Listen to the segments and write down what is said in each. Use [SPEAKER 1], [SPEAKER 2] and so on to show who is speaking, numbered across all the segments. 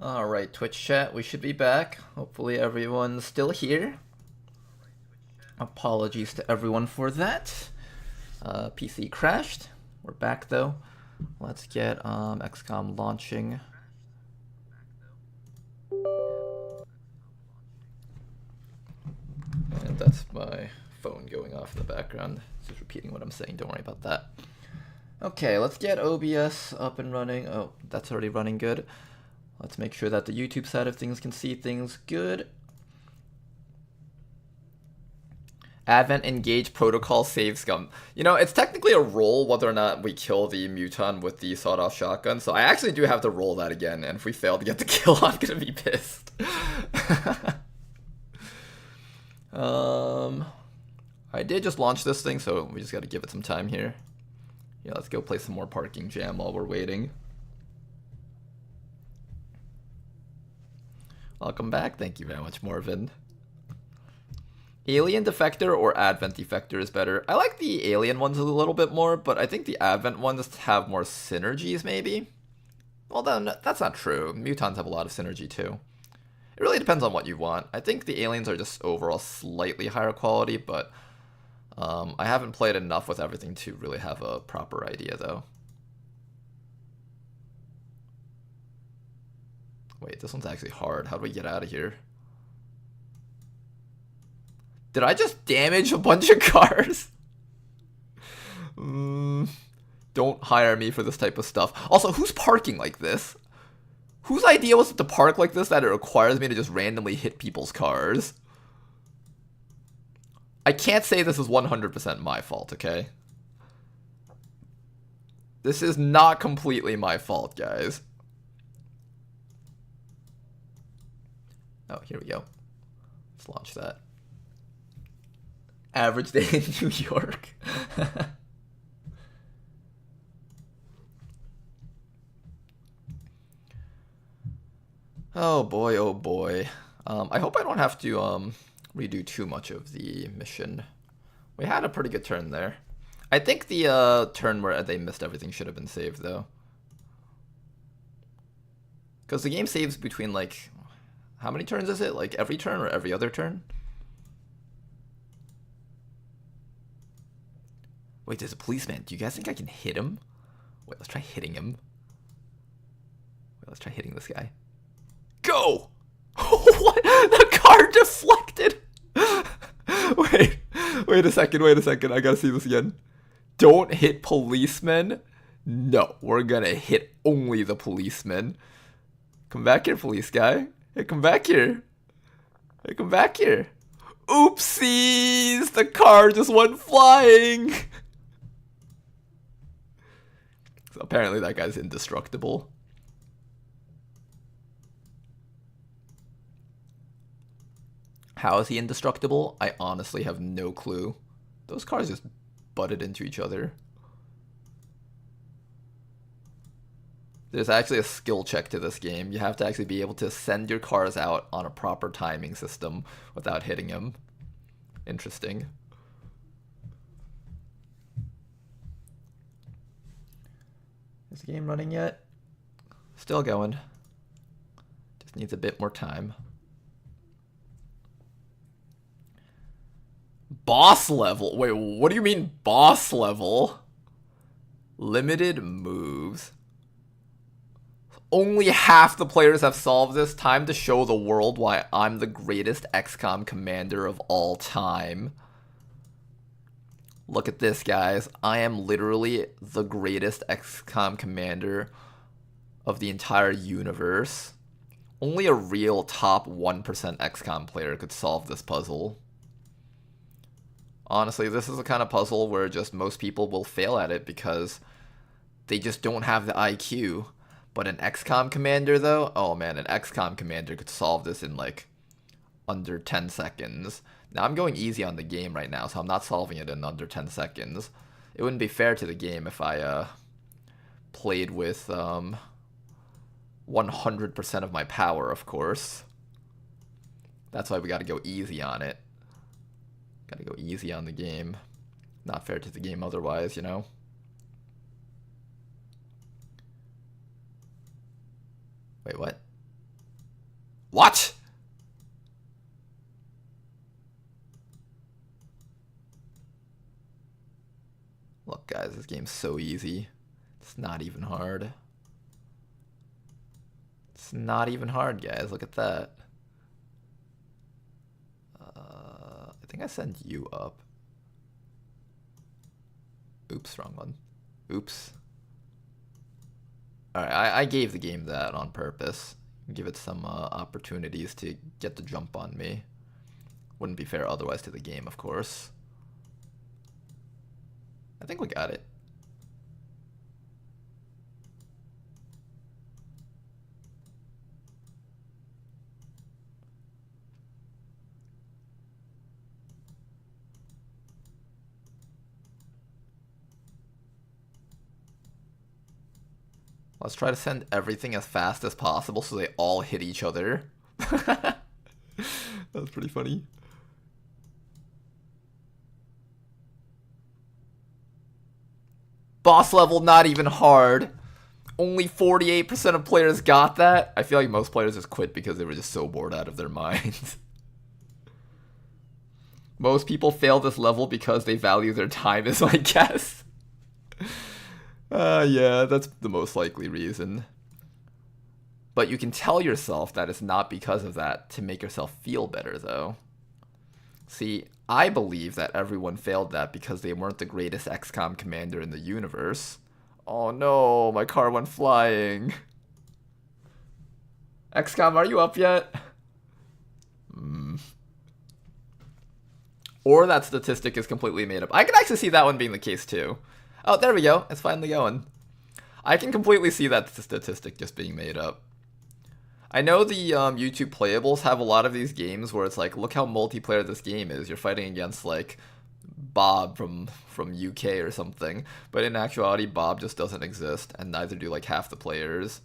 [SPEAKER 1] Alright, Twitch chat, we should be back. Hopefully everyone's still here. Apologies to everyone for that. PC crashed. We're back though. Let's get XCOM launching. And that's my phone going off in the background. It's just repeating what I'm saying, don't worry about that. Okay, let's get OBS up and running. Oh, that's already running good. Let's make sure that the YouTube side of things can see things good. Advent engage protocol save scum. You know, it's technically a roll whether or not we kill the muton with the sawed-off shotgun, so I actually do have to roll that again, and if we fail to get the kill, I'm gonna be pissed. I did just launch this thing, so we just gotta give it some time here. Yeah, let's go play some more Parking Jam while we're waiting. Welcome back. Thank you very much, Morvin. Alien Defector or Advent Defector is better. I like the Alien ones a little bit more, but I think the Advent ones have more synergies, maybe? Well, then, that's not true. Mutons have a lot of synergy, too. It really depends on what you want. I think the Aliens are just overall slightly higher quality, but I haven't played enough with everything to really have a proper idea, though. Wait, this one's actually hard. How do we get out of here? Did I just damage a bunch of cars? Don't hire me for this type of stuff. Also, who's parking like this? Whose idea was it to park like this that it requires me to just randomly hit people's cars? I can't say this is 100% my fault, okay? This is not completely my fault, guys. Oh, here we go. Let's launch that. Average day in New York. Oh boy, oh boy. I hope I don't have to redo too much of the mission. We had a pretty good turn there. I think the turn where they missed everything should have been saved though. Because the game saves between like, how many turns is it? Like every turn or every other turn? Wait, there's a policeman. Do you guys think I can hit him? Wait, let's try hitting him. Wait, let's try hitting this guy. Go! What? The car deflected! Wait a second. I gotta see this again. Don't hit policemen. No, we're gonna hit only the policemen. Come back here, police guy. Hey, come back here. Hey, come back here. Oopsies! The car just went flying! So apparently that guy's indestructible. How is he indestructible? I honestly have no clue. Those cars just butted into each other. There's actually a skill check to this game. You have to actually be able to send your cars out on a proper timing system without hitting them. Interesting. Is the game running yet? Still going. Just needs a bit more time. Boss level? Wait, what do you mean boss level? Limited moves. Only half the players have solved this. Time to show the world why I'm the greatest XCOM commander of all time. Look at this, guys. I am literally the greatest XCOM commander of the entire universe. Only a real top 1% XCOM player could solve this puzzle. Honestly, this is the kind of puzzle where just most people will fail at it because they just don't have the IQ. But an XCOM commander, though, oh man, an XCOM commander could solve this in like under 10 seconds. Now, I'm going easy on the game right now, so I'm not solving it in under 10 seconds. It wouldn't be fair to the game if I played with 100% of my power, of course. That's why we gotta go easy on it. Gotta go easy on the game. Not fair to the game otherwise, you know? Wait, what? What? Look, guys, this game's so easy. It's not even hard. It's not even hard, guys. Look at that. I think I sent you up. Oops, wrong one. Oops. Alright, I gave the game that on purpose. Give it some opportunities to get the jump on me. Wouldn't be fair otherwise to the game, of course. I think we got it. Let's try to send everything as fast as possible so they all hit each other. That was pretty funny. Boss level, not even hard. Only 48% of players got that. I feel like most players just quit because they were just so bored out of their minds. Most people fail this level because they value their time, is my guess. Yeah, that's the most likely reason. But you can tell yourself that it's not because of that to make yourself feel better, though. See, I believe that everyone failed that because they weren't the greatest XCOM commander in the universe. Oh no, my car went flying. XCOM, are you up yet? Or that statistic is completely made up. I can actually see that one being the case, too. Oh, there we go. It's finally going. I can completely see that statistic just being made up. I know the YouTube playables have a lot of these games where it's like, look how multiplayer this game is. You're fighting against, like, Bob from UK or something. But in actuality, Bob just doesn't exist, and neither do, like, half the players.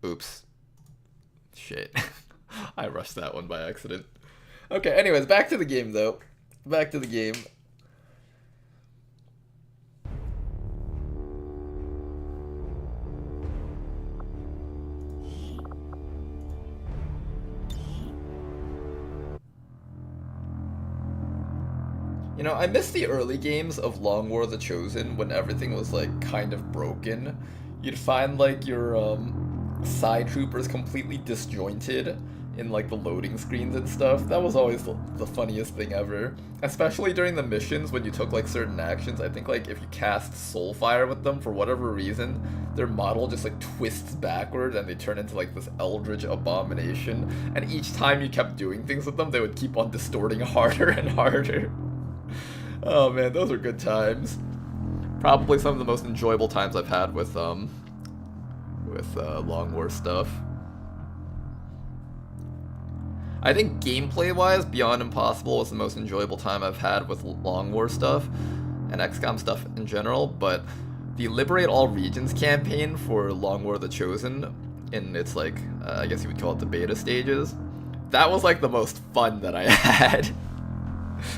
[SPEAKER 1] Oops. Shit. I rushed that one by accident. Okay, anyways, back to the game, though. Back to the game. You know, I miss the early games of Long War the Chosen when everything was, like, kind of broken. You'd find, like, your, side troopers completely disjointed in like the loading screens and stuff. That was always the funniest thing ever, especially during the missions when you took like certain actions. I think like if you cast Soulfire with them for whatever reason, their model just like twists backward and they turn into like this eldritch abomination, and each time you kept doing things with them they would keep on distorting harder and harder. Oh man, those are good times. Probably some of the most enjoyable times I've had with Long War stuff. I think gameplay-wise, Beyond Impossible was the most enjoyable time I've had with Long War stuff, and XCOM stuff in general, but the Liberate All Regions campaign for Long War the Chosen, in its like, I guess you would call it the beta stages, that was like the most fun that I had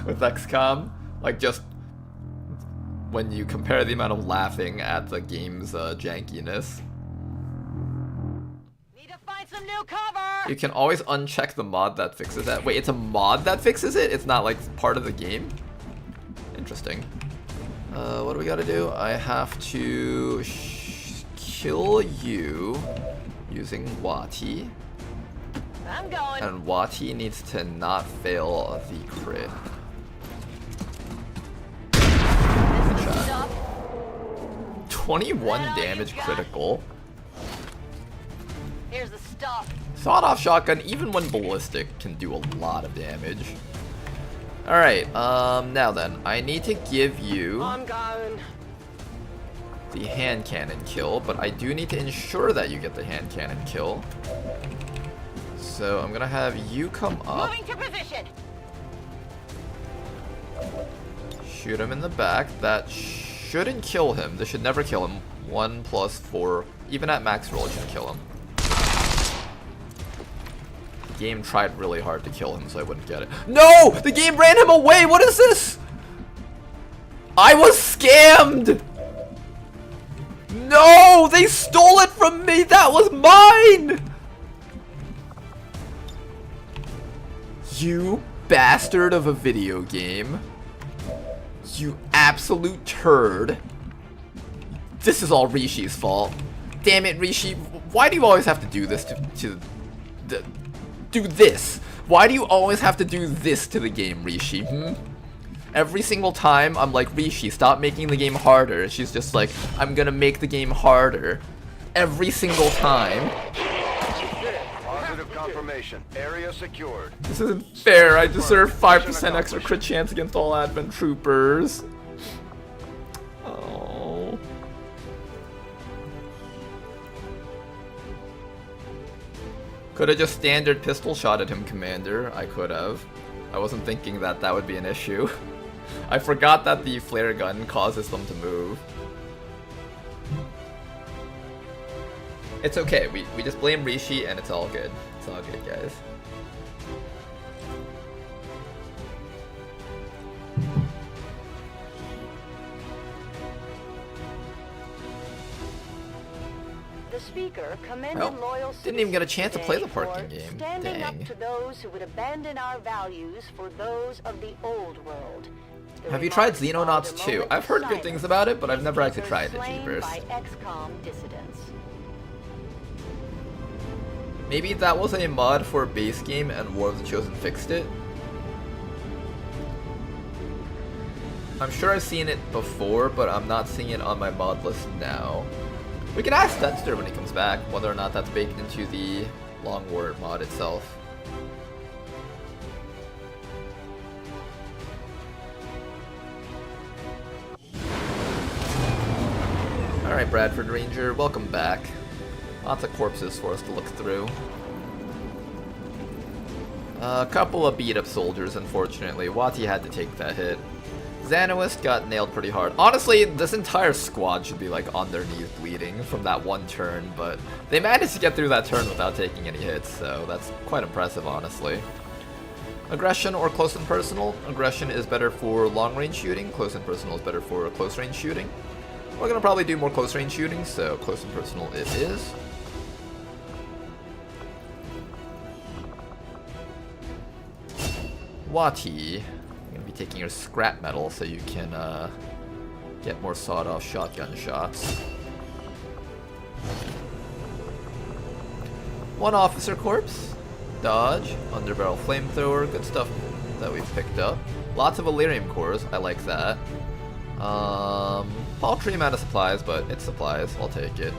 [SPEAKER 1] with XCOM. Like just when you compare the amount of laughing at the game's jankiness.
[SPEAKER 2] Some new cover.
[SPEAKER 1] You can always uncheck the mod that fixes that. Wait, it's a mod that fixes it? It's not like part of the game? Interesting. What do we gotta do? I have to kill you using WOTC.
[SPEAKER 2] I'm going.
[SPEAKER 1] And WOTC needs to not fail the crit. Good shot. 21 damage critical.
[SPEAKER 2] Here's the stuff.
[SPEAKER 1] Sawed-off shotgun, even when ballistic, can do a lot of damage. Alright, now then, I need to give you
[SPEAKER 2] I'm going.
[SPEAKER 1] the hand cannon kill, but I do need to ensure that you get the hand cannon kill. So I'm gonna have you come up.
[SPEAKER 2] Moving to position.
[SPEAKER 1] Shoot him in the back. That shouldn't kill him. This should never kill him. 1 + 4. Even at max roll, it should kill him. The game tried really hard to kill him so I wouldn't get it. No! The game ran him away! What is this? I was scammed! No! They stole it from me! That was mine! You bastard of a video game. You absolute turd. This is all Rishi's fault. Damn it, Rishi. Why do you always have to do this do this? Why do you always have to do this to the game, Rishi? Every single time, I'm like, Rishi, stop making the game harder. She's just like, I'm gonna make the game harder. Every single time.
[SPEAKER 3] Positive confirmation. Area secured.
[SPEAKER 1] This isn't fair. I deserve 5% extra crit chance against all Advent troopers. Oh. Could have just standard pistol shot at him, Commander. I could have. I wasn't thinking that that would be an issue. I forgot that the flare gun causes them to move. It's okay. We just blame Rishi and it's all good. It's all good, guys.
[SPEAKER 2] The speaker commended
[SPEAKER 1] Well,
[SPEAKER 2] loyal
[SPEAKER 1] didn't even get a chance to play the
[SPEAKER 2] citizens
[SPEAKER 1] parking
[SPEAKER 2] for
[SPEAKER 1] game.
[SPEAKER 2] standing
[SPEAKER 1] Dang.
[SPEAKER 2] up to those who would abandon our values for those of the old world. The
[SPEAKER 1] Have you tried
[SPEAKER 2] remarks followed
[SPEAKER 1] Xenonauts
[SPEAKER 2] a
[SPEAKER 1] 2?
[SPEAKER 2] moment
[SPEAKER 1] I've
[SPEAKER 2] of
[SPEAKER 1] heard good
[SPEAKER 2] silence
[SPEAKER 1] things about it, but I've
[SPEAKER 2] as
[SPEAKER 1] never actually
[SPEAKER 2] speakers
[SPEAKER 1] tried it,
[SPEAKER 2] slain
[SPEAKER 1] Jeepers.
[SPEAKER 2] by XCOM dissidents.
[SPEAKER 1] Maybe that was a mod for a base game and War of the Chosen fixed it? I'm sure I've seen it before, but I'm not seeing it on my mod list now. We can ask Dexter when he comes back whether or not that's baked into the Long War mod itself. Alright, Bradford Ranger, welcome back. Lots of corpses for us to look through. A couple of beat up soldiers, unfortunately. Wati had to take that hit. Xanoist got nailed pretty hard. Honestly, this entire squad should be like on their knees bleeding from that one turn, but they managed to get through that turn without taking any hits, so that's quite impressive, honestly. Aggression or close and personal? Aggression is better for long range shooting, close and personal is better for close range shooting. We're gonna probably do more close range shooting, so close and personal it is. Wati, I'm gonna be taking your scrap metal so you can get more sawed-off shotgun shots. One officer corpse, dodge, underbarrel flamethrower, good stuff that we've picked up. Lots of Illyrium cores, I like that. Paltry amount of supplies, but it's supplies, I'll take it.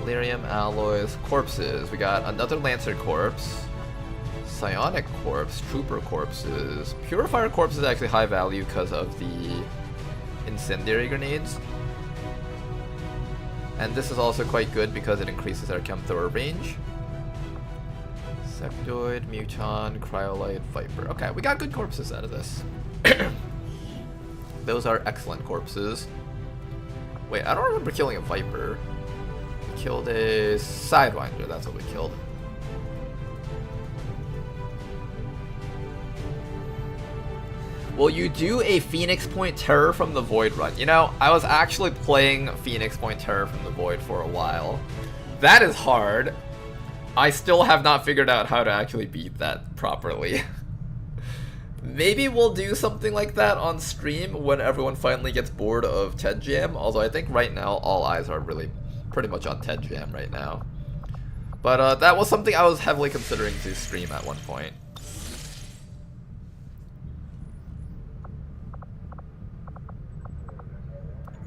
[SPEAKER 1] Illyrium, alloys, corpses. We got another Lancer corpse. Psionic corpse, trooper corpses. Purifier corpse is actually high value because of the incendiary grenades. And this is also quite good because it increases our chem thrower range. Sectoid, Muton, Cryolite, Viper. Okay, we got good corpses out of this. Those are excellent corpses. Wait, I don't remember killing a Viper. We killed a Sidewinder, that's what we killed. Will you do a Phoenix Point Terror from the Void run? You know, I was actually playing Phoenix Point Terror from the Void for a while. That is hard. I still have not figured out how to actually beat that properly. Maybe we'll do something like that on stream when everyone finally gets bored of Ted Jam, although I think right now all eyes are really pretty much on Ted Jam right now. But that was something I was heavily considering to stream at one point.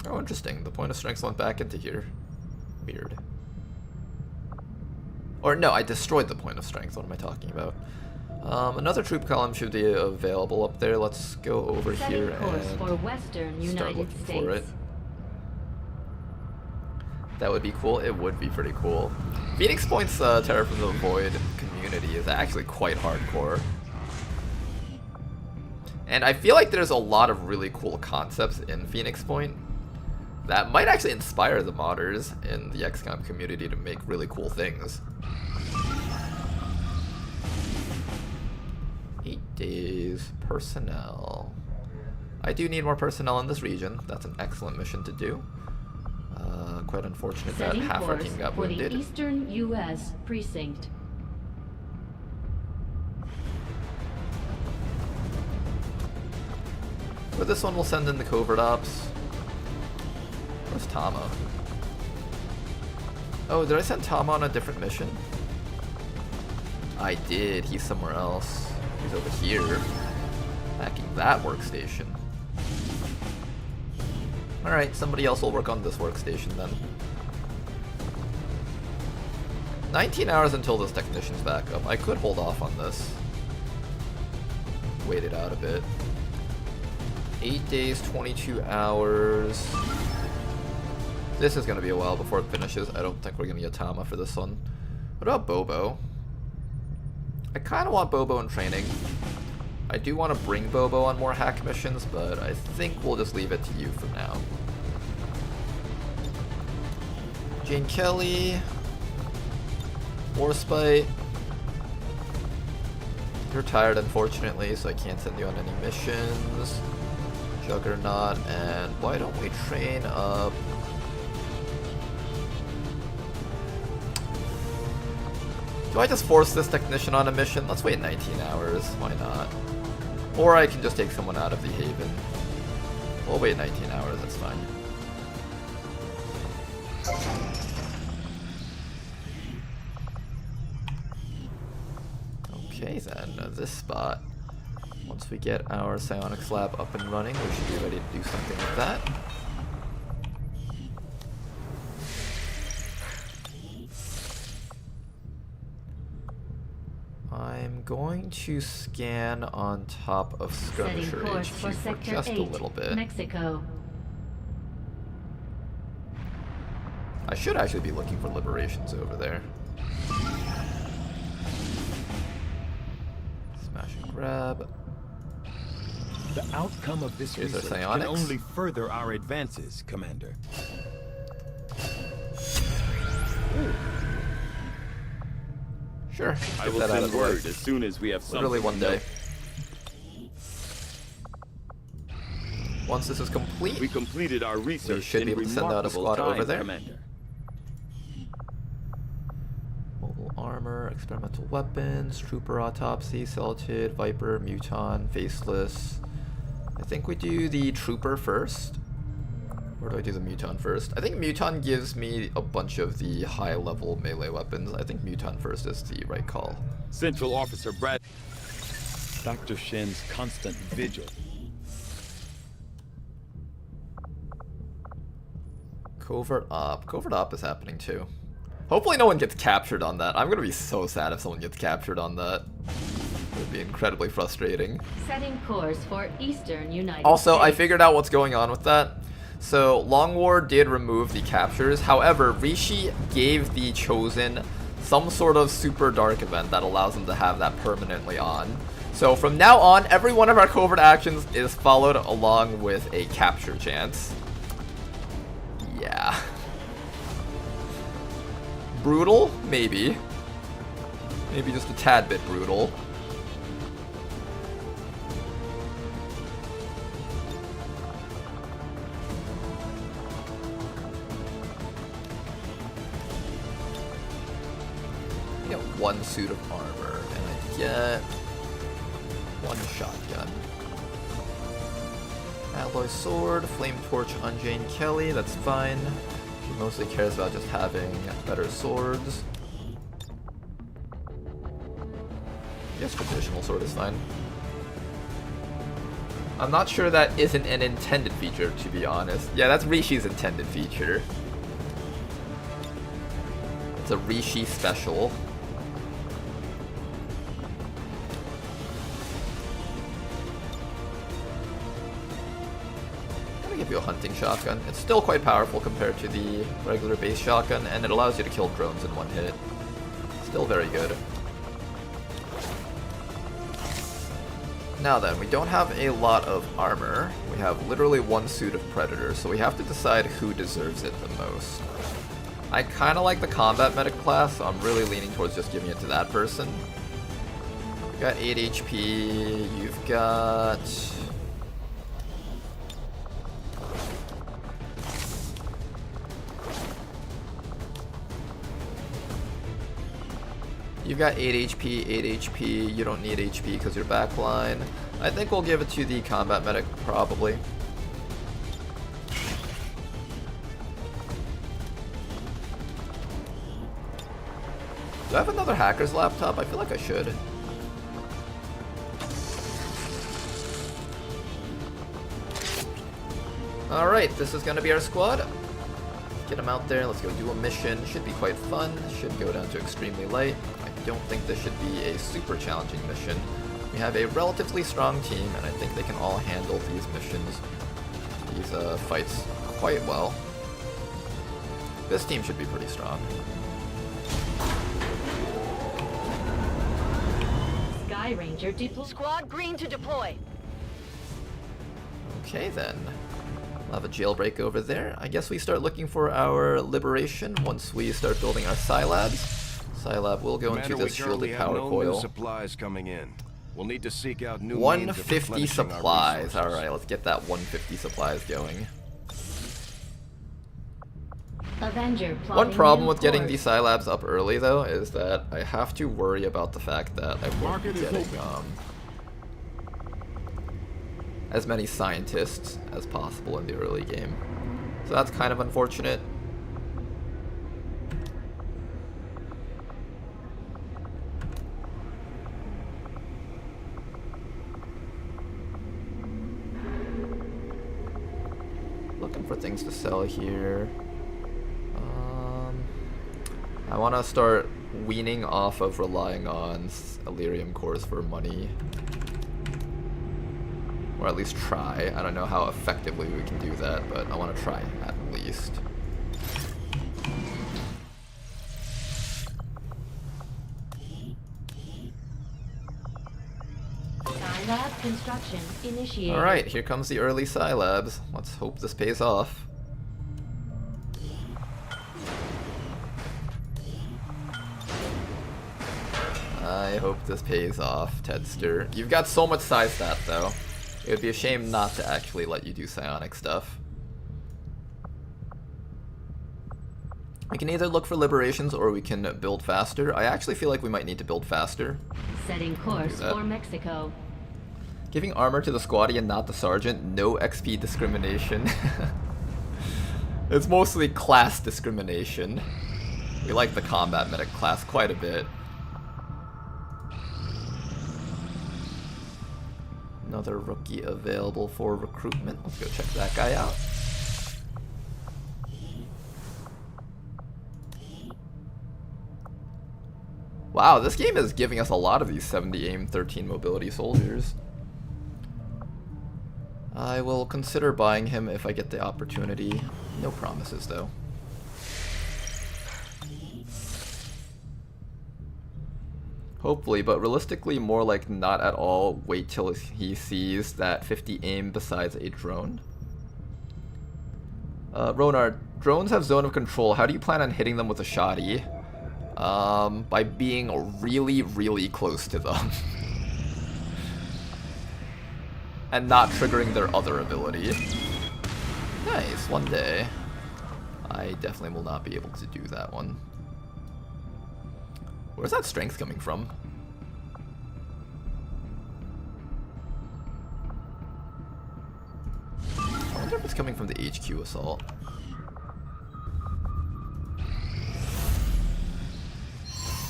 [SPEAKER 1] Oh, interesting. The point of strength went back into here. Weird. Or no, I destroyed the point of strength. What am I talking about? Another troop column should be available up there. Let's go over here and
[SPEAKER 4] for Western
[SPEAKER 1] start
[SPEAKER 4] United
[SPEAKER 1] looking
[SPEAKER 4] States.
[SPEAKER 1] for it. That would be cool. It would be pretty cool. Phoenix Point's Terror from the Void community is actually quite hardcore. And I feel like there's a lot of really cool concepts in Phoenix Point that might actually inspire the modders in the XCOM community to make really cool things. 8 days, personnel. I do need more personnel in this region. That's an excellent mission to do. Quite unfortunate that
[SPEAKER 4] Setting
[SPEAKER 1] half our
[SPEAKER 4] course
[SPEAKER 1] team got
[SPEAKER 4] for
[SPEAKER 1] wounded.
[SPEAKER 4] the Eastern U.S. precinct.
[SPEAKER 1] For this one, we'll send in the covert ops. Where's Tama? Oh, did I send Tama on a different mission? I did. He's somewhere else. He's over here. Hacking that workstation. Alright, somebody else will work on this workstation then. 19 hours until this technician's back up. I could hold off on this. Wait it out a bit. 8 days, 22 hours. This is going to be a while before it finishes. I don't think we're going to get Tama for this one. What about Bobo? I kind of want Bobo in training. I do want to bring Bobo on more hack missions, but I think we'll just leave it to you for now. Jane Kelly. Warspite. You're tired, unfortunately, so I can't send you on any missions. Juggernaut, and why don't we train up... Do I just force this technician on a mission? Let's wait 19 hours. Why not? Or I can just take someone out of the Haven. We'll wait 19 hours. That's fine. Okay then, this spot. Once we get our psionics lab up and running, we should be ready to do something with that. I'm going to scan on top of
[SPEAKER 4] Setting
[SPEAKER 1] Skirmisher
[SPEAKER 4] course
[SPEAKER 1] HQ
[SPEAKER 4] for
[SPEAKER 1] for
[SPEAKER 4] Sector
[SPEAKER 1] just
[SPEAKER 4] 8,
[SPEAKER 1] a little bit.
[SPEAKER 4] Mexico.
[SPEAKER 1] I should actually be looking for liberations over there. Smash and grab.
[SPEAKER 5] The outcome of this
[SPEAKER 1] Here's our
[SPEAKER 5] research can
[SPEAKER 1] psionics.
[SPEAKER 5] only further our advances, Commander.
[SPEAKER 1] Sure.
[SPEAKER 6] I
[SPEAKER 1] Get
[SPEAKER 6] will
[SPEAKER 1] that out of
[SPEAKER 6] send
[SPEAKER 1] the way.
[SPEAKER 6] word as soon as we have something.
[SPEAKER 1] Literally one
[SPEAKER 6] to
[SPEAKER 1] day.
[SPEAKER 6] note.
[SPEAKER 1] Once this is complete,
[SPEAKER 6] We completed our research
[SPEAKER 1] should
[SPEAKER 6] in
[SPEAKER 1] be able to send out a
[SPEAKER 6] remarkable
[SPEAKER 1] squad
[SPEAKER 6] time,
[SPEAKER 1] over there.
[SPEAKER 6] Commander.
[SPEAKER 1] mobile armor, experimental weapons, trooper autopsy, Celatid, Viper, Muton, Faceless. I think we do the trooper first. Or do I do the Muton first? I think Muton gives me a bunch of the high level melee weapons. I think Muton first is the right call.
[SPEAKER 6] Central Officer Brad.
[SPEAKER 5] Dr. Shen's constant vigil.
[SPEAKER 1] Covert Op. Covert Op is happening too. Hopefully no one gets captured on that. I'm gonna be so sad if someone gets captured on that. It would be incredibly frustrating.
[SPEAKER 4] Setting course for Eastern United
[SPEAKER 1] Also, I
[SPEAKER 4] States.
[SPEAKER 1] figured out what's going on with that. So, Long War did remove the captures. However, Rishi gave the Chosen some sort of super dark event that allows them to have that permanently on. So, from now on, every one of our covert actions is followed along with a capture chance. Yeah. Brutal? Maybe. Maybe just a tad bit brutal. I get one suit of armor, and I get one shotgun. Alloy sword, flame torch on Jane Kelly, that's fine. She mostly cares about just having better swords. I guess traditional sword is fine. I'm not sure that isn't an intended feature, to be honest. Yeah, that's Rishi's intended feature. It's a Rishi special. Give you a hunting shotgun. It's still quite powerful compared to the regular base shotgun, and it allows you to kill drones in one hit. Still very good. Now then, we don't have a lot of armor. We have literally one suit of Predator, so we have to decide who deserves it the most. I kind of like the combat medic class, so I'm really leaning towards just giving it to that person. You've got 8 HP, you've got You've got 8 HP, 8 HP. You don't need HP because you're backline. I think we'll give it to the combat medic, probably. Do I have another hacker's laptop? I feel like I should. Alright, this is going to be our squad. Get them out there, let's go do a mission. Should be quite fun, should go down to extremely light. I don't think this should be a super challenging mission. We have a relatively strong team, and I think they can all handle these missions, these fights quite well. This team should be pretty strong.
[SPEAKER 4] Sky Ranger deploy.
[SPEAKER 2] Squad green to deploy.
[SPEAKER 1] Okay then. We'll have a jailbreak over there. I guess we start looking for our liberation once we start building our Scilabs. Scilab will go into this shielded power coil.
[SPEAKER 3] Supplies coming in. We'll need to seek out new
[SPEAKER 1] 150 supplies. Alright, let's get that 150 supplies going.
[SPEAKER 4] Avenger
[SPEAKER 1] One problem with getting these Scilabs up early, though, is that I have to worry about the fact that I won't be getting as many scientists as possible in the early game. So that's kind of unfortunate. Looking for things to sell here. I want to start weaning off of relying on Elerium cores for money. Or at least try. I don't know how effectively we can do that, but I want to try at least.
[SPEAKER 4] Scilab construction initiated.
[SPEAKER 1] Alright, here comes the early Scilabs. Let's hope this pays off. I hope this pays off, Tedster. You've got so much psi stat, though. It would be a shame not to actually let you do psionic stuff. We can either look for liberations or we can build faster. I actually feel like we might need to build faster.
[SPEAKER 4] Setting course for Mexico.
[SPEAKER 1] Giving armor to the squaddy and not the sergeant. No XP discrimination. It's mostly class discrimination. We like the combat medic class quite a bit. Another rookie available for recruitment. Let's go check that guy out. Wow, this game is giving us a lot of these 70 aim, 13 mobility soldiers. I will consider buying him if I get the opportunity. No promises, though. Hopefully, but realistically, more like not at all. Wait till he sees that 50 aim besides a drone. Ronar, drones have zone of control. How do you plan on hitting them with a shoddy? By being really, really close to them. And not triggering their other ability. Nice, one day. I definitely will not be able to do that one. Where's that strength coming from? I wonder if it's coming from the HQ assault.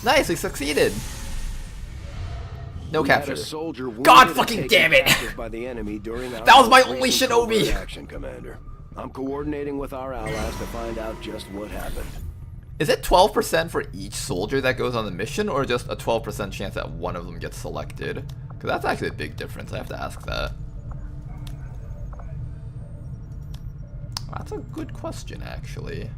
[SPEAKER 1] Nice, we succeeded! No capture. God fucking damn it! That was my only shinobi!
[SPEAKER 3] Action, Commander. I'm coordinating with our allies to find out just what happened.
[SPEAKER 1] Is it 12% for each soldier that goes on the mission, or just a 12% chance that one of them gets selected? Because that's actually a big difference, I have to ask that. That's a good question, actually.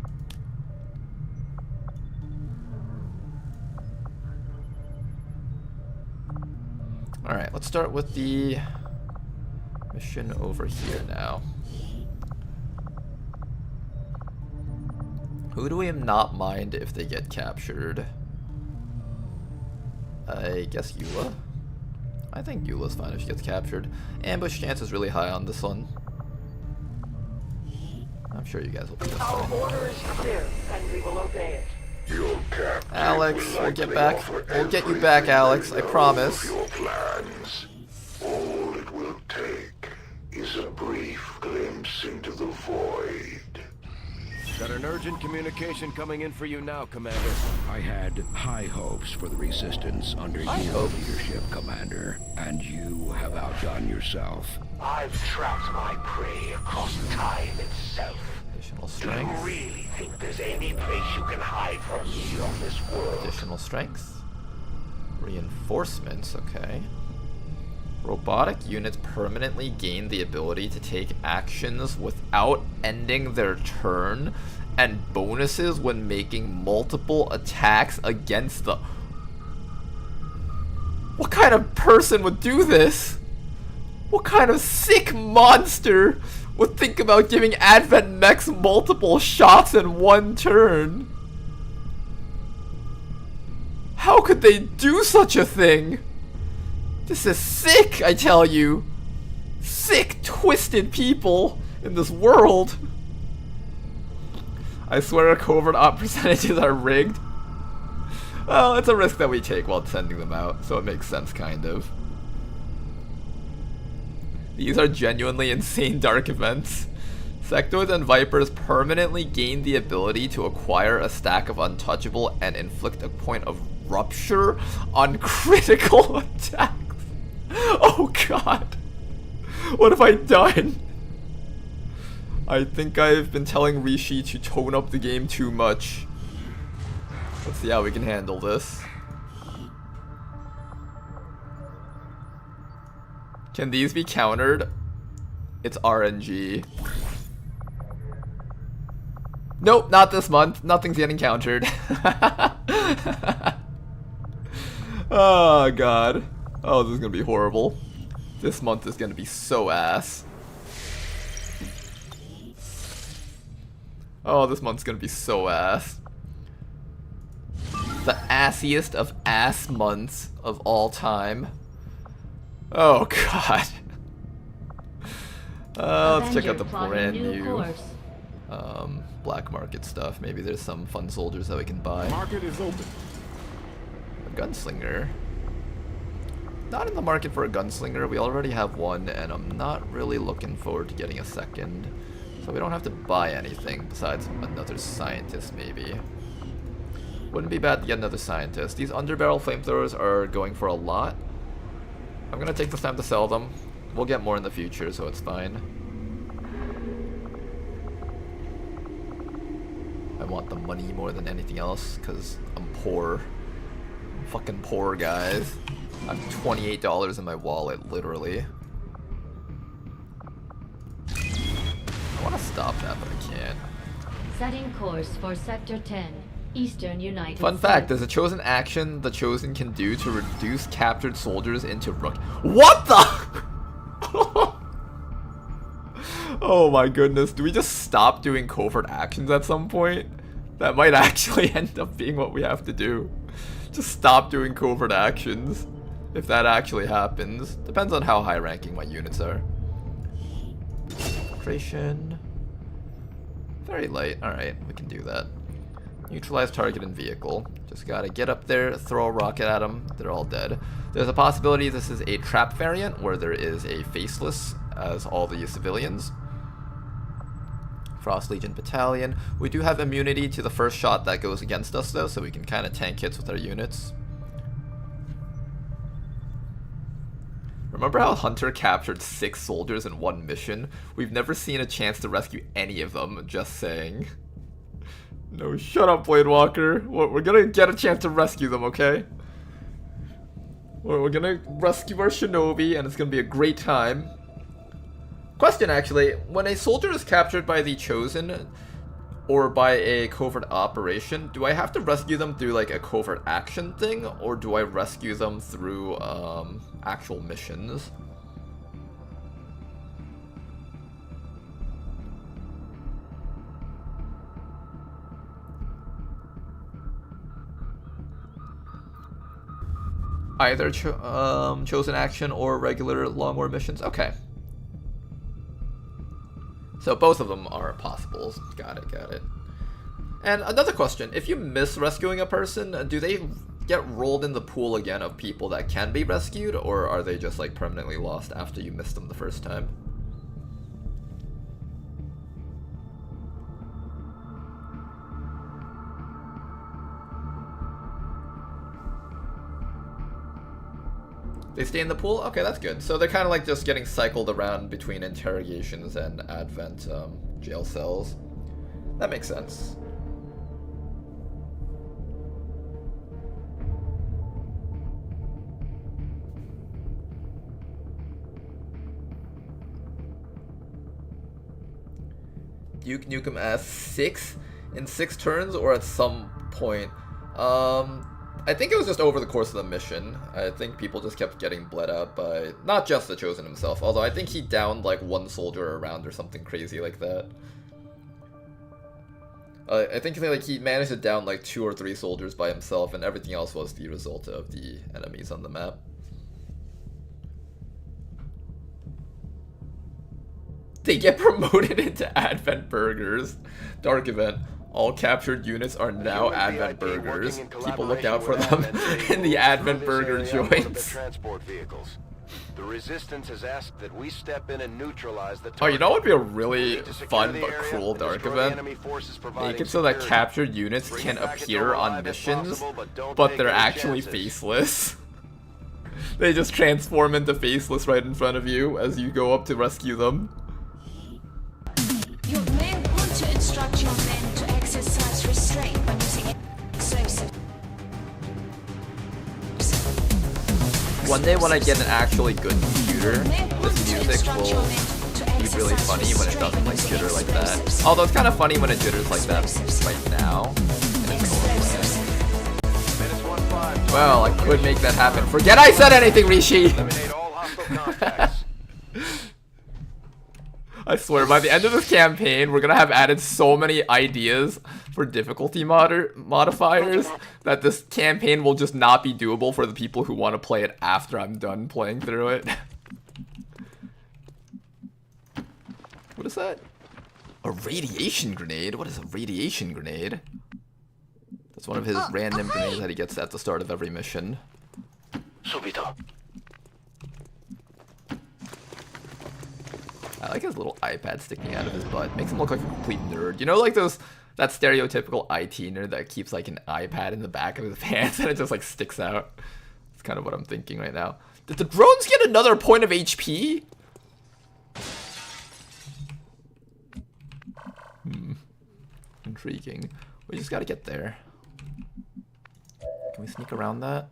[SPEAKER 1] Alright, let's start with the mission over here now. Who do we not mind if they get captured? I guess Eula. I think Eula's fine if she gets captured. Ambush chance is really high on this one. I'm sure you guys will be just fine.
[SPEAKER 2] Our order is clear, and we will obey it.
[SPEAKER 7] Your captain
[SPEAKER 1] Alex,
[SPEAKER 7] will
[SPEAKER 1] we'll get
[SPEAKER 7] likely
[SPEAKER 1] back.
[SPEAKER 7] offer
[SPEAKER 1] We'll get you
[SPEAKER 7] everything
[SPEAKER 1] back,
[SPEAKER 7] they
[SPEAKER 1] Alex. I
[SPEAKER 7] know
[SPEAKER 1] promise.
[SPEAKER 7] of your plans. All it will take is a brief glimpse into the void.
[SPEAKER 3] Got an urgent communication coming in for you now, Commander.
[SPEAKER 8] I had high hopes for the Resistance under your leadership, Commander, and you have outdone yourself.
[SPEAKER 7] I've tracked my prey across time itself.
[SPEAKER 1] Additional
[SPEAKER 7] Do you
[SPEAKER 1] strength.
[SPEAKER 7] really think there's any place you can hide from me on this world?
[SPEAKER 1] Additional strength. Reinforcements, okay. Robotic units permanently gain the ability to take actions without ending their turn, and bonuses when making multiple attacks against the... What kind of person would do this? What kind of sick monster would think about giving Advent mechs multiple shots in one turn? How could they do such a thing? This is sick, I tell you. Sick, twisted people in this world. I swear our covert op percentages are rigged. Well, it's a risk that we take while sending them out, so it makes sense, kind of. These are genuinely insane dark events. Sectoids and Vipers permanently gain the ability to acquire a stack of untouchable and inflict a point of rupture on critical attacks. Oh god. What have I done? I think I've been telling Rishi to tone up the game too much. Let's see how we can handle this. Can these be countered? It's RNG. Nope, not this month. Nothing's getting countered. Oh god. Oh, this is gonna be horrible. This month is gonna be so ass. Oh, this month's gonna be so ass. The assiest of ass months of all time. Oh god. Let's check out the brand new black market stuff. Maybe there's some fun soldiers that we can buy.
[SPEAKER 6] Market is open.
[SPEAKER 1] A gunslinger. Not in the market for a gunslinger. We already have one, and I'm not really looking forward to getting a second. So we don't have to buy anything besides another scientist, maybe. Wouldn't be bad to get another scientist. These underbarrel flamethrowers are going for a lot. I'm gonna take this time to sell them. We'll get more in the future, so it's fine. I want the money more than anything else, because I'm poor. I'm fucking poor, guys. I have $28 in my wallet, literally. I want to stop that, but I can't.
[SPEAKER 4] Setting course for Sector 10, Eastern United
[SPEAKER 1] Fun fact, there's a chosen action the chosen can do to reduce captured soldiers into rook. What the? Oh my goodness, do we just stop doing covert actions at some point? That might actually end up being what we have to do. Just stop doing covert actions. If that actually happens. Depends on how high ranking my units are. Infiltration. Very light. Alright, we can do that. Neutralize target and vehicle. Just gotta get up there, throw a rocket at them. They're all dead. There's a possibility this is a trap variant where there is a faceless as all the civilians. Frost Legion Battalion. We do have immunity to the first shot that goes against us though, so we can kind of tank hits with our units. Remember how Hunter captured 6 soldiers in one mission? We've never seen a chance to rescue any of them, just saying. No, shut up, Blade Walker. We're gonna get a chance to rescue them, okay? We're gonna rescue our shinobi, and it's gonna be a great time. Question, actually. When a soldier is captured by the Chosen, or by a covert operation, do I have to rescue them through, like, a covert action thing? Or do I rescue them through, actual missions? Either chosen action or regular Long War missions? Okay. So both of them are possibles. Got it, got it. And another question, if you miss rescuing a person, do they get rolled in the pool again of people that can be rescued, or are they just like permanently lost after you missed them the first time? They stay in the pool? Okay, that's good. So they're kind of like just getting cycled around between interrogations and Advent jail cells. That makes sense. Duke Nukem asks 6 in 6 turns or at some point. I think it was just over the course of the mission. I think people just kept getting bled out by not just the Chosen himself, although I think he downed like 1 soldier around or something crazy like that. I think like he managed to down like 2 or 3 soldiers by himself, and everything else was the result of the enemies on the map. They get promoted into Advent Burgers. Dark Event. All captured units are now Advent Burgers. People look out for them in the Advent Burger joints.
[SPEAKER 9] Transport vehicles. The Resistance has asked that we step in and neutralize the
[SPEAKER 1] Oh, you know what would be a really fun but cruel Dark Event? Make it so that captured units can appear on missions, but they're actually faceless. They just transform into faceless right in front of you as you go up to rescue them.
[SPEAKER 10] You may want to instruct your men to exercise restraint when using explosives.
[SPEAKER 1] One day when I get an actually good computer, this music will be really funny when it doesn't like jitter like that. Although it's kind of funny when it jitters like that right now. And it's well, I could make that happen. Forget I said anything, Rishi! I swear, by the end of this campaign, we're gonna have added so many ideas for difficulty modifiers that this campaign will just not be doable for the people who want to play it after I'm done playing through it. What is that? A radiation grenade? What is a radiation grenade? That's one of his random grenades that he gets at the start of every mission.
[SPEAKER 7] Subito.
[SPEAKER 1] I like his little iPad sticking out of his butt. Makes him look like a complete nerd. You know, like that stereotypical IT nerd that keeps like an iPad in the back of his pants and it just like sticks out. That's kind of what I'm thinking right now. Did the drones get another point of HP? Intriguing. We just gotta get there. Can we sneak around that?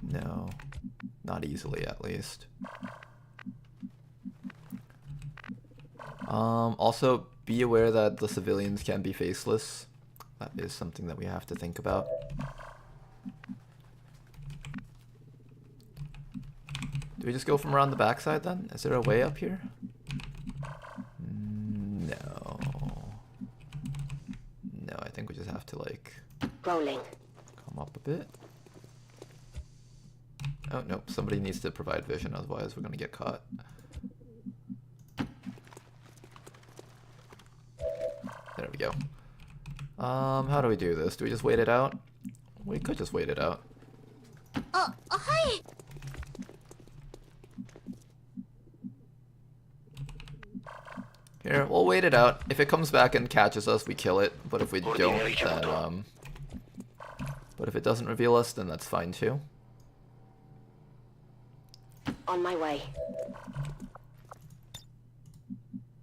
[SPEAKER 1] No. Not easily, at least. Also, be aware that the civilians can be faceless. That is something that we have to think about. Do we just go from around the backside then? Is there a way up here? No. No, I think we just have to like...
[SPEAKER 2] Rolling.
[SPEAKER 1] Come up a bit. Oh, nope. Somebody needs to provide vision, otherwise we're gonna get caught. There we go. How do we do this? Do we just wait it out? We could just wait it out.
[SPEAKER 10] Hi.
[SPEAKER 1] Here, we'll wait it out. If it comes back and catches us, we kill it. But if we don't, then, but if it doesn't reveal us, then that's fine too.
[SPEAKER 2] On my way.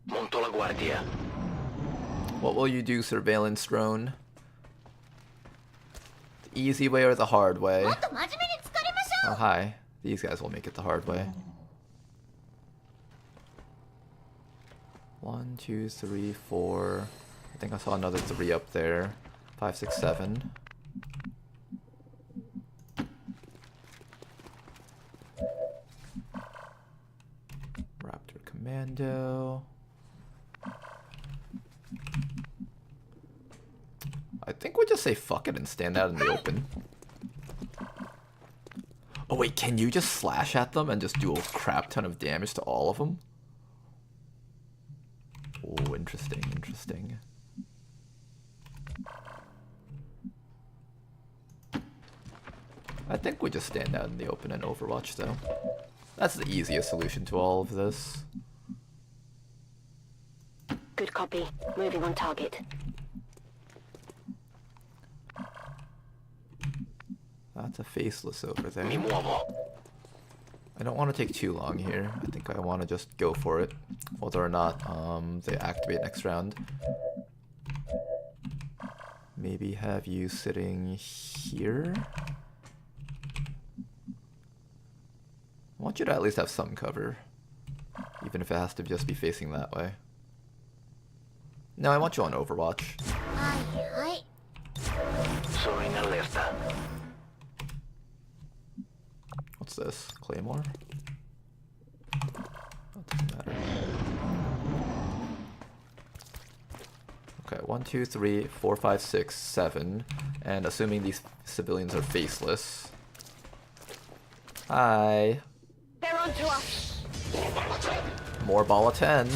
[SPEAKER 7] Monto la guardia.
[SPEAKER 1] What will you do, surveillance drone? The easy way or the hard way? Oh, hi. These guys will make it the hard way. 1, 2, 3, 4. I think I saw another 3 up there. 5, 6, 7. Raptor Commando. I think we just say fuck it and stand out in the open. Oh wait, can you just slash at them and just do a crap ton of damage to all of them? Oh, interesting, interesting. I think we just stand out in the open and Overwatch, though. That's the easiest solution to all of this.
[SPEAKER 2] Good copy. Moving on target.
[SPEAKER 1] That's a faceless over there. I don't want to take too long here. I think I want to just go for it. Whether or not they activate next round. Maybe have you sitting here? I want you to at least have some cover. Even if it has to just be facing that way. No, I want you on Overwatch. What's this? Claymore? That doesn't matter. Okay, 1, 2, 3, 4, 5, 6, 7. And assuming these civilians are faceless. Hi.
[SPEAKER 2] They're onto us.
[SPEAKER 1] More ball of 10.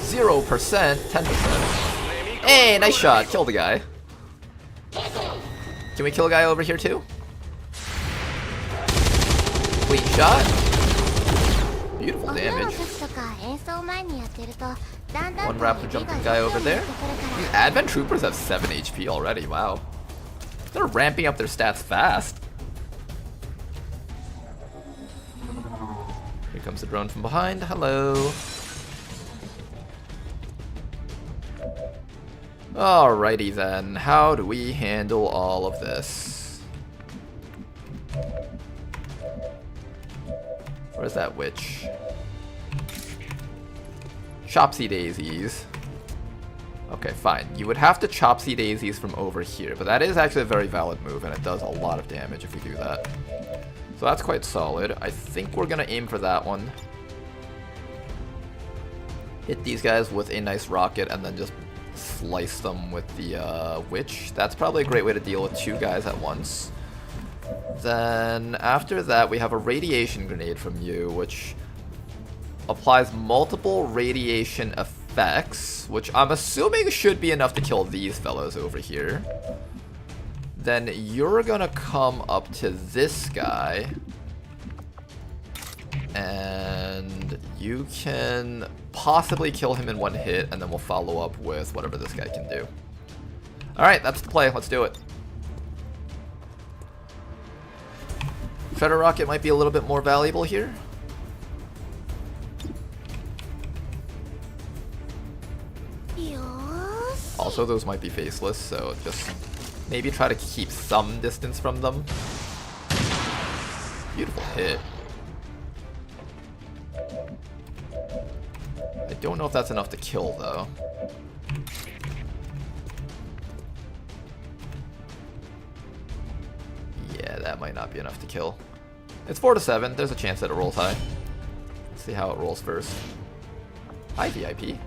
[SPEAKER 1] 0%, 10%. Hey, nice shot. Kill the guy. Can we kill a guy over here too? Clean shot. Beautiful damage. One raptor jumping guy over there. These Advent Troopers have 7 HP already. Wow. They're ramping up their stats fast. Here comes the drone from behind. Hello. Alrighty then. How do we handle all of this? Where's that witch? Chopsy daisies. Okay, fine. You would have to chopsy daisies from over here, but that is actually a very valid move, and it does a lot of damage if we do that. So that's quite solid. I think we're gonna aim for that one. Hit these guys with a nice rocket, and then just slice them with the witch. That's probably a great way to deal with 2 guys at once. Then after that, we have a radiation grenade from you, which applies multiple radiation effects, which I'm assuming should be enough to kill these fellows over here. Then you're gonna come up to this guy, and you can possibly kill him in 1 hit, and then we'll follow up with whatever this guy can do. Alright, that's the play. Let's do it. Shredder Rocket might be a little bit more valuable here. Also, those might be faceless, so just maybe try to keep some distance from them. Beautiful hit. I don't know if that's enough to kill, though. Yeah, that might not be enough to kill. It's 4 to 7. There's a chance that it rolls high. Let's see how it rolls first. Hi, VIP.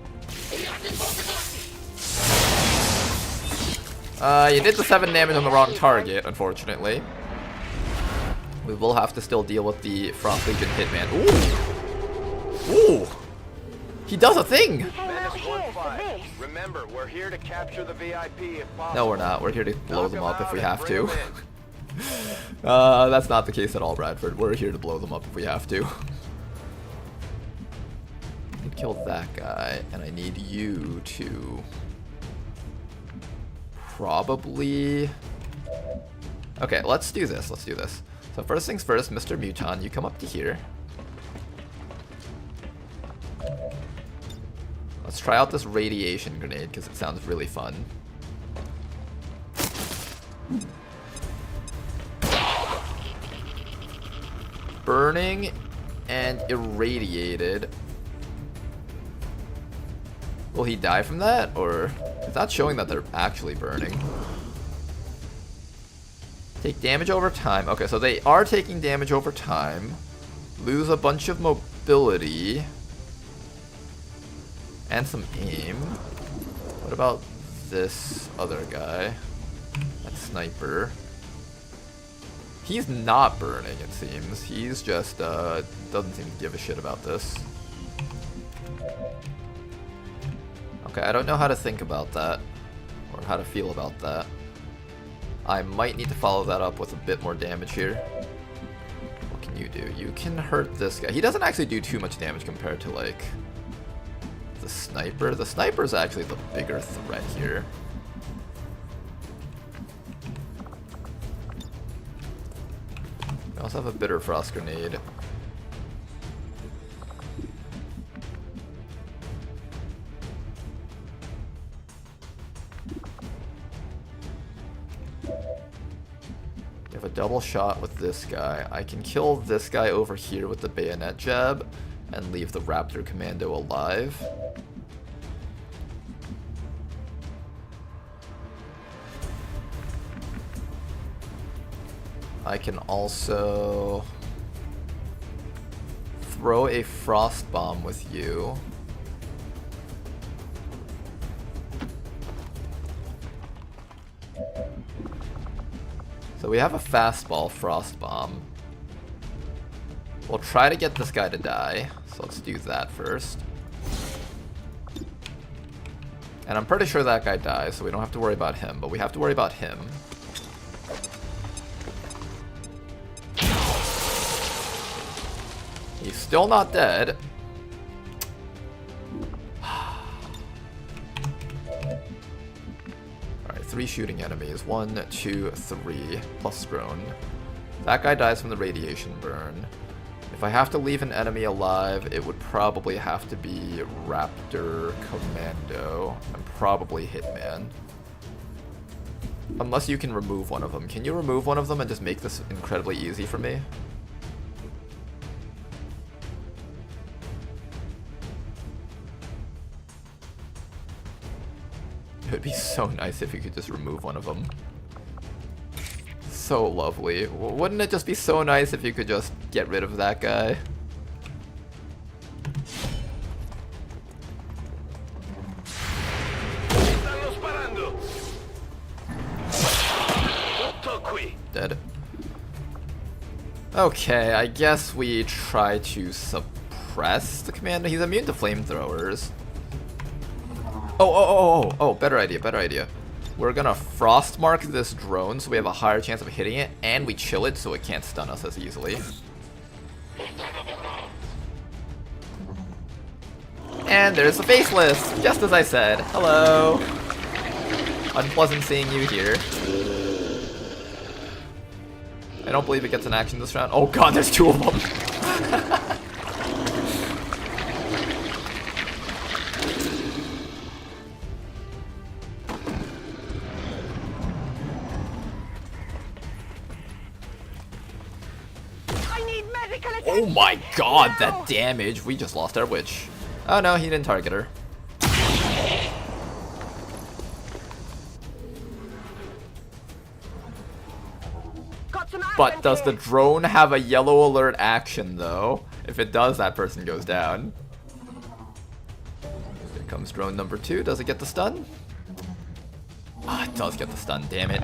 [SPEAKER 1] You did the 7 damage on the wrong target, unfortunately. We will have to still deal with the Frost Legion Hitman. Ooh! Ooh! He does a thing!
[SPEAKER 9] Remember, we're here to capture the VIP if possible.
[SPEAKER 1] No, we're not. We're here to blow them up if we have to. That's not the case at all, Bradford. We're here to blow them up if we have to. I need to kill that guy, and I need you to probably... Okay, let's do this. Let's do this. So first things first, Mr. Muton, you come up to here. Let's try out this radiation grenade because it sounds really fun. Burning and irradiated. Will he die from that, or it's not showing that they're actually burning? Take damage over time. Okay, so they are taking damage over time. Lose a bunch of mobility. And some aim. What about this other guy? That sniper. He's not burning, it seems. He's just, doesn't seem to give a shit about this. Okay, I don't know how to think about that. Or how to feel about that. I might need to follow that up with a bit more damage here. What can you do? You can hurt this guy. He doesn't actually do too much damage compared to, like, the sniper. The sniper is actually the bigger threat here. We also have a bitter frost grenade. We have a double shot with this guy. I can kill this guy over here with the bayonet jab and leave the Raptor Commando alive. I can also throw a frost bomb with you. So we have a fastball frost bomb. We'll try to get this guy to die, so let's do that first. And I'm pretty sure that guy dies, so we don't have to worry about him, but we have to worry about him. He's still not dead. Alright, 3 shooting enemies. 1, 2, 3, plus drone. That guy dies from the radiation burn. If I have to leave an enemy alive, it would probably have to be Raptor Commando and probably Hitman. Unless you can remove one of them. Can you remove one of them and just make this incredibly easy for me? It would be so nice if you could just remove one of them. So lovely. Wouldn't it just be so nice if you could just get rid of that guy? Dead. Okay, I guess we try to suppress the commander. He's immune to flamethrowers. Oh, better idea. We're gonna frostmark this drone so we have a higher chance of hitting it, and we chill it so it can't stun us as easily. And there's the faceless, just as I said. Hello. Unpleasant seeing you here. I don't believe it gets an action this round. Oh god, there's 2 of them. Oh my god, that damage! We just lost our witch. Oh no, he didn't target her. But does the drone have a yellow alert action though? If it does, that person goes down. Here comes drone number 2. Does it get the stun? Ah, it does get the stun, damn it.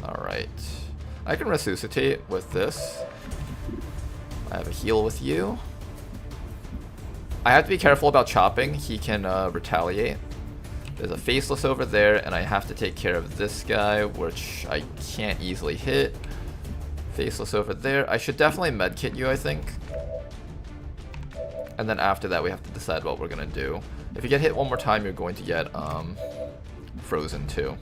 [SPEAKER 1] Alright. I can resuscitate with this. I have a heal with you. I have to be careful about chopping. He can retaliate. There's a faceless over there, and I have to take care of this guy, which I can't easily hit. Faceless over there. I should definitely medkit you, I think. And then after that, we have to decide what we're gonna do. If you get hit one more time, you're going to get frozen too.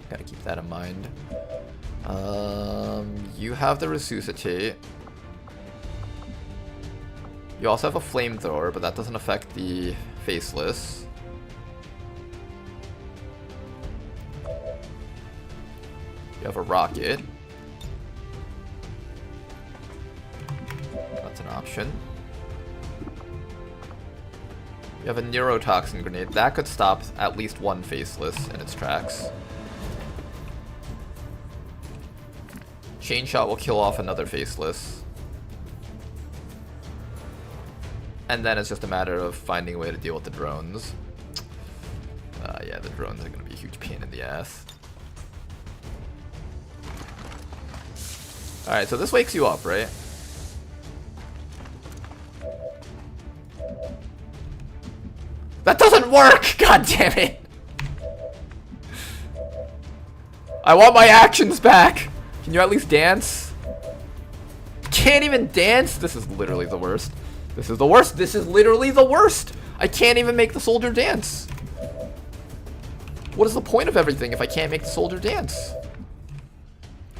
[SPEAKER 1] Gotta keep that in mind. You have the resuscitate. You also have a flamethrower, but that doesn't affect the faceless. You have a rocket. That's an option. You have a neurotoxin grenade. That could stop at least one faceless in its tracks. Chain shot will kill off another faceless. And then it's just a matter of finding a way to deal with the drones. Yeah, the drones are going to be a huge pain in the ass. Alright, so this wakes you up, right? doesn't work! God damn it! I want my actions back! Can you at least dance? Can't even dance? This is literally the worst. This is the worst. This is literally the worst! I can't even make the soldier dance. What is the point of everything if I can't make the soldier dance?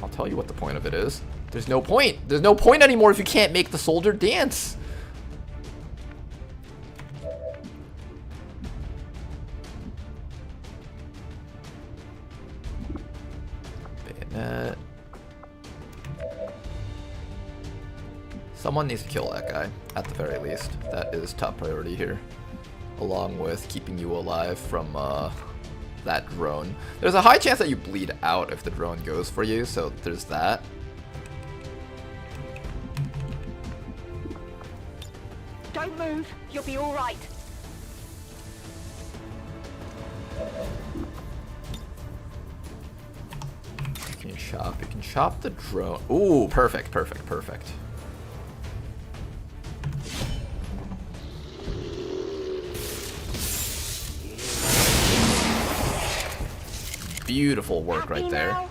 [SPEAKER 1] I'll tell you what the point of it is. There's no point. There's no point anymore if you can't make the soldier dance. Bayonet. Someone needs to kill that guy, at the very least. That is top priority here. Along with keeping you alive from that drone. There's a high chance that you bleed out if the drone goes for you, so there's that.
[SPEAKER 2] Don't move. You'll be all right.
[SPEAKER 1] You can chop. You can chop the drone. Ooh, perfect, perfect, perfect. Beautiful work right there.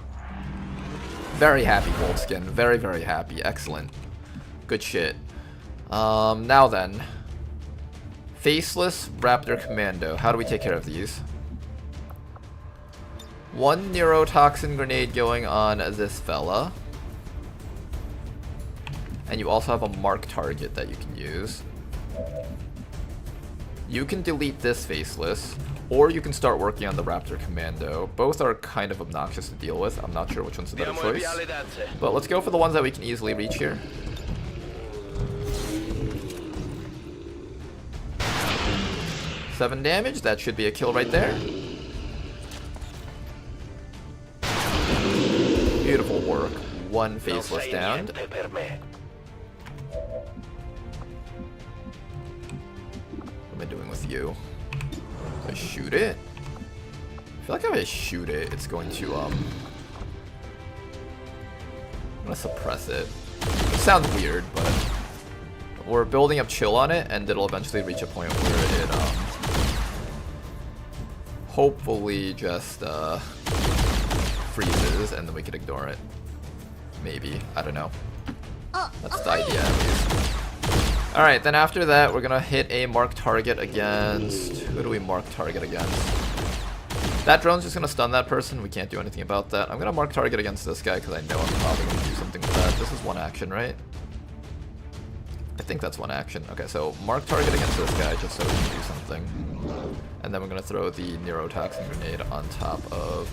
[SPEAKER 1] Very happy, Goldskin. Very, very happy. Excellent. Good shit. Now then. Faceless Raptor Commando. How do we take care of these? One neurotoxin grenade going on this fella. And you also have a mark target that you can use. You can delete this Faceless. Or you can start working on the Raptor Commando. Both are kind of obnoxious to deal with. I'm not sure which one's the better choice. But let's go for the ones that we can easily reach here. Seven damage. That should be a kill right there. Beautiful work. One Faceless down. What am I doing with you? I shoot it? I feel like if I shoot it, it's going to, I'm gonna suppress it. It sounds weird, but we're building up chill on it, and it'll eventually reach a point where it, hopefully just, freezes, and then we can ignore it. Maybe. I don't know. That's the idea, at least. Alright, then after that, we're gonna hit a mark target against... Who do we mark target against? That drone's just gonna stun that person. We can't do anything about that. I'm gonna mark target against this guy because I know I'm probably gonna do something with that. This is one action, right? I think that's one action. Okay, so mark target against this guy just so we can do something. And then we're gonna throw the neurotoxin grenade on top of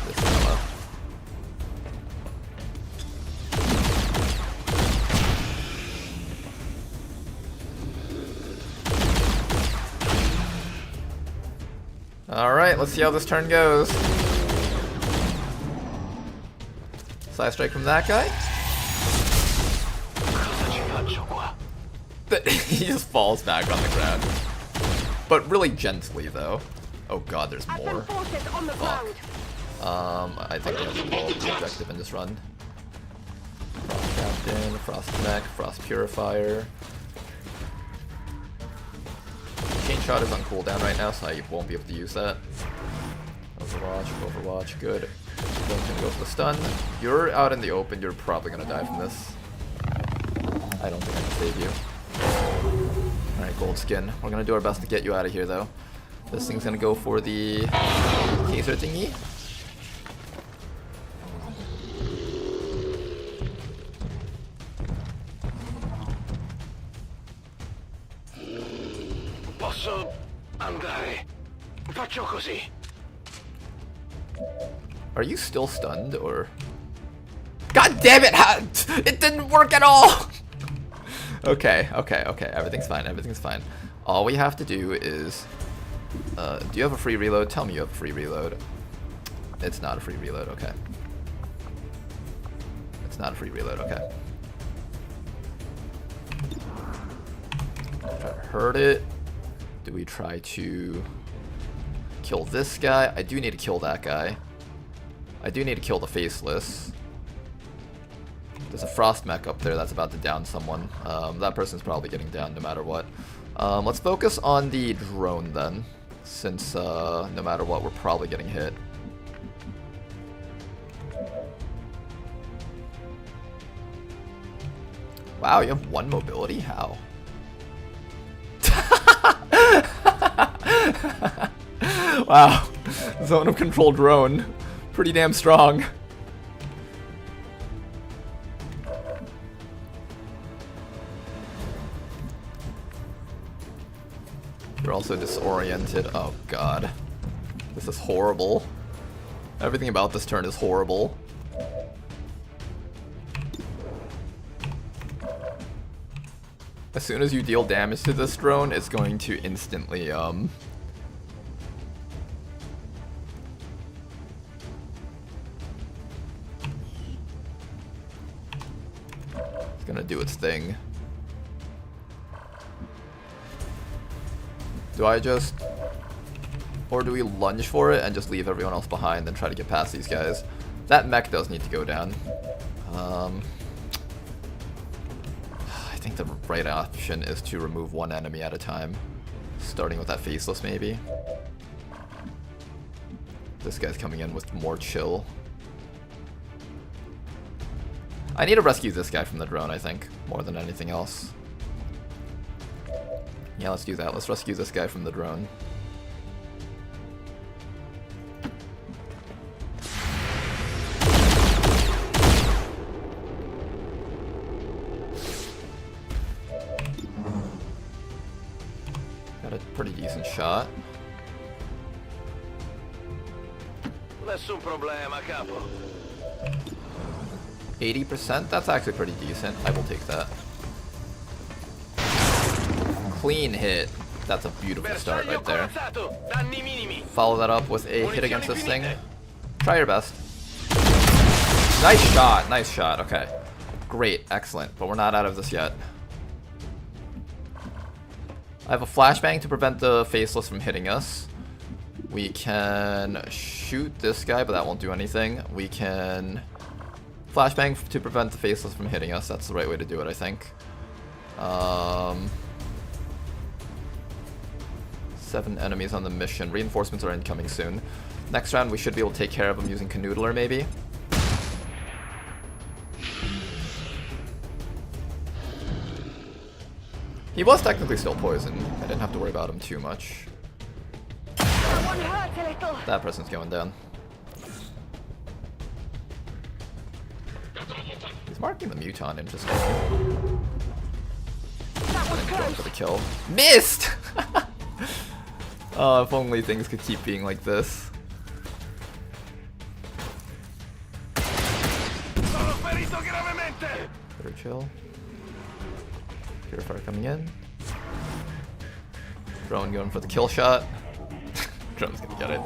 [SPEAKER 1] this fella. Alright, let's see how this turn goes. Side strike from that guy. He just falls back on the ground. But really gently, though. Oh god, there's more. Fuck. I think we have to pull the objective in this run. Frost Captain, Frost Mech, Frost Purifier. Chain Shot is on cooldown right now, so I won't be able to use that. Overwatch, Overwatch, good. Don't gonna go for the stun. You're out in the open, you're probably gonna die from this. I don't think I can save you. Alright, Goldskin. We're gonna do our best to get you out of here, though. This thing's gonna go for the taser thingy.
[SPEAKER 9] Posso andare. Faccio così.
[SPEAKER 1] Are you still stunned, or? God damn it! It didn't work at all! Okay. Everything's fine. Everything's fine. All we have to do is... do you have a free reload? Tell me you have a free reload. It's not a free reload, okay. It's not a free reload, okay. Try to hurt it. Do we try to kill this guy? I do need to kill that guy. I do need to kill the Faceless. There's a Frost Mech up there that's about to down someone. That person's probably getting down no matter what. Let's focus on the drone then, since no matter what, we're probably getting hit. Wow, you have 1 mobility? How? Wow, zone of control drone. Pretty damn strong. You're also disoriented. Oh god. This is horrible. Everything about this turn is horrible. As soon as you deal damage to this drone, it's going to instantly, it's gonna do its thing. Do I just... Or do we lunge for it and just leave everyone else behind and try to get past these guys? That mech does need to go down. I think the right option is to remove 1 enemy at a time. Starting with that faceless, maybe. This guy's coming in with more chill. I need to rescue this guy from the drone, I think, more than anything else. Yeah, let's do that. Let's rescue this guy from the drone. Got a pretty decent shot.
[SPEAKER 9] Nessun problema, capo.
[SPEAKER 1] 80%? That's actually pretty decent. I will take that. Clean hit. That's a beautiful start right there. Follow that up with a hit against this thing. Try your best. Nice shot. Nice shot. Okay. Great. Excellent. But we're not out of this yet. I have a flashbang to prevent the faceless from hitting us. We can shoot this guy, but that won't do anything. We can flashbang to prevent the faceless from hitting us. That's the right way to do it, I think. 7 enemies on the mission. Reinforcements are incoming soon. Next round, we should be able to take care of them using Canoodler, maybe. He was technically still poisoned. I didn't have to worry about him too much. That person's going down. He's marking the Muton, interesting. Going for the kill. Missed! Oh, if only things could keep being like this. Better chill. Purifier coming in. Drone going for the kill shot. Drone's gonna get it.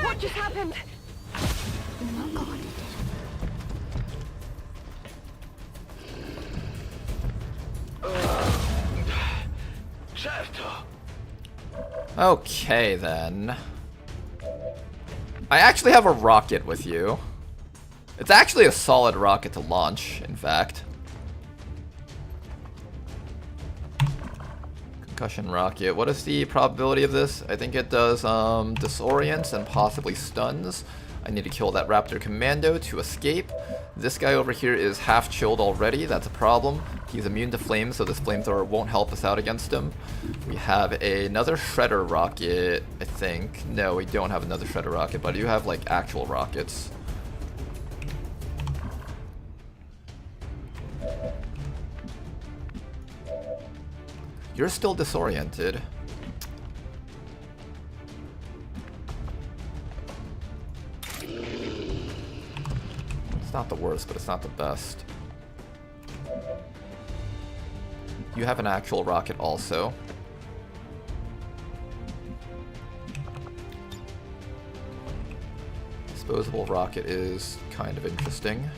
[SPEAKER 2] What just happened?
[SPEAKER 1] Okay then. I actually have a rocket with you. It's actually a solid rocket to launch, in fact. Concussion rocket. What is the probability of this? I think it does disorients and possibly stuns. I need to kill that Raptor Commando to escape. This guy over here is half chilled already. That's a problem. He's immune to flames, so this flamethrower won't help us out against him. We have another Shredder rocket, I think. No, we don't have another Shredder rocket, but I do have like actual rockets. You're still disoriented. It's not the worst, but it's not the best. You have an actual rocket also. Disposable rocket is kind of interesting.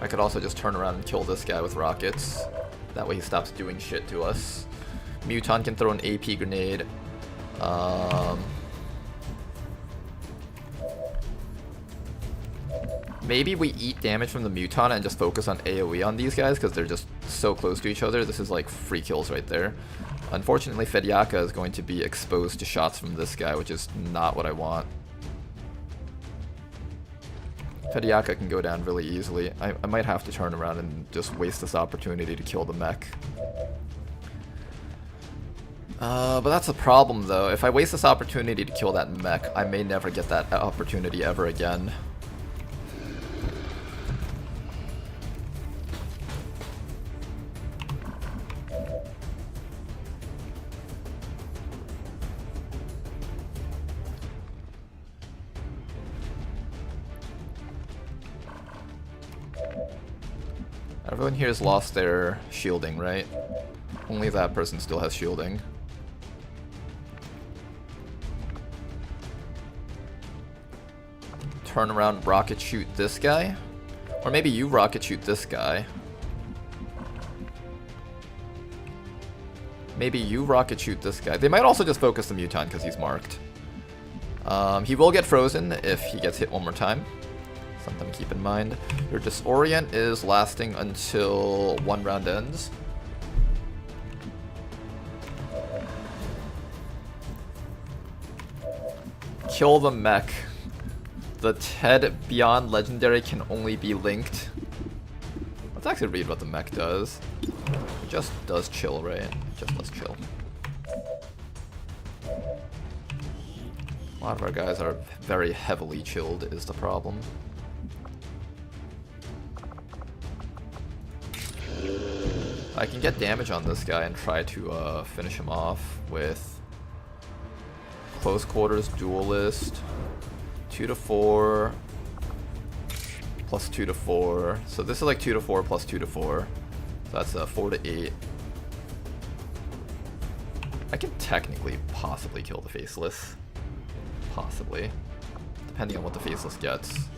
[SPEAKER 1] I could also just turn around and kill this guy with rockets. That way he stops doing shit to us. Muton can throw an AP grenade. Maybe we eat damage from the Muton and just focus on AoE on these guys because they're just so close to each other. This is like free kills right there. Unfortunately, Fediaka is going to be exposed to shots from this guy, which is not what I want. Fediaka can go down really easily. I might have to turn around and just waste this opportunity to kill the mech. But that's a problem though. If I waste this opportunity to kill that mech, I may never get that opportunity ever again. Everyone here has lost their shielding, right? Only that person still has shielding. Turn around, rocket shoot this guy? Or maybe you rocket shoot this guy. Maybe you rocket shoot this guy. They might also just focus the Muton because he's marked. He will get frozen if he gets hit one more time. Something to keep in mind. Your disorient is lasting until one round ends. Kill the mech. The TED beyond legendary can only be linked. Let's actually read what the mech does. It just does chill, right? It just does chill. A lot of our guys are very heavily chilled is the problem. I can get damage on this guy and try to finish him off with close quarters duelist, 2 to 4 plus 2 to 4. So this is like 2 to 4 plus 2 to 4. So that's 4 to 8. I can technically possibly kill the faceless. Possibly. Depending on what the faceless gets.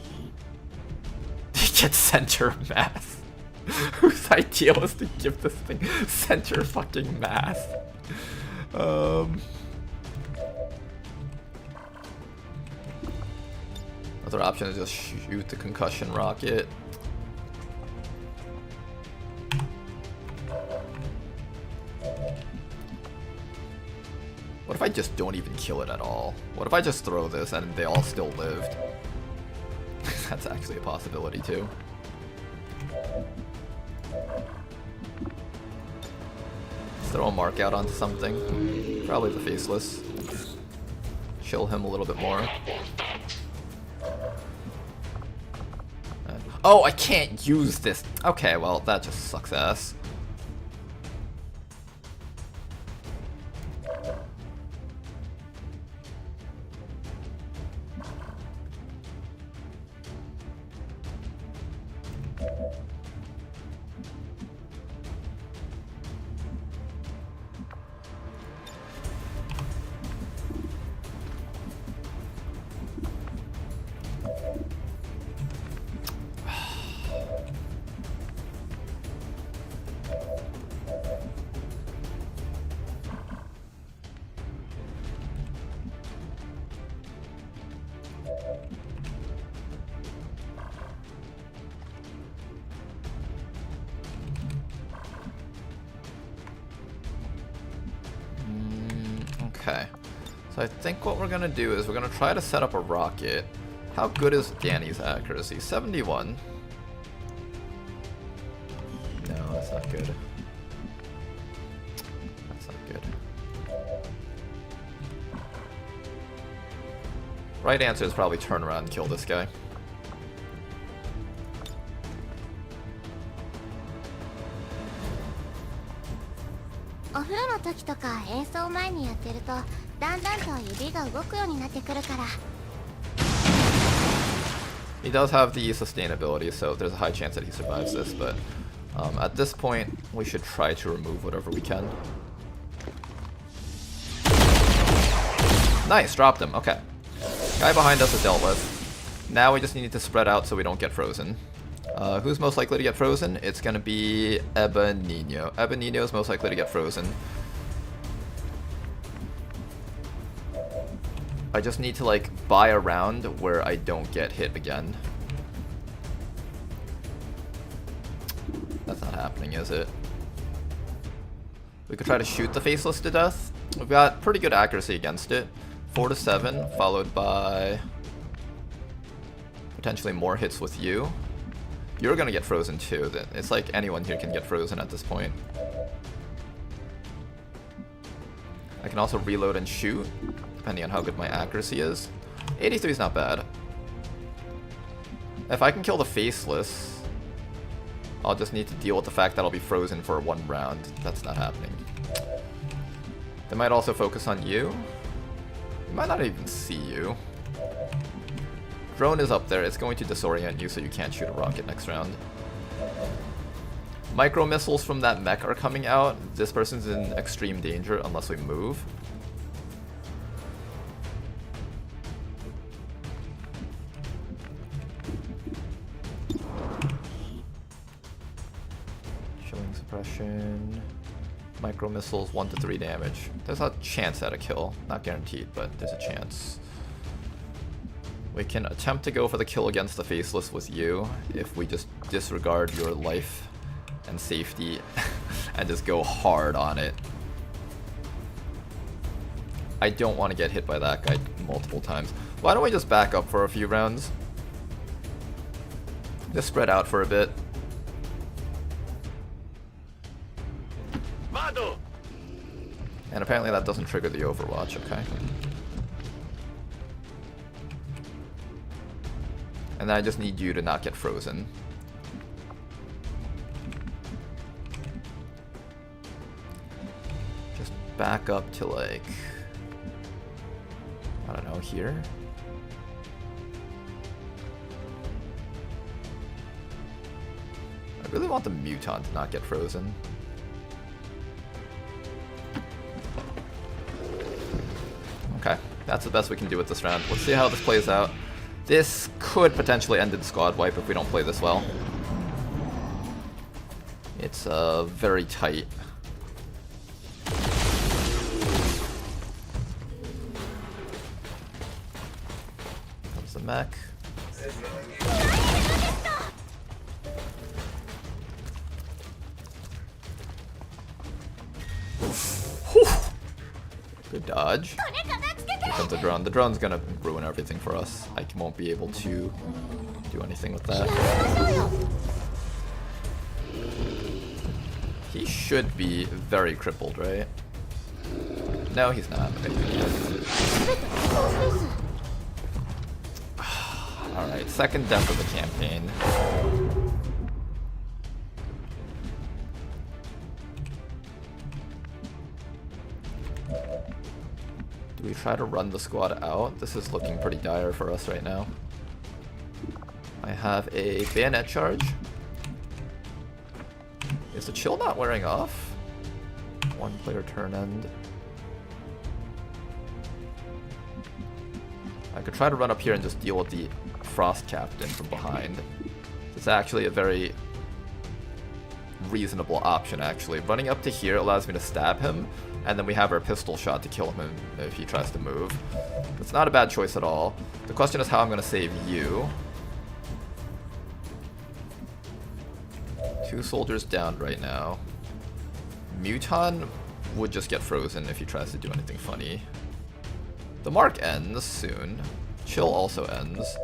[SPEAKER 1] He gets center mass. Whose idea was to give this thing center fucking mass? Other option is just shoot the concussion rocket. What if I just don't even kill it at all? What if I just throw this and they all still lived? That's actually a possibility too. Let's throw a mark out onto something. Probably the faceless. Chill him a little bit more. Oh, I can't use this. Okay, well, that just sucks ass. Okay, so I think what we're gonna do is we're gonna try to set up a rocket. How good is Danny's accuracy? 71. No, that's not good. That's not good. Right answer is probably turn around and kill this guy. He does have the sustainability, so there's a high chance that he survives this, but at this point, we should try to remove whatever we can. Nice, dropped him, okay. Guy behind us is dealt with. Now we just need to spread out so we don't get frozen. Who's most likely to get frozen? It's gonna be Ebenino. Ebenino is most likely to get frozen. I just need to like buy a round where I don't get hit again. happening, is it? We could try to shoot the Faceless to death. We've got pretty good accuracy against it. 4 to 7, followed by potentially more hits with you. You're gonna get frozen too. It's like anyone here can get frozen at this point. I can also reload and shoot, depending on how good my accuracy is. 83 is not bad. If I can kill the Faceless, I'll just need to deal with the fact that I'll be frozen for 1 round. That's not happening. They might also focus on you. They might not even see you. Drone is up there. It's going to disorient you so you can't shoot a rocket next round. Micro missiles from that mech are coming out. This person's in extreme danger unless we move. Chilling suppression. Micro missiles 1 to 3 damage. There's a chance at a kill. Not guaranteed, but there's a chance. We can attempt to go for the kill against the Faceless with you if we just disregard your life and safety and just go hard on it. I don't want to get hit by that guy multiple times. Why don't we just back up for a few rounds? Just spread out for a bit. And apparently that doesn't trigger the Overwatch, okay. And then I just need you to not get frozen. Just back up to like, I don't know, here? I really want the Muton to not get frozen. Okay, that's the best we can do with this round. Let's see how this plays out. This could potentially end in squad wipe if we don't play this well. It's very tight. Comes the mech. Good dodge. Here comes the drone. The drone's gonna ruin everything for us. I won't be able to do anything with that. He should be very crippled, right? No, he's not. Alright, second death of the campaign. Do we try to run the squad out? This is looking pretty dire for us right now. I have a bayonet charge. Is the chill not wearing off? 1 player turn end. I could try to run up here and just deal with the Frost Captain from behind. It's actually a very reasonable option, actually. Running up to here allows me to stab him, and then we have our pistol shot to kill him if he tries to move. It's not a bad choice at all. The question is how I'm going to save you. 2 soldiers down right now. Muton would just get frozen if he tries to do anything funny. The mark ends soon. Chill also ends.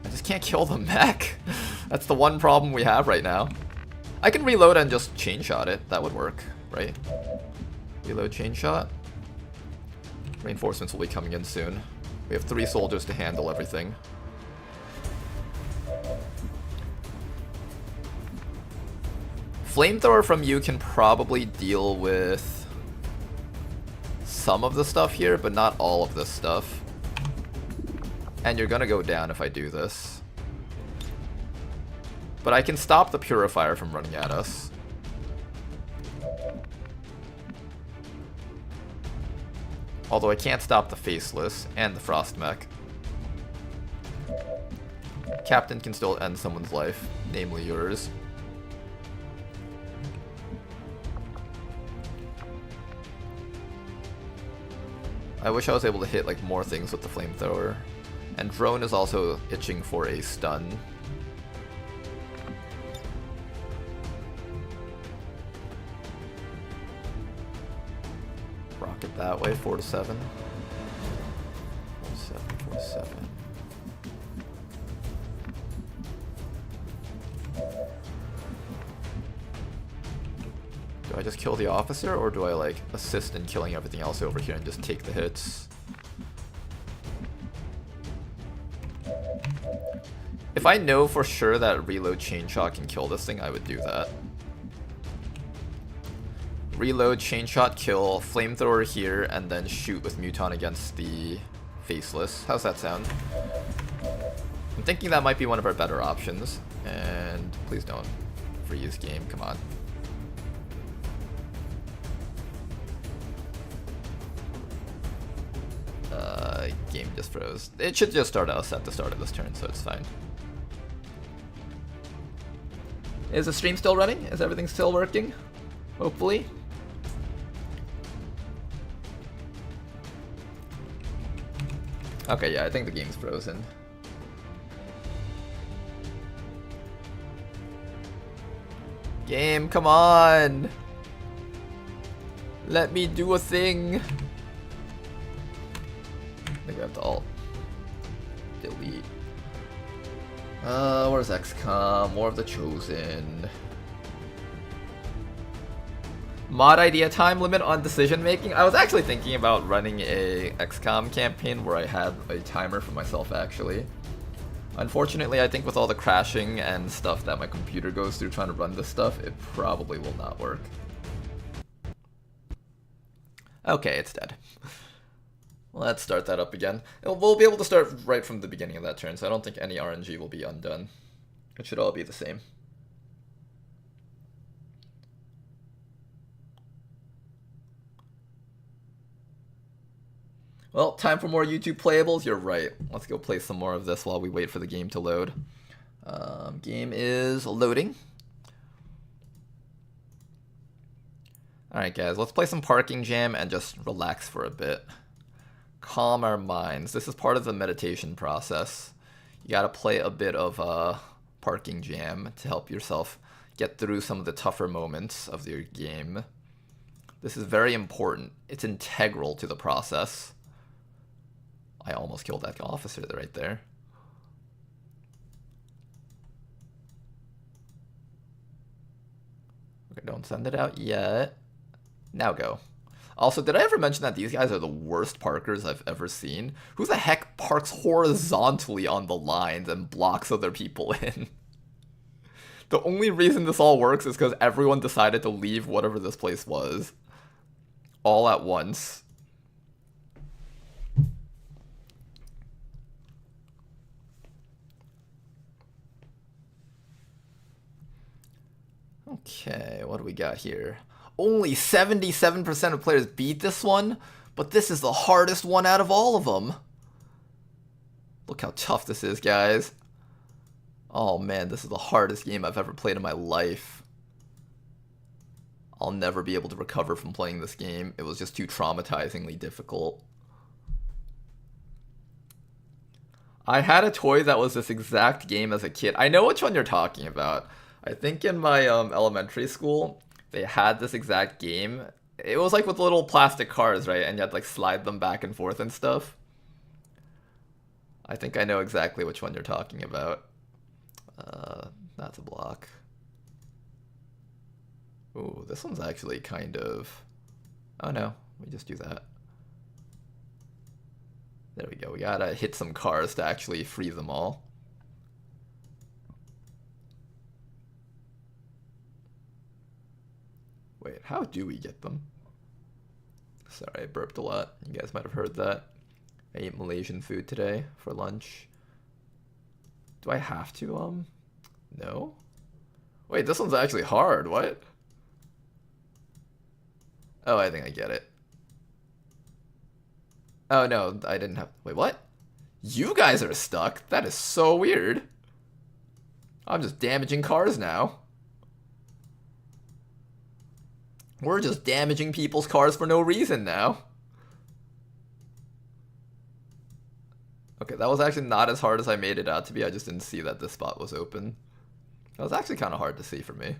[SPEAKER 1] I just can't kill the mech. That's the one problem we have right now. I can reload and just chain shot it. That would work, right? Reload, chain shot. Reinforcements will be coming in soon. We have 3 soldiers to handle everything. Flamethrower from you can probably deal with some of the stuff here, but not all of this stuff. And you're gonna go down if I do this. But I can stop the Purifier from running at us. Although I can't stop the Faceless and the Frost Mech. Captain can still end someone's life, namely yours. I wish I was able to hit like more things with the Flamethrower. And Drone is also itching for a stun. Rocket that way, 4 to 7. 4 to 7, 4 to 7. Do I just kill the officer, or do I like assist in killing everything else over here and just take the hits? If I know for sure that reload chain shot can kill this thing, I would do that. Reload, chain shot, kill, flamethrower here, and then shoot with Muton against the faceless. How's that sound? I'm thinking that might be one of our better options. And please don't freeze game, come on. Game just froze. It should just start us at the start of this turn, so it's fine. Is the stream still running? Is everything still working? Hopefully. Okay, yeah, I think the game's frozen. Game, come on! Let me do a thing! I think I have to alt. Delete. Where's XCOM? War of the Chosen. Mod idea time limit on decision making. I was actually thinking about running a XCOM campaign where I had a timer for myself actually. Unfortunately, I think with all the crashing and stuff that my computer goes through trying to run this stuff, it probably will not work. Okay, it's dead. Let's start that up again. We'll be able to start right from the beginning of that turn, so I don't think any RNG will be undone. It should all be the same. Well, time for more YouTube playables. You're right. Let's go play some more of this while we wait for the game to load. Game is loading. Alright guys, let's play some Parking Jam and just relax for a bit. Calm our minds. This is part of the meditation process. You gotta play a bit of Parking Jam to help yourself get through some of the tougher moments of your game. This is very important. It's integral to the process. I almost killed that officer right there. Okay, don't send it out yet. Now go. Also, did I ever mention that these guys are the worst parkers I've ever seen? Who the heck parks horizontally on the lines and blocks other people in? The only reason this all works is because everyone decided to leave whatever this place was. All at once. Okay, what do we got here? Only 77% of players beat this one, but this is the hardest one out of all of them. Look how tough this is, guys. Oh man, this is the hardest game I've ever played in my life. I'll never be able to recover from playing this game. It was just too traumatizingly difficult. I had a toy that was this exact game as a kid. I know which one you're talking about. I think in my elementary school, they had this exact game. It was like with little plastic cars, right? And you had to like slide them back and forth and stuff. I think I know exactly which one you're talking about. That's a block. Ooh, this one's actually kind of... Oh no, we just do that. There we go, we gotta hit some cars to actually free them all. Wait, how do we get them? Sorry, I burped a lot. You guys might have heard that. I ate Malaysian food today for lunch. Do I have to, No? Wait, this one's actually hard, what? Oh, I think I get it. Oh no, I didn't have... Wait, what? You guys are stuck? That is so weird. I'm just damaging cars now. We're just damaging people's cars for no reason now. Okay, that was actually not as hard as I made it out to be. I just didn't see that this spot was open. That was actually kind of hard to see for me.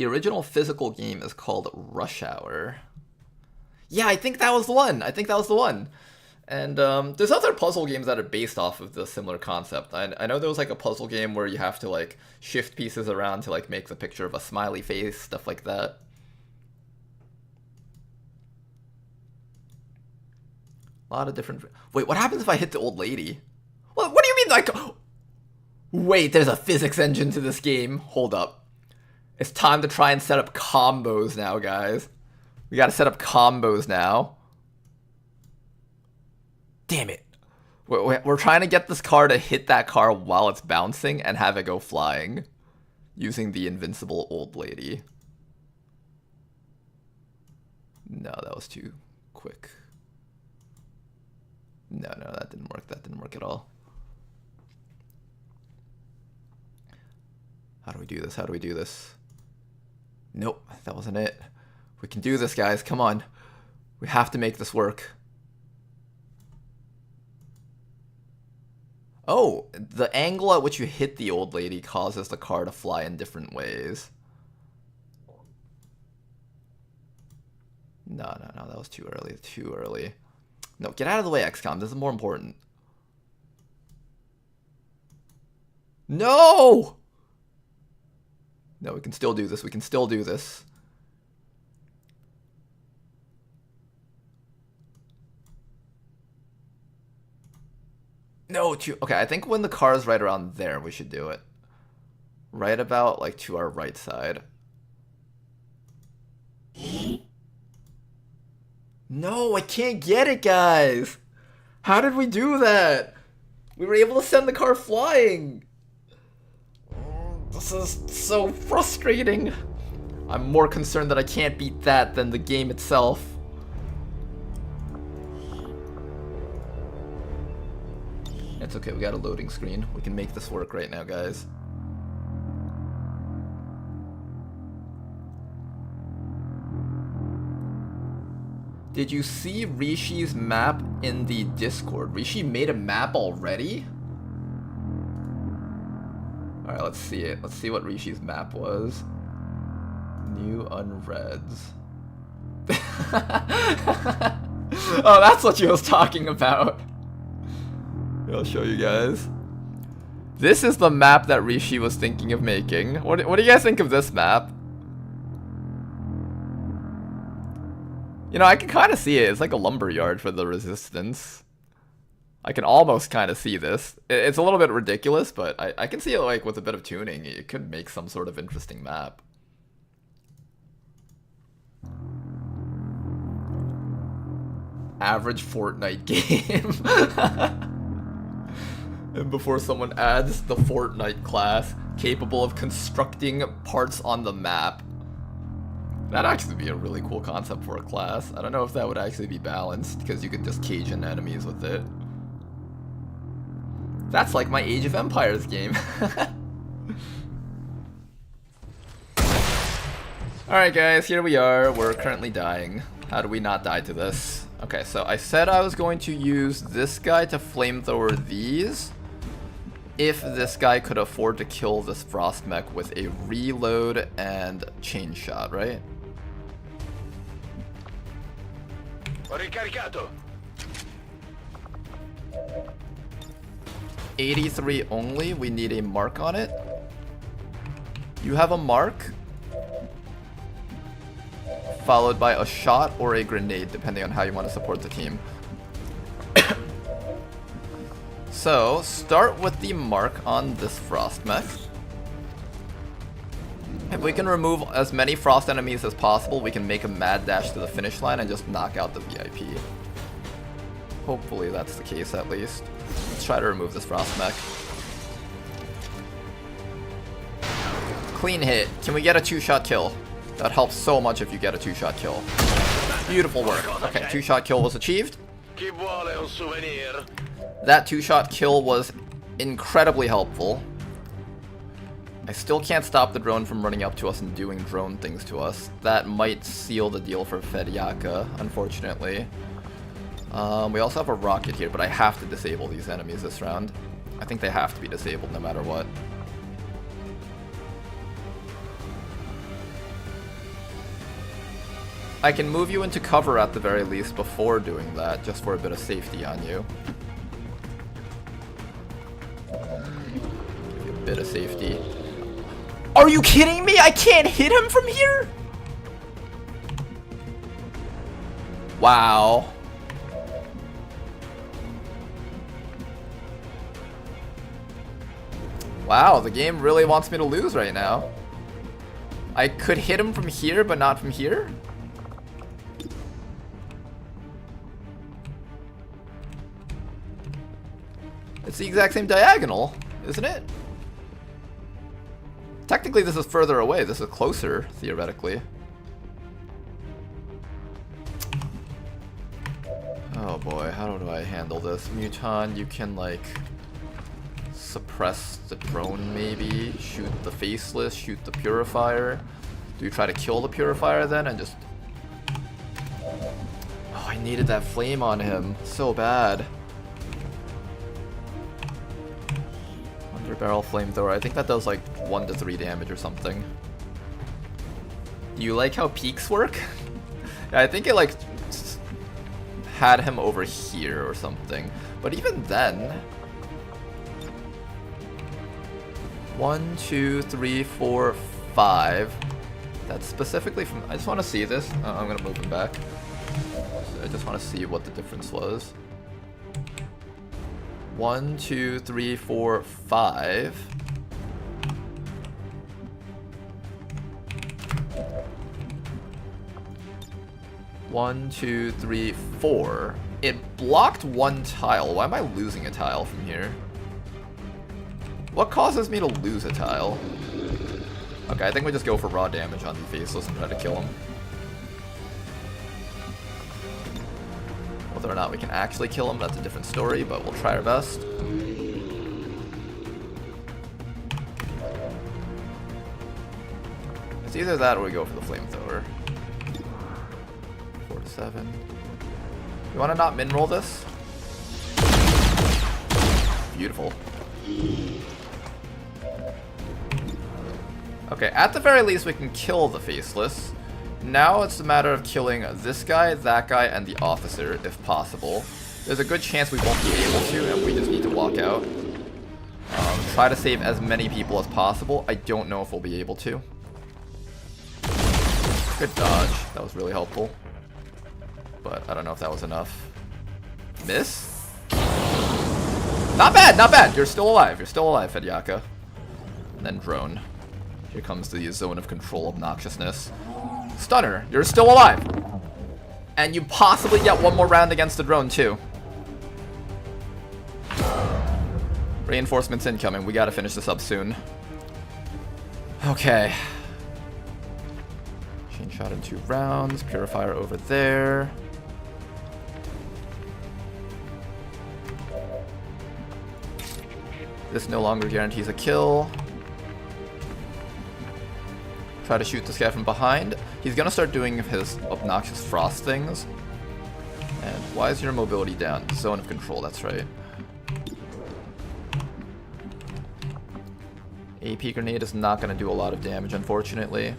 [SPEAKER 1] The original physical game is called Rush Hour. Yeah, I think that was the one. I think that was the one. And there's other puzzle games that are based off of the similar concept. I know there was like a puzzle game where you have to like shift pieces around to like make the picture of a smiley face, stuff like that. A lot of different... Wait, what happens if I hit the old lady? What do you mean like... Wait, there's a physics engine to this game. Hold up. It's time to try and set up combos now, guys. We gotta set up combos now. Damn it. We're trying to get this car to hit that car while it's bouncing and have it go flying. Using the invincible old lady. No, that was too quick. No, that didn't work. That didn't work at all. How do we do this? How do we do this? Nope, that wasn't it. We can do this, guys. Come on. We have to make this work. Oh, the angle at which you hit the old lady causes the car to fly in different ways. No, that was too early. Too early. No, get out of the way, XCOM. This is more important. No! No, we can still do this. We can still do this. No, okay, I think when the car is right around there, we should do it. Right about, like, to our right side. No, I can't get it, guys! How did we do that? We were able to send the car flying! This is so frustrating. I'm more concerned that I can't beat that than the game itself. It's okay, we got a loading screen. We can make this work right now, guys. Did you see Rishi's map in the Discord? Rishi made a map already? Alright, let's see it. Let's see what Rishi's map was. New unreads. Oh, that's what she was talking about. I'll show you guys. This is the map that Rishi was thinking of making. What do you guys think of this map? You know, I can kind of see it. It's like a lumberyard for the Resistance. I can almost kind of see this. It's a little bit ridiculous, but I can see it like with a bit of tuning. It could make some sort of interesting map. Average Fortnite game. And before someone adds the Fortnite class, capable of constructing parts on the map. That'd actually be a really cool concept for a class. I don't know if that would actually be balanced, because you could just cage in enemies with it. That's like my Age of Empires game. Alright guys, here we are. We're currently dying. How do we not die to this? Okay, so I said I was going to use this guy to flamethrower these. If this guy could afford to kill this frost mech with a reload and chain shot, right? 83 only. We need a mark on it. You have a mark, followed by a shot or a grenade, depending on how you want to support the team. So, start with the mark on this frost mech. If we can remove as many frost enemies as possible, we can make a mad dash to the finish line and just knock out the VIP. Hopefully that's the case at least. Let's try to remove this frost mech. Clean hit. Can we get a 2-shot kill? That helps so much if you get a 2-shot kill. Beautiful work. Okay, 2-shot kill was achieved. That 2-shot kill was incredibly helpful. I still can't stop the drone from running up to us and doing drone things to us. That might seal the deal for Fedyaka, unfortunately. We also have a rocket here, but I have to disable these enemies this round. I think they have to be disabled no matter what. I can move you into cover at the very least before doing that, just for a bit of safety on you. Give you a bit of safety. Are you kidding me? I can't hit him from here? Wow. Wow, the game really wants me to lose right now. I could hit him from here, but not from here? It's the exact same diagonal, isn't it? Technically, this is further away. This is closer, theoretically. Oh boy, how do I handle this? Muton, you can, like, suppress the drone, maybe? Shoot the faceless, shoot the purifier. Do you try to kill the purifier then and just... Oh, I needed that flame on him so bad. Barrel flamethrower. I think that does like 1 to 3 damage or something. Do you like how peaks work? Yeah, I think it like had him over here or something. But even then, 1, 2, 3, 4, 5. That's specifically from. I just want to see this. I'm gonna move him back. I just want to see what the difference was. 1, 2, 3, 4, 5. One, 2, 3, 4. It blocked 1 tile. Why am I losing a tile from here? What causes me to lose a tile? Okay, I think we just go for raw damage on the faceless and try to kill him. Whether or not we can actually kill him, that's a different story, but we'll try our best. It's either that or we go for the flamethrower. 4 to 7. You want to not min roll this? Beautiful. Okay, at the very least we can kill the faceless. Now it's a matter of killing this guy, that guy, and the officer, if possible. There's a good chance we won't be able to, and we just need to walk out. Try to save as many people as possible. I don't know if we'll be able to. Good dodge. That was really helpful. But I don't know if that was enough. Miss? Not bad, not bad. You're still alive. You're still alive, Fedyaka. And then drone. Here comes the zone of control obnoxiousness. Stunner, you're still alive. And you possibly get 1 more round against the drone too. Reinforcements incoming. We gotta finish this up soon. Okay. Chain shot in 2 rounds. Purifier over there. This no longer guarantees a kill. Try to shoot this guy from behind. He's gonna start doing his obnoxious frost things. And why is your mobility down? Zone of control, that's right. AP grenade is not gonna do a lot of damage, unfortunately.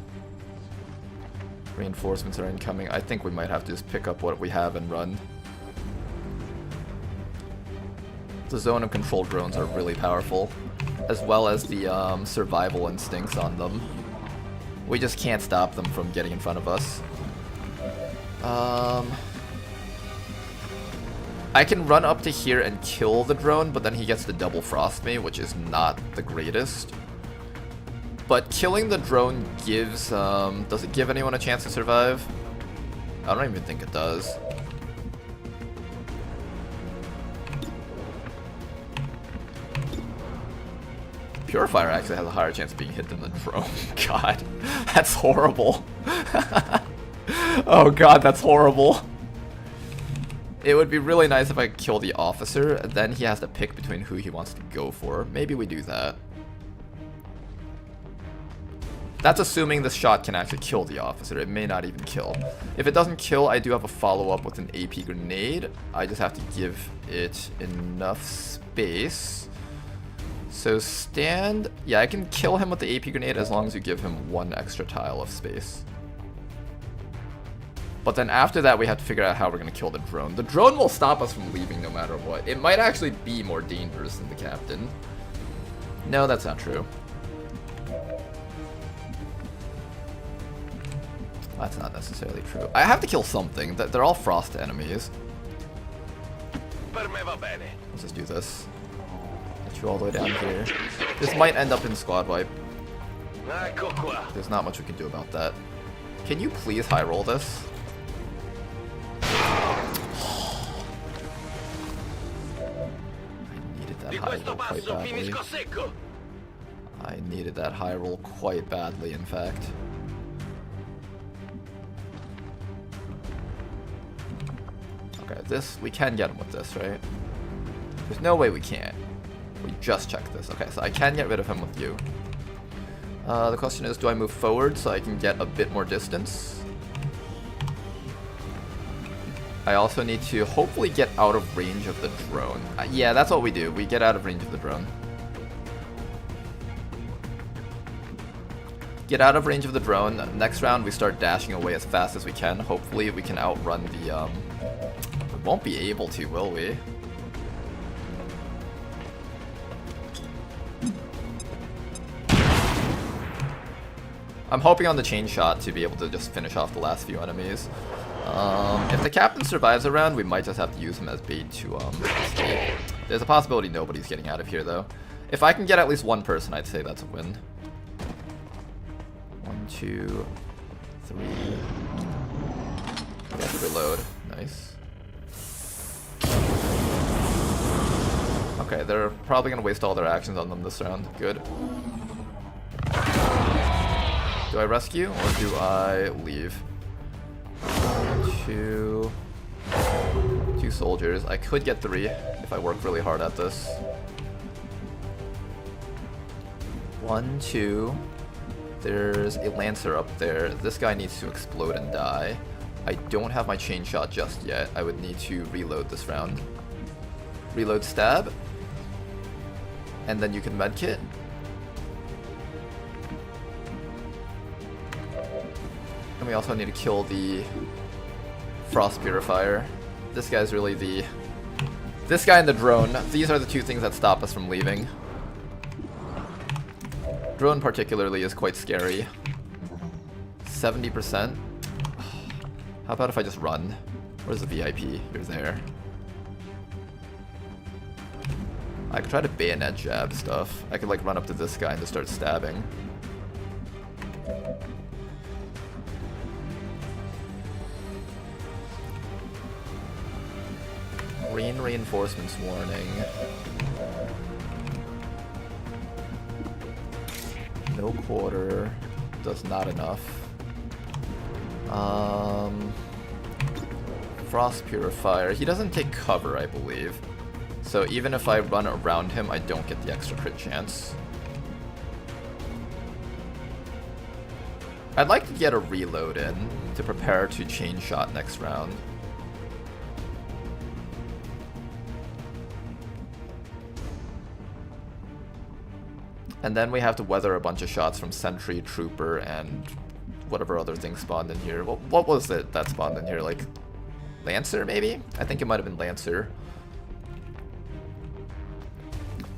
[SPEAKER 1] Reinforcements are incoming. I think we might have to just pick up what we have and run. The zone of control drones are really powerful, as well as the survival instincts on them. We just can't stop them from getting in front of us. I can run up to here and kill the drone, but then he gets to double frost me, which is not the greatest. But killing the drone gives, does it give anyone a chance to survive? I don't even think it does. Purifier actually has a higher chance of being hit than the drone. God, that's horrible. Oh god, that's horrible. It would be really nice if I could kill the officer, then he has to pick between who he wants to go for. Maybe we do that. That's assuming this shot can actually kill the officer. It may not even kill. If it doesn't kill, I do have a follow-up with an AP grenade. I just have to give it enough space. So stand... Yeah, I can kill him with the AP grenade as long as you give him 1 extra tile of space. But then after that, we have to figure out how we're going to kill the drone. The drone will stop us from leaving no matter what. It might actually be more dangerous than the captain. No, that's not true. That's not necessarily true. I have to kill something. They're all frost enemies. Let's just do this. Get you all the way down here. This might end up in squad wipe. There's not much we can do about that. Can you please high roll this? I needed that high roll quite badly, in fact. Okay, this, we can get him with this, right? There's no way we can't. We just checked this. Okay, so I can get rid of him with you. The question is, do I move forward so I can get a bit more distance? I also need to hopefully get out of range of the drone. Yeah, that's what we do. We get out of range of the drone. Get out of range of the drone. Next round, we start dashing away as fast as we can. Hopefully, we can outrun the... We won't be able to, will we? I'm hoping on the chain shot to be able to just finish off the last few enemies. If the captain survives a round, we might just have to use him as bait to escape. There's a possibility nobody's getting out of here, though. If I can get at least one person, I'd say that's a win. 1, 2, 3. We have to reload. Nice. Okay, they're probably going to waste all their actions on them this round. Good. Do I rescue or do I leave? 2 soldiers. I could get 3 if I work really hard at this. 1, 2. There's a Lancer up there. This guy needs to explode and die. I don't have my chain shot just yet. I would need to reload this round. Reload stab. And then you can medkit. And we also need to kill the Frost Purifier. This guy's really the... This guy and the drone. These are the two things that stop us from leaving. Drone particularly is quite scary. 70%. How about if I just run? Where's the VIP? You're there. I could try to bayonet jab stuff. I could like run up to this guy and just start stabbing. Marine reinforcements warning. No quarter. Does not enough. Frost Purifier. He doesn't take cover, I believe. So even if I run around him, I don't get the extra crit chance. I'd like to get a reload in to prepare to chain shot next round. And then we have to weather a bunch of shots from Sentry, Trooper, and whatever other thing spawned in here. What was it that spawned in here? Like, Lancer, maybe? I think it might have been Lancer.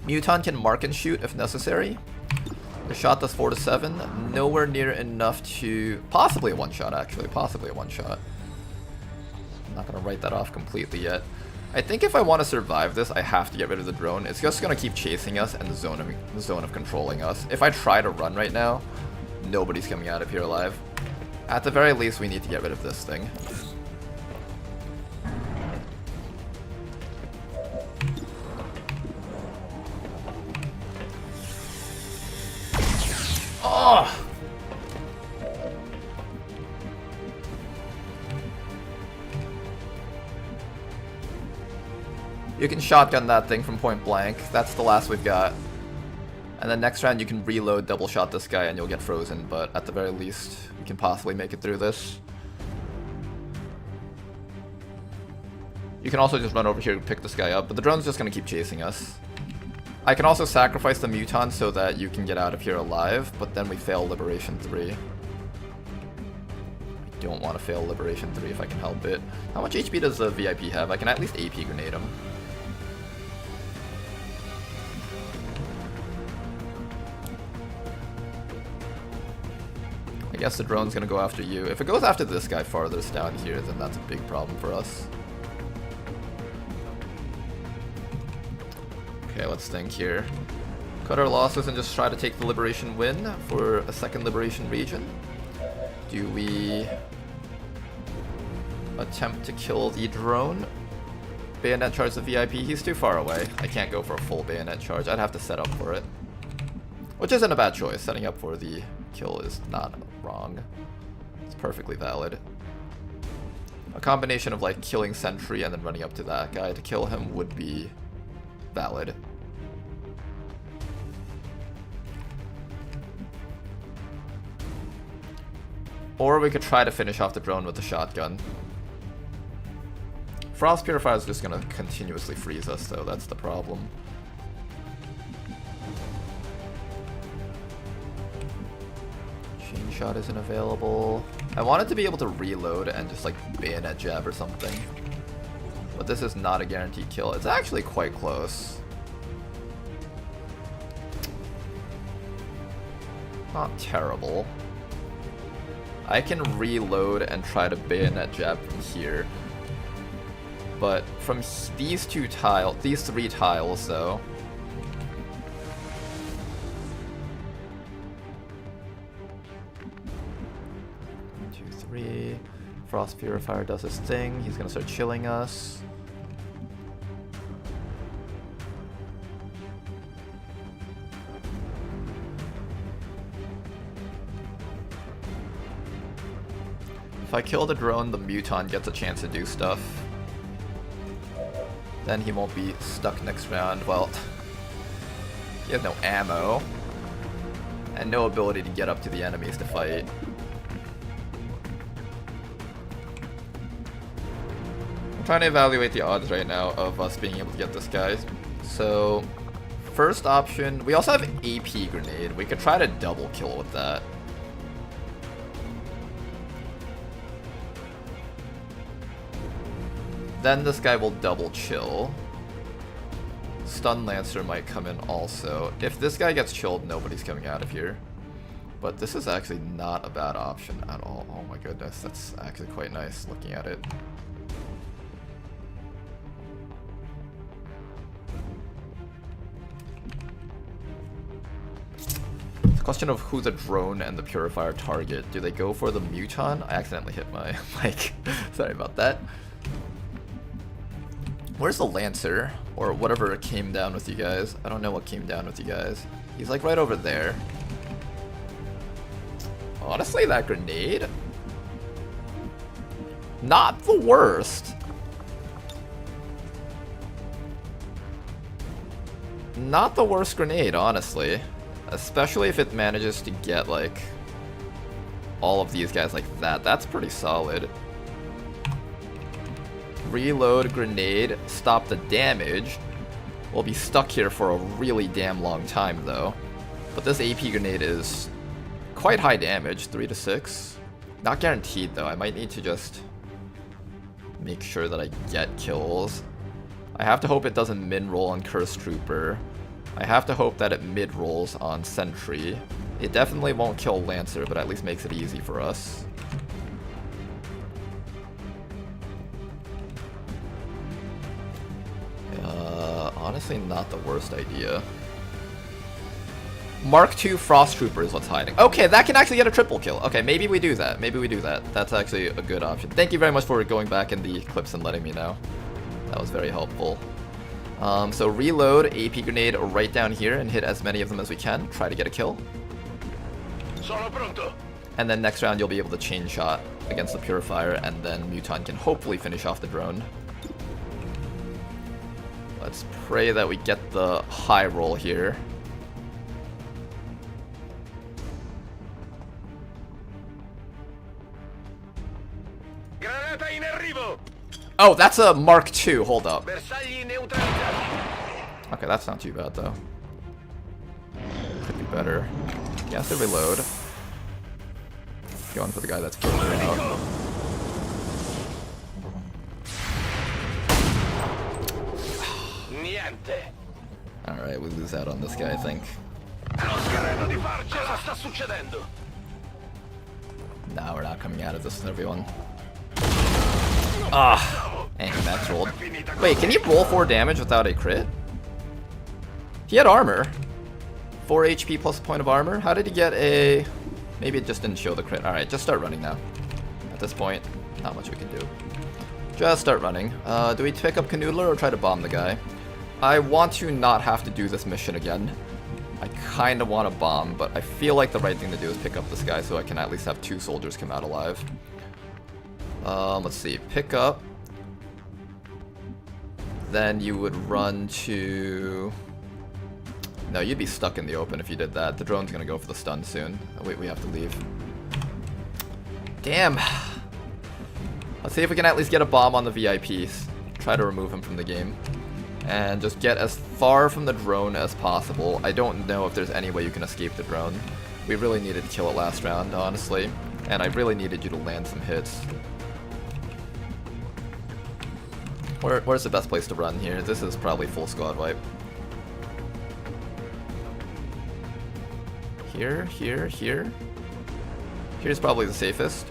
[SPEAKER 1] Muton can mark and shoot if necessary. The shot does 4 to 7. Nowhere near enough to... Possibly a one-shot, actually. Possibly a one-shot. I'm not going to write that off completely yet. I think if I want to survive this, I have to get rid of the drone. It's just going to keep chasing us and the zone of controlling us. If I try to run right now, nobody's coming out of here alive. At the very least, we need to get rid of this thing. Oh! You can shotgun that thing from point blank. That's the last we've got. And then next round you can reload, double shot this guy, and you'll get frozen. But at the very least, we can possibly make it through this. You can also just run over here and pick this guy up, but the drone's just going to keep chasing us. I can also sacrifice the Muton so that you can get out of here alive, but then we fail Liberation 3. I don't want to fail Liberation 3 if I can help it. How much HP does the VIP have? I can at least AP grenade him. I guess the drone's gonna go after you. If it goes after this guy farthest down here, then that's a big problem for us. Okay, let's think here. Cut our losses and just try to take the Liberation win for a second Liberation region. Do we attempt to kill the drone? Bayonet charge the VIP. He's too far away. I can't go for a full bayonet charge. I'd have to set up for it. Which isn't a bad choice. Setting up for the kill is not wrong. It's perfectly valid. A combination of like killing Sentry and then running up to that guy to kill him would be valid. Or we could try to finish off the drone with the shotgun. Frost Purifier is just gonna continuously freeze us though, that's the problem. Chain shot isn't available. I wanted to be able to reload and just like bayonet jab or something. But this is not a guaranteed kill. It's actually quite close. Not terrible. I can reload and try to bayonet jab from here. But from these three tiles though. 1, 2, 3. Frost Purifier does his thing. He's gonna start chilling us. If I kill the drone, the Muton gets a chance to do stuff. Then he won't be stuck next round. Well, he has no ammo. And no ability to get up to the enemies to fight. I'm trying to evaluate the odds right now of us being able to get this guy. So, first option, we also have AP grenade. We could try to double kill with that. Then this guy will double chill. Stun Lancer might come in also. If this guy gets chilled, nobody's coming out of here. But this is actually not a bad option at all. Oh my goodness, that's actually quite nice looking at it. It's a question of who the drone and the Purifier target. Do they go for the Muton? I accidentally hit my mic. Sorry about that. Where's the Lancer? Or whatever came down with you guys. I don't know what came down with you guys. He's like right over there. Honestly, that grenade? Not the worst. Not the worst grenade, honestly. Especially if it manages to get like all of these guys like that. That's pretty solid. Reload, grenade, stop the damage. We'll be stuck here for a really damn long time though. But this AP grenade is quite high damage, 3 to 6. Not guaranteed though, I might need to just make sure that I get kills. I have to hope it doesn't min-roll on Cursed Trooper. I have to hope that it mid-rolls on Sentry. It definitely won't kill Lancer, but at least makes it easy for us. Honestly, not the worst idea. Mark II Frost Trooper is what's hiding. Okay, that can actually get a triple kill. Okay, maybe we do that. Maybe we do that. That's actually a good option. Thank you very much for going back in the clips and letting me know. That was very helpful. So reload, AP grenade right down here and hit as many of them as we can. Try to get a kill. And then next round you'll be able to chain shot against the Purifier, and then Muton can hopefully finish off the drone. Let's pray that we get the high roll here. Oh, that's a Mark II. Hold up. Okay, that's not too bad though. Could be better. He has to reload. Going for the guy that's further out. Alright, we lose out on this guy, I think. No, we're not coming out of this with everyone. Ah! And Max rolled. Wait, can he roll 4 damage without a crit? He had armor. 4 HP plus a point of armor? How did he get a... Maybe it just didn't show the crit. Alright, just start running now. At this point, not much we can do. Just start running. Do we pick up Canoodler or try to bomb the guy? I want to not have to do this mission again. I kind of want to bomb, but I feel like the right thing to do is pick up this guy so I can at least have 2 soldiers come out alive. Let's see. Pick up. Then you would run to... No, you'd be stuck in the open if you did that. The drone's going to go for the stun soon. Oh, wait, we have to leave. Damn. Let's see if we can at least get a bomb on the VIPs. Try to remove him from the game. And just get as far from the drone as possible. I don't know if there's any way you can escape the drone. We really needed to kill it last round, honestly. And I really needed you to land some hits. Where's the best place to run here? This is probably full squad wipe. Here, here, here. Here's probably the safest.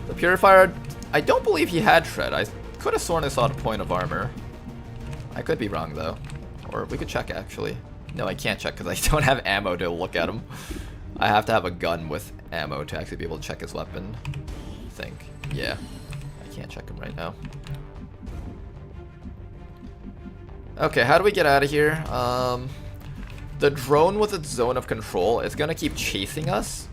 [SPEAKER 1] The Purifier, I don't believe he had Shred. I could have sworn I saw a point of armor. I could be wrong though. Or we could check actually. No, I can't check because I don't have ammo to look at him. I have to have a gun with ammo to actually be able to check his weapon. I think. Yeah. I can't check him right now. Okay, how do we get out of here? The drone with its zone of control is going to keep chasing us.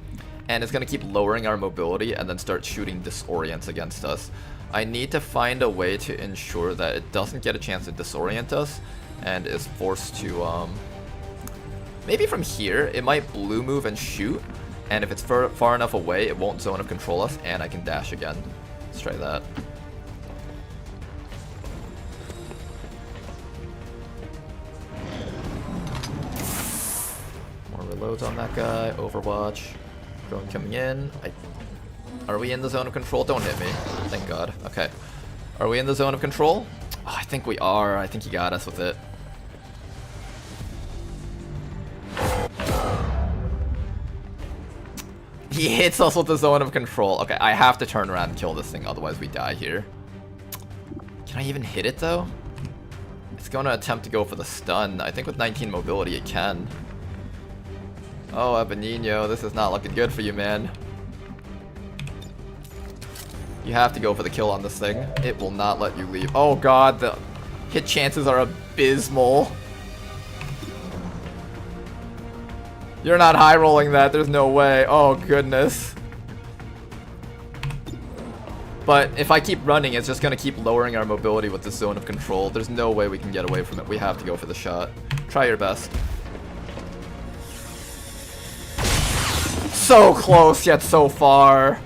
[SPEAKER 1] And it's going to keep lowering our mobility and then start shooting disorients against us. I need to find a way to ensure that it doesn't get a chance to disorient us and is forced to, maybe from here, it might blue move and shoot. And if it's far enough away, it won't zone of control us and I can dash again. Let's try that. More reloads on that guy. Overwatch. Drone coming in. Are we in the zone of control? Don't hit me. Thank God. Okay. Are we in the zone of control? Oh, I think we are. I think he got us with it. He hits us with the zone of control. Okay, I have to turn around and kill this thing, otherwise we die here. Can I even hit it though? It's going to attempt to go for the stun. I think with 19 mobility it can. Oh, Abanino, this is not looking good for you, man. You have to go for the kill on this thing. It will not let you leave. Oh god, the hit chances are abysmal. You're not high rolling that, there's no way. Oh goodness. But if I keep running, it's just gonna keep lowering our mobility with this zone of control. There's no way we can get away from it. We have to go for the shot. Try your best. So close, yet so far.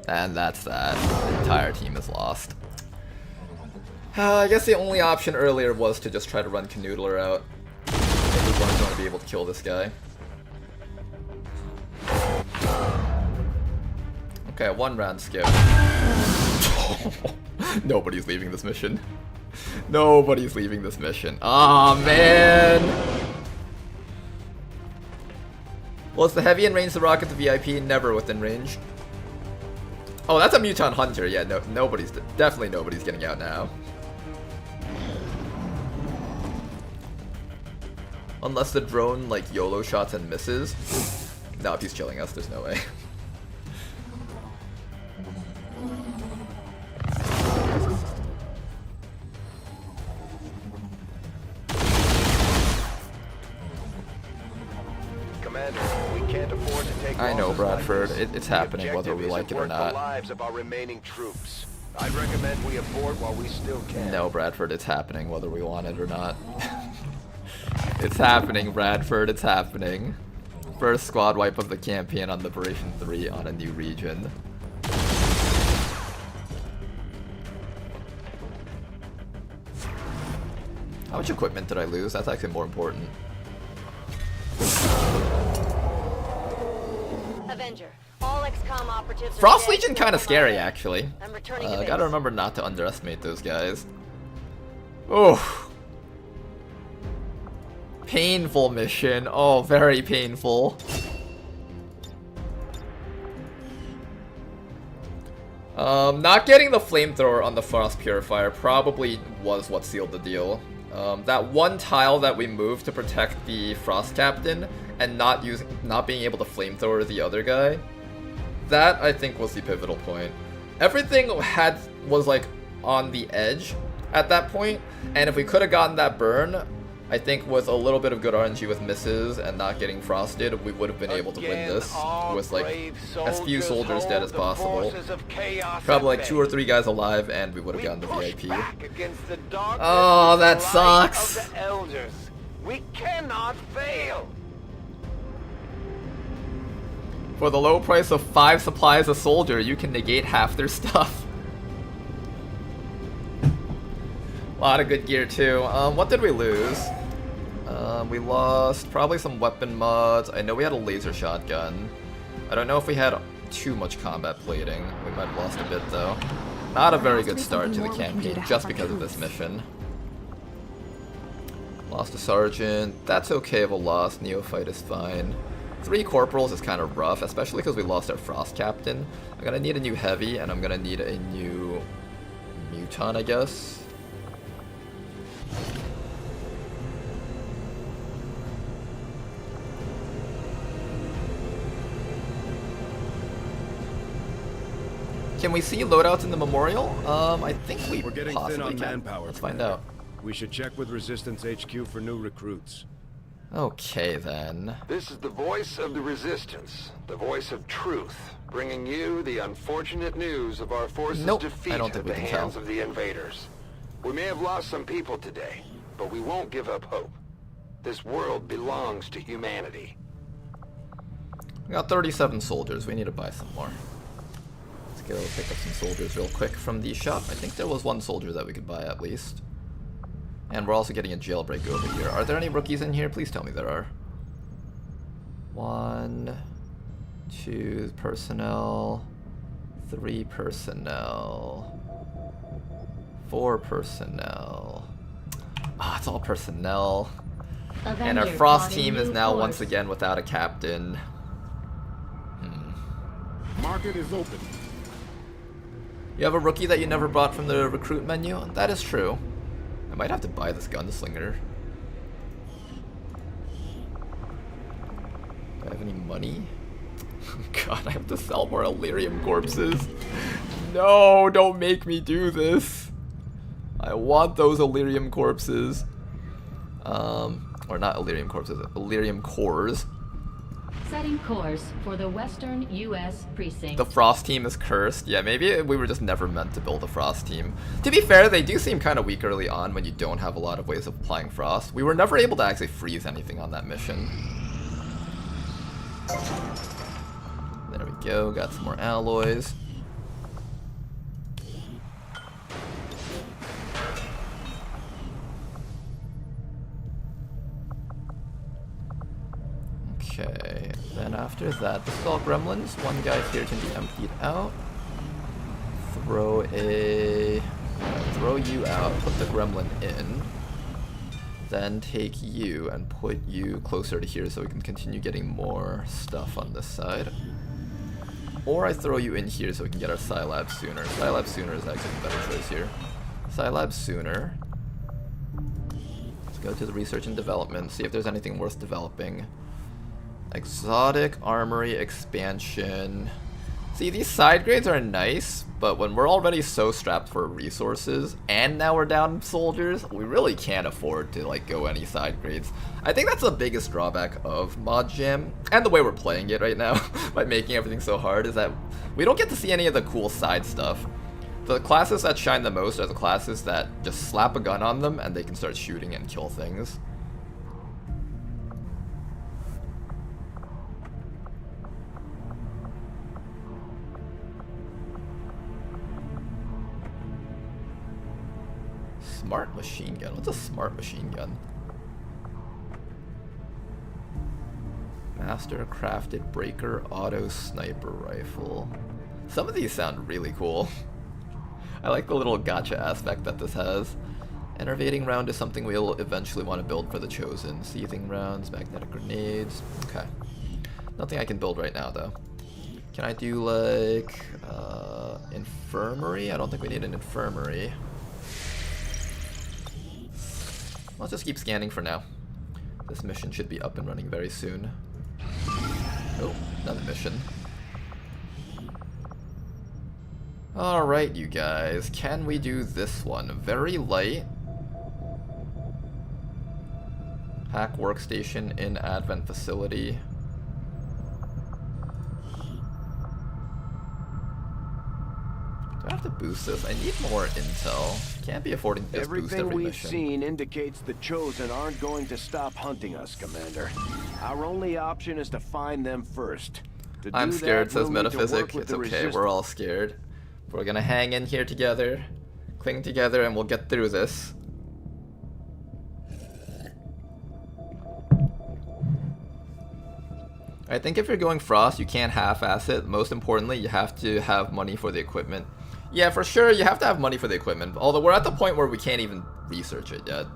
[SPEAKER 1] And that's that. The entire team is lost. I guess the only option earlier was to just try to run Canoodler out. I think we weren't going to be able to kill this guy. Okay, 1 round skip. Nobody's leaving this mission. Nobody's leaving this mission. Aw, man! Was the heavy in range to rocket the VIP? Never within range. Oh, that's a Muton Hunter. Yeah, no, definitely nobody's getting out now. Unless the drone, like, YOLO shots and misses. No, if he's killing us, there's no way.
[SPEAKER 9] Commander, we can't afford to take
[SPEAKER 1] I know,
[SPEAKER 9] losses
[SPEAKER 1] Bradford.
[SPEAKER 9] like this.
[SPEAKER 1] It's happening whether we
[SPEAKER 9] The
[SPEAKER 1] like it or
[SPEAKER 9] objective is to work
[SPEAKER 1] not.
[SPEAKER 9] the lives of our remaining troops. I'd recommend we abort while we still can.
[SPEAKER 1] No, Bradford, it's happening whether we want it or not. It's happening, Bradford. It's happening. First squad wipe of the campaign on Liberation 3 on a new region. How much equipment did I lose? That's actually more important.
[SPEAKER 2] Avenger, all XCOM operatives are
[SPEAKER 1] Frost
[SPEAKER 2] dead.
[SPEAKER 1] Legion kind of scary, actually.
[SPEAKER 2] I'm returning to
[SPEAKER 1] Gotta
[SPEAKER 2] base.
[SPEAKER 1] remember not to underestimate those guys. Oh. Painful mission. Oh, very painful. Not getting the flamethrower on the Frost Purifier probably was what sealed the deal. That one tile that we moved to protect the Frost Captain and not being able to flamethrower the other guy, that I think was the pivotal point. Everything was like on the edge at that point, and if we could have gotten that burn, I think with a little bit of good RNG with misses and not getting frosted, we would have been able to win this with like as few soldiers dead as possible. Probably like 2 or 3 guys alive, and we would have gotten the VIP. Oh, that sucks.
[SPEAKER 9] We cannot fail.
[SPEAKER 1] For the low price of 5 supplies a soldier, you can negate half their stuff. A lot of good gear too. What did we lose? We lost probably some weapon mods. I know we had a laser shotgun. I don't know if we had too much combat plating. We might have lost a bit though. Not a very good start to the campaign just because of this mission. Lost a sergeant. That's okay of a loss. Neophyte is fine. 3 corporals is kind of rough, especially because we lost our Frost Captain. I'm gonna need a new heavy, and I'm gonna need a new muton, I guess. Can we see loadouts in the memorial? I think
[SPEAKER 3] We're getting
[SPEAKER 1] possibly
[SPEAKER 3] thin on
[SPEAKER 1] can.
[SPEAKER 3] manpower.
[SPEAKER 1] Let's find out.
[SPEAKER 3] We should check with Resistance HQ for new recruits.
[SPEAKER 1] Okay then.
[SPEAKER 9] This is the voice of the Resistance, the voice of truth, bringing you the unfortunate news of our forces' defeat
[SPEAKER 1] I don't think
[SPEAKER 9] at
[SPEAKER 1] we
[SPEAKER 9] the
[SPEAKER 1] can
[SPEAKER 9] hands
[SPEAKER 1] tell.
[SPEAKER 9] of the invaders. We may have lost some people today, but we won't give up hope. This world belongs to humanity.
[SPEAKER 1] We got 37 soldiers. We need to buy some more. Let's go pick up some soldiers real quick from the shop. I think there was 1 soldier that we could buy at least. And we're also getting a jailbreak over here. Are there any rookies in here? Please tell me there are. 1, 2 personnel, 3 personnel, 4 personnel. Ah, it's all personnel. And our Frost team is now once again without a captain.
[SPEAKER 3] Market is open.
[SPEAKER 1] You have a rookie that you never bought from the recruit menu? That is true. I might have to buy this gunslinger. Do I have any money? God, I have to sell more Illyrium corpses. No, don't make me do this. I want those Illyrium corpses. Or not Illyrium corpses, Illyrium cores.
[SPEAKER 4] Setting course for the Western U.S. precinct.
[SPEAKER 1] The Frost team is cursed. Yeah, maybe we were just never meant to build a Frost team. To be fair, they do seem kind of weak early on when you don't have a lot of ways of applying Frost. We were never able to actually freeze anything on that mission. There we go, got some more alloys. Okay, then after that, this is all gremlins. 1 guy here can be emptied out. Throw you out, put the gremlin in. Then take you and put you closer to here so we can continue getting more stuff on this side. Or I throw you in here so we can get our Scilab sooner. Scilab sooner is actually the better choice here. Scilab sooner. Let's go to the research and development, see if there's anything worth developing. Exotic armory expansion. See, these side grades are nice, but when we're already so strapped for resources and now we're down soldiers, we really can't afford to like go any side grades. I think that's the biggest drawback of Mod Jam and the way we're playing it right now by making everything so hard is that we don't get to see any of the cool side stuff. The classes that shine the most are the classes that just slap a gun on them and they can start shooting and kill things. Smart machine gun. What's a smart machine gun? Master crafted breaker auto sniper rifle. Some of these sound really cool. I like the little gotcha aspect that this has. Enervating round is something we'll eventually want to build for the Chosen. Seething rounds, magnetic grenades. Okay. Nothing I can build right now though. Can I do like infirmary? I don't think we need an infirmary. Let's just keep scanning for now. This mission should be up and running very soon. Oh, another mission. Alright, you guys. Can we do this one? Very light. Hack workstation in Advent facility. Do I have to boost this? I need more intel. Can't be affording to just boost every
[SPEAKER 3] Everything we've
[SPEAKER 1] mission.
[SPEAKER 3] seen indicates the Chosen aren't going to stop hunting us, Commander. Our only option is to find them first. To
[SPEAKER 1] I'm
[SPEAKER 3] do
[SPEAKER 1] scared,
[SPEAKER 3] that,
[SPEAKER 1] says
[SPEAKER 3] we'll need to work
[SPEAKER 1] Metaphysic.
[SPEAKER 3] with
[SPEAKER 1] It's
[SPEAKER 3] the
[SPEAKER 1] okay,
[SPEAKER 3] resistance.
[SPEAKER 1] we're all scared. We're gonna hang in here together, cling together, and we'll get through this. I think if you're going Frost, you can't half-ass it. Most importantly, you have to have money for the equipment. Yeah, for sure, you have to have money for the equipment. Although we're at the point where we can't even research it yet.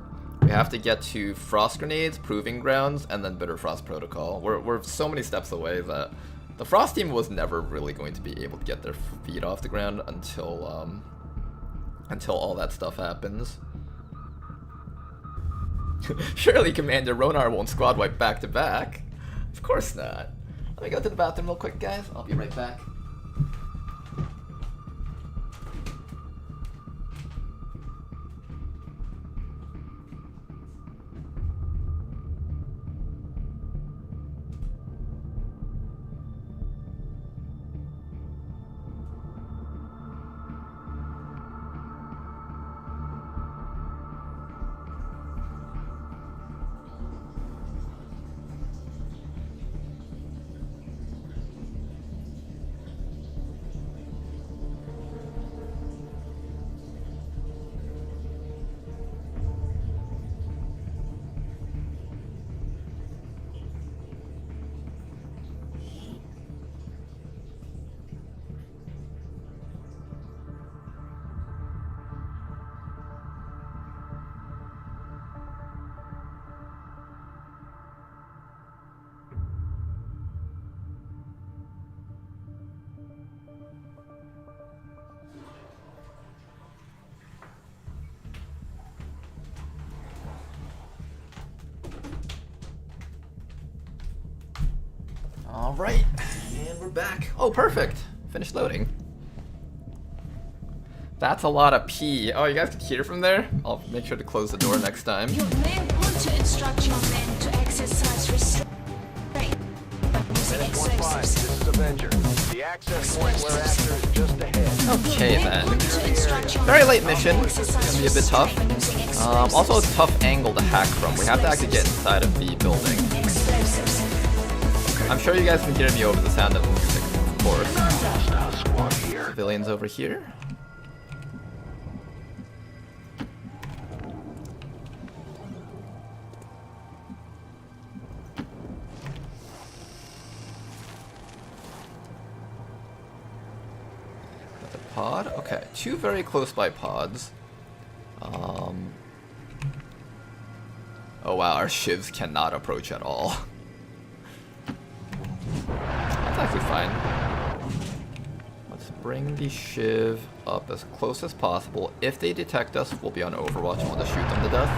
[SPEAKER 1] We have to get to Frost Grenades, Proving Grounds, and then Bitter Frost Protocol. We're so many steps away that the Frost team was never really going to be able to get their feet off the ground until all that stuff happens. Surely Commander Ronar won't squad wipe back to back. Of course not. Let me go to the bathroom real quick, guys. I'll be right back. Alright, and we're back. Oh, perfect. Finished loading. That's a lot of pee. Oh, you guys can hear from there? I'll make sure to close the door next time.
[SPEAKER 10] You may want to instruct your men to exercise restraint by using
[SPEAKER 3] Minute 1-5, this
[SPEAKER 10] explosives.
[SPEAKER 3] is Avenger. The access point we're after is just ahead.
[SPEAKER 1] Okay then.
[SPEAKER 10] Want to instruct your
[SPEAKER 1] Very
[SPEAKER 10] men
[SPEAKER 1] late
[SPEAKER 10] to
[SPEAKER 1] mission.
[SPEAKER 10] exercise
[SPEAKER 1] It's gonna be a bit tough.
[SPEAKER 10] restraint by using explosives.
[SPEAKER 1] Also a tough angle to hack from. We have to actually get inside of the building.
[SPEAKER 10] Explosives.
[SPEAKER 1] I'm sure you guys can hear me over the sound of the music, of course.
[SPEAKER 7] Hostile squad here.
[SPEAKER 1] Civilians over here. Another pod? Okay, two very close by pods. Oh wow, our shivs cannot approach at all. That's actually fine. Let's bring the shiv up as close as possible. If they detect us, we'll be on Overwatch and we'll just shoot them to death.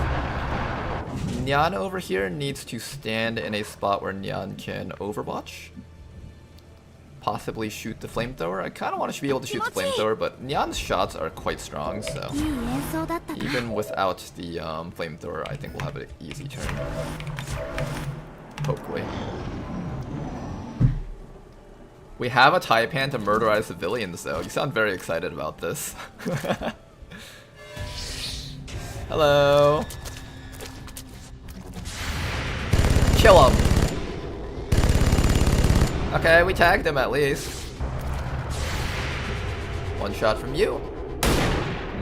[SPEAKER 1] Nyan over here needs to stand in a spot where Nyan can Overwatch. Possibly shoot the flamethrower. I kind of want to be able to shoot the flamethrower, but Nyan's shots are quite strong, so even without the flamethrower, I think we'll have an easy turn. Hopefully. We have a Taipan to murderize civilians, though. You sound very excited about this. Hello. Kill him. Okay, we tagged him at least. One shot from you.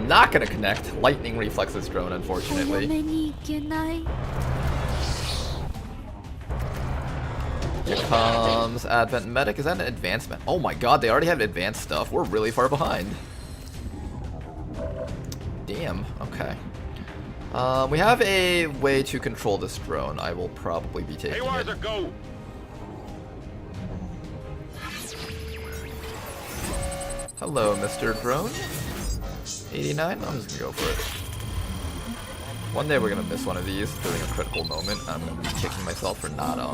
[SPEAKER 1] not gonna connect. Lightning reflexes drone, unfortunately. Here comes Advent Medic. Is that an advancement? Oh my god, they already have advanced stuff. We're really far behind. Damn, okay. We have a way to control this drone. I will probably be taking it.
[SPEAKER 6] Go.
[SPEAKER 1] Hello, Mr. Drone. 89? I'm just gonna go for it. One day we're gonna miss one of these during a critical moment. I'm gonna be kicking myself for not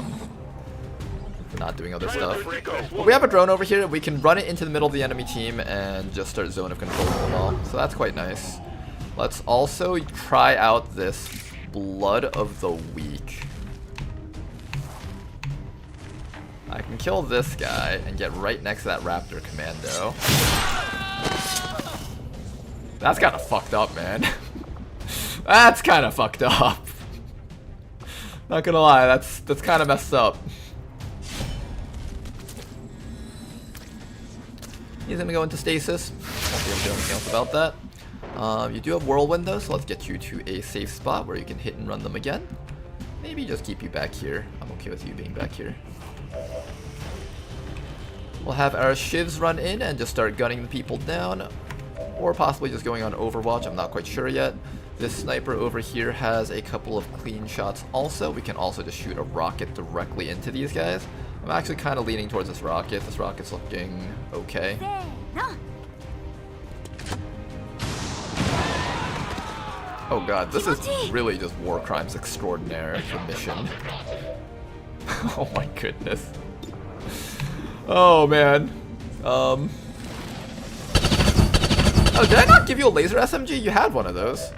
[SPEAKER 1] doing other stuff. But we have a drone over here. We can run it into the middle of the enemy team and just start zone of controlling them all. So that's quite nice. Let's also try out this Blood of the Weak. I can kill this guy and get right next to that Raptor Commando. That's kind of fucked up, man. That's kind of fucked up. Not gonna lie, that's kind of messed up. He's gonna go into stasis. Won't be able to do anything else about that. You do have whirlwind though, so let's get you to a safe spot where you can hit and run them again. Maybe just keep you back here. I'm okay with you being back here. We'll have our shivs run in and just start gunning the people down. Or possibly just going on Overwatch, I'm not quite sure yet. This sniper over here has a couple of clean shots also. We can also just shoot a rocket directly into these guys. I'm actually kind of leaning towards this rocket. This rocket's looking okay. Oh god, this is really just war crimes extraordinaire for mission. Oh my goodness. Oh man. Oh, did I not give you a laser SMG? You had one of those.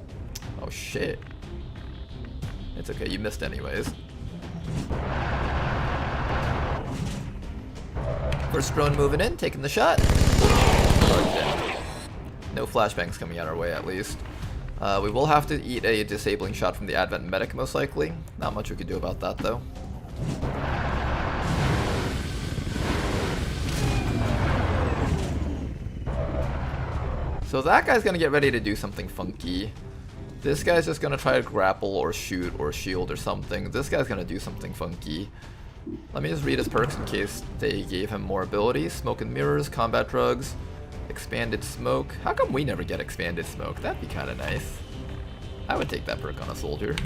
[SPEAKER 1] Oh shit. It's okay, you missed anyways. First drone moving in, taking the shot. No flashbangs coming out our way at least. We will have to eat a disabling shot from the Advent Medic most likely. Not much we could do about that though. So that guy's gonna get ready to do something funky. This guy's just gonna try to grapple or shoot or shield or something. This guy's gonna do something funky. Let me just read his perks in case they gave him more abilities. Smoke and mirrors, combat drugs, expanded smoke. How come we never get expanded smoke? That'd be kind of nice. I would take that perk on a soldier.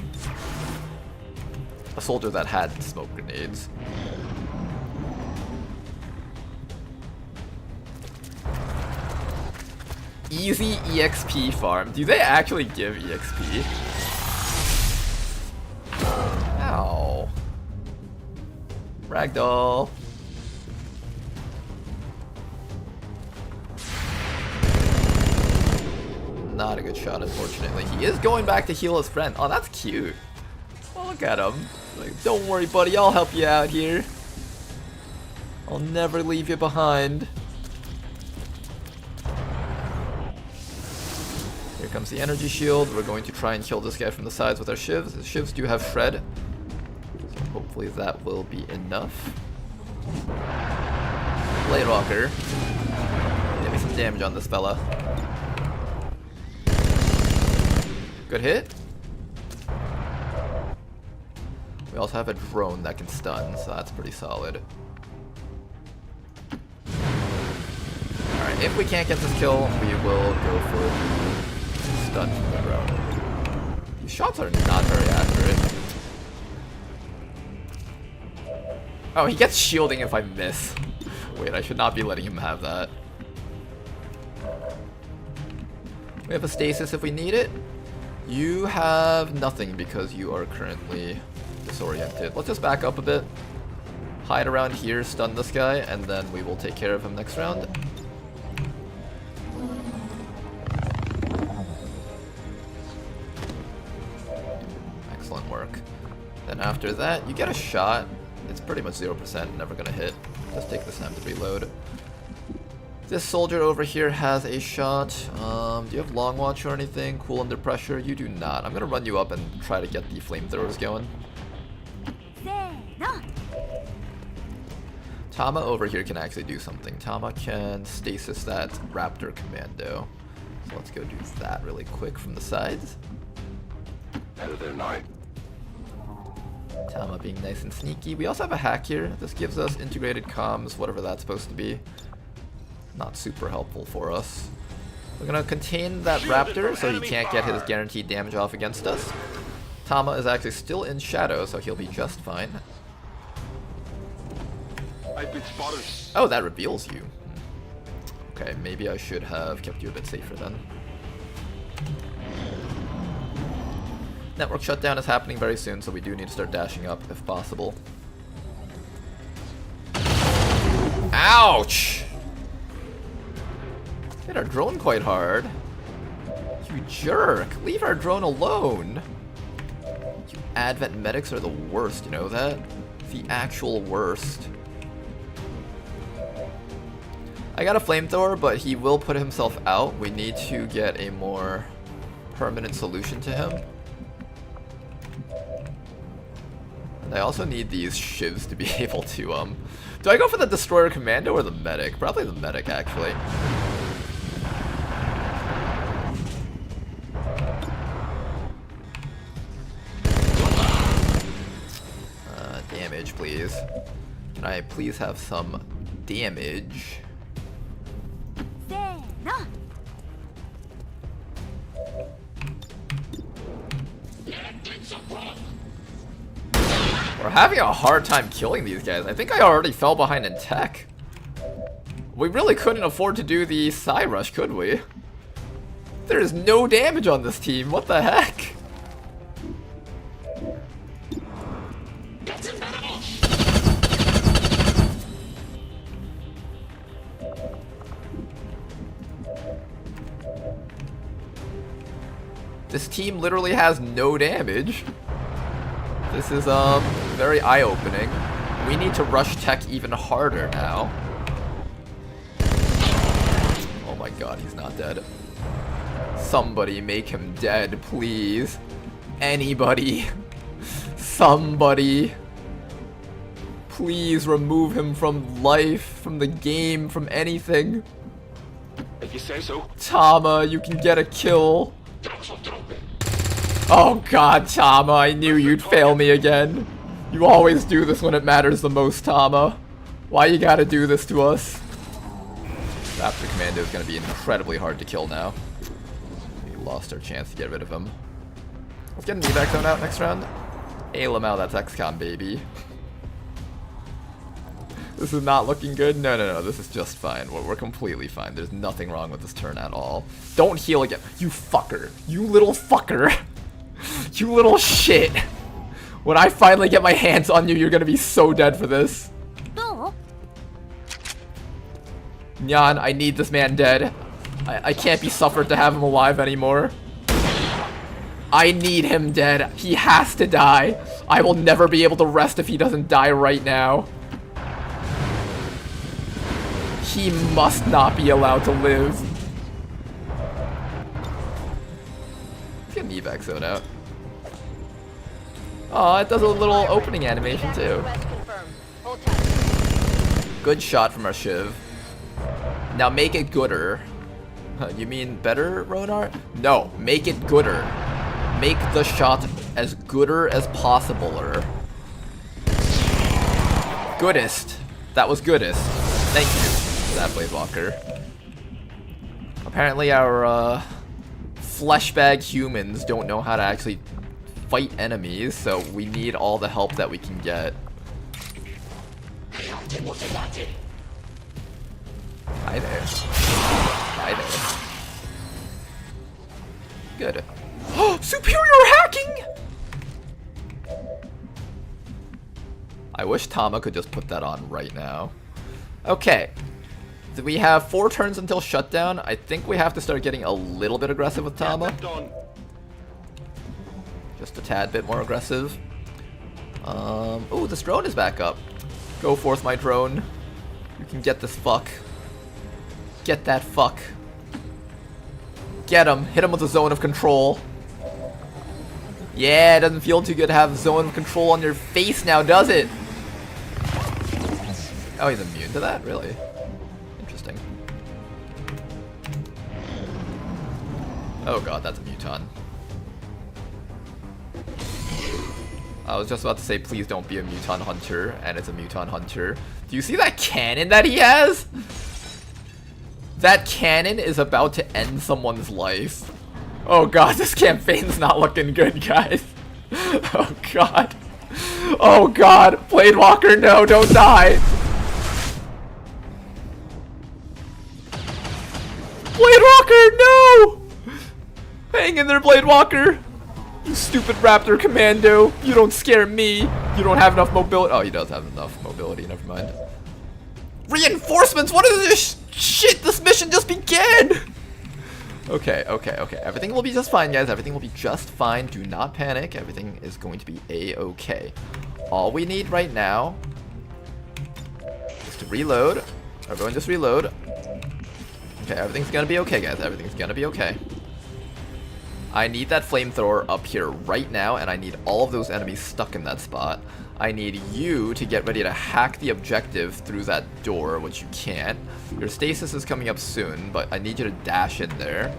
[SPEAKER 1] A soldier that had smoke grenades. Easy EXP farm. Do they actually give EXP? Ow. Ragdoll. Not a good shot, unfortunately. He is going back to heal his friend. Oh, that's cute. Oh, look at him. Like, don't worry, buddy. I'll help you out here. I'll never leave you behind. Here comes the energy shield. We're going to try and kill this guy from the sides with our shivs. The shivs do have shred. So hopefully that will be enough. Blade Walker. Get me some damage on this fella. Good hit. We also have a drone that can stun, so that's pretty solid. Alright, if we can't get this kill, we will go for the stun from the drone. These shots are not very accurate. Oh, he gets shielding if I miss. Wait, I should not be letting him have that. We have a stasis if we need it. You have nothing because you are currently disoriented. Let's just back up a bit. Hide around here, stun this guy, and then we will take care of him next round. Excellent work. Then after that, you get a shot. It's pretty much 0%, never gonna hit. Just take this time to reload. This soldier over here has a shot. Do you have long watch or anything? Cool under pressure? You do not. I'm gonna run you up and try to get the flamethrowers going. Tama over here can actually do something. Tama can stasis that Raptor Commando. So let's go do that really quick from the sides.
[SPEAKER 7] Head of their night.
[SPEAKER 1] Tama being nice and sneaky. We also have a hack here. This gives us integrated comms, whatever that's supposed to be. Not super helpful for us. We're gonna contain that raptor so he can't get his guaranteed damage off against us. Tama is actually still in shadow, so he'll be just fine.
[SPEAKER 6] I've been spotted.
[SPEAKER 1] Oh, that reveals you. Okay, maybe I should have kept you a bit safer then. Network shutdown is happening very soon, so we do need to start dashing up if possible. Ouch! Hit our drone quite hard. You jerk! Leave our drone alone! You Advent medics are the worst, you know that? The actual worst. I got a flamethrower, but he will put himself out. We need to get a more permanent solution to him. And I also need these shivs to be able to, do I go for the Destroyer Commando or the medic? Probably the medic, actually. Damage, please. Can I please have some damage? We're having a hard time killing these guys. I think I already fell behind in tech. We really couldn't afford to do the Psy Rush, could we? There is no damage on this team. What the heck? This team literally has no damage. This is very eye-opening. We need to rush tech even harder now. Oh my god, he's not dead. Somebody make him dead, please. Anybody. Somebody. Please remove him from life, from the game, from anything.
[SPEAKER 6] If you say so.
[SPEAKER 1] Tama, you can get a kill. Oh god, Tama, I knew you'd fail me again. You always do this when it matters the most, Tama. Why you gotta do this to us? Raptor Commando is gonna be incredibly hard to kill now. We lost our chance to get rid of him. Let's get an evac zone out next round. Hey Lamau, that's XCOM, baby. This is not looking good. No, this is just fine. We're completely fine. There's nothing wrong with this turn at all. Don't heal again. You fucker. You little fucker. You little shit. When I finally get my hands on you, you're gonna be so dead for this. Nyan, I need this man dead. I can't be suffered to have him alive anymore. I need him dead. He has to die. I will never be able to rest if he doesn't die right now. He must not be allowed to live. Let's get an evac zone out. Oh, it does a little opening animation too. Good shot from our Shiv. Now make it gooder. You mean better, Ronar? No, make it gooder. Make the shot as gooder as possible-er. Goodest. That was goodest. Thank you. That Bladewalker. Apparently our fleshbag humans don't know how to actually fight enemies, so we need all the help that we can get. Hi there. Hi there. Good. Oh, superior hacking! I wish Tama could just put that on right now. Okay. We have 4 turns until shutdown. I think we have to start getting a little bit aggressive with Tama. Just a tad bit more aggressive. Ooh, this drone is back up. Go forth, my drone. You can get this fuck. Get that fuck. Get him. Hit him with a zone of control. Yeah, it doesn't feel too good to have zone of control on your face now, does it? Oh, he's immune to that? Really? Interesting. Oh god, that's a Muton. I was just about to say, please don't be a Muton Hunter, and it's a Muton Hunter. Do you see that cannon that he has? That cannon is about to end someone's life. Oh god, this campaign's not looking good, guys. Oh god. Oh god, Blade Walker, no, don't die. Blade Walker, no! Hang in there, Blade Walker. You stupid Raptor Commando. You don't scare me. You don't have enough mobility. Oh, he does have enough mobility. Never mind. Reinforcements? What is this shit? This mission just began. Okay. Everything will be just fine, guys. Everything will be just fine. Do not panic. Everything is going to be a-okay. All we need right now is to reload. Everyone just reload. Okay, everything's gonna be okay, guys. Everything's gonna be okay. I need that flamethrower up here right now, and I need all of those enemies stuck in that spot. I need you to get ready to hack the objective through that door, which you can't. Your stasis is coming up soon, but I need you to dash in there.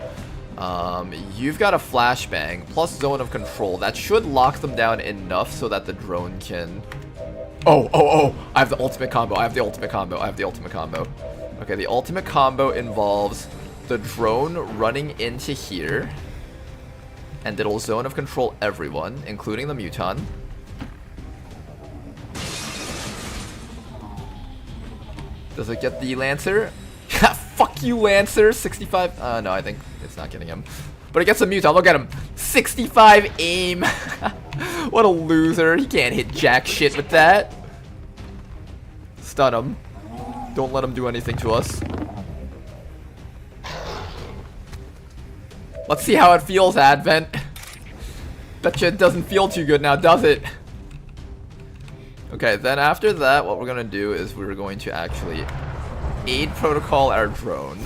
[SPEAKER 1] You've got a flashbang, plus zone of control. That should lock them down enough so that the drone can... Oh, I have the ultimate combo. Okay, the ultimate combo involves the drone running into here, and it'll zone of control everyone, including the Muton. Does it get the Lancer? Fuck you, Lancer! 65... no, I think it's not getting him. But it gets the Muton, look at him! 65 aim! What a loser, he can't hit jack shit with that. Stun him. Don't let him do anything to us. Let's see how it feels, Advent. Betcha it doesn't feel too good now, does it? Okay, then after that, what we're gonna do is we're going to actually aid protocol our drone.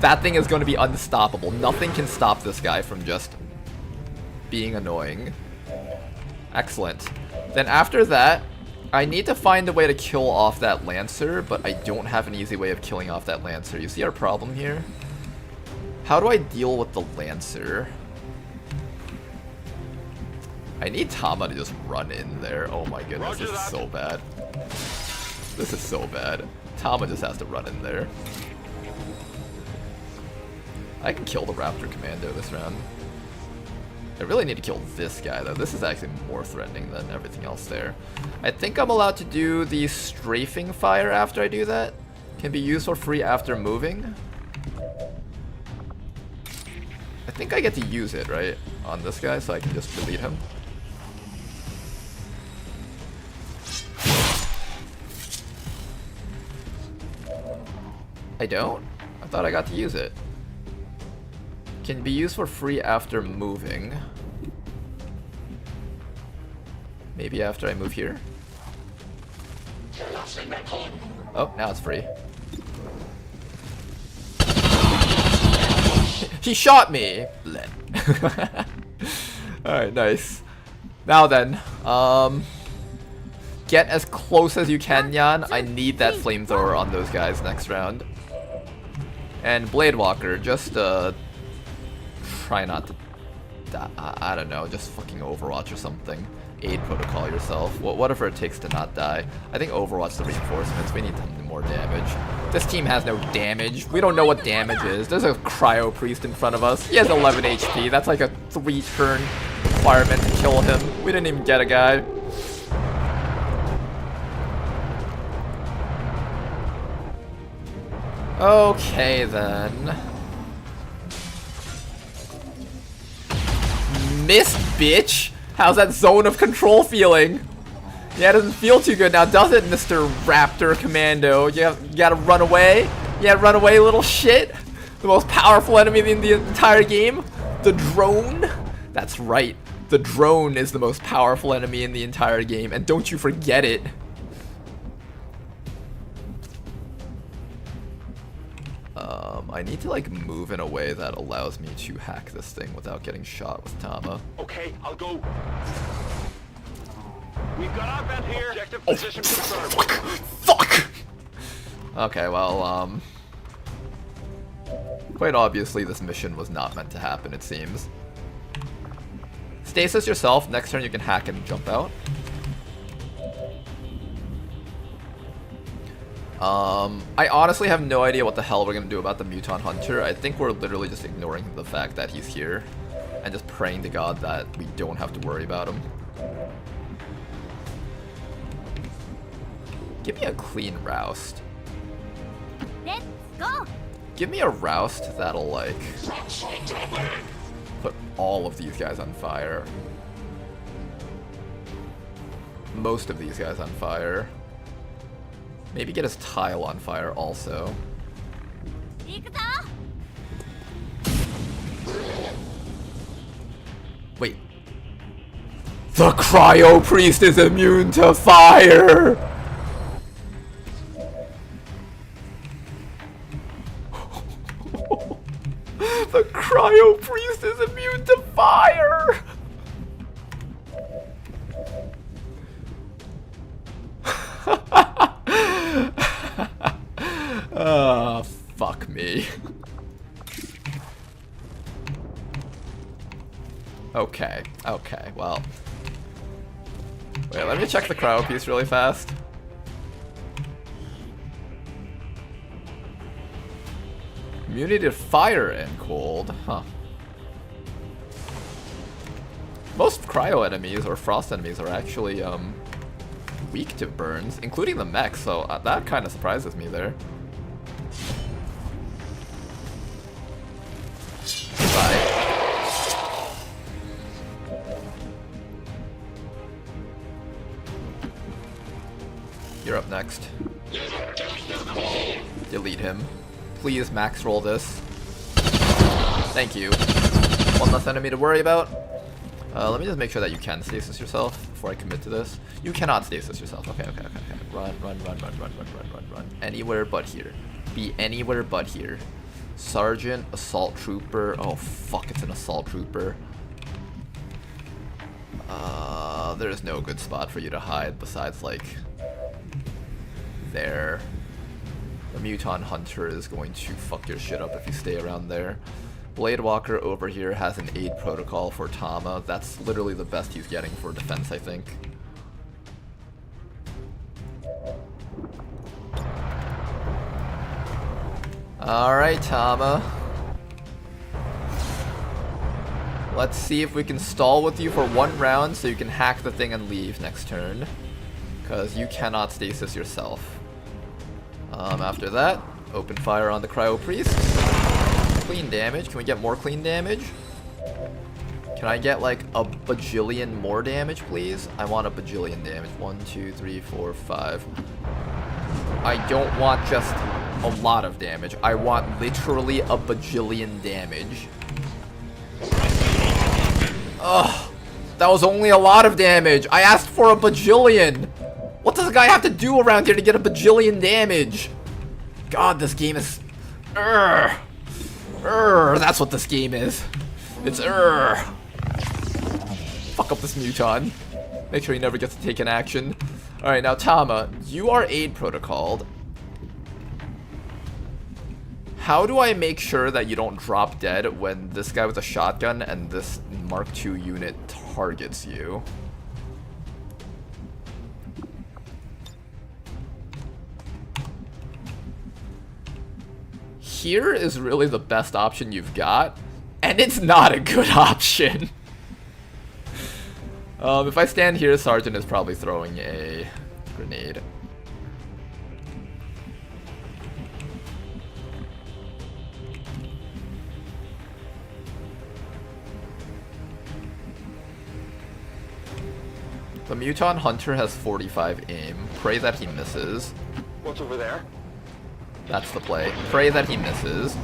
[SPEAKER 1] That thing is going to be unstoppable. Nothing can stop this guy from just being annoying. Excellent. Then after that, I need to find a way to kill off that Lancer, but I don't have an easy way of killing off that Lancer. You see our problem here? How do I deal with the Lancer? I need Tama to just run in there. Oh my goodness, this is so bad. This is so bad. Tama just has to run in there. I can kill the Raptor Commando this round. I really need to kill this guy though. This is actually more threatening than everything else there. I think I'm allowed to do the strafing fire after I do that. Can be used for free after moving. I think I get to use it, right? On this guy, so I can just delete him. I don't? I thought I got to use it. Can be used for free after moving. Maybe after I move here? Oh, now it's free. He shot me! Alright, nice. Now then, get as close as you can, Yan. I need that flamethrower on those guys next round. And Blade Walker, just try not to die. I don't know, just fucking Overwatch or something. Aid protocol yourself. Whatever it takes to not die. I think Overwatch the reinforcements. We need more damage. This team has no damage. We don't know what damage is. There's a Cryo Priest in front of us. He has 11 HP. That's like a 3-turn requirement to kill him. We didn't even get a guy. Okay then. Missed, bitch! How's that zone of control feeling? Yeah, it doesn't feel too good now, does it, Mr. Raptor Commando? You gotta run away? Yeah, run away, little shit? The most powerful enemy in the entire game? The drone? That's right. The drone is the most powerful enemy in the entire game, and don't you forget it. I need to like move in a way that allows me to hack this thing without getting shot with Tama.
[SPEAKER 6] Okay, I'll go. We've got our vent here. Objective position confirmed.
[SPEAKER 1] Fuck! Okay, well, Quite obviously, this mission was not meant to happen, it seems. Stasis yourself. Next turn, you can hack and jump out. I honestly have no idea what the hell we're gonna do about the Muton Hunter. I think we're literally just ignoring the fact that he's here and just praying to God that we don't have to worry about him. Give me a clean roust.
[SPEAKER 10] Let's go.
[SPEAKER 1] Give me a roust that'll, like, put all of these guys on fire. Most of these guys on fire. Maybe get his tile on fire also. Wait. The Cryo Priest is immune to fire! The Cryo Priest is immune to fire! Fuck me. Okay, well. Wait, let me check the cryo piece really fast. Immunity to fire and cold, huh. Most cryo enemies or frost enemies are actually weak to burns, including the mech, so that kind of surprises me there. Bye. You're up next. Delete him. Please max roll this. Thank you. One less enemy to worry about. Let me just make sure that you can stasis yourself before I commit to this. You cannot stasis yourself. Okay. Run. Anywhere but here. Be anywhere but here. Sergeant, assault trooper. Oh fuck, it's an assault trooper. There's no good spot for you to hide besides like there. The Muton Hunter is going to fuck your shit up if you stay around there. Blade Walker over here has an aid protocol for Tama. That's literally the best he's getting for defense, I think. Alright, Tama. Let's see if we can stall with you for one round so you can hack the thing and leave next turn. Because you cannot stasis yourself. After that, open fire on the Cryo Priest. Clean damage. Can we get more clean damage? Can I get like a bajillion more damage, please? I want a bajillion damage. 1, 2, 3, 4, 5. I don't want just a lot of damage. I want literally a bajillion damage. Ugh. That was only a lot of damage. I asked for a bajillion. What does a guy have to do around here to get a bajillion damage? God, this game is... that's what this game is. It's Fuck up this Muton. Make sure he never gets to take an action. Alright, now Tama, you are aid protocoled. How do I make sure that you don't drop dead when this guy with a shotgun and this Mark II unit targets you? Here is really the best option you've got, and it's not a good option. If I stand here, Sergeant is probably throwing a grenade. The Muton Hunter has 45 aim. Pray that he misses.
[SPEAKER 6] What's over there?
[SPEAKER 1] That's the play. Pray that he misses.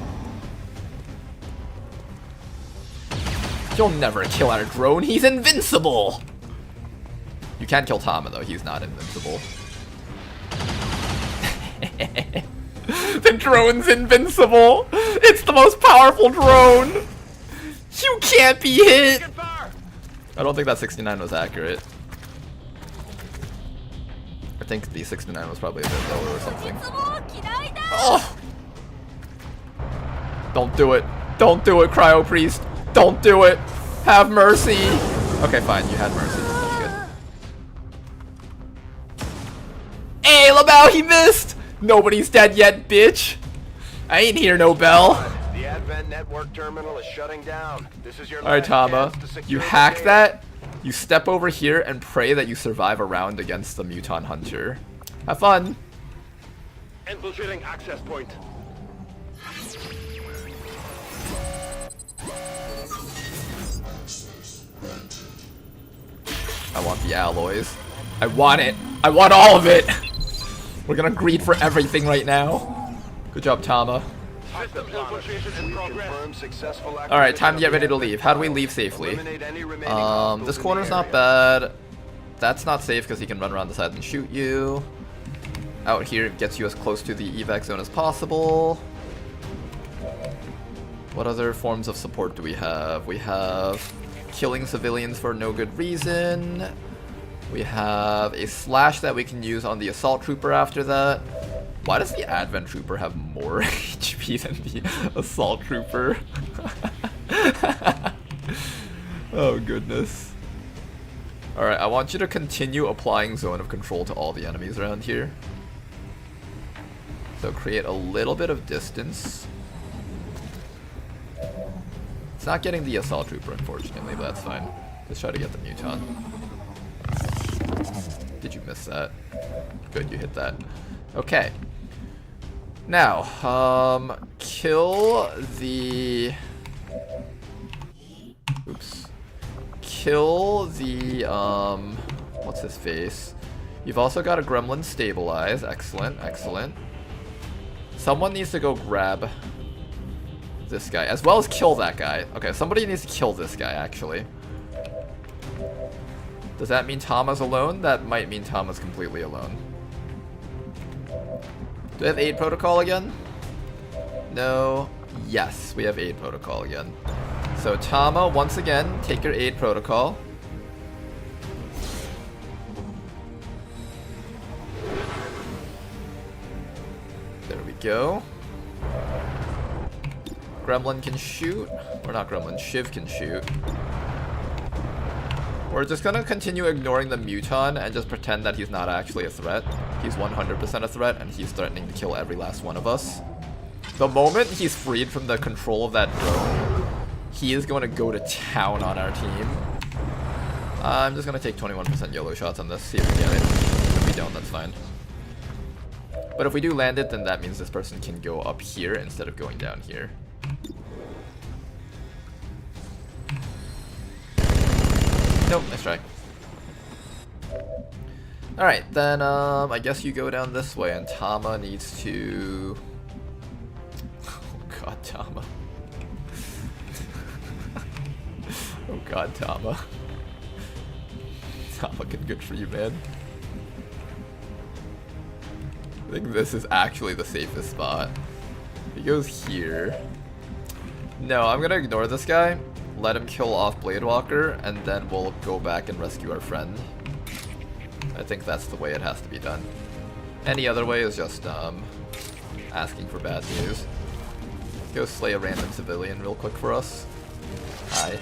[SPEAKER 1] You'll never kill our drone. He's invincible! You can kill Tama, though. He's not invincible. The drone's invincible! It's the most powerful drone! You can't be hit! I don't think that 69 was accurate. I think the 69 was probably a bit lower or something. Oh! Don't do it. Don't do it, Cryo Priest. Don't do it. Have mercy. Okay, fine. You had mercy. That's good. Hey, Lamau, he missed. Nobody's dead yet, bitch. I ain't hear no bell.
[SPEAKER 3] The Advent network terminal is shutting down. This is your
[SPEAKER 1] Alright,
[SPEAKER 3] last
[SPEAKER 1] Tama.
[SPEAKER 3] chance to secure
[SPEAKER 1] You
[SPEAKER 3] the
[SPEAKER 1] hack
[SPEAKER 3] data.
[SPEAKER 1] that. You step over here and pray that you survive a round against the Muton Hunter. Have fun.
[SPEAKER 6] Infiltrating access point.
[SPEAKER 1] I want the alloys. I want it. I want all of it. We're gonna greed for everything right now. Good job, Tama.
[SPEAKER 6] System infiltration in progress.
[SPEAKER 3] Confirm successful
[SPEAKER 1] Alright, time to get
[SPEAKER 3] acquisition
[SPEAKER 1] ready to
[SPEAKER 3] of the
[SPEAKER 1] leave. How do we leave safely?
[SPEAKER 3] Eliminate any remaining hostiles
[SPEAKER 1] This
[SPEAKER 3] in
[SPEAKER 1] corner's
[SPEAKER 3] the
[SPEAKER 1] not
[SPEAKER 3] area.
[SPEAKER 1] bad. That's not safe because he can run around the side and shoot you. Out here, it gets you as close to the evac zone as possible. What other forms of support do we have? We have killing civilians for no good reason. We have a slash that we can use on the assault trooper after that. Why does the Advent trooper have more HP than the assault trooper? Oh goodness. Alright, I want you to continue applying zone of control to all the enemies around here. So create a little bit of distance. It's not getting the assault trooper, unfortunately, but that's fine. Just try to get the Muton. Did you miss that? Good, you hit that. Okay. Now, kill the... Oops. Kill the, what's his face? You've also got a gremlin stabilize. Excellent, excellent. Someone needs to go grab this guy, as well as kill that guy. Okay, somebody needs to kill this guy, actually. Does that mean Tama's alone? That might mean Tama's completely alone. Do we have aid protocol again? No. Yes, we have aid protocol again. So Tama, once again, take your aid protocol. There we go. Gremlin can shoot. Or not Gremlin, Shiv can shoot. We're just gonna continue ignoring the Muton and just pretend that he's not actually a threat. He's 100% a threat, and he's threatening to kill every last one of us. The moment he's freed from the control of that drone, he is going to go to town on our team. I'm just gonna take 21% YOLO shots on this, see if we get it. If we don't, that's fine. But if we do land it, then that means this person can go up here instead of going down here. Nope, nice try. Alright, then I guess you go down this way, and Tama needs to... Oh god, Tama. Oh god, Tama. Not looking good for you, man. I think this is actually the safest spot. He goes here. No, I'm gonna ignore this guy, let him kill off Bladewalker, and then we'll go back and rescue our friend. I think that's the way it has to be done. Any other way is just asking for bad news. Go slay a random civilian real quick for us. Hi.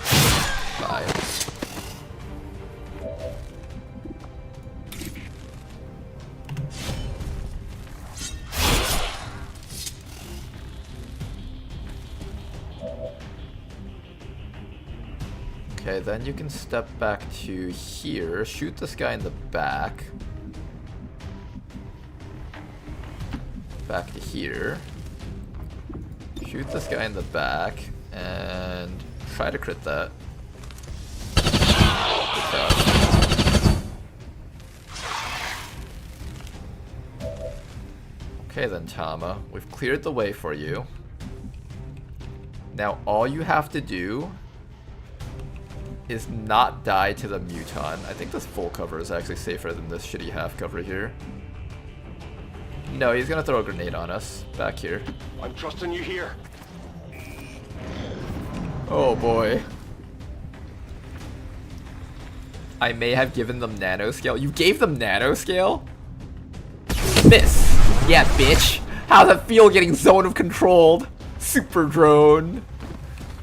[SPEAKER 1] Bye. Okay, then you can step back to here, shoot this guy in the back. Back to here. Shoot this guy in the back, and try to crit that. Good job. Okay then, Tama, we've cleared the way for you. Now all you have to do is not die to the Muton. I think this full cover is actually safer than this shitty half cover here. No, he's gonna throw a grenade on us. Back here.
[SPEAKER 6] I'm trusting you here.
[SPEAKER 1] Oh boy. I may have given them nanoscale. You gave them nanoscale? Miss. Yeah, bitch. How's it feel getting zone of controlled? Super drone.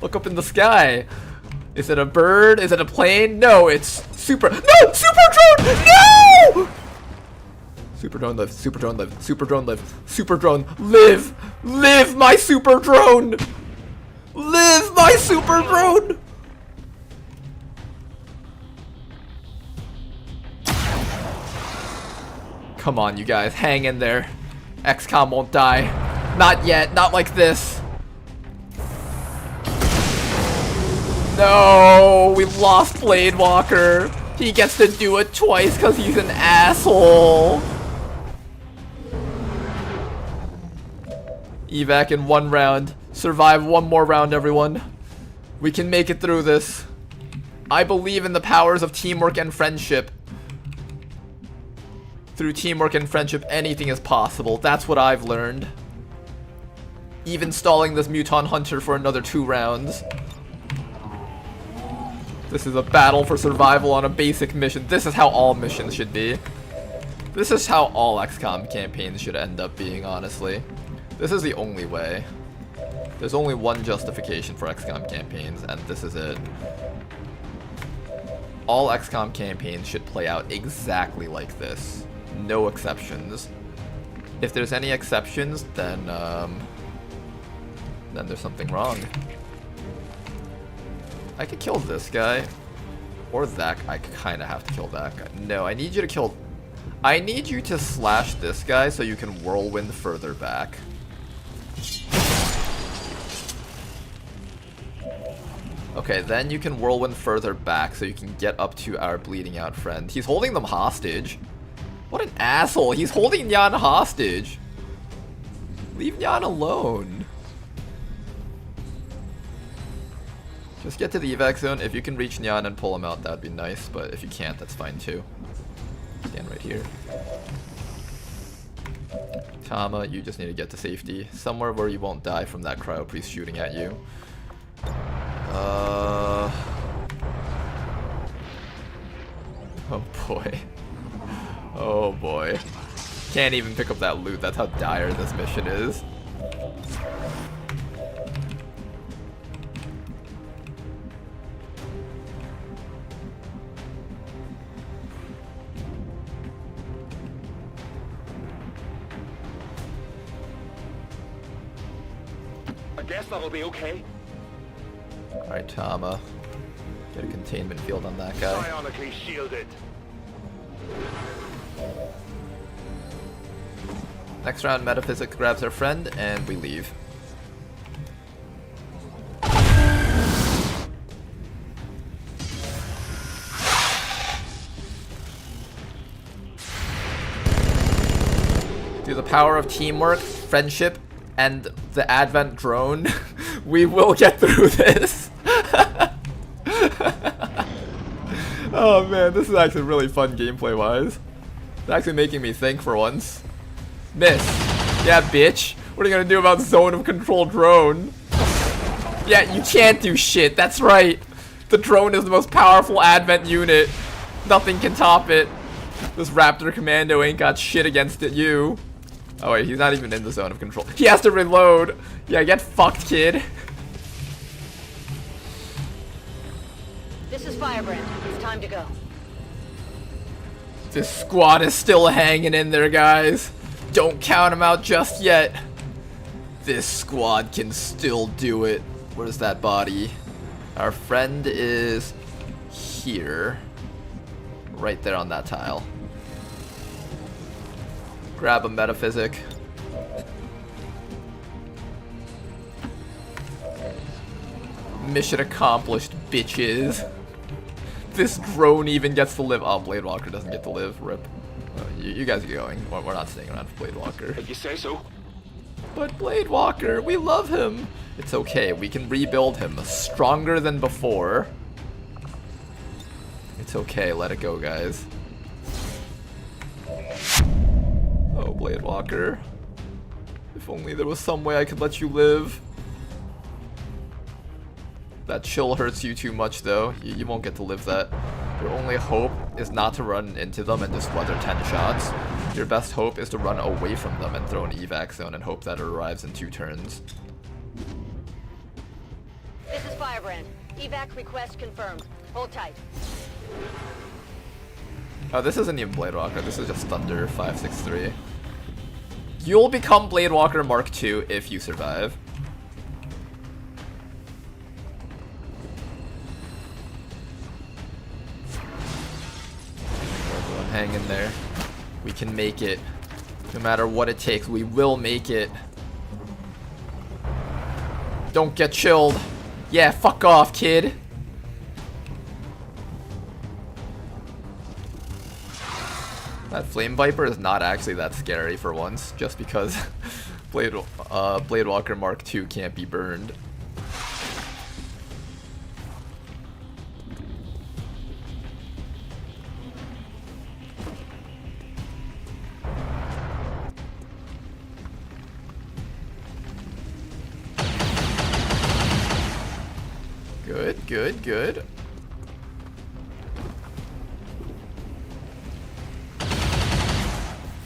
[SPEAKER 1] Look up in the sky. Is it a bird? Is it a plane? No, it's super. No! Super drone! No! Super drone live. Super drone live. Super drone live. Super drone live. Live, my super drone. Live, my super drone. Come on, you guys. Hang in there. XCOM won't die. Not yet. Not like this. No, we lost Blade Walker. He gets to do it twice because he's an asshole. Evac in 1 round. Survive 1 more round, everyone. We can make it through this. I believe in the powers of teamwork and friendship. Through teamwork and friendship, anything is possible. That's what I've learned. Even stalling this Muton Hunter for another 2 rounds. This is a battle for survival on a basic mission. This is how all missions should be. This is how all XCOM campaigns should end up being, honestly. This is the only way. There's only one justification for XCOM campaigns, and this is it. All XCOM campaigns should play out exactly like this. No exceptions. If there's any exceptions, then there's something wrong. I could kill this guy. Or that. I kind of have to kill that guy. No, I need you to kill... I need you to slash this guy so you can whirlwind further back. Okay, then you can whirlwind further back so you can get up to our bleeding out friend. He's holding them hostage. What an asshole. He's holding Nyan hostage. Leave Nyan alone. Just get to the evac zone. If you can reach Nyan and pull him out, that'd be nice. But if you can't, that's fine too. Stand right here. Tama, you just need to get to safety. Somewhere where you won't die from that cryo priest shooting at you. Oh boy. Oh boy. Can't even pick up that loot. That's how dire this mission is.
[SPEAKER 6] I guess that'll be okay.
[SPEAKER 1] Alright, Tama. Get a containment field on that guy.
[SPEAKER 6] Bionically shielded.
[SPEAKER 1] Next round, Metaphysics grabs her friend, and we leave. Through the power of teamwork, friendship, and the Advent drone, we will get through this. Oh man, this is actually really fun gameplay-wise. It's actually making me think for once. Miss. Yeah, bitch. What are you gonna do about zone of control drone? Yeah, you can't do shit. That's right. The drone is the most powerful Advent unit. Nothing can top it. This Raptor Commando ain't got shit against it, you. Oh wait, he's not even in the zone of control. He has to reload. Yeah, get fucked, kid.
[SPEAKER 2] This is Firebrand. It's time to go.
[SPEAKER 1] This squad is still hanging in there, guys. Don't count them out just yet. This squad can still do it. Where's that body? Our friend is here. Right there on that tile. Grab a metaphysic. Mission accomplished, bitches. This drone even gets to live. Oh, Blade Walker doesn't get to live. Rip. You guys are going. We're not staying around for Blade Walker.
[SPEAKER 6] If you say so.
[SPEAKER 1] But Blade Walker, we love him. It's okay. We can rebuild him stronger than before. It's okay. Let it go, guys. Oh, Blade Walker. If only there was some way I could let you live. That chill hurts you too much, though. You won't get to live that. Your only hope is not to run into them and just weather 10 shots. Your best hope is to run away from them and throw an evac zone and hope that it arrives in 2 turns.
[SPEAKER 2] Evac request confirmed. Hold tight.
[SPEAKER 1] Oh, this isn't even Blade Walker. This is just Thunder 563. You'll become Blade Walker Mark II if you survive. Everyone hang in there. We can make it. No matter what it takes, we will make it. Don't get chilled. Yeah, fuck off, kid. That Flame Viper is not actually that scary for once, just because Blade Walker Mark II can't be burned. Good, good, good.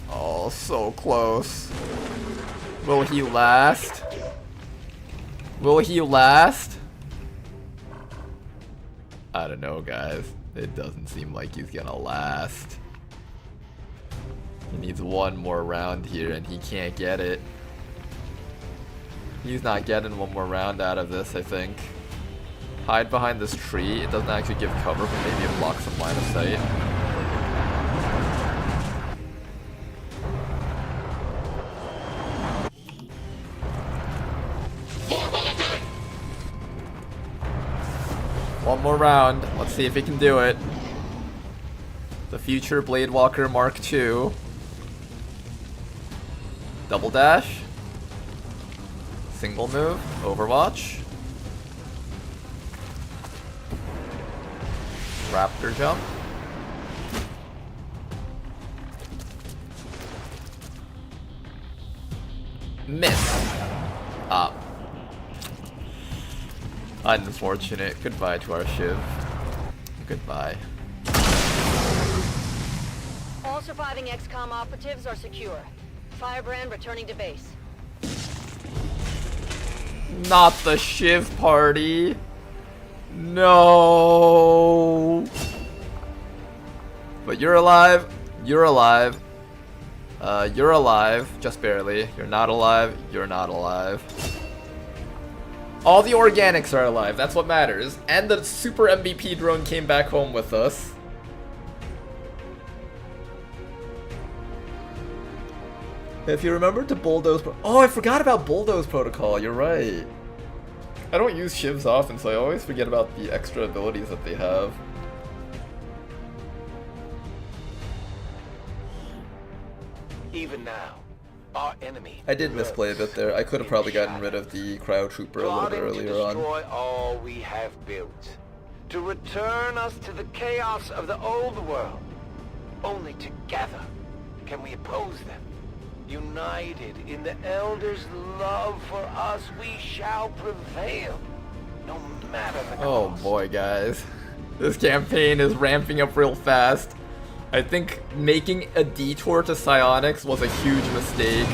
[SPEAKER 1] Oh, so close. Will he last? Will he last? I don't know, guys. It doesn't seem like he's gonna last. He needs one more round here, and he can't get it. He's not getting one more round out of this, I think. Hide behind this tree. It doesn't actually give cover, but maybe it blocks some line of sight. One more round. Let's see if he can do it. The future Blade Walker Mark II. Double dash. Single move. Overwatch. Raptor jump. Miss. Up. Unfortunate. Goodbye to our Shiv. Goodbye.
[SPEAKER 2] All surviving XCOM operatives are secure. Firebrand returning to base.
[SPEAKER 1] Not the Shiv party. No. But you're alive. You're alive. You're alive. Just barely. You're not alive. You're not alive. All the organics are alive. That's what matters. And the super MVP drone came back home with us. If you remember to bulldoze... Oh, I forgot about bulldoze protocol. You're right. I don't use shivs often, so I always forget about the extra abilities that they have.
[SPEAKER 9] Even now, our enemy.
[SPEAKER 1] I did misplay a bit there. I could have probably gotten rid of the Cryo Trooper a little bit earlier on.
[SPEAKER 9] To destroy all we have built. To return us to the chaos of the old world. Only together can we oppose them. United in the Elders' love for us, we shall prevail. No matter the cost.
[SPEAKER 1] Oh boy, guys. This campaign is ramping up real fast. I think making a detour to psionics was a huge mistake.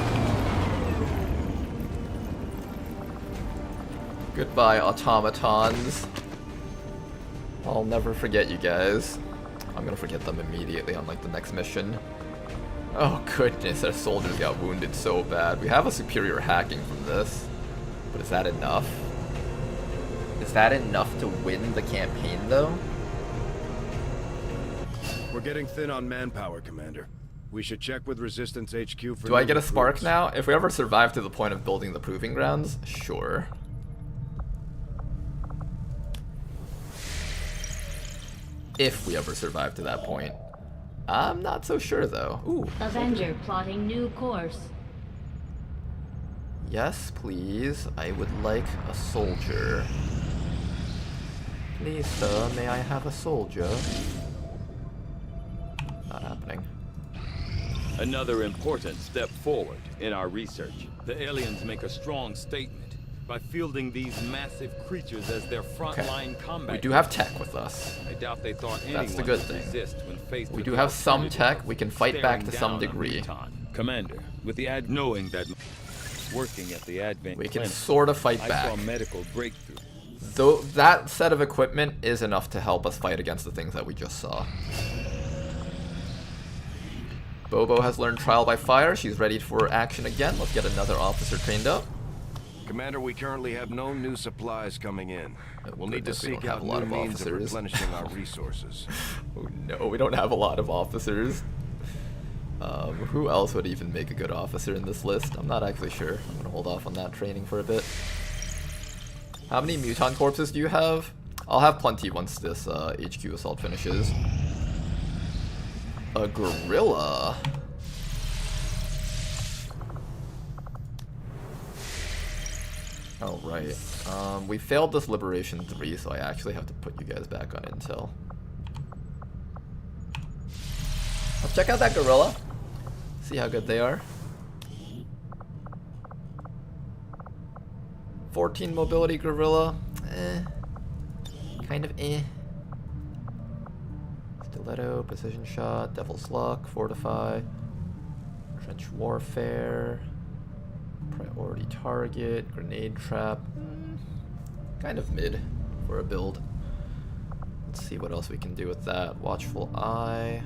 [SPEAKER 1] Goodbye, automatons. I'll never forget you guys. I'm gonna forget them immediately on like the next mission. Oh goodness, our soldiers got wounded so bad. We have a superior hacking from this. But is that enough? Is that enough to win the campaign though?
[SPEAKER 3] We're getting thin on manpower, Commander. We should check with Resistance HQ for...
[SPEAKER 1] Do I get a spark now? If we ever survive to the point of building the proving grounds, sure. If we ever survive to that point. I'm not so sure though. Ooh.
[SPEAKER 4] Avenger plotting new course.
[SPEAKER 1] Yes, please. I would like a soldier. Please, sir, may I have a soldier? Not happening.
[SPEAKER 5] Another important step forward in our research. The aliens make a strong statement by fielding these massive creatures as their frontline combat.
[SPEAKER 1] We do have tech with us.
[SPEAKER 5] I doubt they thought
[SPEAKER 1] That's the
[SPEAKER 5] anyone
[SPEAKER 1] good
[SPEAKER 5] would
[SPEAKER 1] thing.
[SPEAKER 5] resist when faced
[SPEAKER 1] We
[SPEAKER 5] with
[SPEAKER 1] do
[SPEAKER 5] the
[SPEAKER 1] have some
[SPEAKER 5] alternative
[SPEAKER 1] tech. We can fight back to some
[SPEAKER 5] staring down
[SPEAKER 1] degree.
[SPEAKER 5] a Muton. Commander, with the knowing that working at the Advent
[SPEAKER 1] We can
[SPEAKER 5] clinic,
[SPEAKER 1] sort of fight
[SPEAKER 5] I
[SPEAKER 1] back.
[SPEAKER 5] saw medical breakthrough.
[SPEAKER 1] though that set of equipment is enough to help us fight against the things that we just saw. Bobo has learned trial by fire. She's ready for action again. Let's get another officer trained up.
[SPEAKER 3] Commander, we currently have no new supplies coming in. We'll need to seek out
[SPEAKER 1] a lot
[SPEAKER 3] new
[SPEAKER 1] of
[SPEAKER 3] means of
[SPEAKER 1] officers.
[SPEAKER 3] replenishing our resources.
[SPEAKER 1] Oh no, we don't have a lot of officers. Who else would even make a good officer in this list? I'm not actually sure. I'm gonna hold off on that training for a bit. How many mutant corpses do you have? I'll have plenty once this HQ assault finishes. A gorilla. Oh right. We failed this Liberation 3, so I actually have to put you guys back on intel. Let's check out that gorilla. See how good they are. 14 mobility gorilla. Kind of eh. Stiletto, precision shot, devil's luck, fortify, trench warfare, priority target, grenade trap. Kind of mid for a build. Let's see what else we can do with that. Watchful eye.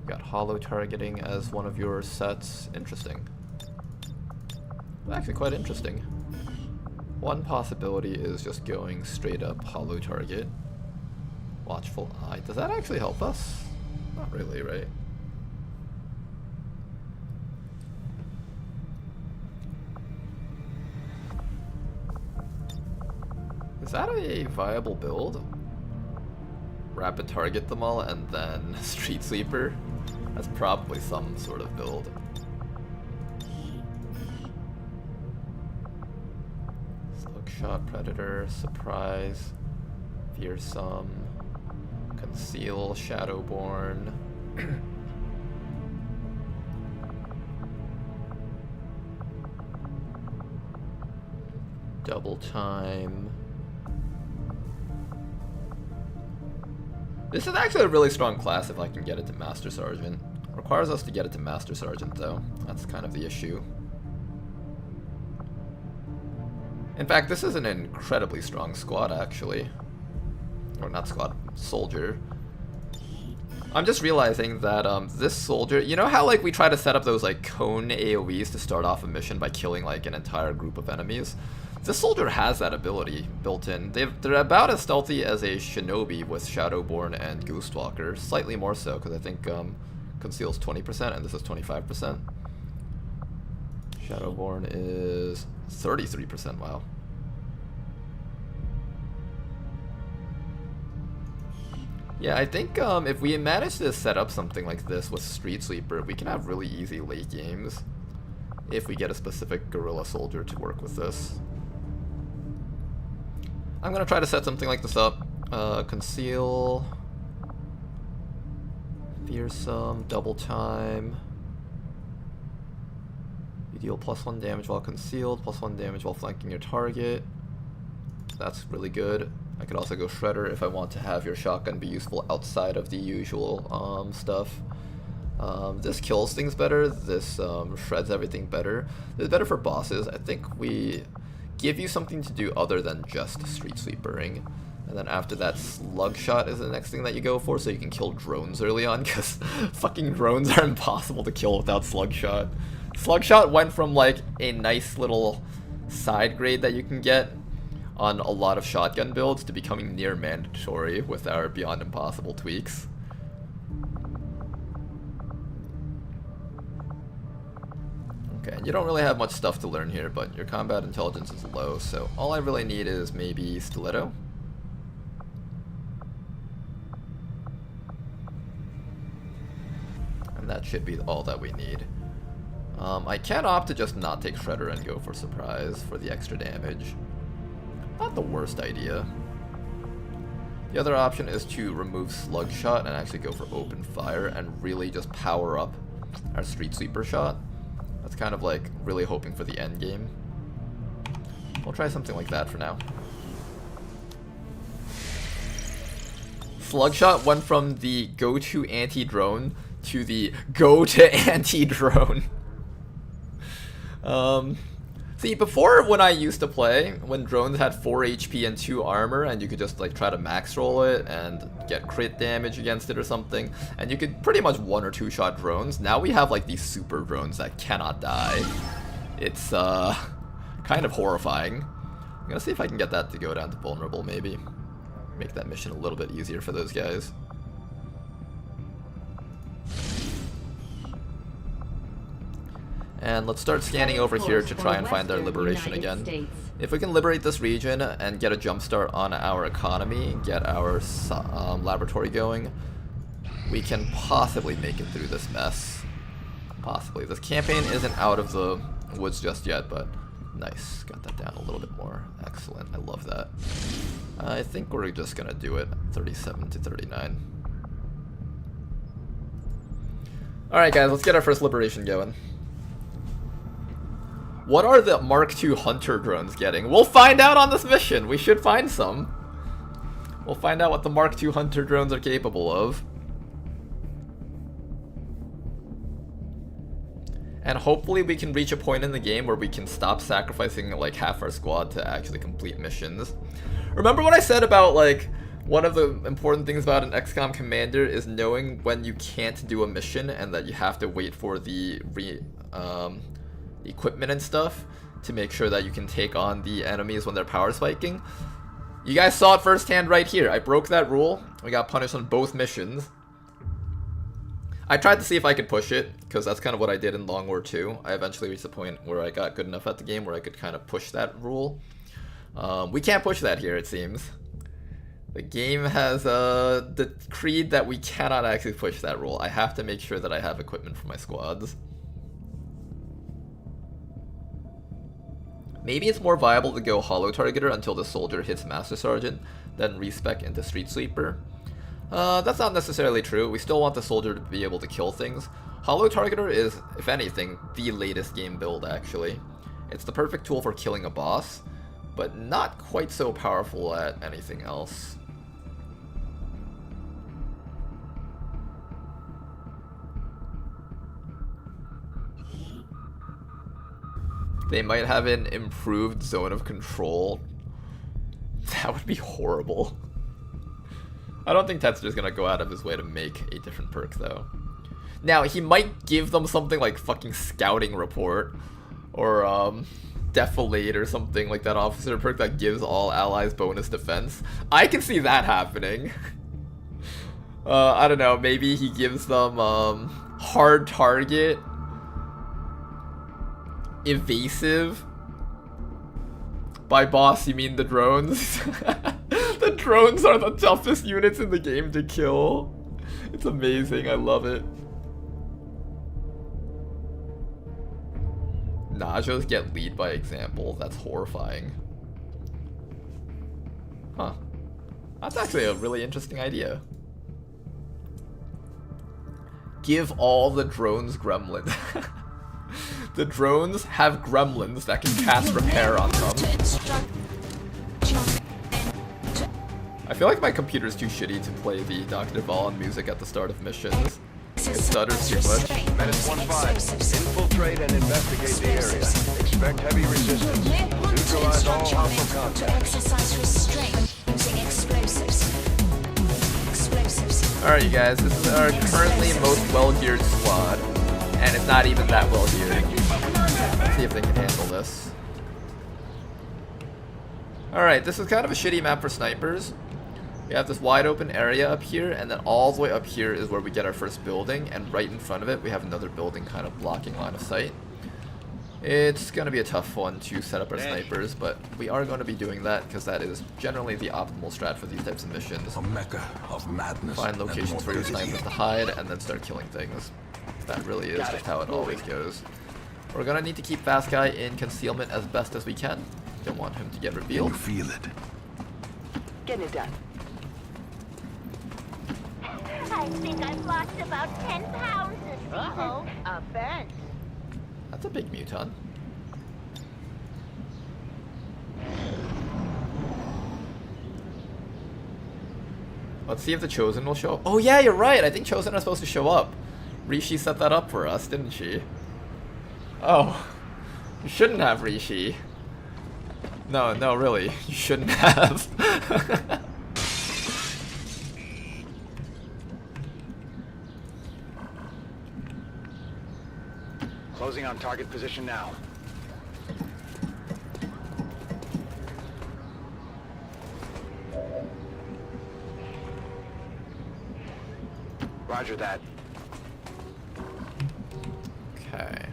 [SPEAKER 1] Got hollow targeting as one of your sets. Interesting. Actually quite interesting. One possibility is just going straight up hollow target. Watchful eye. Does that actually help us? Not really, right? Is that a viable build? Rapid target them all and then street sweeper? That's probably some sort of build. Slugshot, predator, surprise, fearsome, conceal, shadowborn. Double time. This is actually a really strong class if I can get it to Master Sergeant. Requires us to get it to Master Sergeant though. That's kind of the issue. In fact, this is an incredibly strong squad actually. Or not squad, soldier. I'm just realizing that this soldier, you know how like we try to set up those like cone AoEs to start off a mission by killing like an entire group of enemies? This soldier has that ability built in. They're about as stealthy as a shinobi with Shadowborn and Ghostwalker. Slightly more so, because I think Conceal's 20% and this is 25%. Shadowborn is 33%, wow. Yeah, I think if we manage to set up something like this with Street Sweeper, we can have really easy late games if we get a specific guerrilla soldier to work with this. I'm gonna try to set something like this up. Conceal, fearsome, double time. You deal +1 damage while concealed, +1 damage while flanking your target. That's really good. I could also go Shredder if I want to have your shotgun be useful outside of the usual stuff. This kills things better, this shreds everything better. This is better for bosses. I think we give you something to do other than just street sweepering. And then after that, slug shot is the next thing that you go for, so you can kill drones early on, because fucking drones are impossible to kill without slug shot. Slug shot went from like a nice little side grade that you can get on a lot of shotgun builds to becoming near mandatory with our Beyond Impossible tweaks. Okay, you don't really have much stuff to learn here, but your combat intelligence is low, so all I really need is maybe Stiletto. And that should be all that we need. I can opt to just not take Shredder and go for Surprise for the extra damage. Not the worst idea. The other option is to remove Slug Shot and actually go for Open Fire and really just power up our Street Sweeper shot. That's kind of like really hoping for the end game. We'll try something like that for now. Slug Shot went from the go-to anti-drone to the go-to anti-drone. So See, before when I used to play, when drones had 4 HP and 2 armor, and you could just like try to max roll it and get crit damage against it or something, and you could pretty much 1 or 2 shot drones. Now we have like these super drones that cannot die. It's kind of horrifying. I'm gonna see if I can get that to go down to vulnerable, maybe. Make that mission a little bit easier for those guys. And let's start scanning over here to try and find our liberation again. If we can liberate this region and get a jump start on our economy, get our laboratory going, we can possibly make it through this mess. Possibly. This campaign isn't out of the woods just yet, but nice. Got that down a little bit more. Excellent. I love that. I think we're just gonna do it 37 to 39. Alright guys, let's get our first liberation going. What are the Mark II Hunter drones getting? We'll find out on this mission. We should find some. We'll find out what the Mark II Hunter drones are capable of. And hopefully we can reach a point in the game where we can stop sacrificing like half our squad to actually complete missions. Remember what I said about like one of the important things about an XCOM commander is knowing when you can't do a mission and that you have to wait for the equipment and stuff to make sure that you can take on the enemies when they're power spiking. You guys saw it firsthand right here. I broke that rule. We got punished on both missions. I tried to see if I could push it, because that's kind of what I did in Long War 2. I eventually reached a point where I got good enough at the game where I could kind of push that rule. We can't push that here, it seems. The game has decreed that we cannot actually push that rule. I have to make sure that I have equipment for my squads. Maybe it's more viable to go Hollow Targeter until the soldier hits Master Sergeant, then respec into Street Sweeper. That's not necessarily true. We still want the soldier to be able to kill things. Hollow Targeter is, if anything, the latest game build, actually. It's the perfect tool for killing a boss, but not quite so powerful at anything else. They might have an improved zone of control. That would be horrible. I don't think Tetsu's gonna go out of his way to make a different perk, though. Now, he might give them something like fucking Scouting Report, or Defilate or something like that officer perk that gives all allies bonus defense. I can see that happening. I don't know, maybe he gives them Hard Target, Evasive. By boss, you mean the drones? The drones are the toughest units in the game to kill. It's amazing, I love it. Najos get lead by example. That's horrifying. Huh. That's actually a really interesting idea. Give all the drones gremlins. The drones have gremlins that can cast repair on them. I feel like my computer's too shitty to play the Dr. Vaughn music at the start of missions. It stutters too much.
[SPEAKER 3] Menace 1-5. Infiltrate and investigate the area. Expect heavy resistance. Neutralize all hostile contacts.
[SPEAKER 1] Alright you guys, this is our currently most well-geared squad. And it's not even that well-geared. Let's see if they can handle this. Alright, this is kind of a shitty map for snipers. We have this wide open area up here, and then all the way up here is where we get our first building, and right in front of it we have another building kind of blocking line of sight. It's going to be a tough one to set up our snipers, but we are going to be doing that because that is generally the optimal strat for these types of missions.
[SPEAKER 8] A mecca of madness.
[SPEAKER 1] Find locations for your snipers to hide, and then start killing things. That really is just how it always goes. We're going to need to keep Fast Guy in concealment as best as we can. Don't want him to get revealed.
[SPEAKER 8] You feel it.
[SPEAKER 2] Get it done.
[SPEAKER 11] I think I've lost about 10 pounds this season.
[SPEAKER 2] A bench.
[SPEAKER 1] That's a big muton. Let's see if the Chosen will show up. Oh yeah, you're right. I think Chosen are supposed to show up. Rishi set that up for us, didn't she? Oh. You shouldn't have, Rishi. No, no, really. You shouldn't have.
[SPEAKER 12] Closing on target position now. Roger that.
[SPEAKER 1] Okay.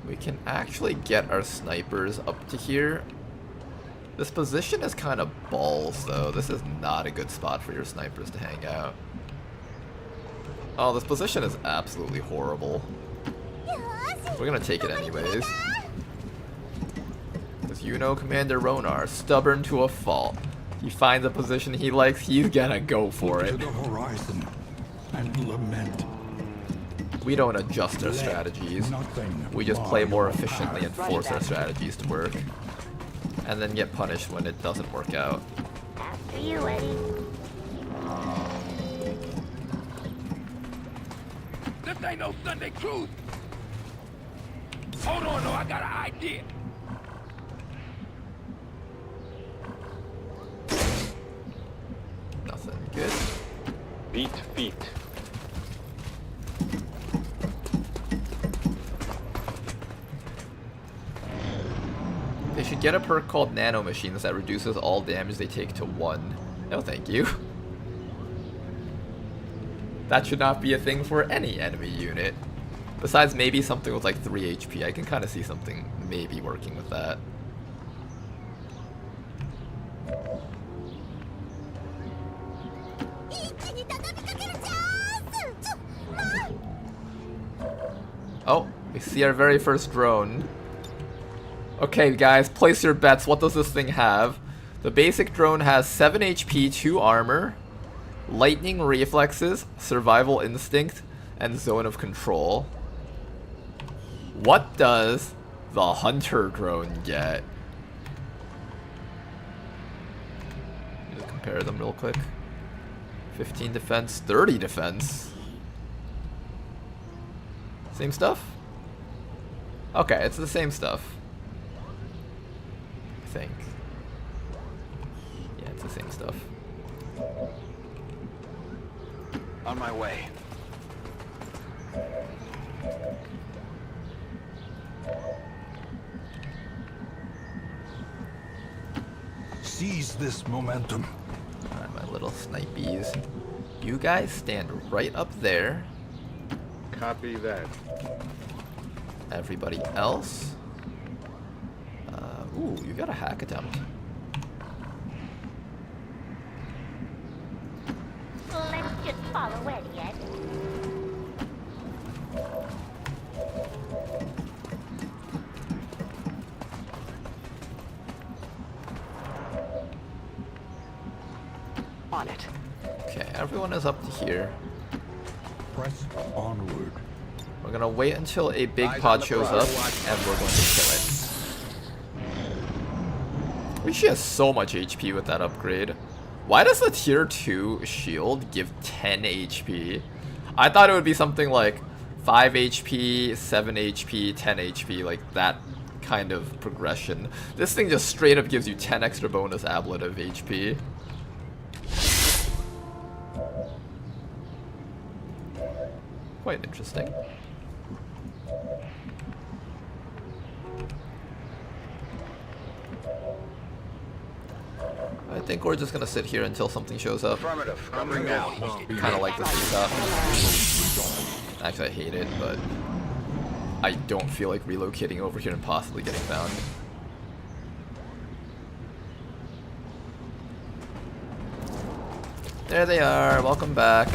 [SPEAKER 1] We can actually get our snipers up to here. This position is kind of balls, though. This is not a good spot for your snipers to hang out. Oh, this position is absolutely horrible. We're gonna take it anyways. Because you know Commander Ronar, stubborn to a fault. He finds a position he likes, he's gonna go for it.
[SPEAKER 8] To the horizon and lament.
[SPEAKER 1] We don't adjust our strategies. We just play more efficiently and force our strategies to work. And then get punished when it doesn't work out.
[SPEAKER 11] After you, Eddie.
[SPEAKER 12] This ain't no Sunday cruise. Hold on, though, I got an idea.
[SPEAKER 1] Nothing good.
[SPEAKER 5] Beat feet.
[SPEAKER 1] They should get a perk called Nano Machines that reduces all damage they take to 1. No thank you. That should not be a thing for any enemy unit. Besides maybe something with like 3 HP. I can kind of see something maybe working with that. Oh, we see our very first drone. Okay guys, place your bets. What does this thing have? The basic drone has 7 HP, 2 armor, lightning reflexes, survival instinct, and zone of control. What does the hunter drone get? Just compare them real quick. 15 defense, 30 defense. Same stuff? Okay, it's the same stuff. I think. Yeah, it's the same stuff.
[SPEAKER 12] On my way.
[SPEAKER 8] Seize this momentum.
[SPEAKER 1] Alright, my little snipies. You guys stand right up there.
[SPEAKER 6] Copy that.
[SPEAKER 1] Everybody else. Ooh, you got a hack attempt.
[SPEAKER 11] Let's just follow Eddie, Ed.
[SPEAKER 12] On it.
[SPEAKER 1] Okay, everyone is up to here.
[SPEAKER 8] Press onward.
[SPEAKER 1] We're gonna wait until a big pod shows up, and we're going to kill it. She has so much HP with that upgrade. Why does the tier 2 shield give 10 HP? I thought it would be something like 5 HP, 7 HP, 10 HP, like that kind of progression. This thing just straight up gives you 10 extra bonus ablative HP. Quite interesting. I think we're just gonna sit here until something shows up.
[SPEAKER 12] Affirmative. Covering now.
[SPEAKER 1] Kind of like this stuff. Actually, I hate it, but I don't feel like relocating over here and possibly getting found. There they are. Welcome back.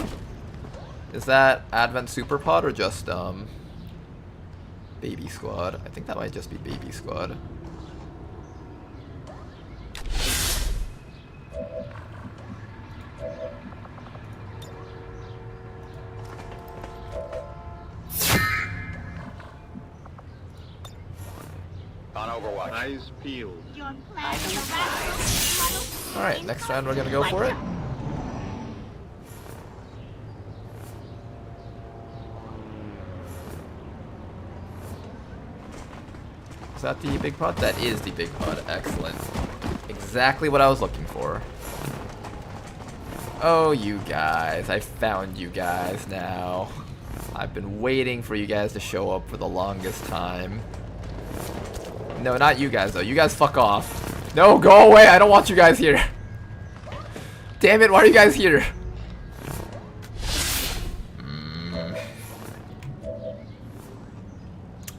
[SPEAKER 1] Is that Advent Super Pod or just Baby Squad? I think that might just be Baby Squad.
[SPEAKER 12] On Overwatch.
[SPEAKER 6] Eyes peeled.
[SPEAKER 1] Alright, next round we're gonna go for it. Is that the big pod? That is the big pod. Excellent. Exactly what I was looking for. Oh, you guys. I found you guys now. I've been waiting for you guys to show up for the longest time. No, not you guys, though. You guys fuck off. No, go away. I don't want you guys here. Damn it, why are you guys here?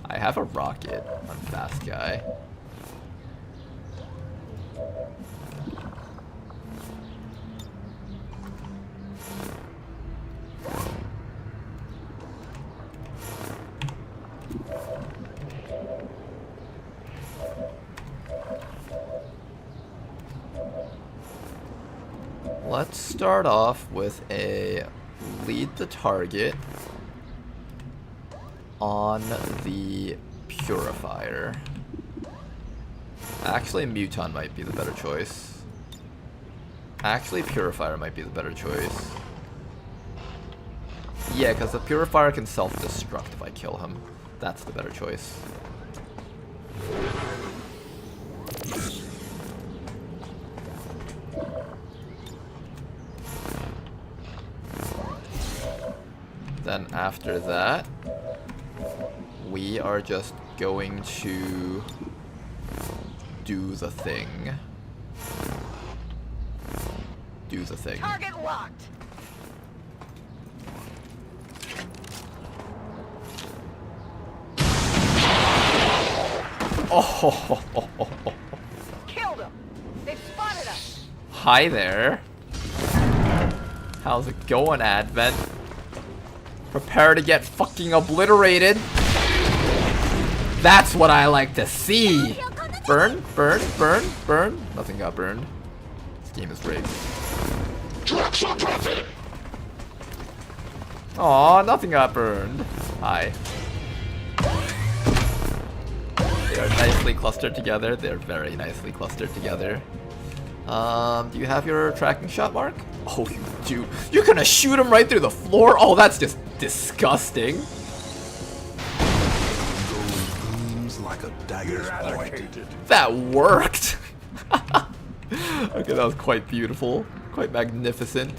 [SPEAKER 1] I have a rocket on Fast Guy. Let's start off with a lead the target on the Purifier. Actually, Muton might be the better choice. Actually, Purifier might be the better choice. Yeah, because the Purifier can self-destruct if I kill him. That's the better choice. Then after that, we are just going to do the thing. Do the thing.
[SPEAKER 2] Target locked.
[SPEAKER 1] Oh,
[SPEAKER 2] Killed him. They've spotted us.
[SPEAKER 1] Hi there. How's it going, Advent? Prepare to get fucking obliterated. That's what I like to see. Burn, burn, burn, burn. Nothing got burned. This game is rigged. Aw, nothing got burned. Hi. They are nicely clustered together. They're very nicely clustered together. Do you have your tracking shot, Mark? Oh, you do. You're gonna shoot him right through the floor? Oh, that's just disgusting.
[SPEAKER 7] Like a dagger's point.
[SPEAKER 1] That worked. Okay, that was quite beautiful, quite magnificent.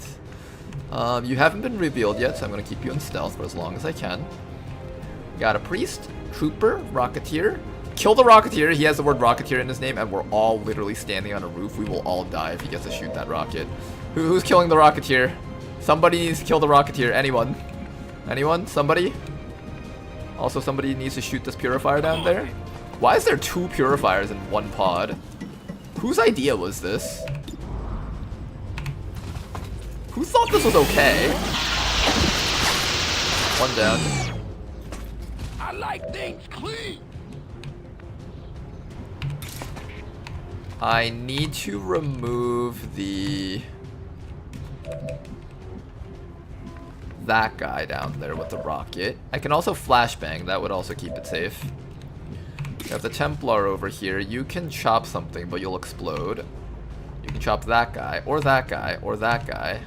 [SPEAKER 1] You haven't been revealed yet, so I'm gonna keep you in stealth for as long as I can. Got a priest, trooper, rocketeer. Kill the rocketeer. He has the word rocketeer in his name, and we're all literally standing on a roof. We will all die if he gets to shoot that rocket. Who's killing the rocketeer? Somebody needs to kill the rocketeer. Anyone? Anyone? Somebody? Also, somebody needs to shoot this purifier down there. Why is there 2 purifiers in one pod? Whose idea was this? Who thought this was okay? One down.
[SPEAKER 12] I like things clean.
[SPEAKER 1] I need to remove that guy down there with the rocket. I can also flashbang. That would also keep it safe. You have the Templar over here. You can chop something, but you'll explode. You can chop that guy, or that guy, or that guy.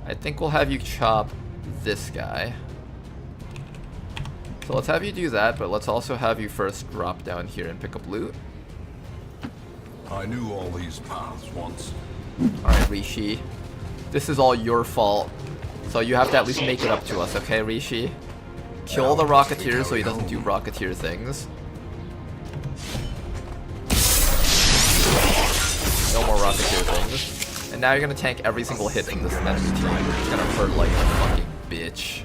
[SPEAKER 1] I think we'll have you chop this guy. So let's have you do that, but let's also have you first drop down here and pick up loot.
[SPEAKER 7] I knew all these paths once.
[SPEAKER 1] Alright, Rishi. This is all your fault. So you have to at least make it up to us, okay, Rishi? Kill the Rocketeer so he doesn't do Rocketeer things. No more Rocketeer things. And now you're gonna tank every single hit from this enemy team. It's gonna hurt like a fucking bitch.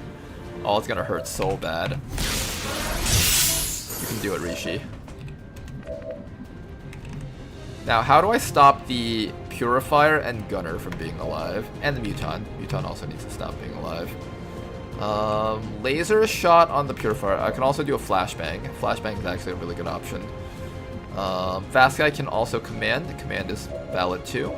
[SPEAKER 1] Oh, it's gonna hurt so bad. You can do it, Rishi. Now, how do I stop the Purifier and Gunner from being alive? And the Muton. Muton also needs to stop being alive. Laser shot on the Purifier. I can also do a flashbang. Flashbang is actually a really good option. Fast Guy can also command. The command is valid too.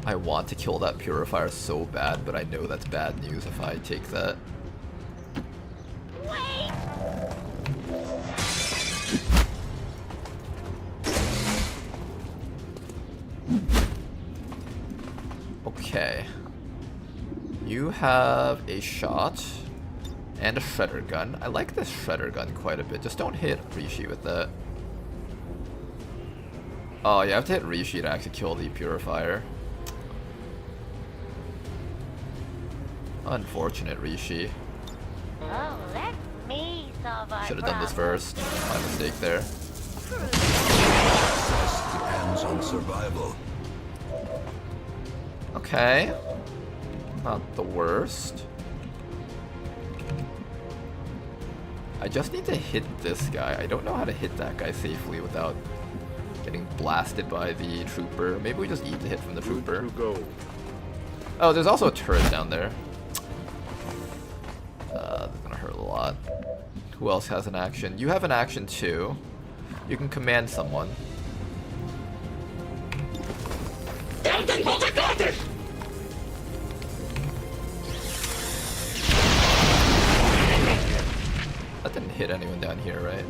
[SPEAKER 1] I want to kill that Purifier so bad, but I know that's bad news if I take that. Okay. You have a shot and a shredder gun. I like this shredder gun quite a bit. Just don't hit Rishi with that. Oh, you have to hit Rishi to actually kill the purifier. Unfortunate, Rishi.
[SPEAKER 11] Oh, let me solve our
[SPEAKER 1] Should have done this first. My mistake there.
[SPEAKER 8] Success depends on survival.
[SPEAKER 1] Okay. Not the worst. I just need to hit this guy. I don't know how to hit that guy safely without getting blasted by the trooper. Maybe we just eat the hit from the trooper. Oh, there's also a turret down there. That's gonna hurt a lot. Who else has an action? You have an action too. You can command someone. That didn't hit anyone down here, right?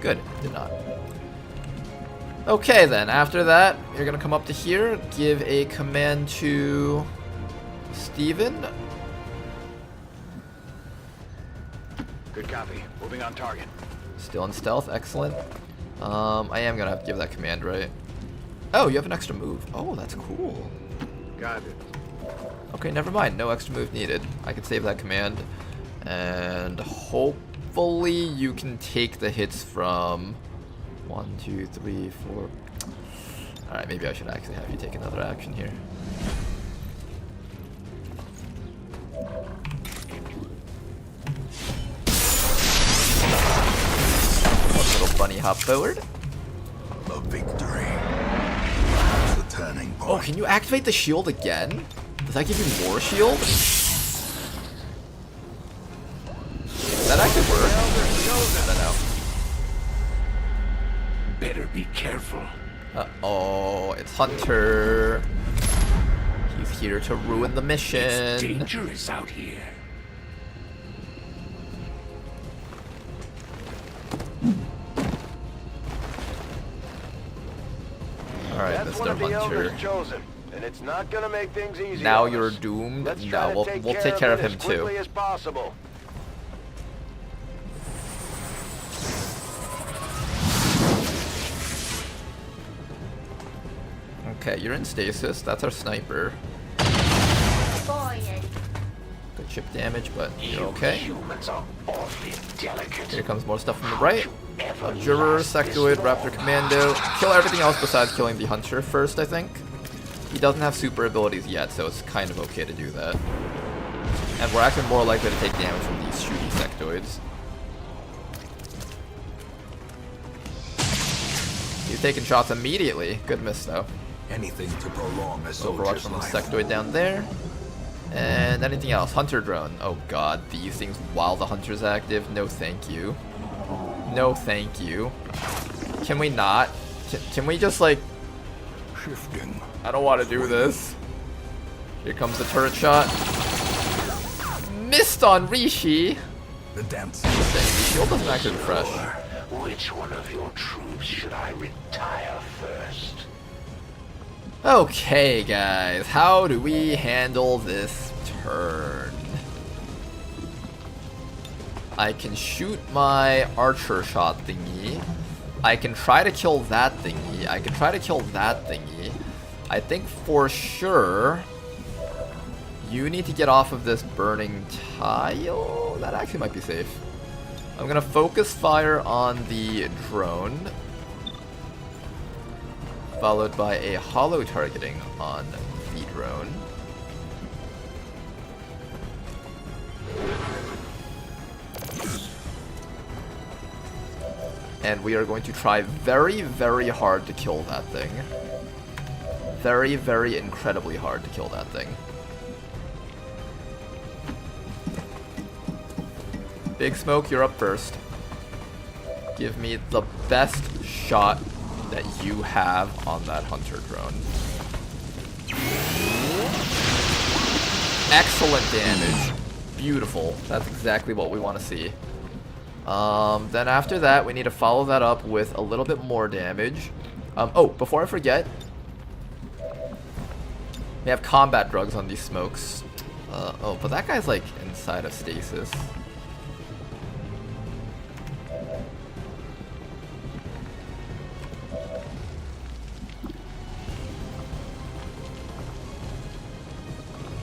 [SPEAKER 1] Good, did not. Okay then, after that, you're gonna come up to here, give a command to Steven.
[SPEAKER 3] Good copy. Moving on target.
[SPEAKER 1] Still in stealth, excellent. I am gonna have to give that command, right? Oh, you have an extra move. Oh, that's cool.
[SPEAKER 6] Got it.
[SPEAKER 1] Okay, never mind. No extra move needed. I can save that command. And hopefully you can take the hits from 1, 2, 3, 4. Alright, maybe I should actually have you take another action here. One little bunny hop forward.
[SPEAKER 8] A victory. The turning point.
[SPEAKER 1] Oh, can you activate the shield again? Does that give you more shield? Does that actually work? I don't know.
[SPEAKER 8] Better be careful.
[SPEAKER 1] Uh-oh, it's Hunter. He's here to ruin the mission.
[SPEAKER 8] It's dangerous out here.
[SPEAKER 1] Alright,
[SPEAKER 3] That's one
[SPEAKER 1] Mr.
[SPEAKER 3] of the
[SPEAKER 1] Hunter.
[SPEAKER 3] elders chosen, and it's not gonna make things easy.
[SPEAKER 1] Now
[SPEAKER 3] on
[SPEAKER 1] you're
[SPEAKER 3] us.
[SPEAKER 1] doomed.
[SPEAKER 3] Let's try
[SPEAKER 1] No,
[SPEAKER 3] to
[SPEAKER 1] we'll take care of him
[SPEAKER 3] as quickly
[SPEAKER 1] too.
[SPEAKER 3] as possible.
[SPEAKER 1] Okay, you're in stasis. That's our sniper.
[SPEAKER 11] Boy,
[SPEAKER 1] Good chip damage, but you're okay.
[SPEAKER 7] Humans are awfully delicate.
[SPEAKER 1] Here comes more stuff from the right. Juror, Sectoid, Raptor Commando. Kill everything else besides killing the Hunter first, I think. He doesn't have super abilities yet, so it's kind of okay to do that. And we're actually more likely to take damage from these shooty Sectoids. He's taking shots immediately. Good miss, though.
[SPEAKER 8] Anything to prolong a
[SPEAKER 1] Overwatch
[SPEAKER 8] soldier's
[SPEAKER 1] from the
[SPEAKER 8] life.
[SPEAKER 1] Sectoid down there. And anything else? Hunter drone. Oh god, these things while the Hunter's active? No thank you. No thank you. Can we not? Can we just like...
[SPEAKER 8] Shifting.
[SPEAKER 1] I don't want to do this. Here comes the turret shot. Missed on Rishi.
[SPEAKER 8] The dance.
[SPEAKER 1] Shield doesn't actually refresh.
[SPEAKER 7] Which one of your troops should I retire first?
[SPEAKER 1] Okay, guys. How do we handle this turn? I can shoot my archer shot thingy. I can try to kill that thingy. I can try to kill that thingy. I think for sure you need to get off of this burning tile. That actually might be safe. I'm gonna focus fire on the drone, followed by a hollow targeting on the drone. And we are going to try very, very hard to kill that thing. Very, very incredibly hard to kill that thing. Big Smoke, you're up first. Give me the best shot that you have on that Hunter drone. Excellent damage. Beautiful. That's exactly what we want to see. Then after that, we need to follow that up with a little bit more damage. Oh, before I forget, We have combat drugs on these smokes. Oh, but that guy's like inside of stasis.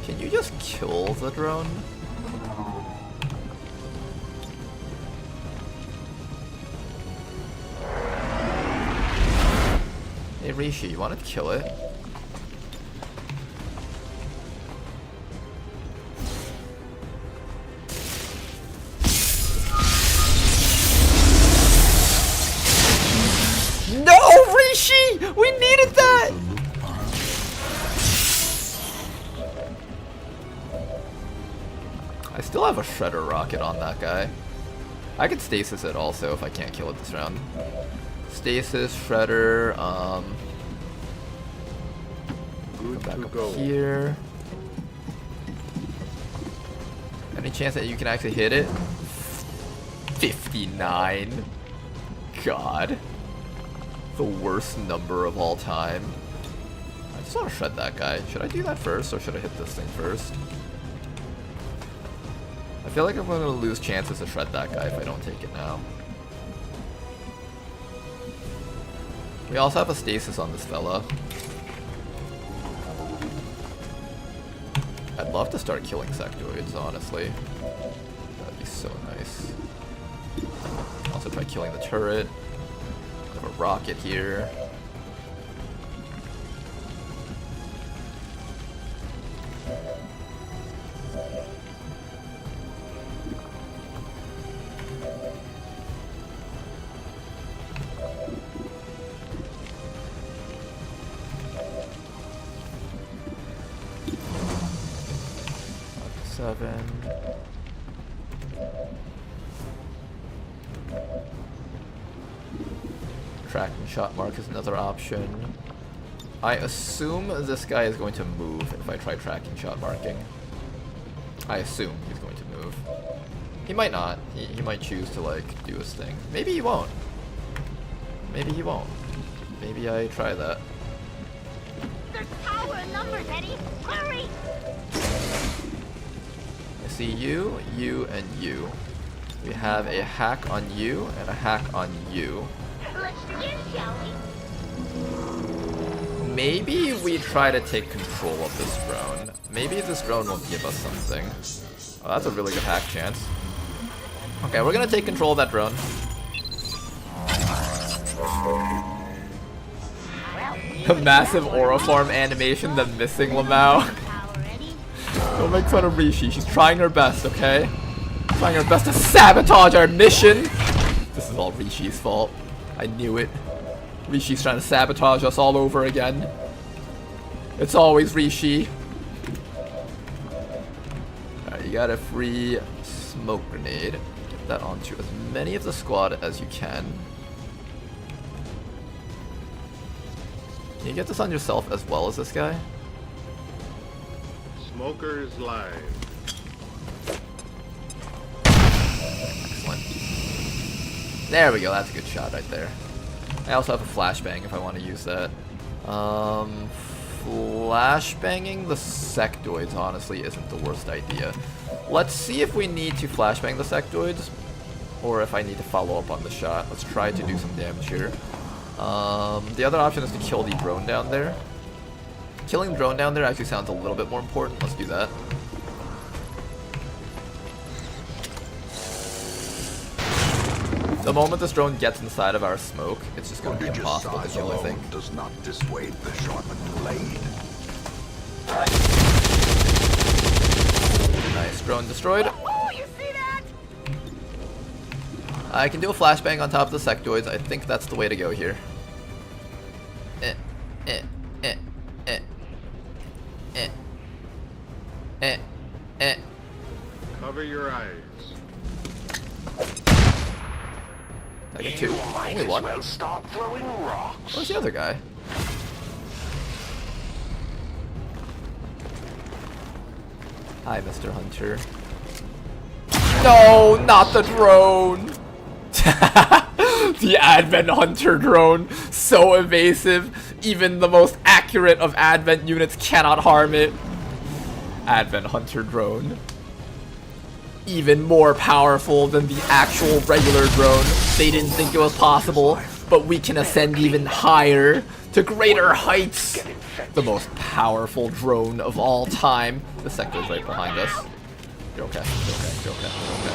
[SPEAKER 1] Can you just kill the drone? Hey Rishi, you want to kill it? No, Rishi! We needed that! I still have a shredder rocket on that guy. I could stasis it also if I can't kill it this round. Stasis, shredder,
[SPEAKER 6] Good
[SPEAKER 1] back
[SPEAKER 6] to
[SPEAKER 1] up
[SPEAKER 6] go.
[SPEAKER 1] here. Any chance that you can actually hit it? 59. God. The worst number of all time. I just want to shred that guy. Should I do that first or should I hit this thing first? I feel like I'm going to lose chances to shred that guy if I don't take it now. We also have a stasis on this fella. I'd love to start killing sectoids, honestly. That'd be so nice. Also try killing the turret. I have a rocket here. Tracking shot mark is another option. I assume this guy is going to move if I try tracking shot marking. I assume he's going to move. He might not. He might choose to like do his thing. Maybe he won't. Maybe he won't. Maybe I try that.
[SPEAKER 11] There's power in numbers, Eddie. Hurry!
[SPEAKER 1] I see you, you, and you. We have a hack on you and a hack on you.
[SPEAKER 11] Let's begin, shall we?
[SPEAKER 1] Maybe we try to take control of this drone. Maybe this drone will give us something. Oh, that's a really good hack chance. Okay, we're gonna take control of that drone. A massive Auriform animation, the missing Lamau. Don't make fun of Rishi, she's trying her best, okay? Trying her best to sabotage our mission! This is all Rishi's fault. I knew it. Rishi's trying to sabotage us all over again. It's always Rishi. Alright, you got a free smoke grenade. Get that onto as many of the squad as you can. Can you get this on yourself as well as this guy?
[SPEAKER 6] Smoker is live.
[SPEAKER 1] Excellent. There we go, that's a good shot right there. I also have a flashbang if I want to use that. Flashbanging the sectoids honestly isn't the worst idea. Let's see if we need to flashbang the sectoids or if I need to follow up on the shot. Let's try to do some damage here. The other option is to kill the drone down there. Killing the drone down there actually sounds a little bit more important. Let's do that. The moment this drone gets inside of our smoke, it's just going to be impossible to kill, I think.
[SPEAKER 8] Does not dissuade the sharpened blade.
[SPEAKER 1] Nice, drone destroyed.
[SPEAKER 11] Oh, you see that?
[SPEAKER 1] I can do a flashbang on top of the sectoids. I think that's the way to go here.
[SPEAKER 6] Cover your eyes.
[SPEAKER 1] I get two. Only one.
[SPEAKER 7] Well, stop throwing rocks.
[SPEAKER 1] Where's the other guy? Hi, Mr. Hunter. No, not the drone! The Advent Hunter drone. So evasive. Even the most accurate accurate of Advent units cannot harm it. Advent Hunter drone. Even more powerful than the actual regular drone. They didn't think it was possible, but we can ascend even higher to greater heights. The most powerful drone of all time. The sector is right behind us. You're okay. You're okay. You're okay. You're okay.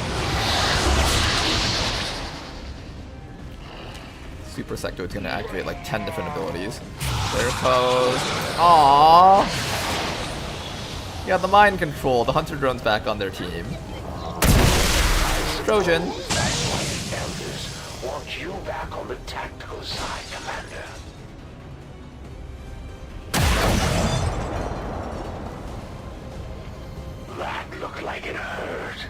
[SPEAKER 1] Super sector is gonna activate like 10 different abilities. There goes. Aww. Yeah, the mind control. The hunter drone's back on their team. Trojan.
[SPEAKER 7] Elders want you back on the tactical side, Commander. That looked like it hurt.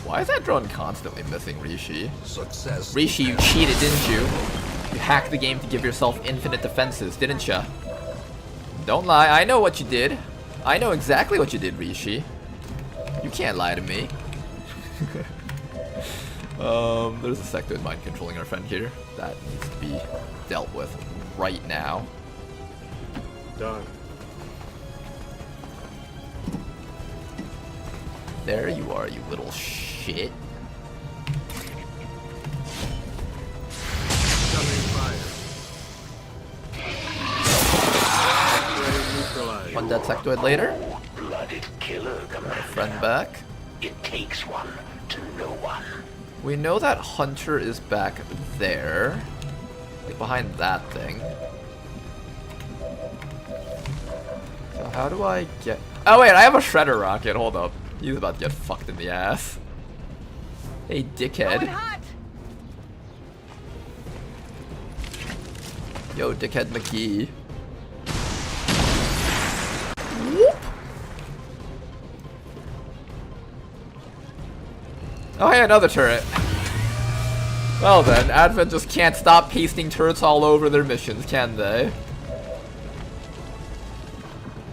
[SPEAKER 1] Why is that drone constantly missing, Rishi?
[SPEAKER 8] Success.
[SPEAKER 1] Rishi, you cheated, didn't you? You hacked the game to give yourself infinite defenses, didn't ya? Don't lie, I know what you did. I know exactly what you did, Rishi. You can't lie to me. There's a sectoid mind controlling our friend here. That needs to be dealt with right now.
[SPEAKER 6] Done.
[SPEAKER 1] There you are, you little shit.
[SPEAKER 6] Coming fire. Neutralized.
[SPEAKER 1] One dead sectoid later.
[SPEAKER 7] Blooded killer, Commander.
[SPEAKER 1] Friend back.
[SPEAKER 7] It takes one to know one.
[SPEAKER 1] We know that Hunter is back there. Like behind that thing. So how do I get... Oh wait, I have a shredder rocket, hold up. He's about to get fucked in the ass. Hey, dickhead. Yo, dickhead McGee. Whoop. Oh hey, another turret. Well then, Advent just can't stop pasting turrets all over their missions, can they?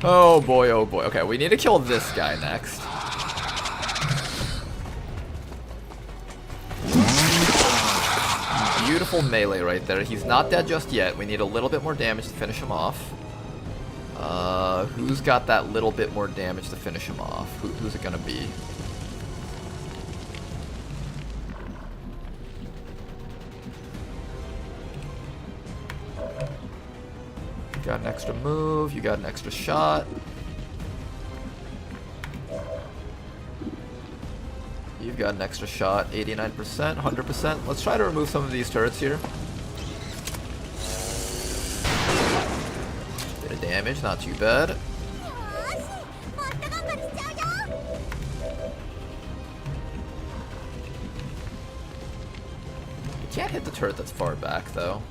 [SPEAKER 1] Oh boy, oh boy. Okay, we need to kill this guy next. Beautiful melee right there. He's not dead just yet. We need a little bit more damage to finish him off. Who's got that little bit more damage to finish him off? Who's it gonna be? You got an extra move. You got an extra shot. You've got an extra shot, 89%, 100%. Let's try to remove some of these turrets here. Bit of damage, not too bad. You can't hit the turret that's far back, though.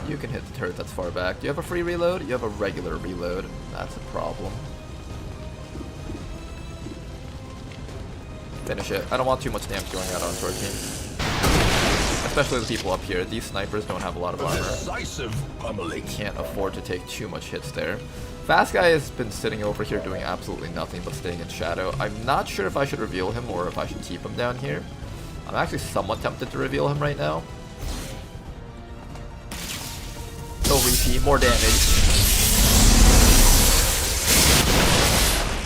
[SPEAKER 1] You can hit the turret that's far back. Do you have a free reload? You have a regular reload. That's a problem. Finish it. I don't want too much damage going out onto our team. Especially the people up here. These snipers don't have a lot of armor. They can't afford to take too much hits there. Fast Guy has been sitting over here doing absolutely nothing but staying in shadow. I'm not sure if I should reveal him or if I should keep him down here. I'm actually somewhat tempted to reveal him right now. Oh, Rishi, more damage.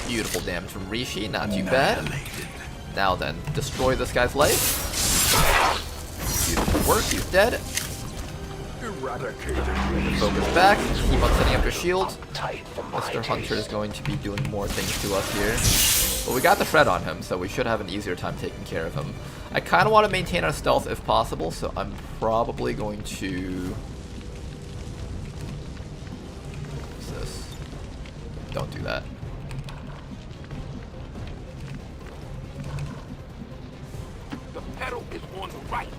[SPEAKER 1] Beautiful damage from Rishi, not too bad. Now then, destroy this guy's life. Beautiful work, he's dead. Focus back, keep on setting up your shield. Mr. Hunter is going to be doing more things to us here. But we got the shred on him, so we should have an easier time taking care of him. I kind of want to maintain our stealth if possible, so I'm probably going to... Don't do that.
[SPEAKER 12] The pedal is on the right.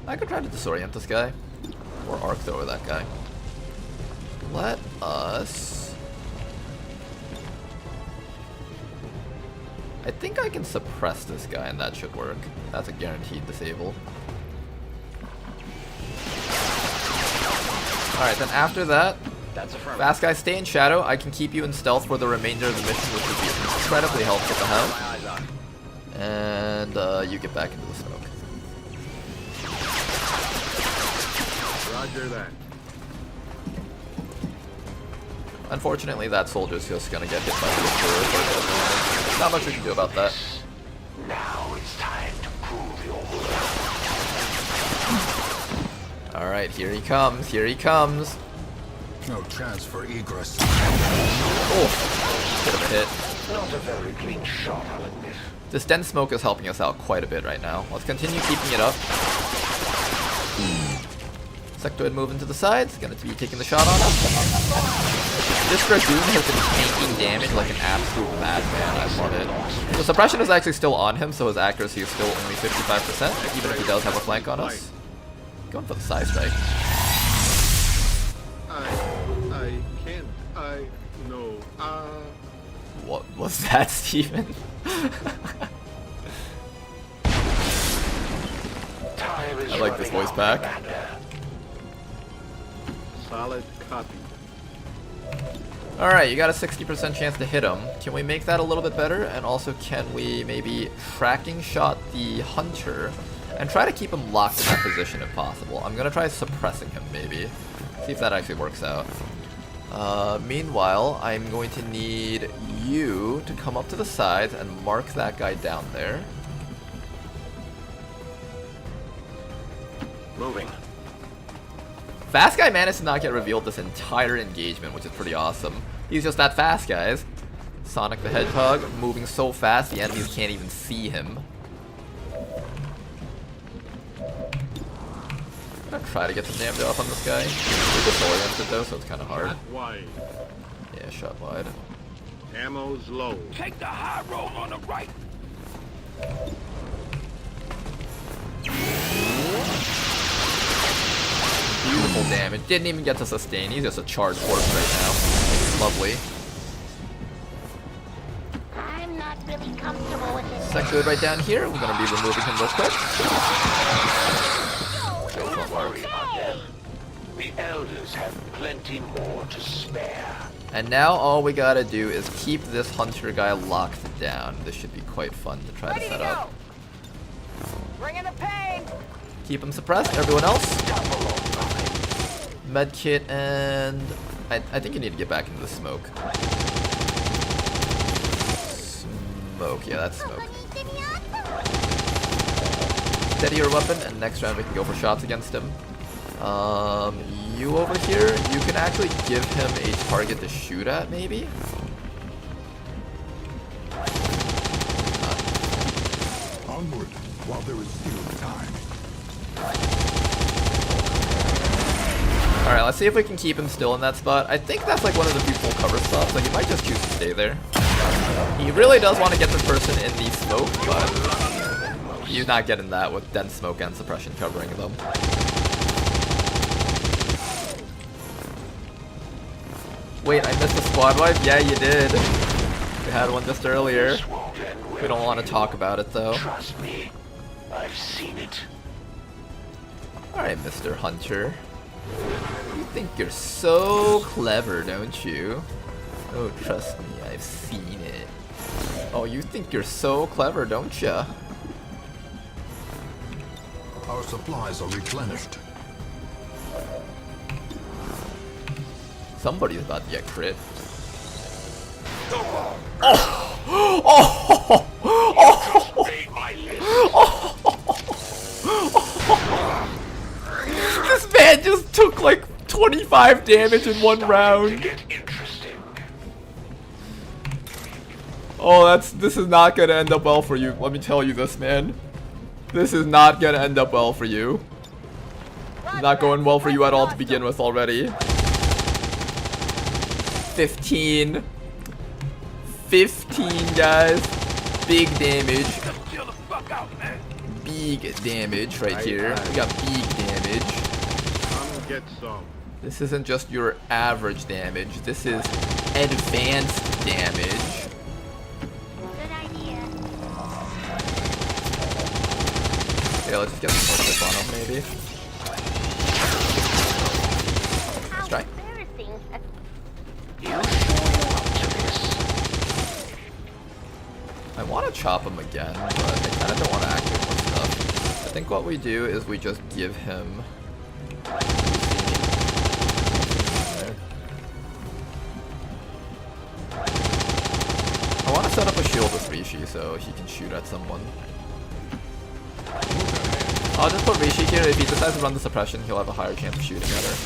[SPEAKER 1] I could try to disorient this guy. Or arc thrower that guy. Let us... I think I can suppress this guy and that should work. That's a guaranteed disable. Alright, then after that, Fast guys, stay in shadow. I can keep you in stealth for the remainder of the mission, which would be incredibly helpful to have. And you get back into the smoke.
[SPEAKER 6] Roger that.
[SPEAKER 1] Unfortunately, that soldier's just gonna get hit by the destroyer. Not much we can do about that.
[SPEAKER 7] Now it's time to prove your worth.
[SPEAKER 1] Alright, here he comes, here he comes.
[SPEAKER 8] No chance for egress.
[SPEAKER 1] Oh, bit of a hit.
[SPEAKER 7] Not a very clean shot, I'll admit.
[SPEAKER 1] This dense smoke is helping us out quite a bit right now. Let's continue keeping it up. Sectoid moving to the sides, gonna be taking the shot on us. This Dragoon has been tanking damage like an absolute madman. I love it. The suppression is actually still on him, so his accuracy is still only 55%, even if he does have a flank on us. Going for the side strike.
[SPEAKER 6] I can't. No.
[SPEAKER 1] What was that, Steven? I like this voice back.
[SPEAKER 6] Solid copy.
[SPEAKER 1] Alright, you got a 60% chance to hit him. Can we make that a little bit better? And also, can we maybe tracking shot the hunter and try to keep him locked in that position if possible? I'm gonna try suppressing him, maybe. See if that actually works out. Meanwhile, I'm going to need you to come up to the sides and mark that guy down there.
[SPEAKER 3] Moving.
[SPEAKER 1] Fast guy managed to not get revealed this entire engagement, which is pretty awesome. He's just that fast, guys. Sonic the Hedgehog moving so fast the enemies can't even see him. I'm gonna try to get some damage off on this guy. He's disoriented though, so it's kind of hard.
[SPEAKER 6] Shot wide.
[SPEAKER 1] Yeah, shot wide.
[SPEAKER 6] Ammo's low.
[SPEAKER 12] Take the high road on the right.
[SPEAKER 1] Beautiful damage. Didn't even get to sustain. He's just a charged horse right now. Lovely.
[SPEAKER 11] I'm not really comfortable with this.
[SPEAKER 1] Sectoid right down here. We're gonna be removing him real quick. Won't work.
[SPEAKER 7] The elders have plenty more to spare.
[SPEAKER 1] And now all we gotta do is keep this hunter guy locked down. This should be quite fun to try to set up.
[SPEAKER 9] Bring in the pain.
[SPEAKER 1] Keep him suppressed. Everyone else. Medkit and I think you need to get back into the smoke. Smoke, yeah, that's smoke. Steady your weapon, and next round we can go for shots against him. You over here, you can actually give him a target to shoot at, maybe?
[SPEAKER 7] Onward, while there is still time.
[SPEAKER 1] Alright, let's see if we can keep him still in that spot. I think that's like one of the few full cover spots, like he might just choose to stay there. He really does want to get this person in the smoke, but he's not getting that with dense smoke and suppression covering them. Wait, I missed a squad wipe? Yeah, you did. We had one just earlier. We don't want to talk about it though.
[SPEAKER 7] Trust me, I've seen it.
[SPEAKER 1] Alright, Mr. Hunter. You think you're so clever, don't you? Oh, trust me, I've seen it. Oh, you think you're so clever, don't ya?
[SPEAKER 7] Our supplies are replenished.
[SPEAKER 1] Somebody's about to get crit. Oh! Oh! Oh! This man just took like 25 damage in one round. Oh, this is not gonna end up well for you. Let me tell you this, man. This is not gonna end up well for you. It's not going well for you at all to begin with already. 15, guys. Big damage. Big damage right here. We got big damage.
[SPEAKER 6] Come get some.
[SPEAKER 1] This isn't just your average damage. This is advanced damage.
[SPEAKER 11] Good idea.
[SPEAKER 1] Okay, let's just get some more clip on him, maybe.
[SPEAKER 11] How
[SPEAKER 1] Let's try.
[SPEAKER 11] embarrassing.
[SPEAKER 1] I want to chop him again, but I kind of don't want to activate more stuff. I think what we do is we just give him... I want to set up a shield with Rishi so he can shoot at someone. I'll just put Rishi here. If he decides to run the suppression, he'll have a higher chance of shooting at her.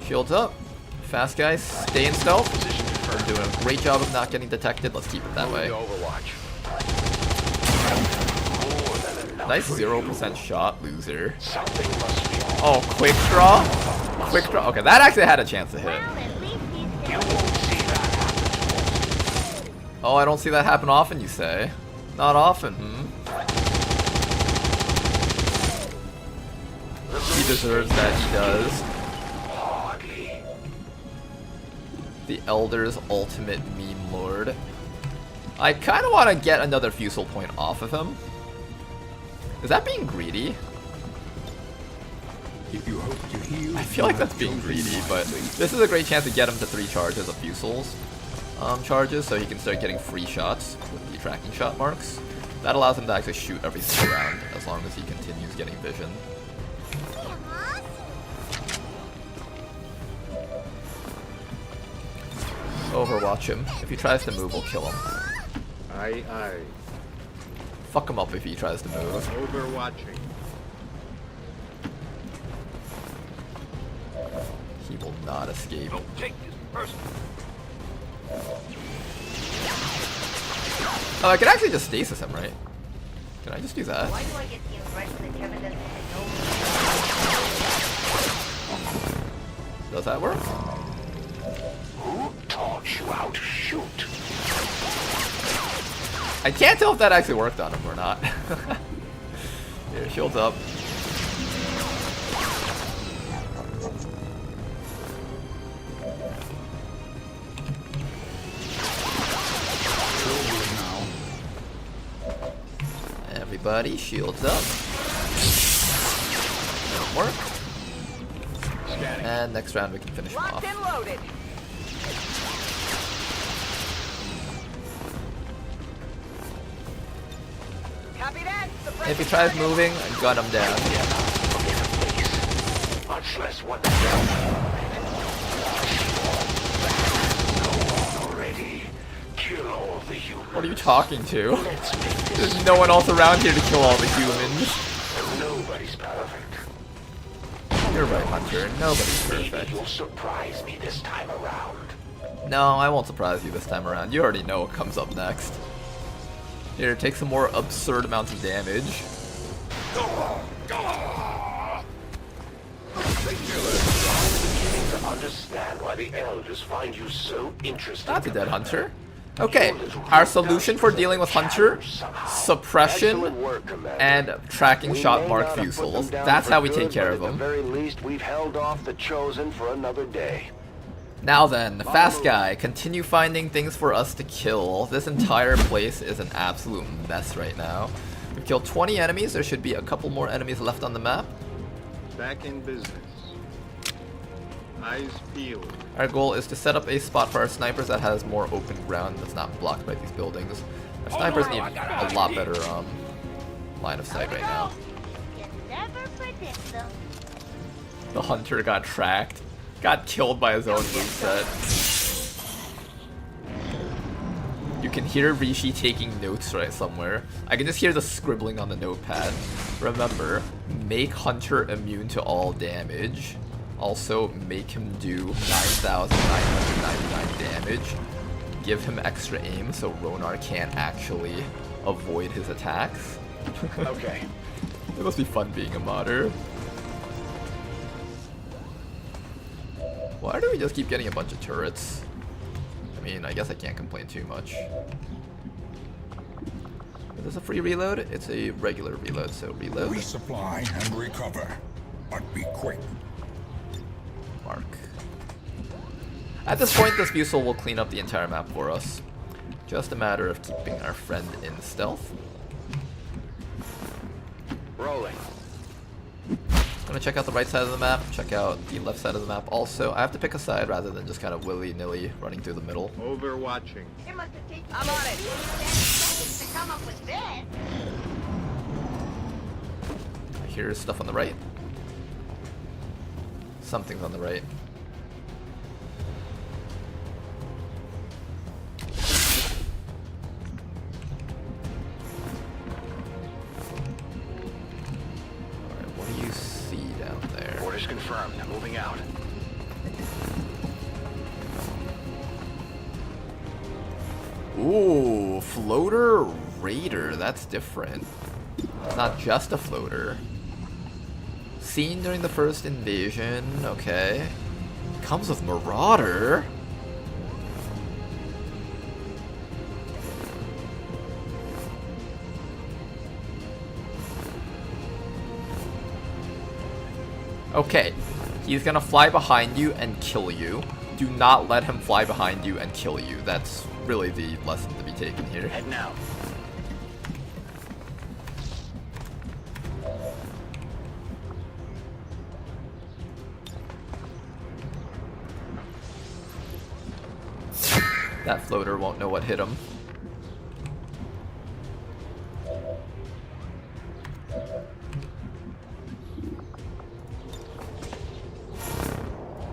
[SPEAKER 1] Shields up. Fast guys, stay in stealth. We're doing a great job of not getting detected. Let's keep it that way. Nice 0% shot, loser. Oh, quick draw? Quick draw. Okay, that actually had a chance to hit. Oh, I don't see that happen often, you say? Not often, He deserves that, he does. The Elder's ultimate meme lord. I kind of want to get another Fusel point off of him. Is that being greedy? I feel like that's being greedy, but this is a great chance to get him to 3 charges of Fusel's charges, so he can start getting free shots with the tracking shot marks. That allows him to actually shoot everything around as long as he continues getting vision. Overwatch him. If he tries to move, we'll kill him.
[SPEAKER 6] Aye, aye.
[SPEAKER 1] Fuck him up if he tries to move.
[SPEAKER 6] Overwatching.
[SPEAKER 1] He will not escape.
[SPEAKER 12] Don't take this personally.
[SPEAKER 1] Oh, I can actually just stasis him, right? Can I just do that?
[SPEAKER 11] Why do I get the impression that Kevin doesn't know?
[SPEAKER 1] Does that work?
[SPEAKER 7] Who taught you how to shoot?
[SPEAKER 1] I can't tell if that actually worked on him or not. Here, shields up. Everybody, shields up. That'll work. And next round we can finish him off.
[SPEAKER 9] Locked and loaded. Copy that.
[SPEAKER 1] If he tries moving, gun him down.
[SPEAKER 7] Much less one already. Kill all the humans.
[SPEAKER 1] What are you talking to? There's no one else around here to kill all the humans.
[SPEAKER 7] Nobody's perfect.
[SPEAKER 1] You're right, Hunter. Nobody's perfect.
[SPEAKER 7] You'll surprise me this time around.
[SPEAKER 1] No, I won't surprise you this time around. You already know what comes up next. Here, take some more absurd amounts of damage.
[SPEAKER 7] To understand why the elders find you so interesting.
[SPEAKER 1] That's a dead Hunter. Okay, our solution for dealing with Hunter, suppression, and tracking shot mark Fusels. That's how we take care of
[SPEAKER 3] At
[SPEAKER 1] them.
[SPEAKER 3] the very least, we've held off the Chosen for another day.
[SPEAKER 1] Now then, fast guy, continue finding things for us to kill. This entire place is an absolute mess right now. We've killed 20 enemies. There should be a couple more enemies left on the map.
[SPEAKER 6] Back in business. Eyes peeled.
[SPEAKER 1] Our goal is to set up a spot for our snipers that has more open ground that's not blocked by these buildings. Our snipers need a lot better line of sight right now.
[SPEAKER 11] You can never predict them.
[SPEAKER 1] The Hunter got tracked. Got killed by his own moveset. You can hear Rishi taking notes right somewhere. I can just hear the scribbling on the notepad. Remember, make Hunter immune to all damage. Also, make him do 9,999 damage. Give him extra aim so Ronar can't actually avoid his attacks.
[SPEAKER 3] Okay.
[SPEAKER 1] It must be fun being a modder. Why do we just keep getting a bunch of turrets? I mean, I guess I can't complain too much. Is this a free reload? It's a regular reload, so reload.
[SPEAKER 8] Resupply and recover, but be quick.
[SPEAKER 1] Mark. At this point, this Fusel will clean up the entire map for us. Just a matter of keeping our friend in stealth.
[SPEAKER 3] Rolling.
[SPEAKER 1] I'm gonna check out the right side of the map, check out the left side of the map also. I have to pick a side rather than just kind of willy-nilly running through the middle.
[SPEAKER 6] Overwatching.
[SPEAKER 11] I'm on it. To come up with this.
[SPEAKER 1] I hear stuff on the right. Something's on the right. Alright, what do you see down there?
[SPEAKER 12] Orders confirmed. Moving out.
[SPEAKER 1] Ooh, floater raider. That's different. Not just a floater. Seen during the first invasion. Okay. Comes with Marauder. Okay. He's gonna fly behind you and kill you. Do not let him fly behind you and kill you. That's really the lesson to be taken here.
[SPEAKER 12] Head now.
[SPEAKER 1] That floater won't know what hit him.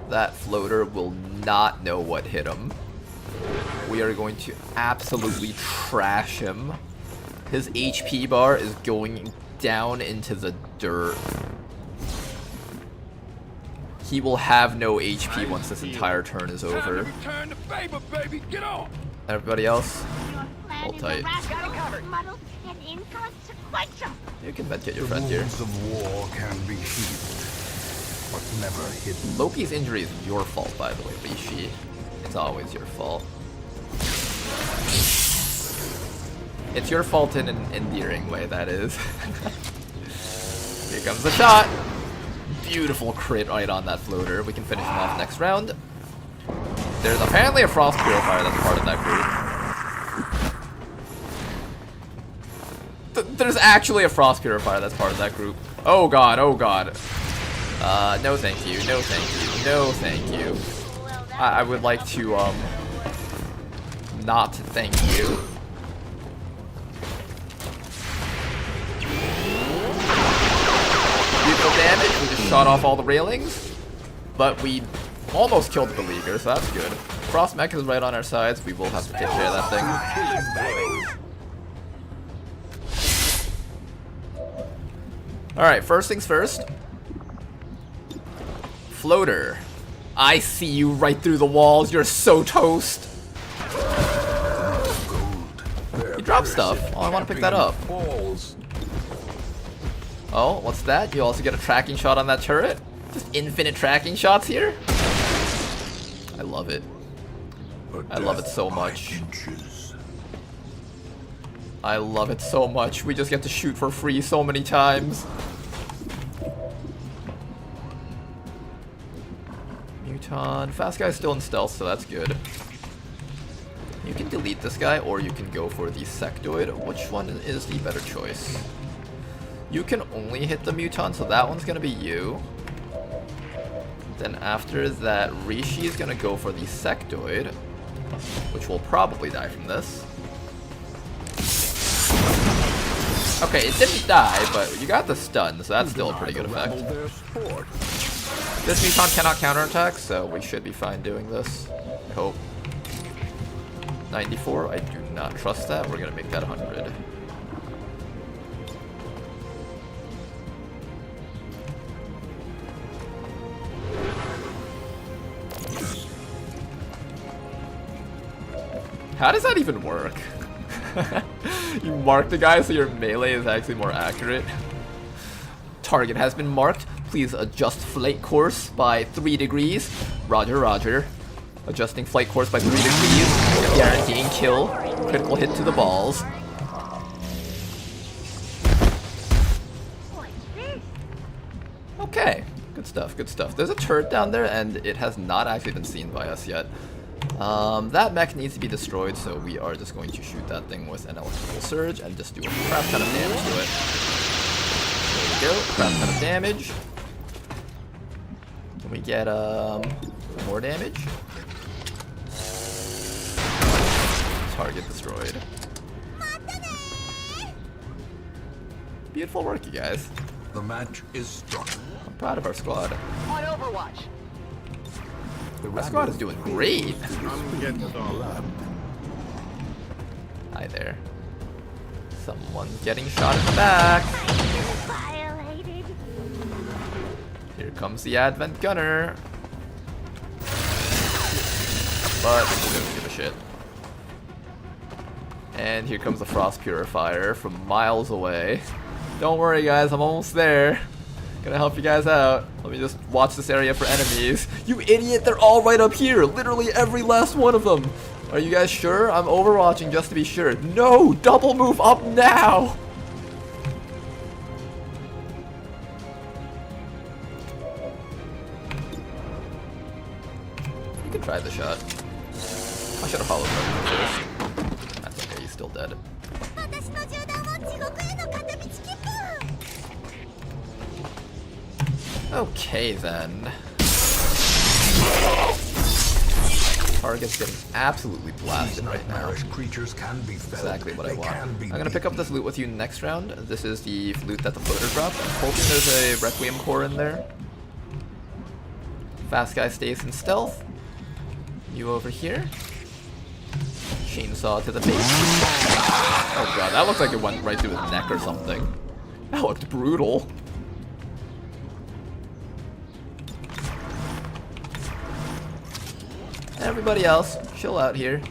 [SPEAKER 1] That floater will not know what hit him. We are going to absolutely trash him. His HP bar is going down into the dirt. He will have no HP once this entire turn is over.
[SPEAKER 12] Return the favor, baby. Get on.
[SPEAKER 1] Everybody else, hold tight.
[SPEAKER 11] Muddled and inconsequential.
[SPEAKER 1] You can medkit your friend here.
[SPEAKER 8] Wounds of war can be healed, but never hidden.
[SPEAKER 1] Loki's injury is your fault, by the way, Rishi. It's always your fault. It's your fault in an endearing way, that is. Here comes the shot. Beautiful crit right on that floater. We can finish him off next round. There's apparently a Frost Purifier that's part of that group. There's actually a Frost Purifier that's part of that group. Oh god, oh god. No thank you, no thank you, no thank you. I would like to, not thank you. Beautiful damage, we just shot off all the railings. But we almost killed the beleaguer, so that's good. Frost Mech is right on our sides, we will have to take care of that thing. Alright, first things first. Floater. I see you right through the walls, you're so toast. You dropped stuff. Oh, I want to pick that up. Oh, what's that? You also get a tracking shot on that turret? Just infinite tracking shots here? I love it. I love it so much. I love it so much. We just get to shoot for free so many times. Muton. Fast guy's still in stealth, so that's good. You can delete this guy, or you can go for the sectoid. Which one is the better choice? You can only hit the Muton, so that one's gonna be you. Then after that, Rishi is gonna go for the sectoid, which will probably die from this. Okay, it didn't die, but you got the stun, so that's still a pretty good effect. This Muton cannot counterattack, so we should be fine doing this. I hope. 94, I do not trust that. We're gonna make that 100. How does that even work? You mark the guy so your melee is actually more accurate. Target has been marked. Please adjust flight course by 3 degrees. Roger, roger. Adjusting flight course by 3 degrees. Guaranteeing kill. Critical hit to the balls. Okay. Good stuff, good stuff. There's a turret down there, and it has not actually been seen by us yet. That mech needs to be destroyed, so we are just going to shoot that thing with an electrical surge and just do a crap ton of damage to it. There we go, crap ton of damage. Can we get more damage? Target destroyed. Beautiful work, you guys.
[SPEAKER 12] The match is started.
[SPEAKER 1] I'm proud of our squad.
[SPEAKER 2] On Overwatch.
[SPEAKER 1] Our squad is doing great.
[SPEAKER 6] I'm getting on.
[SPEAKER 1] Hi there. Someone's getting shot in the back.
[SPEAKER 11] Violated.
[SPEAKER 1] Here comes the Advent Gunner. But we don't give a shit. And here comes the Frost Purifier from miles away. Don't worry guys, I'm almost there. Gonna help you guys out. Let me just watch this area for enemies. You idiot, they're all right up here. Literally every last one of them. Are you guys sure? I'm overwatching just to be sure. No! Double move up now! You can try the shot. I should have followed him first. That's okay, he's still dead. Okay then. Target's getting absolutely blasted right now.
[SPEAKER 12] Creatures can be fed.
[SPEAKER 1] Exactly what I want. I'm gonna pick up this loot with you next round. This is the loot that the floater dropped. I'm hoping there's a Requiem core in there. Fast guy stays in stealth. You over here. Chainsaw to the face. Oh god, that looks like it went right through his neck or something. That looked brutal. Everybody else, chill out here.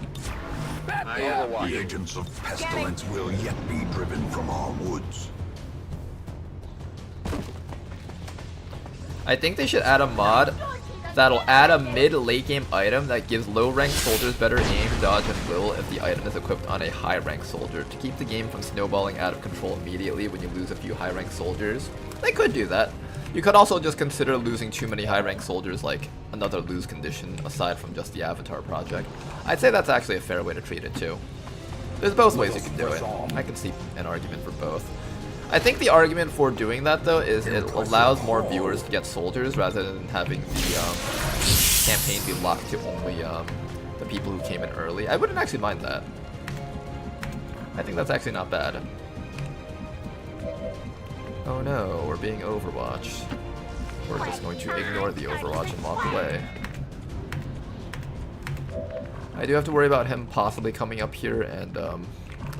[SPEAKER 12] The agents of pestilence will yet be driven from our woods.
[SPEAKER 1] I think they should add a mod that'll add a mid-late game item that gives low-ranked soldiers better aim, dodge, and will if the item is equipped on a high-ranked soldier to keep the game from snowballing out of control immediately when you lose a few high-ranked soldiers. They could do that. You could also just consider losing too many high-ranked soldiers like another lose condition aside from just the Avatar project. I'd say that's actually a fair way to treat it too. There's both ways you can do it. I can see an argument for both. I think the argument for doing that though is it allows more viewers to get soldiers rather than having the campaign be locked to only the people who came in early. I wouldn't actually mind that. I think that's actually not bad. Oh no, we're being overwatched. We're just going to ignore the overwatch and walk away. I do have to worry about him possibly coming up here and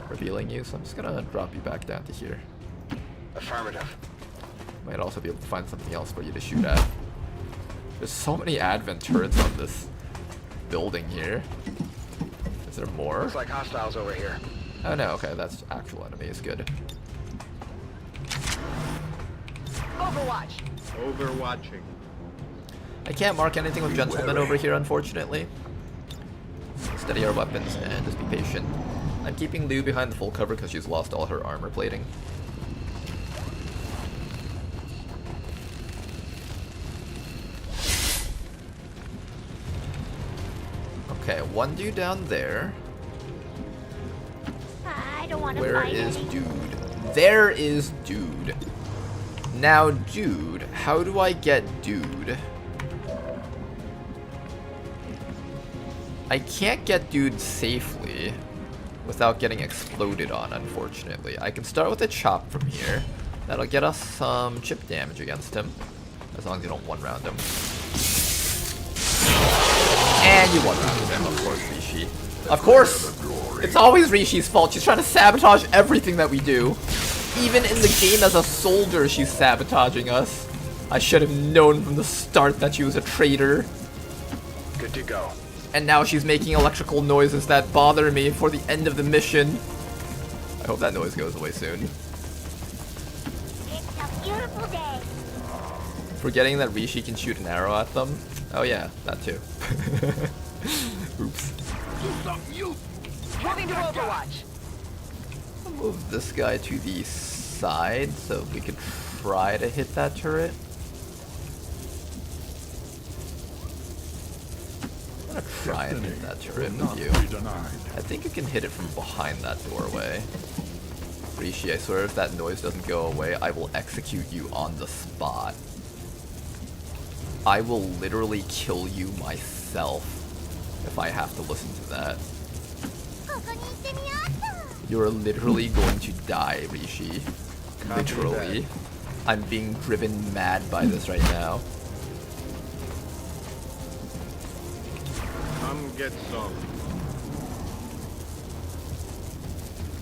[SPEAKER 1] revealing you, so I'm just gonna drop you back down to here.
[SPEAKER 12] Affirmative.
[SPEAKER 1] Might also be able to find something else for you to shoot at. There's so many Advent turrets on this building here. Is there more?
[SPEAKER 12] Looks like hostiles over here.
[SPEAKER 1] Oh no, okay, that's actual enemies, good.
[SPEAKER 2] Overwatch.
[SPEAKER 6] Overwatching.
[SPEAKER 1] I can't mark anything with gentlemen over here, unfortunately. Steady our weapons and just be patient. I'm keeping Liu behind the full cover because she's lost all her armor plating. Okay, one dude down there.
[SPEAKER 11] I don't want to
[SPEAKER 1] Where
[SPEAKER 11] fight
[SPEAKER 1] is
[SPEAKER 11] any.
[SPEAKER 1] dude? There is dude. Now, dude, how do I get dude? I can't get dude safely without getting exploded on, unfortunately. I can start with a chop from here. That'll get us some chip damage against him, as long as you don't one-round him. And you one-rounded him, of course, Rishi. Of course! It's always Rishi's fault. She's trying to sabotage everything that we do. Even in the game as a soldier, she's sabotaging us. I should have known from the start that she was a traitor.
[SPEAKER 12] Good to go.
[SPEAKER 1] And now she's making electrical noises that bother me for the end of the mission. I hope that noise goes away soon.
[SPEAKER 11] It's a beautiful day.
[SPEAKER 1] Forgetting that Rishi can shoot an arrow at them. Oh yeah, that too. Oops.
[SPEAKER 2] Moving to Overwatch.
[SPEAKER 1] I'll move this guy to the side so we can try to hit that turret. I'm gonna try and hit that turret with you. I think you can hit it from behind that doorway. Rishi, I swear if that noise doesn't go away, I will execute you on the spot. I will literally kill you myself if I have to listen to that. You're literally going to die, Rishi. Literally. I'm being driven mad by this right now.
[SPEAKER 6] Come get some.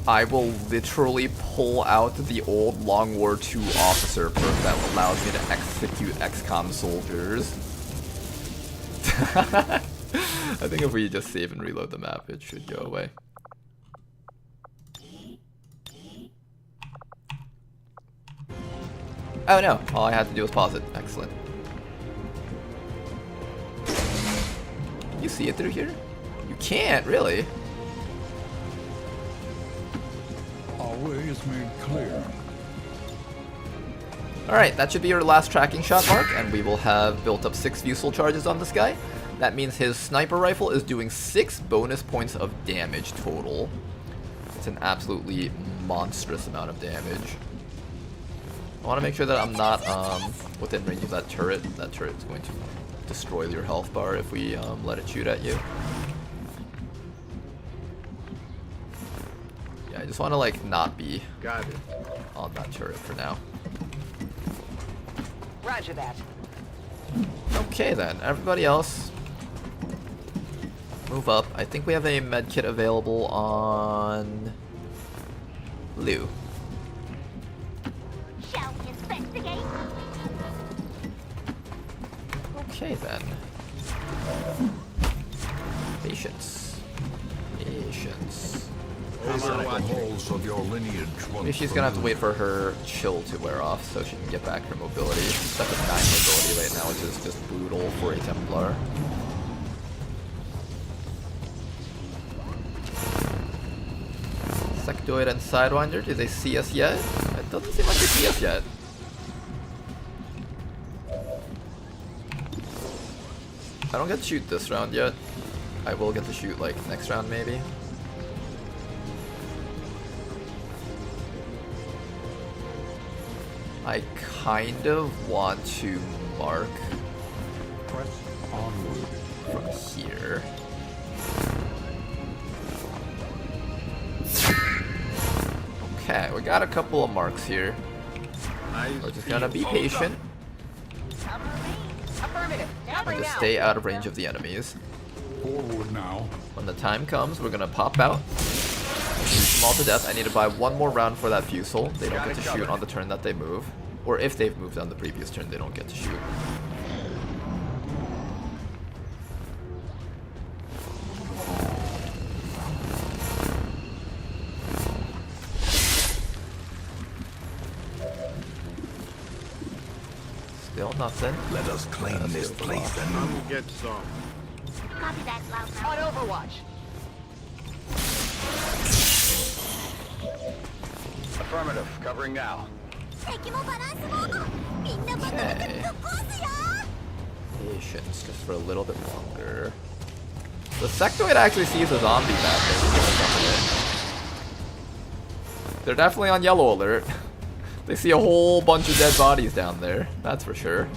[SPEAKER 1] I will literally pull out the old Long War 2 officer perk that allows me to execute XCOM soldiers. I think if we just save and reload the map, it should go away. Oh no, all I had to do was pause it. Excellent. You see it through here? You can't, really.
[SPEAKER 12] Our way is made clear.
[SPEAKER 1] Alright, that should be your last tracking shot mark, and we will have built up 6 Fusel charges on this guy. That means his sniper rifle is doing 6 bonus points of damage total. It's an absolutely monstrous amount of damage. I want to make sure that I'm not within range of that turret. That turret is going to destroy your health bar if we let it shoot at you. Yeah, I just want to like not be on that turret for now.
[SPEAKER 2] Roger that.
[SPEAKER 1] Okay then, everybody else, move up. I think we have a med kit available on Lou.
[SPEAKER 11] Shall we investigate?
[SPEAKER 1] Okay then. Patience. Patience.
[SPEAKER 12] Halls of your lineage.
[SPEAKER 1] Maybe she's gonna have to wait for her chill to wear off so she can get back her mobility. She's at 9 mobility right now, which is just brutal for a Templar. Sectoid and Sidewinder, do they see us yet? It doesn't seem like they see us yet. I don't get to shoot this round yet. I will get to shoot like next round maybe. I kind of want to mark onward from here. Okay, we got a couple of marks here. We're just gonna be patient.
[SPEAKER 2] Affirmative.
[SPEAKER 1] And just stay out of range of the enemies.
[SPEAKER 12] Forward now.
[SPEAKER 1] When the time comes, we're gonna pop out. Shoot them all to death. I need to buy one more round for that Fusel. They don't get to shoot on the turn that they move. Or if they've moved on the previous turn, they don't get to shoot. Still nothing.
[SPEAKER 12] Let us claim this place and
[SPEAKER 6] Come get some.
[SPEAKER 11] Copy that, Loudmouth.
[SPEAKER 2] On Overwatch.
[SPEAKER 9] Affirmative. Covering now.
[SPEAKER 1] Okay. Patience, just for a little bit longer. The sectoid actually sees a zombie map. They're definitely on yellow alert. They see a whole bunch of dead bodies down there, that's for sure.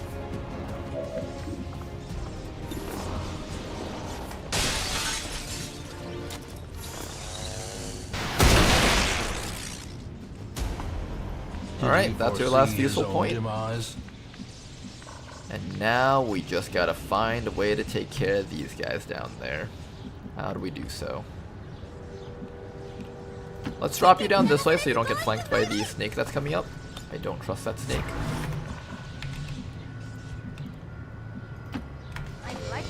[SPEAKER 1] Alright, that's your last Fusel point. And now we just gotta find a way to take care of these guys down there. How do we do so? Let's drop you down this way so you don't get flanked by the snake that's coming up. I don't trust that snake. I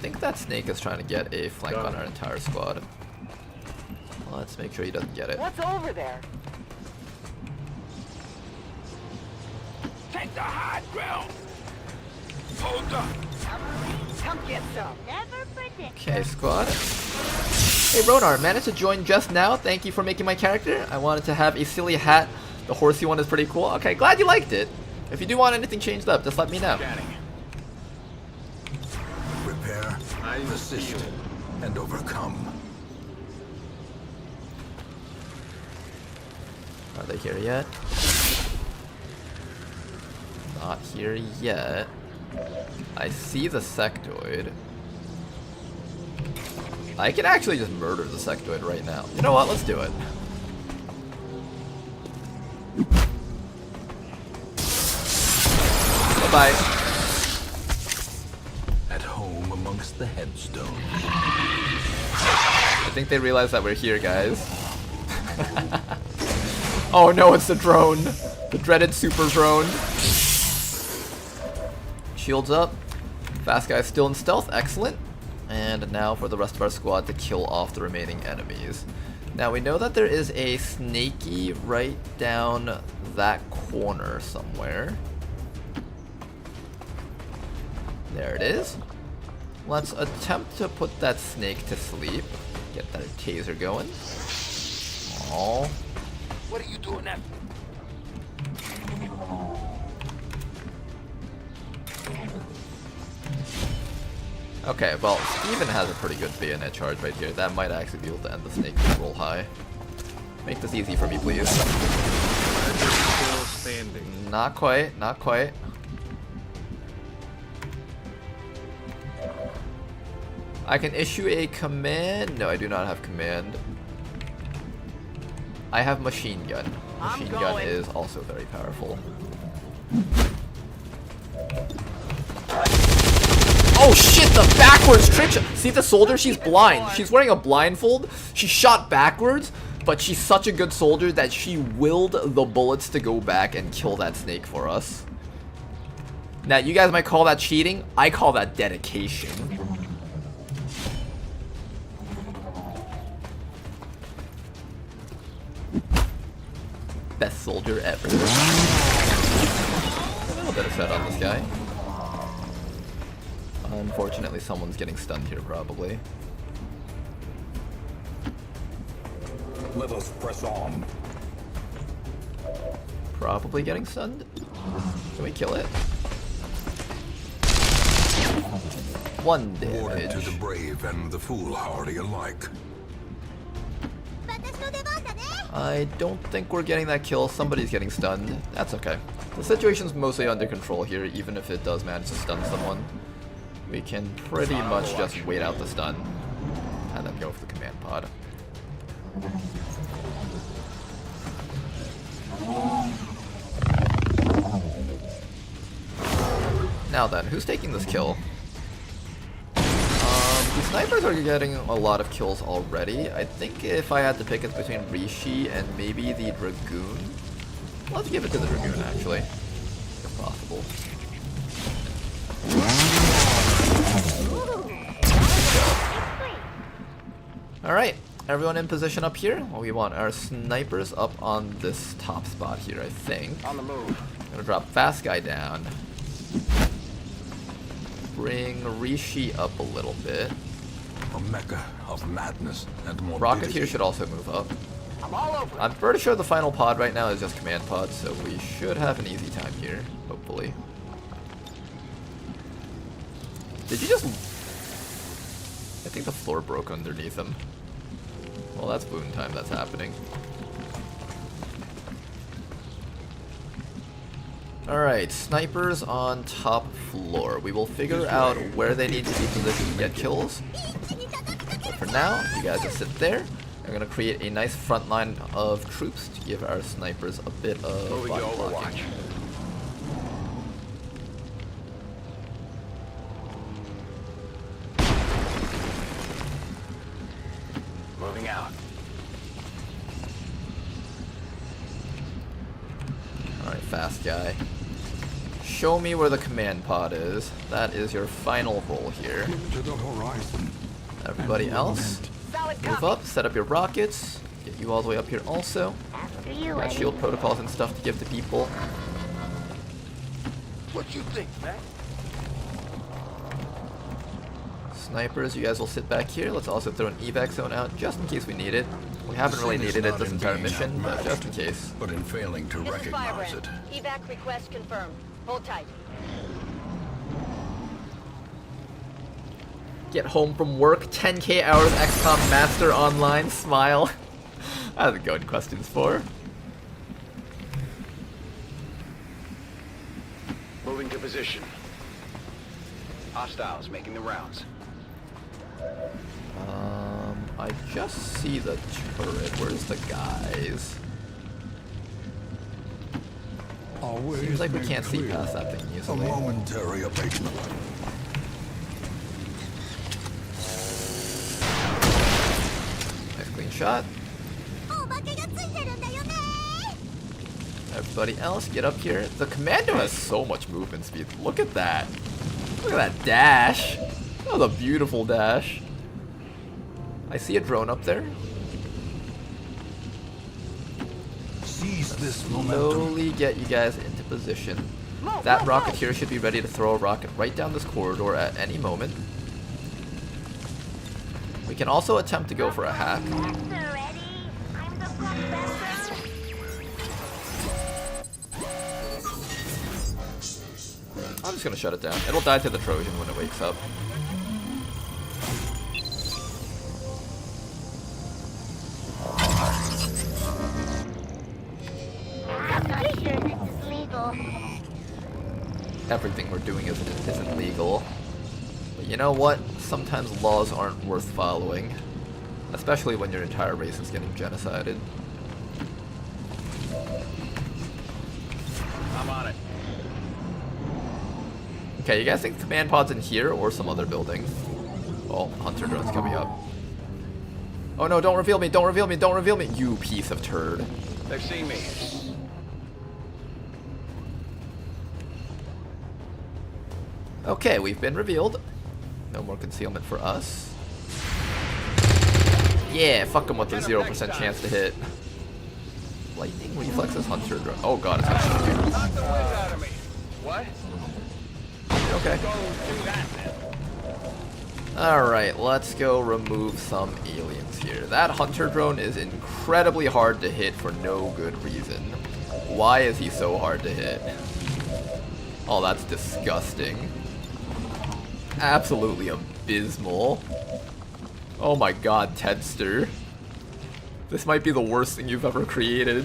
[SPEAKER 1] think that snake is trying to get a flank on our entire squad. Let's make sure he doesn't get it.
[SPEAKER 2] What's over there?
[SPEAKER 12] take the high ground. Hold up.
[SPEAKER 2] Come get some.
[SPEAKER 11] Never predict.
[SPEAKER 1] Okay, squad. Hey, Ronar, managed to join just now. Thank you for making my character. I wanted to have a silly hat. The horsey one is pretty cool. Okay, glad you liked it. If you do want anything changed up, just let me know.
[SPEAKER 12] Prepare, persist, and overcome.
[SPEAKER 1] Are they here yet? Not here yet. I see the sectoid. I can actually just murder the sectoid right now. You know what? Let's do it. Bye-bye.
[SPEAKER 12] At home amongst the headstones.
[SPEAKER 1] I think they realize that we're here, guys. Oh no, it's the drone. The dreaded super drone. Shields up. Fast guy's still in stealth. Excellent. And now for the rest of our squad to kill off the remaining enemies. Now we know that there is a snaky right down that corner somewhere. There it is. Let's attempt to put that snake to sleep. Get that taser going. Oh.
[SPEAKER 9] What are you doing now?
[SPEAKER 1] Okay, well, Steven has a pretty good bayonet charge right here. That might actually be able to end the snake if we roll high. Make this easy for me, please.
[SPEAKER 6] Still standing.
[SPEAKER 1] Not quite, not quite. I can issue a command. No, I do not have command. I have machine gun. Machine gun is also very powerful. Oh shit, the backwards trick shot. See the soldier? She's blind. She's wearing a blindfold. She shot backwards, but she's such a good soldier that she willed the bullets to go back and kill that snake for us. Now, you guys might call that cheating. I call that dedication. Best soldier ever. A little bit of set on this guy. Unfortunately, someone's getting stunned here, probably.
[SPEAKER 12] Let us press on.
[SPEAKER 1] Probably getting stunned. Can we kill it? 1
[SPEAKER 12] Warning
[SPEAKER 1] damage.
[SPEAKER 12] to the brave and the foolhardy alike.
[SPEAKER 1] I don't think we're getting that kill. Somebody's getting stunned. That's okay. The situation's mostly under control here, even if it does manage to stun someone. We can pretty much just wait out the stun and then go for the command pod. Now then, who's taking this kill? The snipers are getting a lot of kills already. I think if I had to pick, it's between Rishi and maybe the Dragoon. Let's give it to the Dragoon, actually, if possible. Alright, everyone in position up here. Well, we want our snipers up on this top spot here, I think.
[SPEAKER 9] On the move.
[SPEAKER 1] Gonna drop Fast Guy down. Bring Rishi up a little bit.
[SPEAKER 12] A mecca of madness and morbidity.
[SPEAKER 1] Rocket here should also move up.
[SPEAKER 9] I'm all over.
[SPEAKER 1] I'm pretty sure the final pod right now is just command pod, so we should have an easy time here, hopefully. Did you just... I think the floor broke underneath him. Well, that's boon time that's happening. Alright, snipers on top floor. We will figure out where they need to be positioned to get kills. But for now, you guys just sit there. I'm going to create a nice front line of troops to give our snipers a bit of
[SPEAKER 9] Moving to Overwatch. Moving out.
[SPEAKER 1] Alright, Fast Guy. Show me where the command pod is. That is your final role here.
[SPEAKER 12] To the horizon.
[SPEAKER 1] Everybody else, move up, set up your rockets. Get you all the way up here also.
[SPEAKER 11] After you,
[SPEAKER 1] Got
[SPEAKER 11] Eddie.
[SPEAKER 1] shield protocols and stuff to give to people.
[SPEAKER 9] What you think, man?
[SPEAKER 1] Snipers, you guys will sit back here. Let's also throw an evac zone out just in case we need it. We haven't really needed it this entire mission, but just in case.
[SPEAKER 12] But in failing to
[SPEAKER 2] This is
[SPEAKER 12] recognize
[SPEAKER 2] Firebrand.
[SPEAKER 12] it,
[SPEAKER 2] Evac request confirmed. Hold tight.
[SPEAKER 1] Get home from work, 10k hours XCOM Master Online, smile. How's it going, questions 4?
[SPEAKER 3] to position. Hostiles making the rounds.
[SPEAKER 1] I just see the turret. Where's the guys? Seems like we can't see past that thing
[SPEAKER 12] A
[SPEAKER 1] easily.
[SPEAKER 12] momentary abatement.
[SPEAKER 1] Nice clean shot. Everybody else, get up here. The commando has so much movement speed. Look at that. Look at that dash. That was a beautiful dash. I see a drone up there.
[SPEAKER 12] Seize this momentum.
[SPEAKER 1] Slowly get you guys into position. That rocketeer should be ready to throw a rocket right down this corridor at any moment. We can also attempt to go for a hack. I'm just gonna shut it down. It'll die to the Trojan when it wakes up.
[SPEAKER 11] I'm not sure this is legal.
[SPEAKER 1] Everything we're doing isn't legal. But you know what? Sometimes laws aren't worth following. Especially when your entire race is getting genocided.
[SPEAKER 3] I'm on it.
[SPEAKER 1] Okay, you guys think the command pod's in here or some other building? Oh, hunter drone's coming up. Oh no, don't reveal me, don't reveal me, don't reveal me, you piece of turd.
[SPEAKER 3] They've seen me.
[SPEAKER 1] Okay, we've been revealed. No more concealment for us. Yeah, fuck them with the 0% chance to hit. Lightning reflexes hunter drone. Oh god, it's actually you.
[SPEAKER 3] Knock the wind out of me. What?
[SPEAKER 1] Okay. Alright, let's go remove some aliens here. That hunter drone is incredibly hard to hit for no good reason. Why is he so hard to hit? Oh, that's disgusting. Absolutely abysmal. Oh my god, Tedster. This might be the worst thing you've ever created.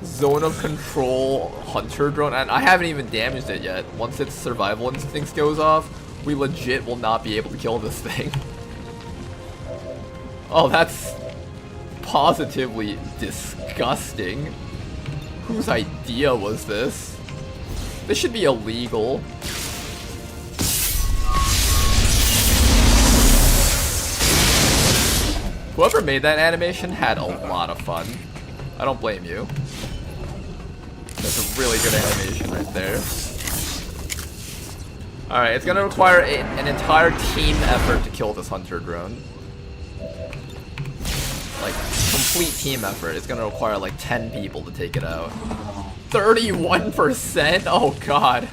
[SPEAKER 1] Zone of control hunter drone, and I haven't even damaged it yet. Once its survival instincts goes off, we legit will not be able to kill this thing. Oh, that's positively disgusting. Whose idea was this? This should be illegal. Whoever made that animation had a lot of fun. I don't blame you. That's a really good animation right there. Alright, it's gonna require an entire team effort to kill this hunter drone. Like, complete team effort. It's gonna require like 10 people to take it out. 31%? Oh god.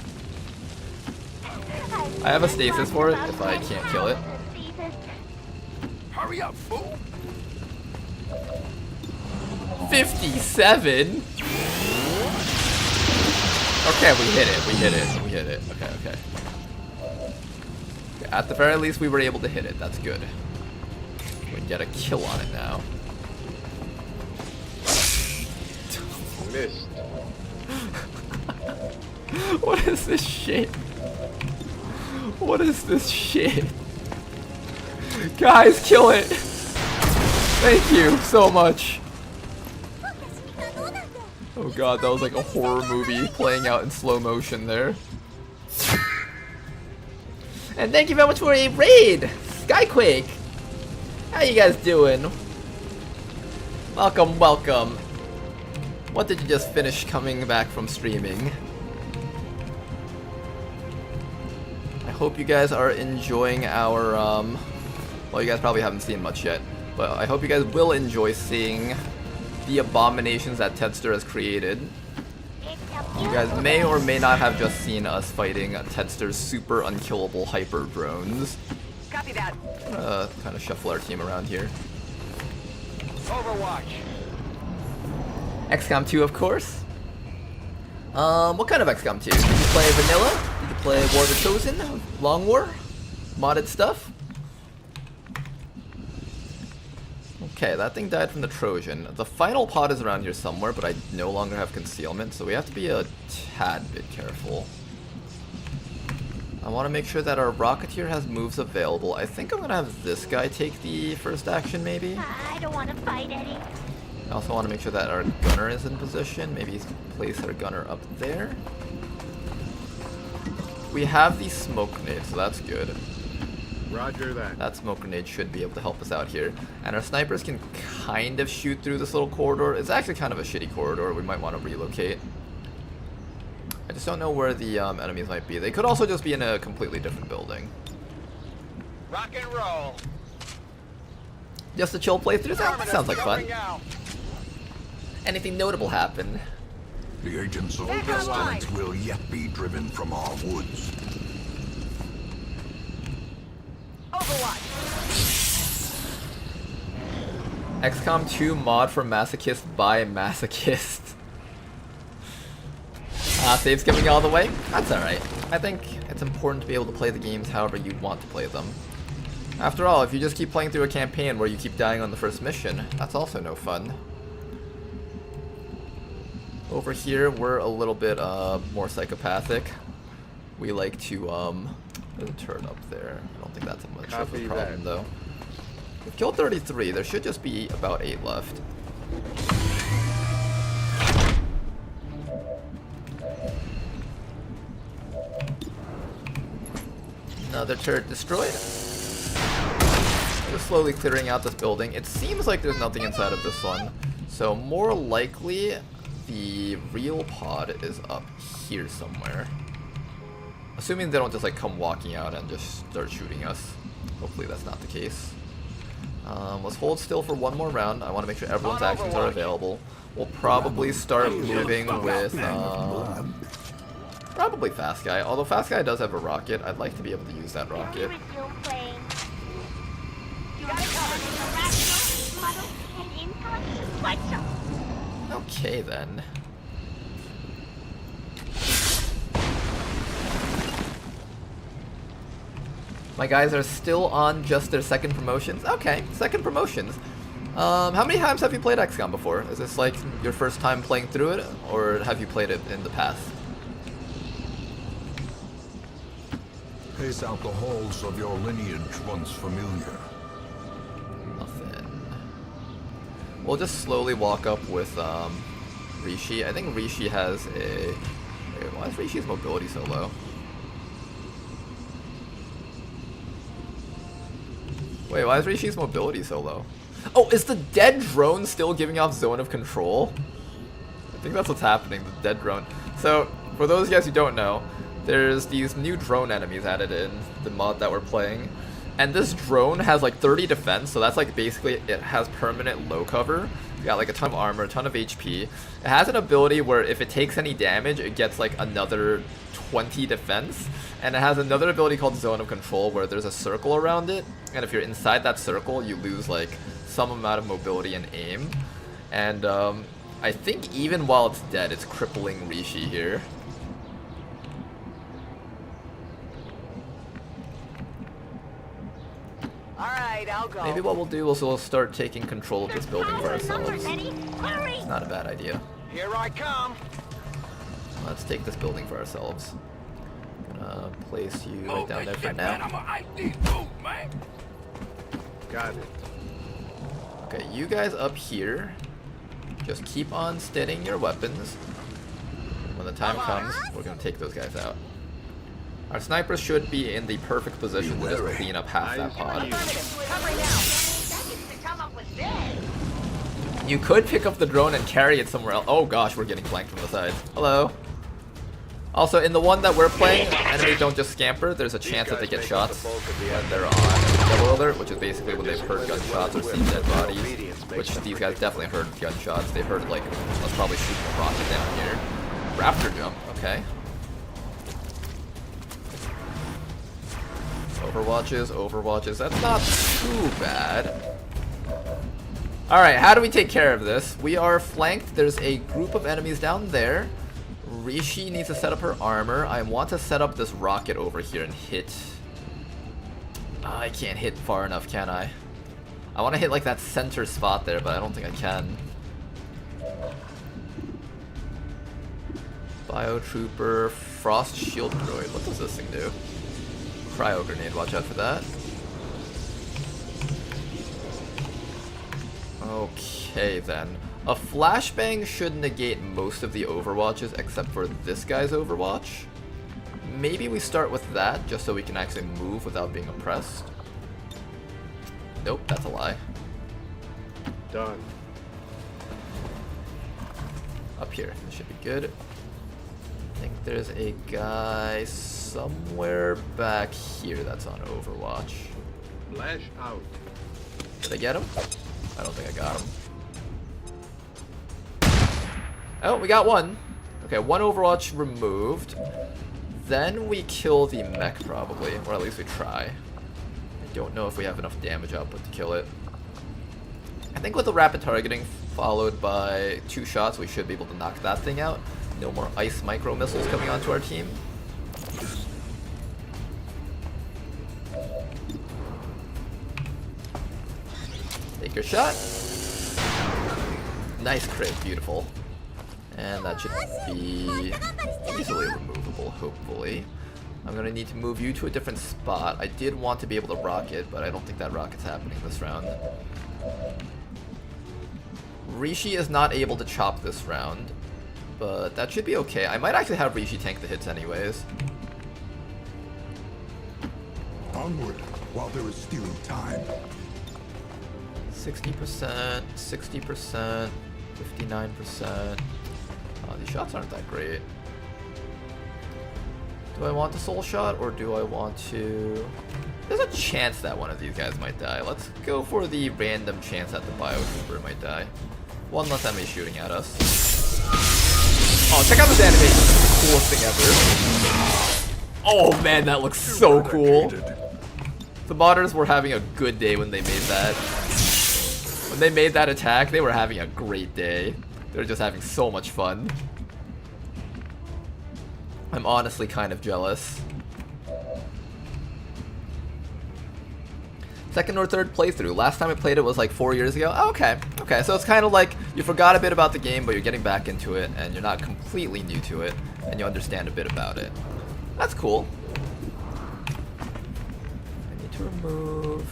[SPEAKER 1] I have a stasis for it if I can't kill it.
[SPEAKER 3] Hurry up, fool!
[SPEAKER 1] 57? Okay, we hit it. Okay. At the very least, we were able to hit it. That's good. We can get a kill on it now.
[SPEAKER 3] Missed.
[SPEAKER 1] What is this shit? What is this shit? Guys, kill it! Thank you so much. Oh god, that was like a horror movie playing out in slow motion there. And thank you very much for a raid! Skyquake! How you guys doing? Welcome, welcome. What did you just finish coming back from streaming? I hope you guys are enjoying our, well, you guys probably haven't seen much yet, but I hope you guys will enjoy seeing the abominations that Tedster has created. You guys may or may not have just seen us fighting Tedster's super unkillable hyper drones.
[SPEAKER 9] Copy that.
[SPEAKER 1] Kind of shuffle our team around here.
[SPEAKER 3] Overwatch.
[SPEAKER 1] XCOM 2, of course. What kind of XCOM 2? Did you play vanilla? Did you play War of the Chosen? Long War? Modded stuff? Okay, that thing died from the Trojan. The final pod is around here somewhere, but I no longer have concealment, so we have to be a tad bit careful. I want to make sure that our Rocketeer has moves available. I think I'm going to have this guy take the first action, maybe?
[SPEAKER 11] I don't want to fight, Eddie.
[SPEAKER 1] I also want to make sure that our gunner is in position. Maybe place our gunner up there. We have the smoke grenade, so that's good.
[SPEAKER 6] Roger that.
[SPEAKER 1] That smoke grenade should be able to help us out here. And our snipers can kind of shoot through this little corridor. It's actually kind of a shitty corridor. We might want to relocate. I just don't know where the enemies might be. They could also just be in a completely different building.
[SPEAKER 9] Rock and roll.
[SPEAKER 1] Just a chill playthrough? That sounds like fun.
[SPEAKER 9] Out.
[SPEAKER 1] Anything notable happen?
[SPEAKER 12] The agents of pestilence will yet be driven from our woods.
[SPEAKER 2] Overwatch.
[SPEAKER 1] XCOM 2 mod for masochist by masochist. Saves skipping all the way? That's alright. I think it's important to be able to play the games however you want to play them. After all, if you just keep playing through a campaign where you keep dying on the first mission, that's also no fun. Over here, we're a little bit more psychopathic. We like to, there's a turret up there. I don't think that's much of a problem, though. We've killed 33. There should just be about 8 left. Another turret destroyed. Just slowly clearing out this building. It seems like there's nothing inside of this one. So more likely, the real pod is up here somewhere. Assuming they don't just like come walking out and just start shooting us. Hopefully that's not the case. Let's hold still for one more round. I want to make sure everyone's actions are available. We'll probably start moving with probably Fast Guy. Although Fast Guy does have a rocket, I'd like to be able to use that rocket. Okay then. My guys are still on just their second promotions. Okay, second promotions. How many times have you played XCOM before? Is this like your first time playing through it, or have you played it in the past?
[SPEAKER 12] Pace out the halls of your lineage once familiar.
[SPEAKER 1] Nothing. We'll just slowly walk up with Rishi. I think Rishi has a... Wait, why is Rishi's mobility so low? Wait, why is Rishi's mobility so low? Oh, is the dead drone still giving off zone of control? I think that's what's happening, the dead drone. So, for those of you guys who don't know, there's these new drone enemies added in the mod that we're playing. And this drone has like 30 defense, so that's like basically it has permanent low cover. It's got like a ton of armor, a ton of HP. It has an ability where if it takes any damage, it gets like another 20 defense. And it has another ability called Zone of Control where there's a circle around it. And if you're inside that circle, you lose like some amount of mobility and aim. And I think even while it's dead, it's crippling Rishi here.
[SPEAKER 2] Alright, I'll go.
[SPEAKER 1] Maybe what we'll do is we'll start taking control of this building for ourselves. It's not a bad idea.
[SPEAKER 9] Here I come.
[SPEAKER 1] Let's take this building for ourselves. Gonna place you right down there for now.
[SPEAKER 6] Got it.
[SPEAKER 1] Okay, you guys up here. Just keep on steadying your weapons. When the time comes, we're gonna take those guys out. Our snipers should be in the perfect position to just clean up half that pod. You could pick up the drone and carry it somewhere else. Oh gosh, we're getting flanked from the side. Hello. Also, in the one that we're playing, enemies don't just scamper. There's a chance that they get shots when they're on double alert, which is basically when they've heard gunshots or seen dead bodies. Which these guys definitely heard gunshots. They heard like, let's probably shoot a rocket down here. Raptor jump, okay. Overwatches, that's not too bad. Alright, how do we take care of this? We are flanked, there's a group of enemies down there. Rishi needs to set up her armor. I want to set up this rocket over here and hit. I can't hit far enough, can I? I want to hit like that center spot there, but I don't think I can. Biotrooper, Frost Shield Droid. What does this thing do? Cryo Grenade, watch out for that. Okay then. A Flashbang should negate most of the Overwatches except for this guy's Overwatch. Maybe we start with that just so we can actually move without being oppressed. Nope, that's a lie.
[SPEAKER 6] Done.
[SPEAKER 1] Up here, this should be good. I think there's a guy somewhere back here that's on Overwatch.
[SPEAKER 6] Flash out.
[SPEAKER 1] Did I get him? I don't think I got him. Oh, we got one. Okay, one Overwatch removed. Then we kill the mech probably, or at least we try. I don't know if we have enough damage output to kill it. I think with the rapid targeting followed by 2 shots, we should be able to knock that thing out. No more ice micro missiles coming onto our team. Take your shot. Nice crit, beautiful. And that should be easily removable, hopefully. I'm gonna need to move you to a different spot. I did want to be able to rocket, but I don't think that rocket's happening this round. Rishi is not able to chop this round, but that should be okay. I might actually have Rishi tank the hits anyways.
[SPEAKER 12] Onward, while there is still time.
[SPEAKER 1] 60%, 60%, 59%. Oh, these shots aren't that great. Do I want the soul shot or do I want to... There's a chance that one of these guys might die. Let's go for the random chance that the Biotrooper might die. One less enemy shooting at us. Oh, check out this animation. It's the coolest thing ever. Oh man, that looks so cool. The modders were having a good day when they made that. When they made that attack, they were having a great day. They were just having so much fun. I'm honestly kind of jealous. Second or third playthrough. Last time I played it was like 4 years ago. Oh, okay. Okay, so it's kind of like you forgot a bit about the game, but you're getting back into it, and you're not completely new to it, and you understand a bit about it. That's cool. I need to remove...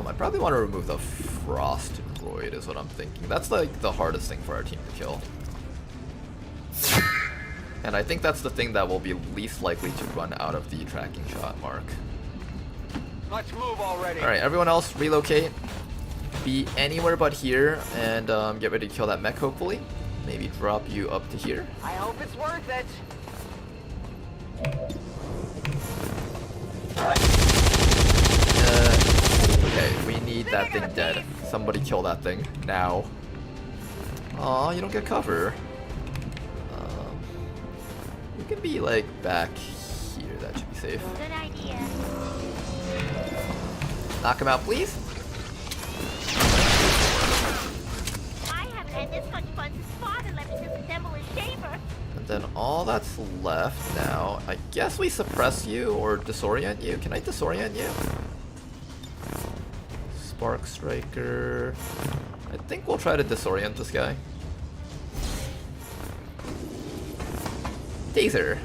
[SPEAKER 1] I probably want to remove the Frost Droid is what I'm thinking. That's like the hardest thing for our team to kill. And I think that's the thing that will be least likely to run out of the tracking shot mark.
[SPEAKER 9] Let's move already.
[SPEAKER 1] Alright, everyone else relocate. Be anywhere but here and get ready to kill that mech hopefully. Maybe drop you up to here.
[SPEAKER 9] I hope it's worth it.
[SPEAKER 1] Okay, we need that thing dead. Somebody kill that thing now. Aw, you don't get cover. You can be like back here. That should be safe.
[SPEAKER 11] Good idea.
[SPEAKER 1] Knock him out, please.
[SPEAKER 11] I haven't had this much fun since father left me to assemble a shaver.
[SPEAKER 1] And then all that's left now, I guess we suppress you or disorient you. Can I disorient you? Spark Striker. I think we'll try to disorient this guy. Taser.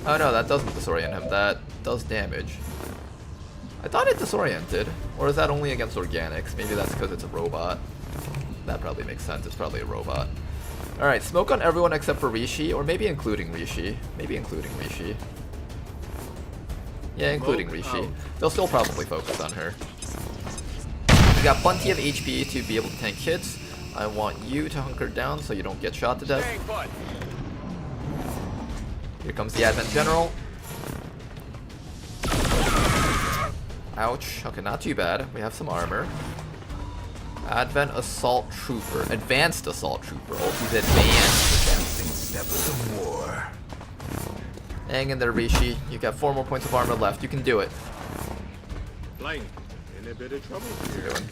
[SPEAKER 1] Oh no, that doesn't disorient him. That does damage. I thought it disoriented. Or is that only against organics? Maybe that's because it's a robot. That probably makes sense. It's probably a robot. Alright, smoke on everyone except for Rishi. Or maybe including Rishi. Maybe including Rishi. Yeah, including Rishi. They'll still probably focus on her. You got plenty of HP to be able to tank hits. I want you to hunker down so you don't get shot to death. Here comes the Advent General. Ouch. Okay, not too bad. We have some armor. Advent Assault Trooper. Advanced Assault Trooper. Oh, he's advanced.
[SPEAKER 12] Some more.
[SPEAKER 1] Hang in there, Rishi. You got 4 more points of armor left. You can do it.
[SPEAKER 6] Blank. In a bit of trouble
[SPEAKER 1] What are you
[SPEAKER 6] here.
[SPEAKER 1] doing?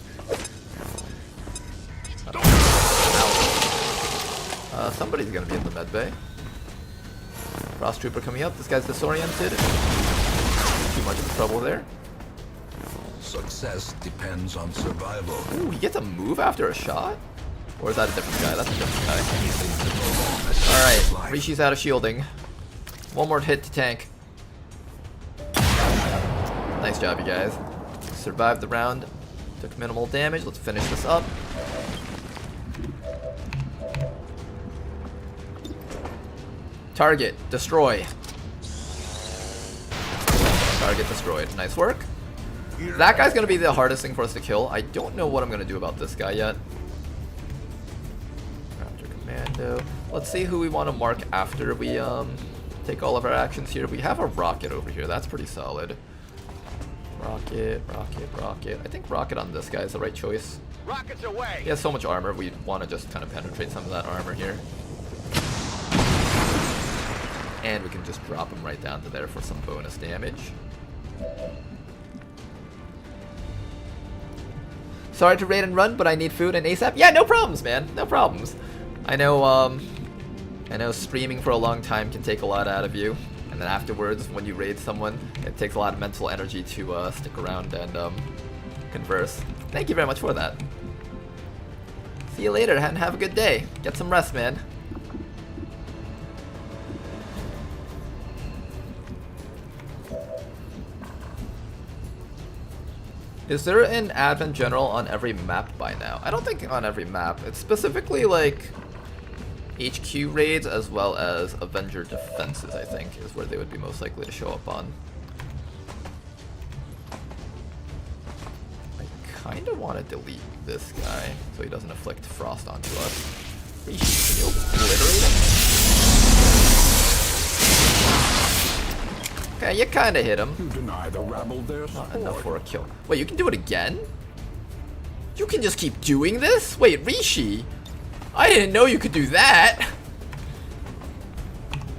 [SPEAKER 1] Somebody's gonna be in the med bay. Frost Trooper coming up. This guy's disoriented. Too much of trouble there.
[SPEAKER 12] Success depends on survival.
[SPEAKER 1] Ooh, he gets a move after a shot? Or is that a different guy? That's a different guy. Alright, Rishi's out of shielding. One more hit to tank. Nice job, you guys. Survived the round. Took minimal damage. Let's finish this up. Target, destroy. Target destroyed. Nice work. That guy's gonna be the hardest thing for us to kill. I don't know what I'm gonna do about this guy yet. Raptor Commando. Let's see who we want to mark after we take all of our actions here. We have a rocket over here. That's pretty solid. Rocket, rocket, rocket. I think rocket on this guy is the right choice.
[SPEAKER 9] Rockets away.
[SPEAKER 1] He has so much armor. We want to just kind of penetrate some of that armor here. And we can just drop him right down to there for some bonus damage. Sorry to raid and run, but I need food and ASAP. Yeah, no problems, man. No problems. I know streaming for a long time can take a lot out of you. And then afterwards, when you raid someone, it takes a lot of mental energy to stick around and converse. Thank you very much for that. See you later, and have a good day. Get some rest, man. Is there an Advent General on every map by now? I don't think on every map. It's specifically like HQ raids as well as Avenger defenses, I think, is where they would be most likely to show up on. I kind of want to delete this guy so he doesn't inflict frost onto us. Can you obliterate him? Okay, you kind of hit him.
[SPEAKER 12] You deny the rabble their
[SPEAKER 1] Not enough for a kill. Wait, you can do it again? You can just keep doing this? Wait, Rishi? I didn't know you could do that.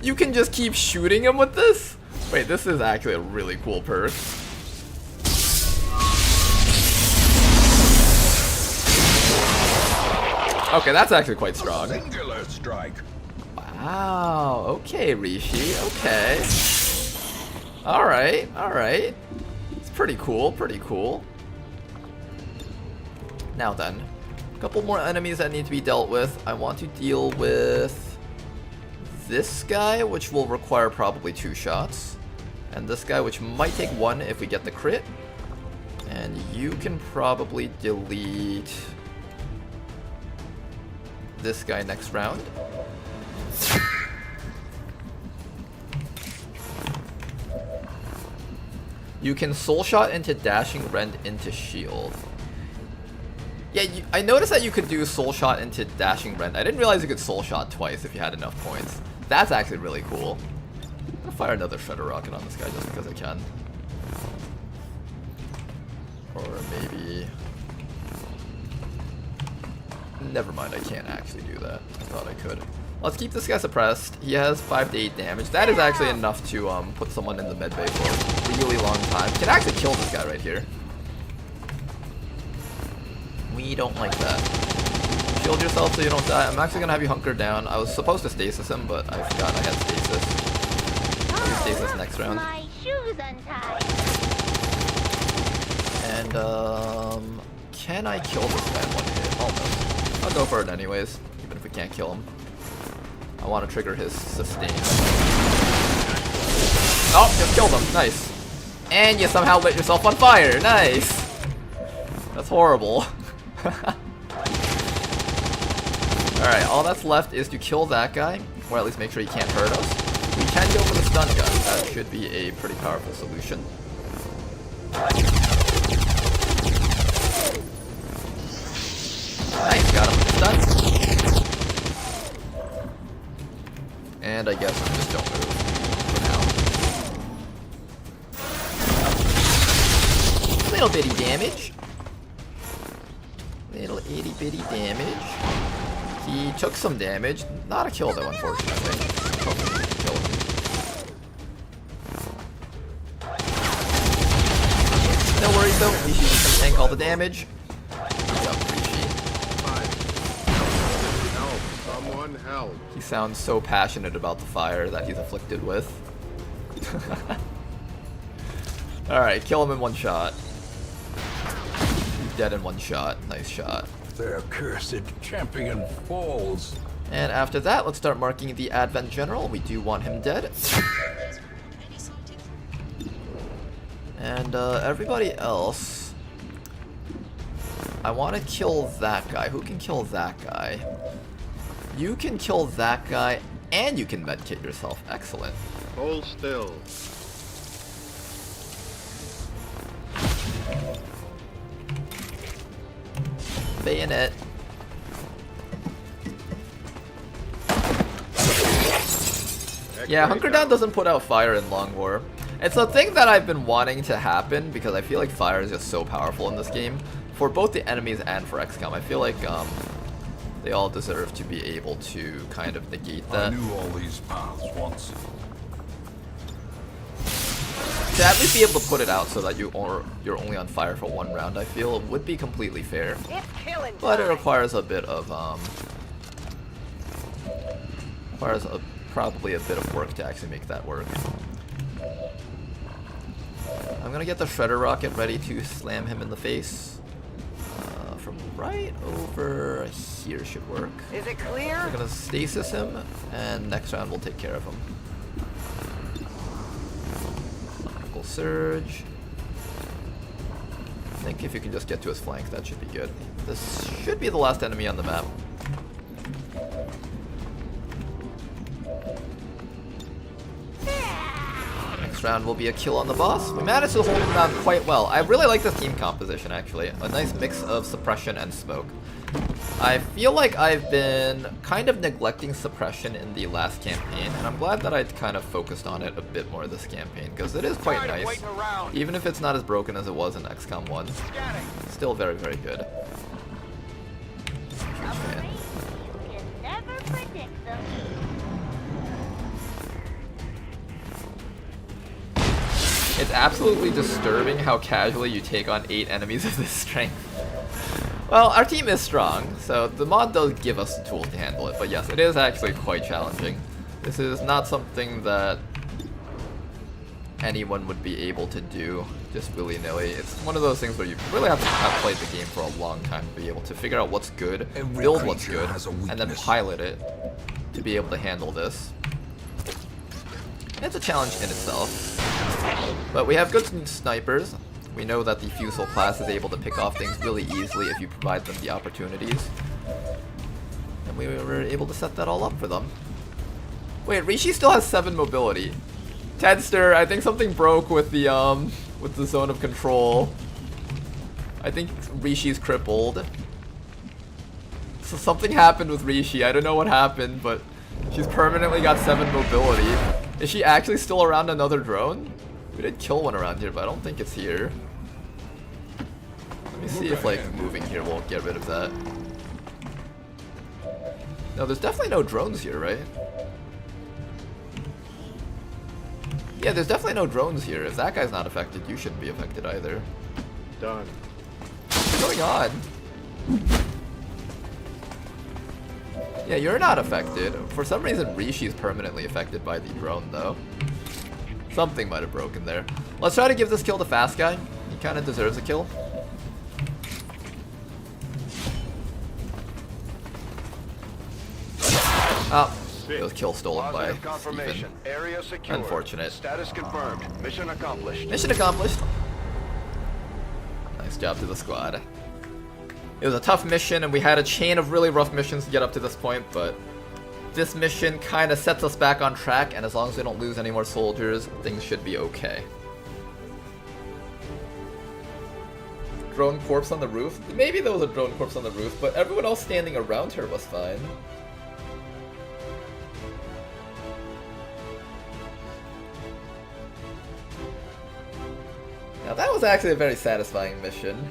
[SPEAKER 1] You can just keep shooting him with this? Wait, this is actually a really cool perk. Okay, that's actually quite strong.
[SPEAKER 12] Singular strike.
[SPEAKER 1] Wow, okay, Rishi, okay. Alright, alright. It's pretty cool, pretty cool. Now then, a couple more enemies that need to be dealt with. I want to deal with this guy, which will require probably 2 shots. And this guy, which might take 1 if we get the crit. And you can probably delete this guy next round. You can soul shot into dashing rend into shield. Yeah, I noticed that you could do soul shot into dashing rend. I didn't realize you could soul shot twice if you had enough points. That's actually really cool. I'm gonna fire another shredder rocket on this guy just because I can. Or maybe... Never mind, I can't actually do that. I thought I could. Let's keep this guy suppressed. He has 5 to 8 damage. That is actually enough to put someone in the medbay for a really long time. Can actually kill this guy right here. We don't like that. Shield yourself so you don't die. I'm actually gonna have you hunker down. I was supposed to stasis him, but I forgot I had stasis. I'll use stasis next round.
[SPEAKER 11] My shoes untied.
[SPEAKER 1] And can I kill this guy in 1 hit? Almost. I'll go for it anyways, even if we can't kill him. I want to trigger his sustain. Oh, just killed him. Nice. And you somehow lit yourself on fire. Nice. That's horrible. Alright, all that's left is to kill that guy, or at least make sure he can't hurt us. We can go for the stun gun. That should be a pretty powerful solution. Nice, got him with the stun. And I guess we just don't move for now. Little bitty damage. Little itty bitty damage. He took some damage. Not a kill though, unfortunately. Hopefully we can kill him. No worries though, Rishi can tank all the damage. Good job, Rishi.
[SPEAKER 6] Help! Someone help!
[SPEAKER 1] He sounds so passionate about the fire that he's afflicted with. Alright, kill him in 1 shot. dead in one shot. Nice shot.
[SPEAKER 12] Their cursed champion falls.
[SPEAKER 1] And after that, let's start marking the Advent General. We do want him dead. And everybody else, I want to kill that guy. Who can kill that guy? You can kill that guy, and you can medkit yourself. Excellent.
[SPEAKER 6] Hold still.
[SPEAKER 1] Bayonet. Yeah, Hunker Down doesn't put out fire in Long War. It's a thing that I've been wanting to happen because I feel like fire is just so powerful in this game. For both the enemies and for XCOM, I feel like they all deserve to be able to kind of negate that.
[SPEAKER 12] I knew all these paths once.
[SPEAKER 1] To at least be able to put it out so that you're only on fire for one round, I feel would be completely fair. But it requires a bit of probably a bit of work to actually make that work. I'm gonna get the Shredder Rocket ready to slam him in the face. From right over here should work.
[SPEAKER 9] Is it clear?
[SPEAKER 1] We're gonna stasis him, and next round we'll take care of him. Electrical Surge. I think if you can just get to his flank, that should be good. This should be the last enemy on the map. Next round will be a kill on the boss. We managed to hold him down quite well. I really like this team composition, actually. A nice mix of suppression and smoke. I feel like I've been kind of neglecting suppression in the last campaign, and I'm glad that I kind of focused on it a bit more this campaign, because it is quite nice. Even if it's not as broken as it was in XCOM 1. It's still very, very good.
[SPEAKER 11] You can never predict them.
[SPEAKER 1] It's absolutely disturbing how casually you take on 8 enemies of this strength. Well, our team is strong, so the mod does give us the tools to handle it, but yes, it is actually quite challenging. This is not something that anyone would be able to do just willy-nilly. It's one of those things where you really have to have played the game for a long time to be able to figure out what's good, build what's good, and then pilot it to be able to handle this. It's a challenge in itself. But we have good snipers. We know that the Fusel class is able to pick off things really easily if you provide them the opportunities. And we were able to set that all up for them. Wait, Rishi still has 7 mobility. Tedster, I think something broke with the zone of control. I think Rishi's crippled. So something happened with Rishi. I don't know what happened, but she's permanently got 7 mobility. Is she actually still around another drone? We did kill one around here, but I don't think it's here. Let me see if like moving here won't get rid of that. No, there's definitely no drones here, right? Yeah, there's definitely no drones here. If that guy's not affected, you shouldn't be affected either.
[SPEAKER 6] Done.
[SPEAKER 1] What's going on? Yeah, you're not affected. For some reason, Rishi's permanently affected by the drone, though. Something might have broken there. Let's try to give this kill to Fast Guy. He kind of deserves a kill. Oh, it was kill stolen by Stephen.
[SPEAKER 3] Area secure.
[SPEAKER 1] Unfortunate.
[SPEAKER 3] Status confirmed. Mission accomplished.
[SPEAKER 1] Mission accomplished. Nice job to the squad. It was a tough mission, and we had a chain of really rough missions to get up to this point, but this mission kind of sets us back on track, and as long as we don't lose any more soldiers, things should be okay. Drone corpse on the roof? Maybe there was a drone corpse on the roof, but everyone else standing around her was fine. Now that was actually a very satisfying mission.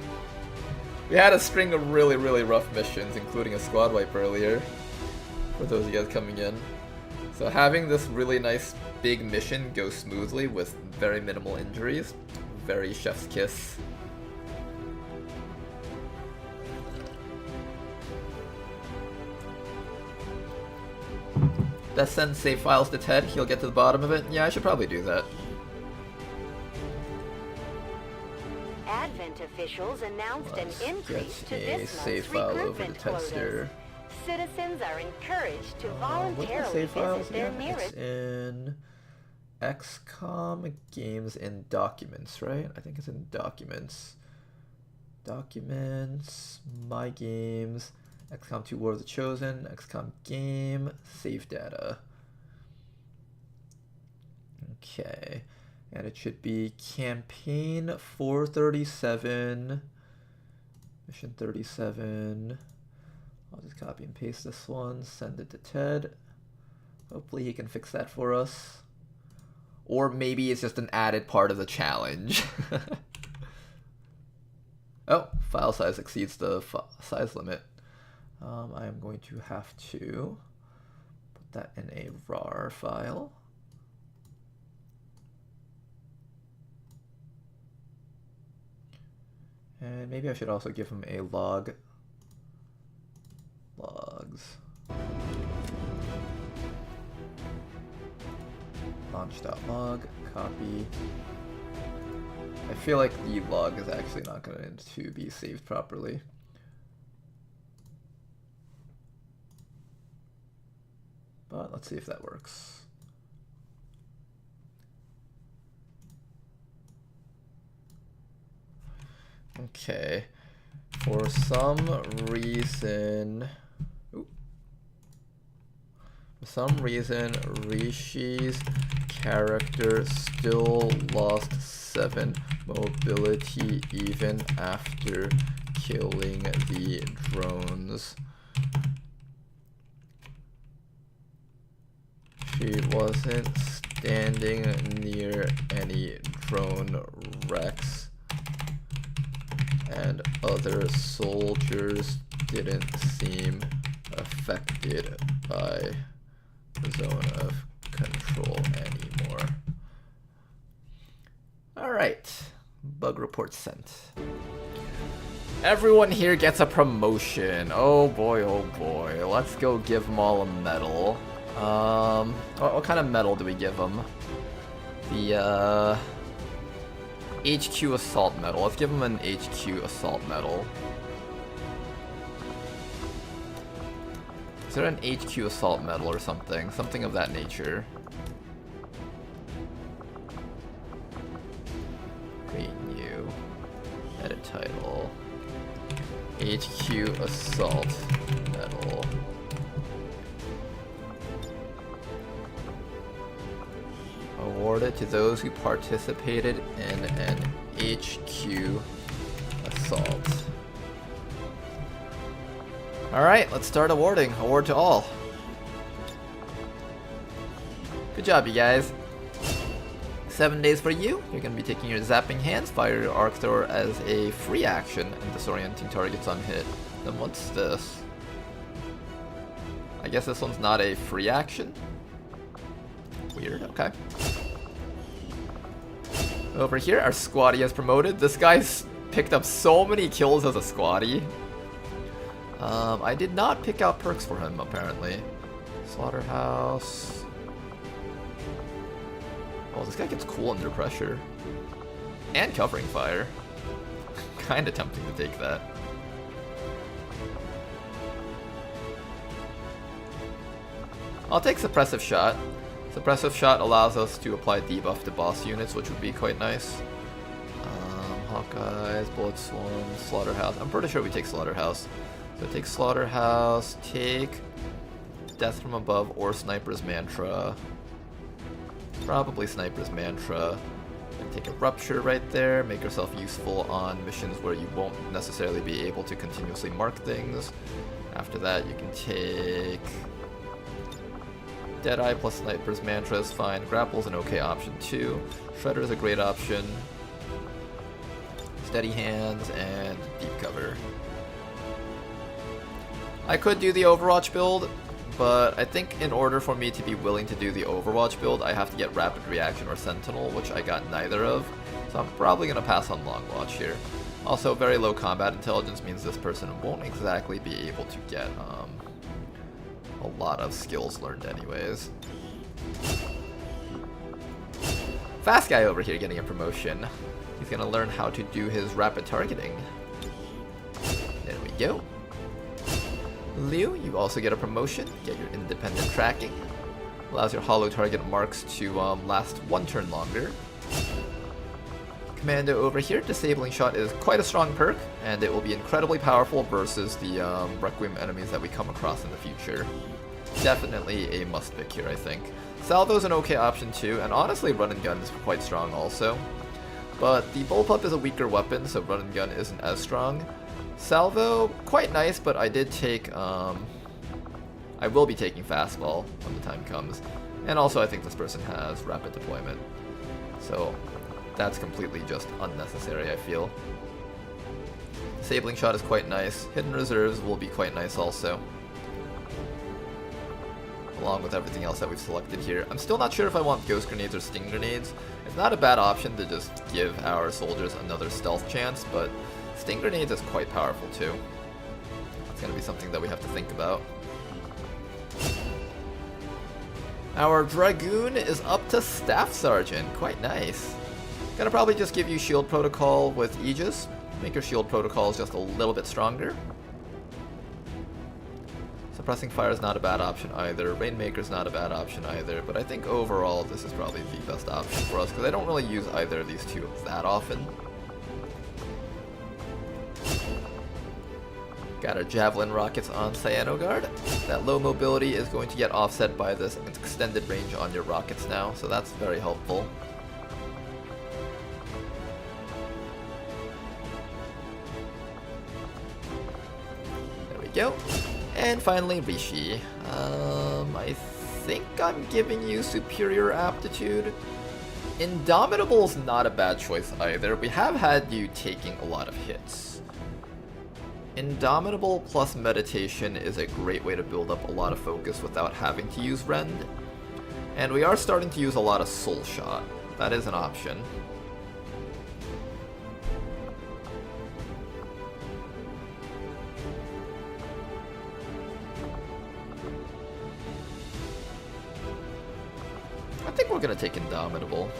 [SPEAKER 1] We had a string of really, really rough missions, including a squad wipe earlier, for those of you guys coming in. So having this really nice big mission go smoothly with very minimal injuries, very chef's kiss. Let's send save files to Ted, he'll get to the bottom of it. Yeah, I should probably do that.
[SPEAKER 2] Advent officials announced an increase to
[SPEAKER 1] a
[SPEAKER 2] this
[SPEAKER 1] save
[SPEAKER 2] month's
[SPEAKER 1] file over the
[SPEAKER 2] recruitment quotas.
[SPEAKER 1] tester.
[SPEAKER 2] Citizens are encouraged to
[SPEAKER 1] What
[SPEAKER 2] voluntarily
[SPEAKER 1] save files
[SPEAKER 2] visit their
[SPEAKER 1] again?
[SPEAKER 2] nearest.
[SPEAKER 1] It's in XCOM games and documents, right? I think it's in documents. Documents, my games, XCOM 2 War of the Chosen, XCOM game, save data. Okay, and it should be campaign 437, mission 37. I'll just copy and paste this one, send it to Ted. Hopefully he can fix that for us. Or maybe it's just an added part of the challenge. Oh, file size exceeds the size limit. I am going to have to put that in a RAR file. And maybe I should also give him a log. Logs. Launch.log, copy. I feel like the log is actually not going to be saved properly. But let's see if that works. Okay. For some reason, Rishi's character still lost 7 mobility even after killing the drones. She wasn't standing near any drone wrecks, and other soldiers didn't seem affected by the zone of control anymore. Alright, bug report sent. Everyone here gets a promotion. Oh boy, let's go give them all a medal. What kind of medal do we give them? The HQ assault medal. Let's give them an HQ assault medal. Is there an HQ assault medal or something? Something of that nature. Create new. Edit title. HQ assault medal. Awarded to those who participated in an HQ assault. Alright, let's start awarding. Award to all. Good job, you guys. 7 days for you. You're going to be taking your zapping hands, fire your arc thrower as a free action, and disorienting targets on hit. Then what's this? I guess this one's not a free action? Weird, okay. Over here, our squatty has promoted. This guy's picked up so many kills as a squatty. I did not pick out perks for him, apparently. Slaughterhouse. Oh, this guy gets cool under pressure. And covering fire. Kinda tempting to take that. I'll take Suppressive Shot. Suppressive Shot allows us to apply debuff to boss units, which would be quite nice. Hawkeyes, Bullet Swarm, Slaughterhouse. I'm pretty sure we take Slaughterhouse. So take Slaughterhouse, take Death from Above or Sniper's Mantra. Probably Sniper's Mantra. And take a Rupture right there. Make yourself useful on missions where you won't necessarily be able to continuously mark things. After that, you can take Deadeye plus Sniper's Mantra is fine. Grapple's an okay option too. Shredder's a great option. Steady Hands and Deep Cover. I could do the Overwatch build, but I think in order for me to be willing to do the Overwatch build, I have to get Rapid Reaction or Sentinel, which I got neither of. So I'm probably going to pass on Long Watch here. Also, very low combat intelligence means this person won't exactly be able to get a lot of skills learned anyways. fast guy over here getting a promotion. He's gonna learn how to do his rapid targeting. There we go. Liu, you also get a promotion. Get your independent tracking. Allows your hollow target marks to last 1 turn longer. Commando over here, Disabling Shot is quite a strong perk, and it will be incredibly powerful versus the Requiem enemies that we come across in the future. Definitely a must pick here, I think. Salvo's an okay option too, and honestly Run and Gun is quite strong also. But the Bullpup is a weaker weapon, so Run and Gun isn't as strong. Salvo, quite nice, but I did take, I will be taking Fastball when the time comes. And also I think this person has Rapid Deployment. So that's completely just unnecessary, I feel. Disabling Shot is quite nice. Hidden Reserves will be quite nice also, along with everything else that we've selected here. I'm still not sure if I want Ghost Grenades or Sting Grenades. It's not a bad option to just give our soldiers another stealth chance, but Sting Grenades is quite powerful too. It's going to be something that we have to think about. Our Dragoon is up to Staff Sergeant. Quite nice. Gonna probably just give you Shield Protocol with Aegis. Make your Shield Protocols just a little bit stronger. Suppressing Fire is not a bad option either. Rainmaker is not a bad option either. But I think overall this is probably the best option for us because I don't really use either of these two that often. Got our Javelin rockets on Cyanoguard. That low mobility is going to get offset by this extended range on your rockets now, so that's very helpful. There we go. And finally, Rishi. I think I'm giving you Superior Aptitude. Indomitable's not a bad choice either. We have had you taking a lot of hits. Indomitable plus Meditation is a great way to build up a lot of focus without having to use Rend. And we are starting to use a lot of Soul Shot. That is an option. I think we're gonna take Indomitable.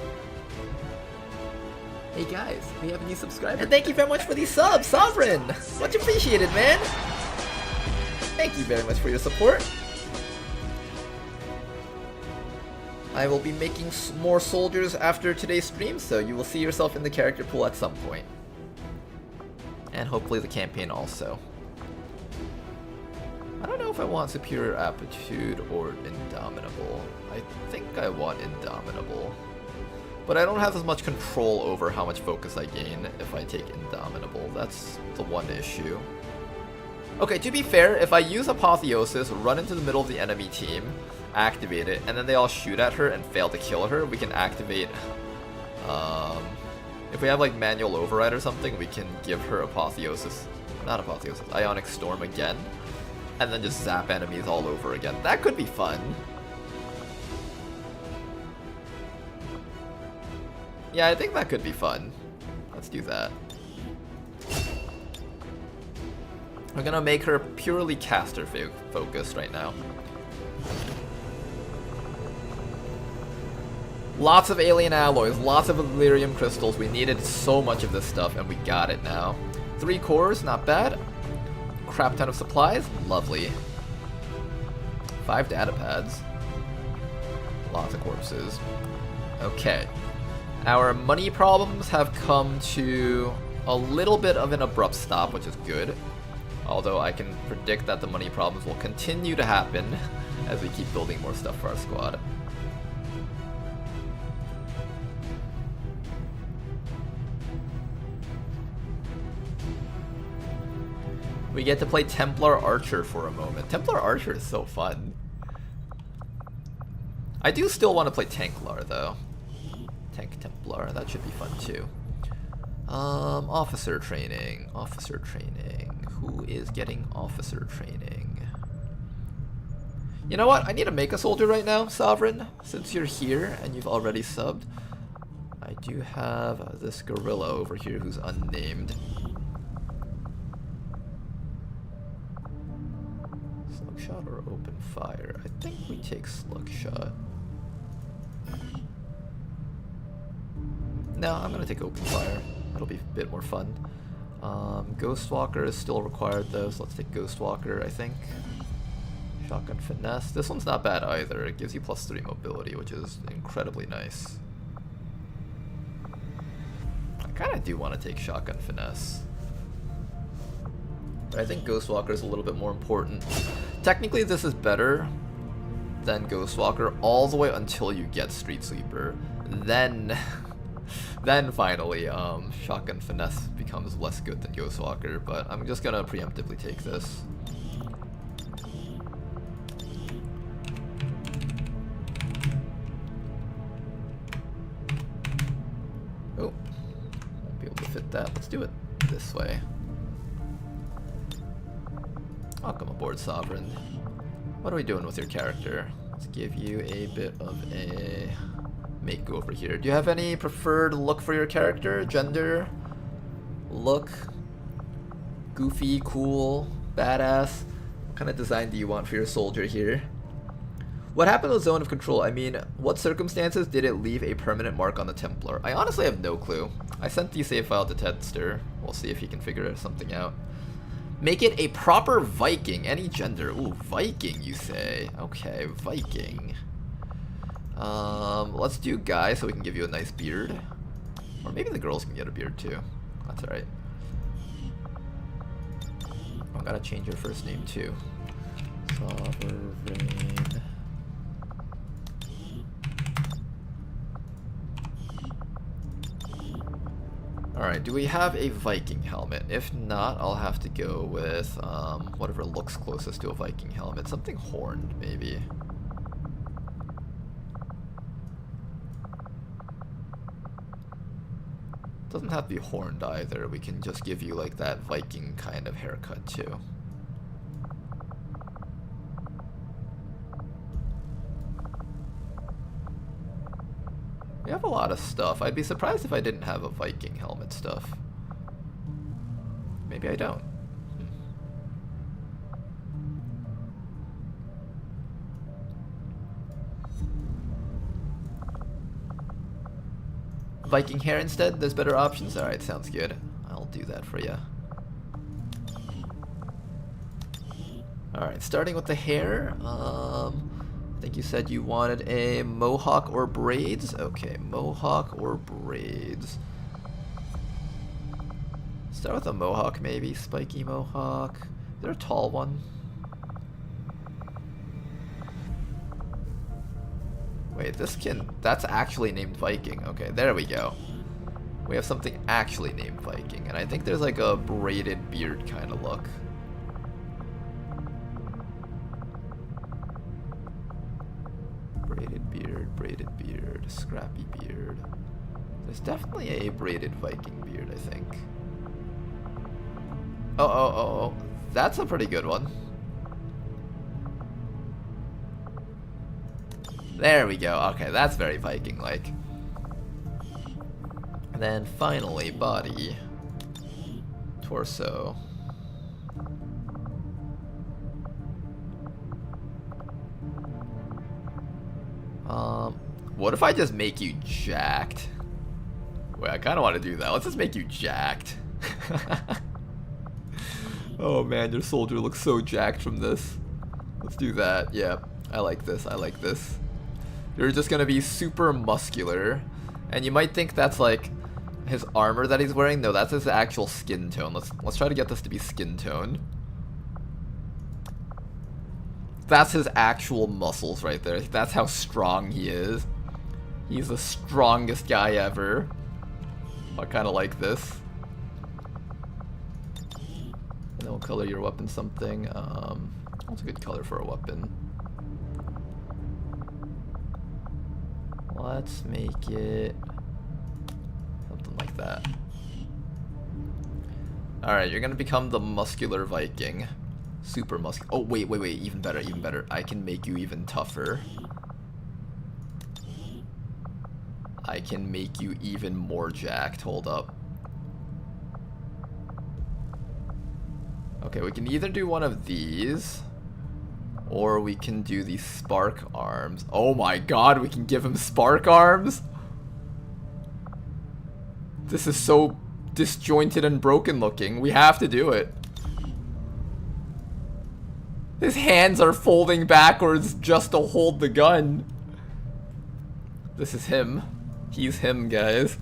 [SPEAKER 1] Hey guys, we have a new subscriber. And thank you very much for these subs, Sovereign! Much appreciated, man! Thank you very much for your support. I will be making more soldiers after today's stream, so you will see yourself in the character pool at some point. And hopefully the campaign also. I don't know if I want Superior Aptitude or Indomitable. I think I want Indomitable. But I don't have as much control over how much focus I gain if I take Indomitable. That's the one issue. Okay, to be fair, if I use Apotheosis, run into the middle of the enemy team, activate it, and then they all shoot at her and fail to kill her, we can activate... if we have like Manual Override or something, we can give her Apotheosis... Not Apotheosis, Ionic Storm again, and then just zap enemies all over again. That could be fun. Yeah, I think that could be fun. Let's do that. We're gonna make her purely caster focused right now. Lots of alien alloys, lots of Illyrium crystals. We needed so much of this stuff and we got it now. 3 cores, not bad. Crap ton of supplies, lovely. 5 data pads. Lots of corpses. Okay. Our money problems have come to a little bit of an abrupt stop, which is good. Although I can predict that the money problems will continue to happen as we keep building more stuff for our squad. We get to play Templar Archer for a moment. Templar Archer is so fun. I do still want to play Tanklar though. Tank Templar, that should be fun too. Officer training. Officer training. Who is getting officer training? You know what? I need to make a soldier right now, Sovereign. Since you're here and you've already subbed. I do have this gorilla over here who's unnamed. Slugshot or open fire? I think we take Slugshot. No, I'm gonna take open fire. It'll be a bit more fun. Ghostwalker is still required though, so let's take Ghostwalker, I think. Shotgun finesse. This one's not bad either. It gives you +3 mobility, which is incredibly nice. I kind of do want to take shotgun finesse. But I think Ghostwalker is a little bit more important. Technically, this is better than Ghostwalker all the way until you get Street Sweeper. Then finally, shotgun finesse becomes less good than Ghostwalker. But I'm just gonna preemptively take this. Oh, won't be able to fit that. Let's do it this way. Welcome aboard, Sovereign. What are we doing with your character? Let's give you a bit of a makeover here. Do you have any preferred look for your character? Gender? Look? Goofy, cool, badass? What kind of design do you want for your soldier here? What happened with Zone of Control? I mean, what circumstances did it leave a permanent mark on the Templar? I honestly have no clue. I sent the save file to Tedster. We'll see if he can figure something out. Make it a proper Viking. Any gender. Ooh, Viking, you say. Okay, Viking. Let's do guy so we can give you a nice beard. Or maybe the girls can get a beard too. That's alright. I gotta change your first name too. Sovereign. Alright, do we have a Viking helmet? If not, I'll have to go with whatever looks closest to a Viking helmet. Something horned, maybe. Doesn't have to be horned either. We can just give you like that Viking kind of haircut too. We have a lot of stuff. I'd be surprised if I didn't have a Viking helmet stuff. Maybe I don't. Viking hair instead? There's better options? Alright, sounds good. I'll do that for you. Alright, starting with the hair. I think you said you wanted a mohawk or braids. Okay, mohawk or braids. Start with a mohawk maybe. Spiky mohawk. Is there a tall one? Wait, that's actually named Viking. Okay, there we go. We have something actually named Viking. And I think there's like a braided beard kind of look. Braided beard, scrappy beard. There's definitely a braided Viking beard, I think. Oh, that's a pretty good one. There we go. Okay, that's very Viking-like. And then finally, body, torso. What if I just make you jacked? Wait, I kind of want to do that. Let's just make you jacked. Oh man, your soldier looks so jacked from this. Let's do that. Yeah, I like this. I like this. You're just gonna be super muscular, and you might think that's like his armor that he's wearing. No, that's his actual skin tone. Let's try to get this to be skin tone. That's his actual muscles right there. That's how strong he is. He's the strongest guy ever. I kind of like this. And then we'll color your weapon something. What's a good color for a weapon? Let's make it something like that. Alright, you're gonna become the muscular Viking. Super muscular. Oh, wait. Even better, even better. I can make you even tougher. I can make you even more jacked. Hold up. Okay, we can either do one of these, or we can do the spark arms. Oh my god, we can give him spark arms? This is so disjointed and broken looking. We have to do it. His hands are folding backwards just to hold the gun. This is him. He's him, guys.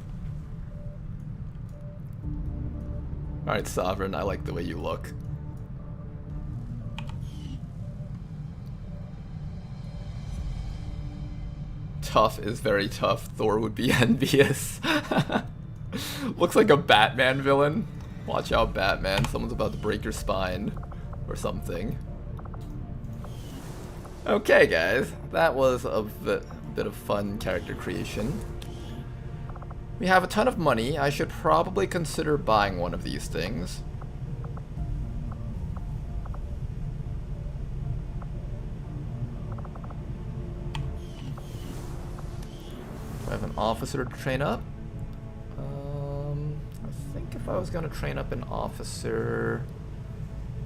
[SPEAKER 1] Alright, Sovereign, I like the way you look. Tough is very tough. Thor would be envious. Looks like a Batman villain. Watch out, Batman. Someone's about to break your spine. Or something. Okay, guys. That was a bit of fun character creation. We have a ton of money. I should probably consider buying one of these things. I have an officer to train up. I think if I was going to train up an officer,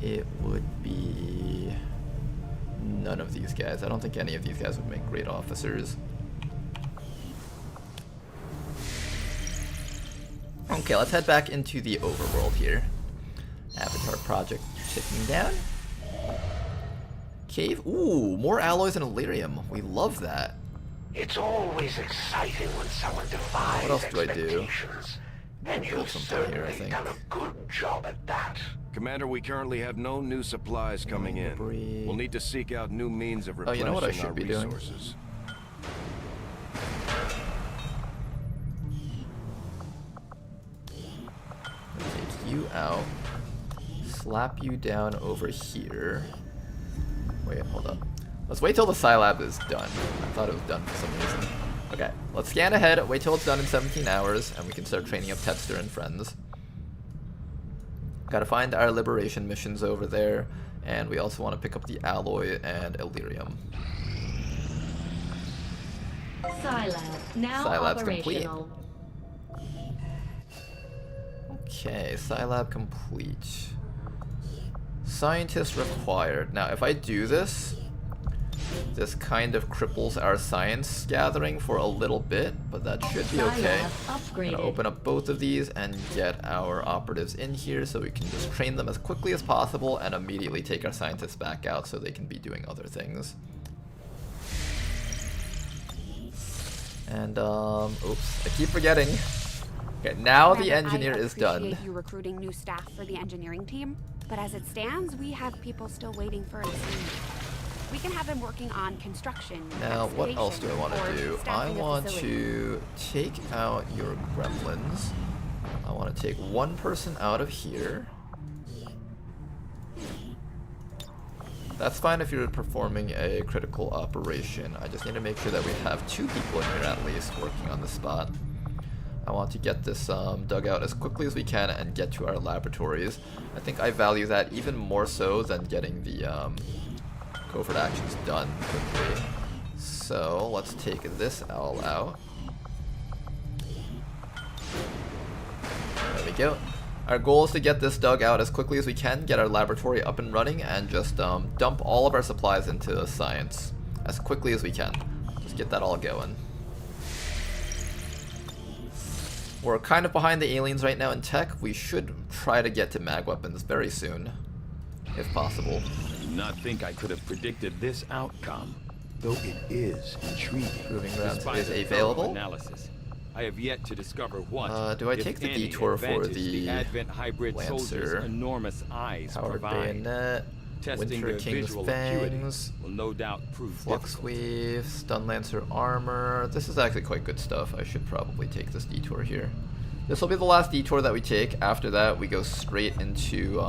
[SPEAKER 1] it would be none of these guys. I don't think any of these guys would make great officers. Okay, let's head back into the overworld here. Avatar project ticking down. Cave. Ooh, more alloys and Illyrium. We love that.
[SPEAKER 7] It's always exciting when someone defies
[SPEAKER 1] what else do I do?
[SPEAKER 7] expectations. And you've certainly done a good job at that.
[SPEAKER 3] Commander, we currently have no new supplies coming in. We'll need to seek out new means of replenishing
[SPEAKER 1] you know what I should be
[SPEAKER 3] resources.
[SPEAKER 1] Take you out. Slap you down over here. Wait, hold up. Let's wait till the Scilab is done. I thought it was done for some reason. Okay, let's scan ahead, wait till it's done in 17 hours, and we can start training up Tedster and friends. Gotta find our liberation missions over there, and we also want to pick up the alloy and Illyrium.
[SPEAKER 4] Scilab, now
[SPEAKER 1] Scilab's
[SPEAKER 4] operational.
[SPEAKER 1] complete. Okay, Scilab complete. Scientist required. Now, if I do this, this kind of cripples our science gathering for a little bit, but that should be okay. I'm gonna open up both of these and get our operatives in here so we can just train them as quickly as possible and immediately take our scientists back out so they can be doing other things. And, oops, I keep forgetting. Okay, now the engineer is done.
[SPEAKER 13] I appreciate you recruiting new staff for the engineering team, but as it stands, we have people still waiting for an assignment. We can have them working on construction.
[SPEAKER 1] Now, what else do I want to do? I want to take out your gremlins. I want to take one person out of here. That's fine if you're performing a critical operation. I just need to make sure that we have 2 people in here at least working on the spot. I want to get this dug out as quickly as we can and get to our laboratories. I think I value that even more so than getting the covert actions done quickly. So let's take this all out. There we go. Our goal is to get this dug out as quickly as we can, get our laboratory up and running, and just dump all of our supplies into science as quickly as we can. Just get that all going. We're kind of behind the aliens right now in tech. We should try to get to mag weapons very soon, if possible.
[SPEAKER 5] I do not think I could have predicted this outcome, though it is intriguing.
[SPEAKER 1] Proving grounds
[SPEAKER 5] Despite
[SPEAKER 1] is
[SPEAKER 5] a
[SPEAKER 1] available.
[SPEAKER 5] Analysis, I have yet to discover what.
[SPEAKER 1] Do I take the detour for the
[SPEAKER 5] Advent hybrid
[SPEAKER 1] Lancer?
[SPEAKER 5] Enormous eyes
[SPEAKER 1] Powered
[SPEAKER 5] provide.
[SPEAKER 1] bayonet,
[SPEAKER 5] Testing
[SPEAKER 1] Winter
[SPEAKER 5] their
[SPEAKER 1] King's
[SPEAKER 5] visual
[SPEAKER 1] fangs,
[SPEAKER 5] acuity will no doubt prove
[SPEAKER 1] Flux
[SPEAKER 5] difficult.
[SPEAKER 1] Weave, Stun Lancer armor. This is actually quite good stuff. I should probably take this detour here. This will be the last detour that we take. After that, we go straight into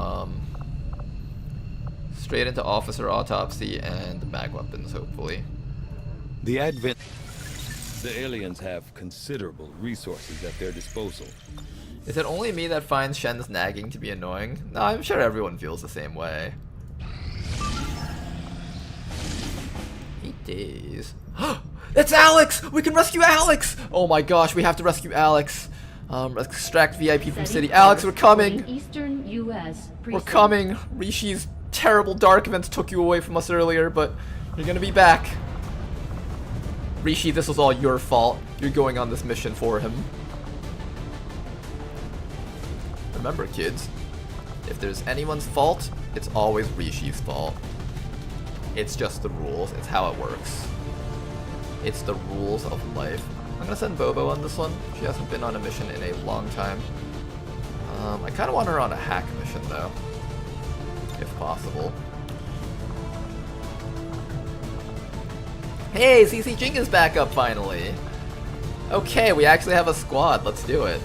[SPEAKER 1] officer autopsy and mag weapons, hopefully.
[SPEAKER 5] The Advent. The aliens have considerable resources at their disposal.
[SPEAKER 1] Is it only me that finds Shen's nagging to be annoying? No, I'm sure everyone feels the same way. 8 days. It's Alex! We can rescue Alex! Oh my gosh, we have to rescue Alex. Extract VIP from city. Alex, we're coming!
[SPEAKER 4] Eastern US
[SPEAKER 1] We're coming! Rishi's terrible dark events took you away from us earlier, but you're gonna be back. Rishi, this was all your fault. You're going on this mission for him. remember, kids, if there's anyone's fault, it's always Rishi's fault. It's just the rules. It's how it works. It's the rules of life. I'm gonna send Bobo on this one. She hasn't been on a mission in a long time. I kind of want her on a hack mission though, if possible. Hey, CC Jing is back up finally! Okay, we actually have a squad, let's do it.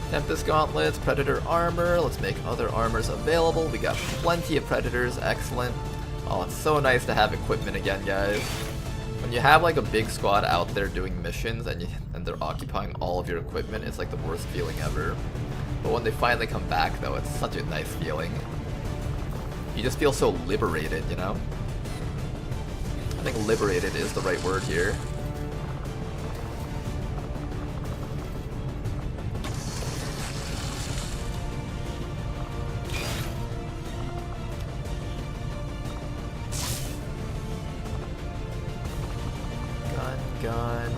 [SPEAKER 1] Tempest Gauntlets, Predator Armor, let's make other armors available. We got plenty of Predators, excellent. Oh, it's so nice to have equipment again, guys. When you have like a big squad out there doing missions and they're occupying all of your equipment, it's like the worst feeling ever. But when they finally come back though, it's such a nice feeling. You just feel so liberated, you know? I think liberated is the right word here. Gun,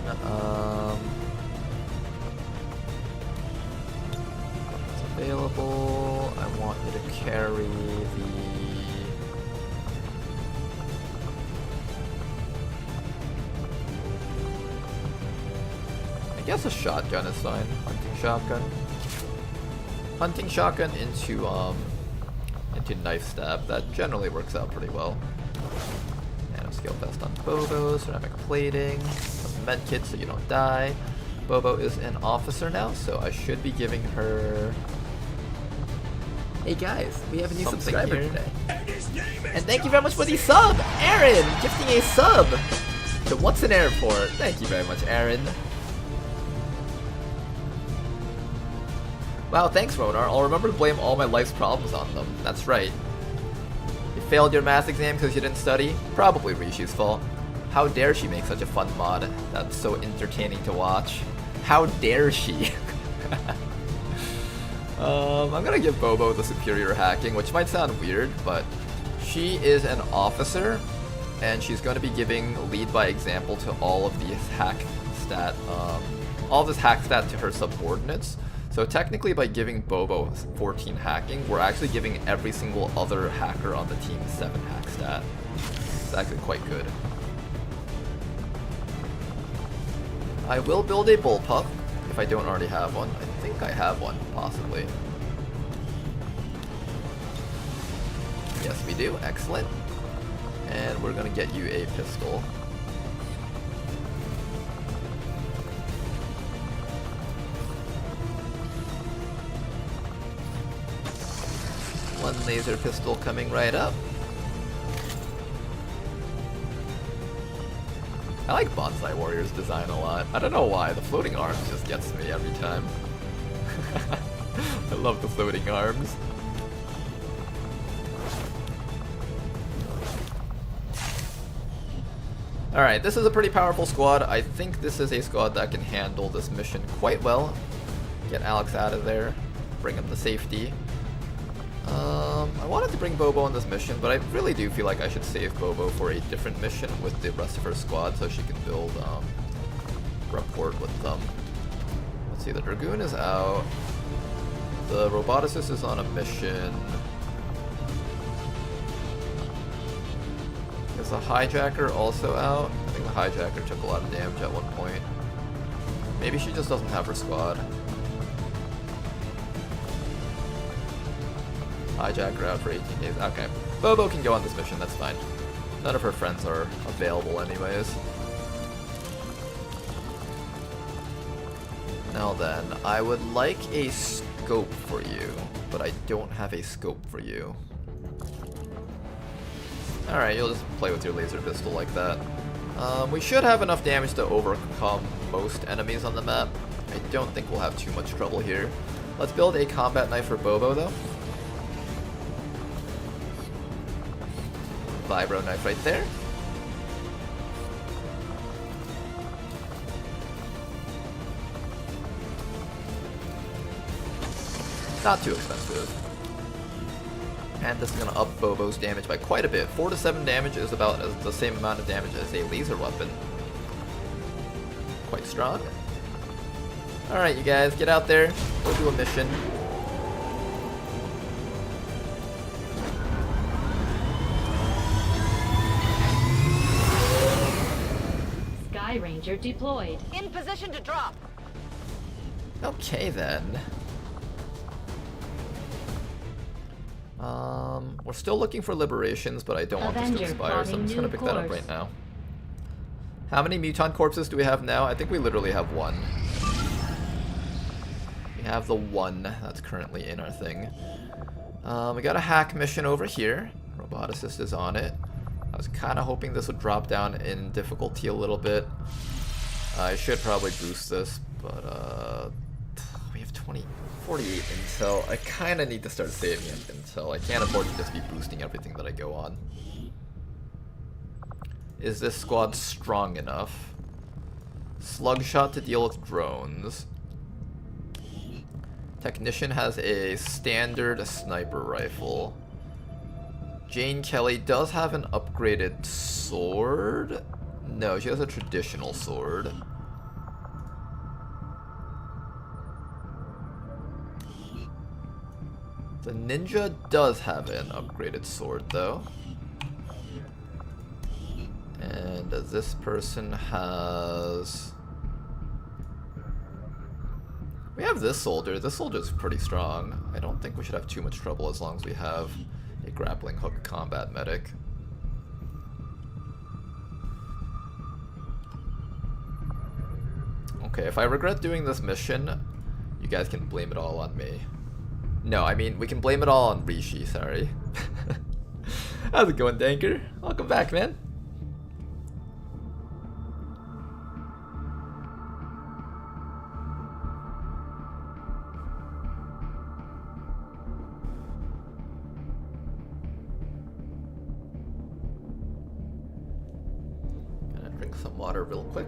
[SPEAKER 1] it's available. I want you to carry the... I guess a shotgun is fine. Hunting shotgun. Hunting shotgun into knife stab. That generally works out pretty well. Skill vest on Bobo, ceramic plating, some med kit so you don't die. Bobo is an officer now, so I should be giving her... Hey guys, we have a new subscriber today. And thank you very much for the sub! Aaron, gifting a sub to What's an Airport. Thank you very much, Aaron. Wow, thanks, Ronar. I'll remember to blame all my life's problems on them. That's right. You failed your math exam because you didn't study? Probably Rishi's fault. How dare she make such a fun mod that's so entertaining to watch? How dare she? I'm gonna give Bobo the superior hacking, which might sound weird, but she is an officer, and she's going to be giving lead by example to all of these hack stat, all of this hack stat to her subordinates. So technically by giving Bobo 14 hacking, we're actually giving every single other hacker on the team 7 hack stat. It's actually quite good. I will build a bullpup, if I don't already have one. I think I have one, possibly. Yes, we do. Excellent. And we're gonna get you a pistol. One laser pistol coming right up. I like Bonsai Warrior's design a lot. I don't know why, the floating arms just gets me every time. I love the floating arms. Alright, this is a pretty powerful squad. I think this is a squad that can handle this mission quite well. Get Alex out of there, bring him to safety. I wanted to bring Bobo on this mission, but I really do feel like I should save Bobo for a different mission with the rest of her squad so she can build rapport with them. Let's see, the Dragoon is out. The Roboticist is on a mission. Is the Hijacker also out? I think the Hijacker took a lot of damage at one point. Maybe she just doesn't have her squad. Hijacker out for 18 days. Okay. Bobo can go on this mission, that's fine. None of her friends are available anyways. Now then, I would like a scope for you, but I don't have a scope for you. Alright, you'll just play with your laser pistol like that. We should have enough damage to overcome most enemies on the map. I don't think we'll have too much trouble here. Let's build a combat knife for Bobo though. Vibro knife right there. Not too expensive. And this is going to up Bobo's damage by quite a bit. 4 to 7 damage is about the same amount of damage as a laser weapon. Quite strong. Alright, you guys, get out there. Go do a mission.
[SPEAKER 4] Ranger deployed.
[SPEAKER 2] In position to drop.
[SPEAKER 1] Okay then. We're still looking for liberations, but I don't want this to expire, so I'm just gonna pick that up right now. How many mutant corpses do we have now? I think we literally have one. We have the one that's currently in our thing. We got a hack mission over here. Roboticist is on it. I was kind of hoping this would drop down in difficulty a little bit. I should probably boost this, but we have 48 intel. I kind of need to start saving intel. I can't afford to just be boosting everything that I go on. Is this squad strong enough? Slugshot to deal with drones. Technician has a standard sniper rifle. Jane Kelly does have an upgraded sword. No, she has a traditional sword. The ninja does have an upgraded sword though. And this person has... We have this soldier. This soldier's pretty strong. I don't think we should have too much trouble as long as we have a grappling hook combat medic. Okay, if I regret doing this mission, you guys can blame it all on me. No, I mean, we can blame it all on Rishi, sorry. How's it going, Danker? Welcome back, man. Gonna drink some water real quick.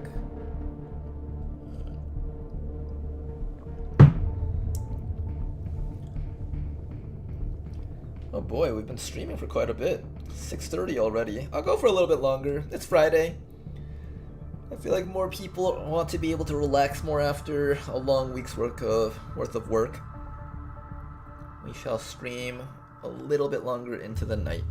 [SPEAKER 1] Oh boy, we've been streaming for quite a bit. 6:30 already. I'll go for a little bit longer. It's Friday. I feel like more people want to be able to relax more after a long week's worth of work. We shall stream a little bit longer into the night.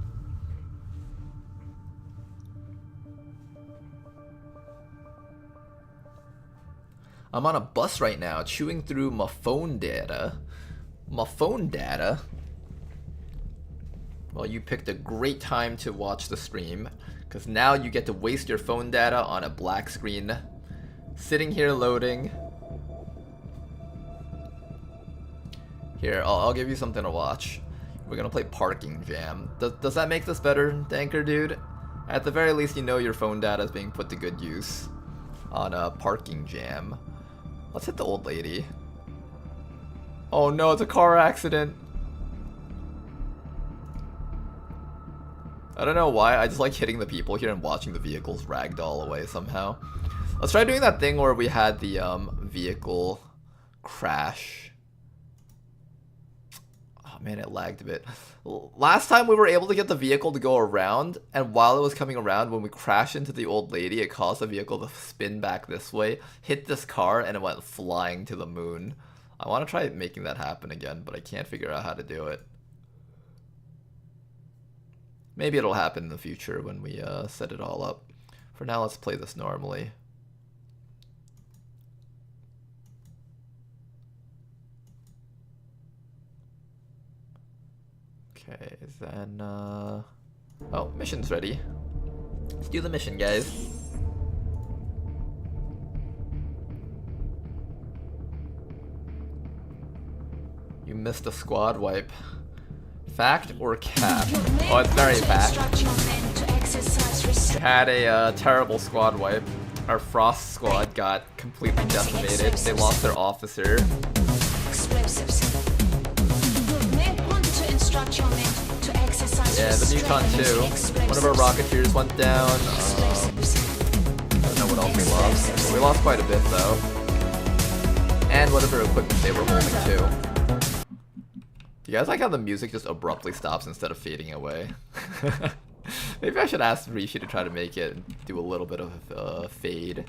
[SPEAKER 1] I'm on a bus right now, chewing through my phone data. My phone data? Well, you picked a great time to watch the stream, because now you get to waste your phone data on a black screen, sitting here loading. Here, I'll give you something to watch. We're gonna play Parking Jam. Does that make this better, Danker dude? At the very least, you know your phone data is being put to good use on a Parking Jam. Let's hit the old lady. Oh no, it's a car accident. I don't know why, I just like hitting the people here and watching the vehicles ragdoll away somehow. Let's try doing that thing where we had the vehicle crash. Oh man, it lagged a bit. Last time we were able to get the vehicle to go around, and while it was coming around, when we crashed into the old lady, it caused the vehicle to spin back this way, hit this car, and it went flying to the moon. I want to try making that happen again, but I can't figure out how to do it. Maybe it'll happen in the future when we set it all up. For now, let's play this normally. Okay, then... Oh, mission's ready. Let's do the mission, guys. You missed a squad wipe. Fact or cap? Oh, it's very fact. We had a terrible squad wipe. Our Frost squad got completely decimated. They lost their officer. Yeah, the Mutant too. One of our Rocketeers went down. I don't know what else we lost. But we lost quite a bit though. And whatever equipment they were holding too. You guys like how the music just abruptly stops instead of fading away? Maybe I should ask Rishi to try to make it do a little bit of a fade.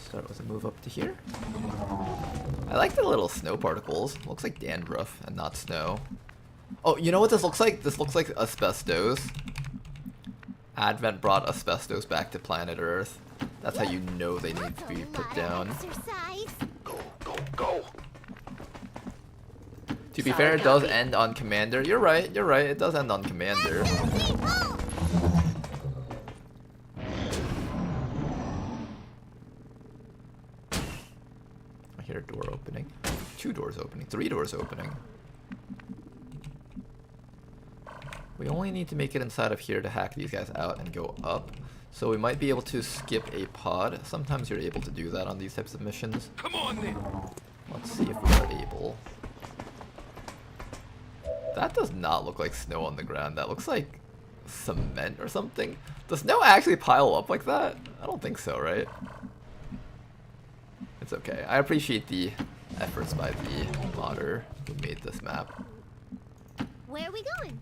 [SPEAKER 1] Start with a move up to here. I like the little snow particles. Looks like dandruff and not snow. Oh, you know what this looks like? This looks like asbestos. Advent brought asbestos back to planet Earth. That's how you know they need to be put down.
[SPEAKER 9] Go, go, go.
[SPEAKER 1] To be fair, it does end on Commander. You're right, it does end on Commander. I hear a door opening. 2 doors opening. 3 doors opening. We only need to make it inside of here to hack these guys out and go up. So we might be able to skip a pod. Sometimes you're able to do that on these types of missions.
[SPEAKER 9] Come on then.
[SPEAKER 1] Let's see if we are able. That does not look like snow on the ground. That looks like cement or something. Does snow actually pile up like that? I don't think so, right? It's okay. I appreciate the efforts by the modder who made this map.
[SPEAKER 11] Where are we going?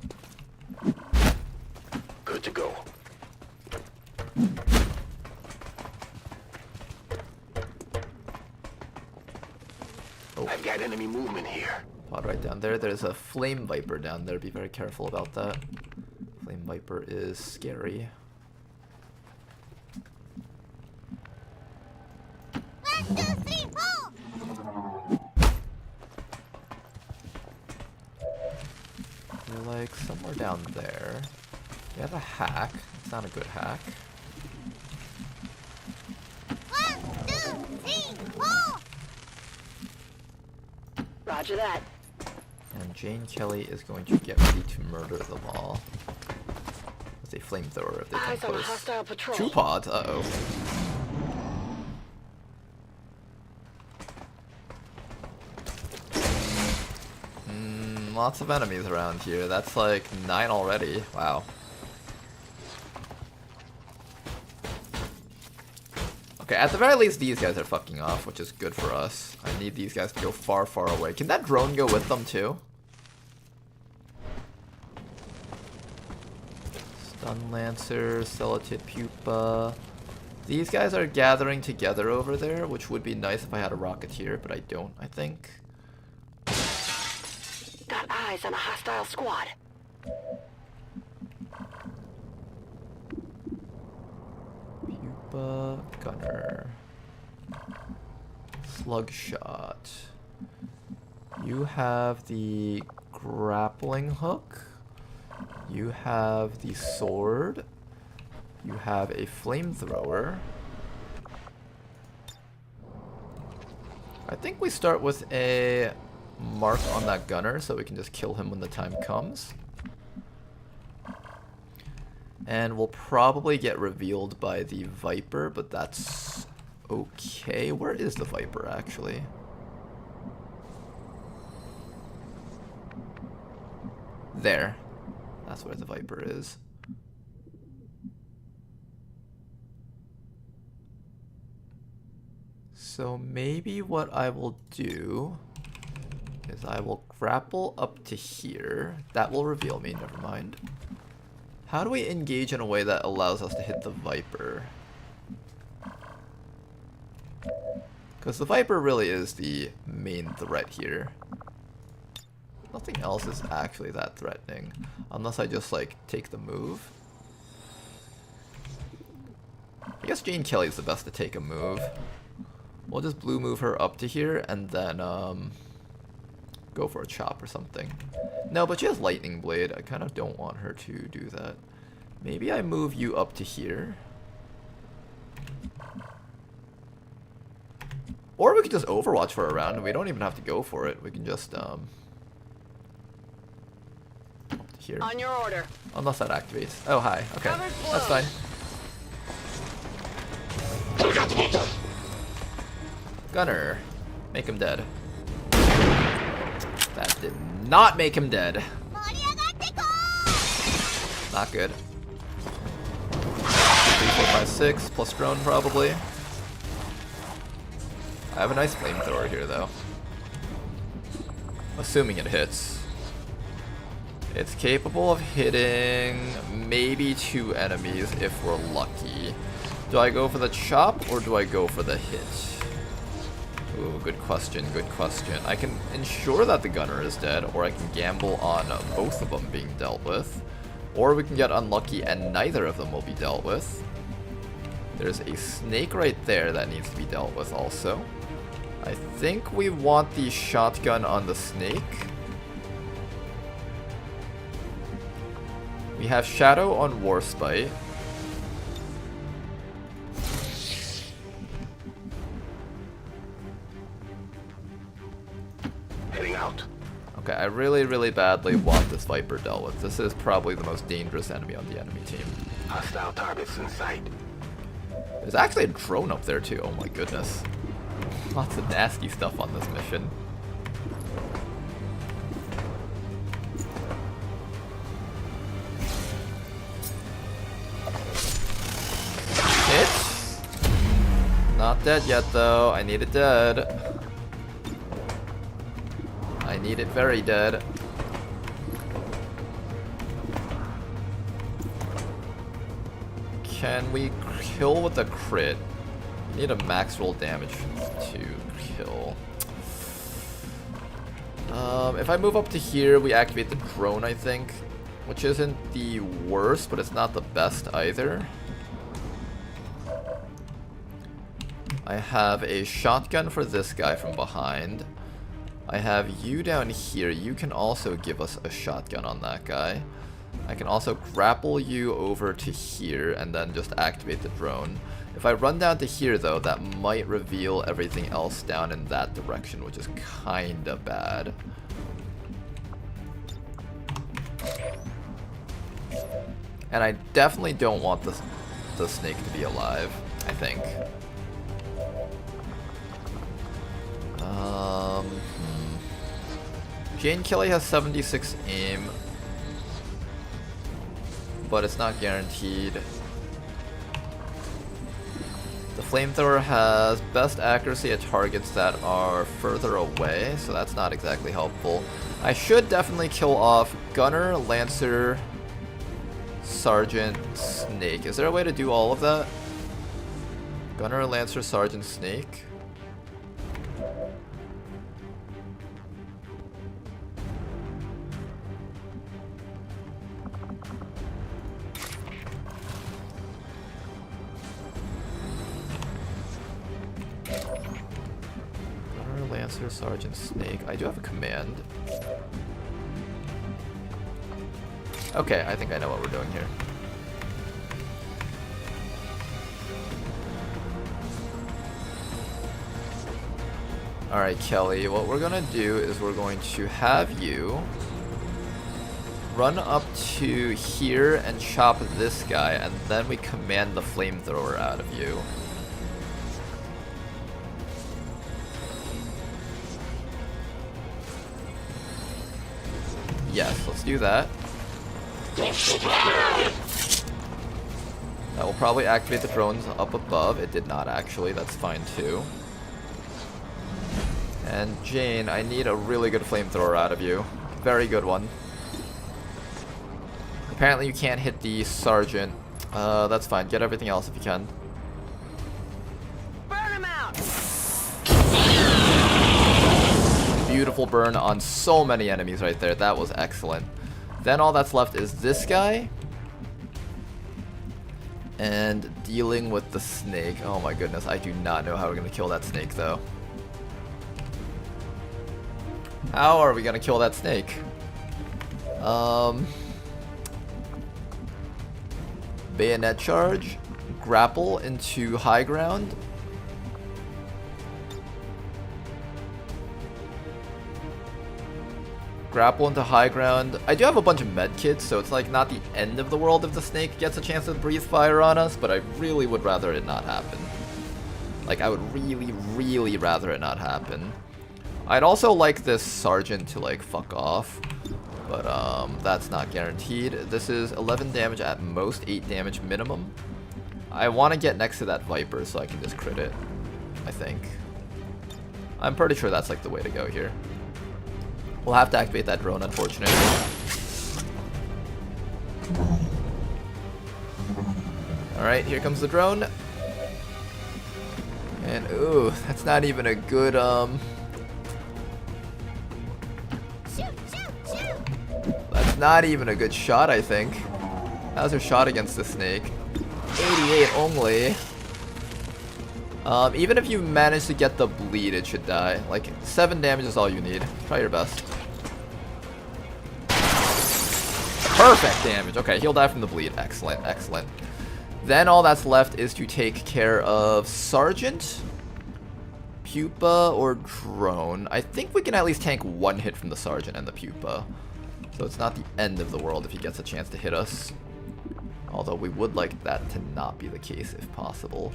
[SPEAKER 9] Good to go.
[SPEAKER 1] Oh.
[SPEAKER 9] I've got enemy movement here.
[SPEAKER 1] Pod right down there. There's a Flame Viper down there. Be very careful about that. Flame Viper is scary.
[SPEAKER 11] 1, 2, 3, 4.
[SPEAKER 1] They're like somewhere down there. We have a hack. It's not a good hack.
[SPEAKER 11] 1, 2, 3, 4.
[SPEAKER 2] Roger that.
[SPEAKER 1] And Jane Kelly is going to get ready to murder them all. With a flamethrower if they come
[SPEAKER 2] Eyes on a
[SPEAKER 1] close.
[SPEAKER 2] hostile patrol.
[SPEAKER 1] 2 pods, uh-oh. Lots of enemies around here. That's like 9 already. Wow. Okay, at the very least, these guys are fucking off, which is good for us. I need these guys to go far, far away. Can that drone go with them, too? Stun Lancer, Celatid Pupa. These guys are gathering together over there, which would be nice if I had a Rocketeer, but I don't, I think.
[SPEAKER 2] Got eyes on a hostile squad.
[SPEAKER 1] Pupa, Gunner. Slugshot. You have the grappling hook. You have the sword. You have a flamethrower. I think we start with a mark on that gunner so we can just kill him when the time comes. And we'll probably get revealed by the Viper, but that's okay. Where is the Viper, actually? There. That's where the Viper is. So maybe what I will do is I will grapple up to here. That will reveal me, never mind. How do we engage in a way that allows us to hit the Viper? Because the Viper really is the main threat here. Nothing else is actually that threatening. Unless I just, like, take the move. I guess Jane Kelly's the best to take a move. We'll just blue move her up to here and then, go for a chop or something. No, but she has Lightning Blade. I kind of don't want her to do that. Maybe I move you up to here. Or we could just Overwatch for a round. We don't even have to go for it. We can just, up to here.
[SPEAKER 2] On your order.
[SPEAKER 1] Unless that activates. Oh, hi. Okay. That's fine. Gunner. Make him dead. That did not make him dead. Not good. 3, 4, 5, 6 plus drone probably. I have a nice flamethrower here though. Assuming it hits. It's capable of hitting maybe 2 enemies if we're lucky. Do I go for the chop or do I go for the hit? Ooh, good question, good question. I can ensure that the gunner is dead, or I can gamble on both of them being dealt with. Or we can get unlucky and neither of them will be dealt with. There's a snake right there that needs to be dealt with also. I think we want the shotgun on the snake. We have Shadow on Warspite.
[SPEAKER 7] Heading out.
[SPEAKER 1] Okay, I really badly want this Viper dealt with. This is probably the most dangerous enemy on the enemy team.
[SPEAKER 7] Hostile targets in sight.
[SPEAKER 1] There's actually a drone up there too, oh my goodness. Lots of nasty stuff on this mission. Hit! Not dead yet though, I need it dead. I need it very dead. Can we kill with a crit? Need a max roll damage to kill. If I move up to here, we activate the drone, I think. Which isn't the worst, but it's not the best either. I have a shotgun for this guy from behind. I have you down here. You can also give us a shotgun on that guy. I can also grapple you over to here and then just activate the drone. If I run down to here though, that might reveal everything else down in that direction, which is kinda bad. And I definitely don't want the snake to be alive, I think. Jane Kelly has 76 aim, but it's not guaranteed. The flamethrower has best accuracy at targets that are further away, so that's not exactly helpful. I should definitely kill off Gunner, Lancer, Sergeant, Snake. Is there a way to do all of that? Gunner, Lancer, Sergeant, Snake. Lancer, Sergeant, Snake. I do have a command. Okay, I think I know what we're doing here. Alright, Kelly, what we're gonna do is we're going to have you run up to here and chop this guy, and then we command the flamethrower out of you. Yes, let's do that. That will probably activate the drones up above. It did not actually, that's fine too. And Jane, I need a really good flamethrower out of you. Very good one. Apparently you can't hit the sergeant. That's fine. Get everything else if you can.
[SPEAKER 2] Burn him out!
[SPEAKER 1] Beautiful burn on so many enemies right there. That was excellent. Then all that's left is this guy. And dealing with the snake. Oh my goodness, I do not know how we're going to kill that snake though. How are we going to kill that snake? Bayonet charge. Grapple into high ground. Grapple into high ground. I do have a bunch of med kits, so it's like not the end of the world if the snake gets a chance to breathe fire on us, but I really would rather it not happen. Like, I would really rather it not happen. I'd also like this sergeant to like fuck off, but that's not guaranteed. This is 11 damage at most, 8 damage minimum. I want to get next to that Viper so I can just crit it, I think. I'm pretty sure that's like the way to go here. We'll have to activate that drone, unfortunately. Alright, here comes the drone. And ooh, that's not even a good that's not even a good shot, I think. How's her shot against the snake? 88 only. Even if you manage to get the bleed, it should die. Like, 7 damage is all you need. Try your best. Perfect damage. Okay, he'll die from the bleed. Excellent, excellent. Then all that's left is to take care of Sergeant, Pupa, or Drone. I think we can at least tank 1 hit from the Sergeant and the Pupa. So it's not the end of the world if he gets a chance to hit us. Although we would like that to not be the case if possible.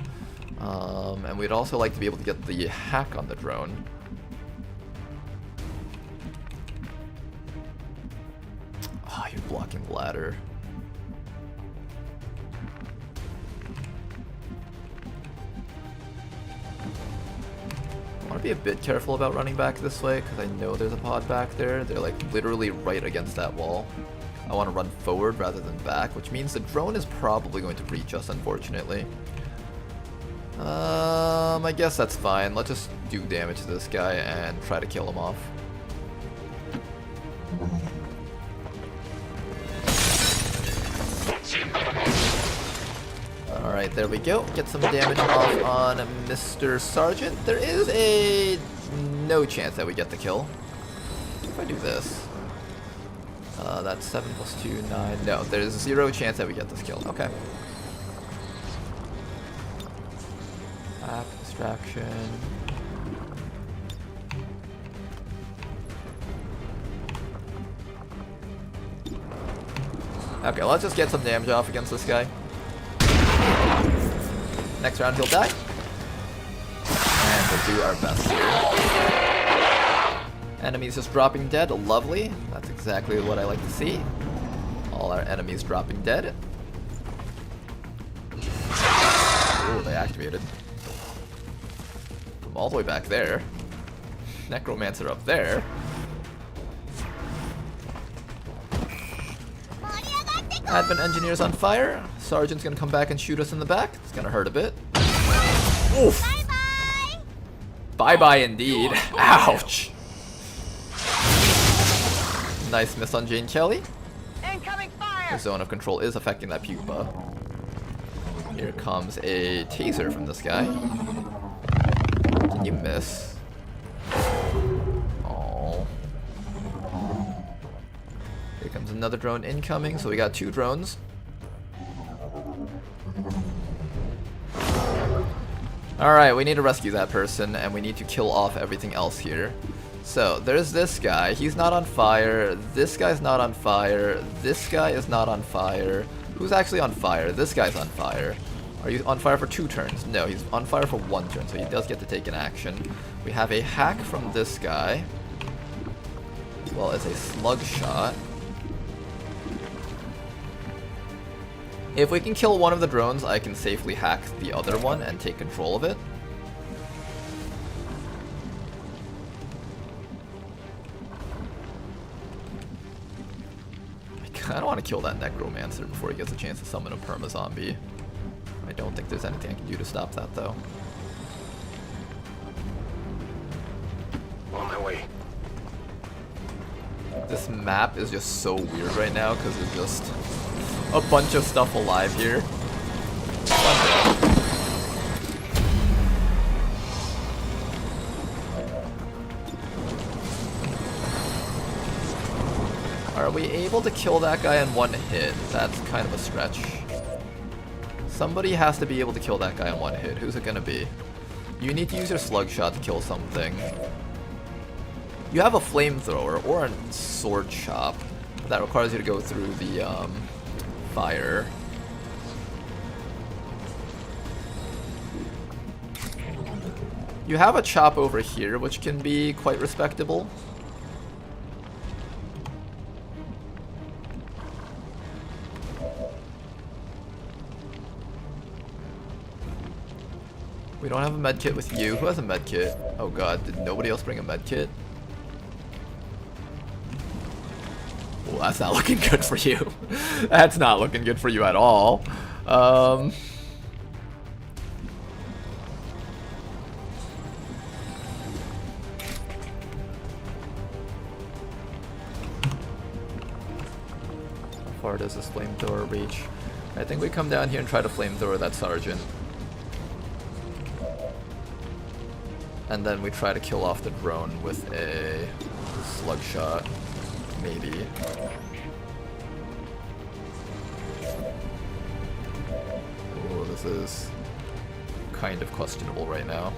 [SPEAKER 1] And we'd also like to be able to get the hack on the drone. Ah, you're blocking the ladder. I want to be a bit careful about running back this way because I know there's a pod back there. They're like literally right against that wall. I want to run forward rather than back, which means the drone is probably going to reach us, unfortunately. I guess that's fine. Let's just do damage to this guy and try to kill him off. Alright, there we go. Get some damage off on Mr. Sergeant. There is no chance that we get the kill. If I do this. That's 7 plus 2, 9. No, there's 0 chance that we get this kill. Okay. Back, distraction. Okay, let's just get some damage off against this guy. Next round he'll die. And we'll do our best here. Enemies just dropping dead. Lovely. That's exactly what I like to see. All our enemies dropping dead. Ooh, they activated. From all the way back there. Necromancer up there. Advent Engineer's on fire. Sergeant's gonna come back and shoot us in the back. It's gonna hurt a bit. Oof. Bye-bye. Bye-bye indeed. Ouch. Nice miss on Jane Kelly.
[SPEAKER 9] Incoming fire.
[SPEAKER 1] The zone of control is affecting that pupa. Here comes a taser from this guy. Can you miss? Oh. Here comes another drone incoming, so we got 2 drones. Alright, we need to rescue that person, and we need to kill off everything else here. So, there's this guy. He's not on fire. This guy's not on fire. This guy is not on fire. Who's actually on fire? This guy's on fire. Are you on fire for 2 turns? No, he's on fire for 1 turn, so he does get to take an action. We have a hack from this guy, as well as a slug shot. If we can kill one of the drones, I can safely hack the other one and take control of it. I don't want to kill that Necromancer before he gets a chance to summon a perma-zombie. I don't think there's anything I can do to stop that, though.
[SPEAKER 3] On my way.
[SPEAKER 1] This map is just so weird right now because there's just a bunch of stuff alive here. Are we able to kill that guy in 1 hit? That's kind of a stretch. Somebody has to be able to kill that guy in 1 hit. Who's it gonna be? You need to use your slug shot to kill something. You have a flamethrower or a sword chop that requires you to go through the fire. You have a chop over here, which can be quite respectable. We don't have a medkit with you. Who has a medkit? Oh god, did nobody else bring a medkit? Well, that's not looking good for you. That's not looking good for you at all. does this flamethrower reach? I think we come down here and try to flamethrower that sergeant. And then we try to kill off the drone with a slug shot, maybe. Oh, this is kind of questionable right now.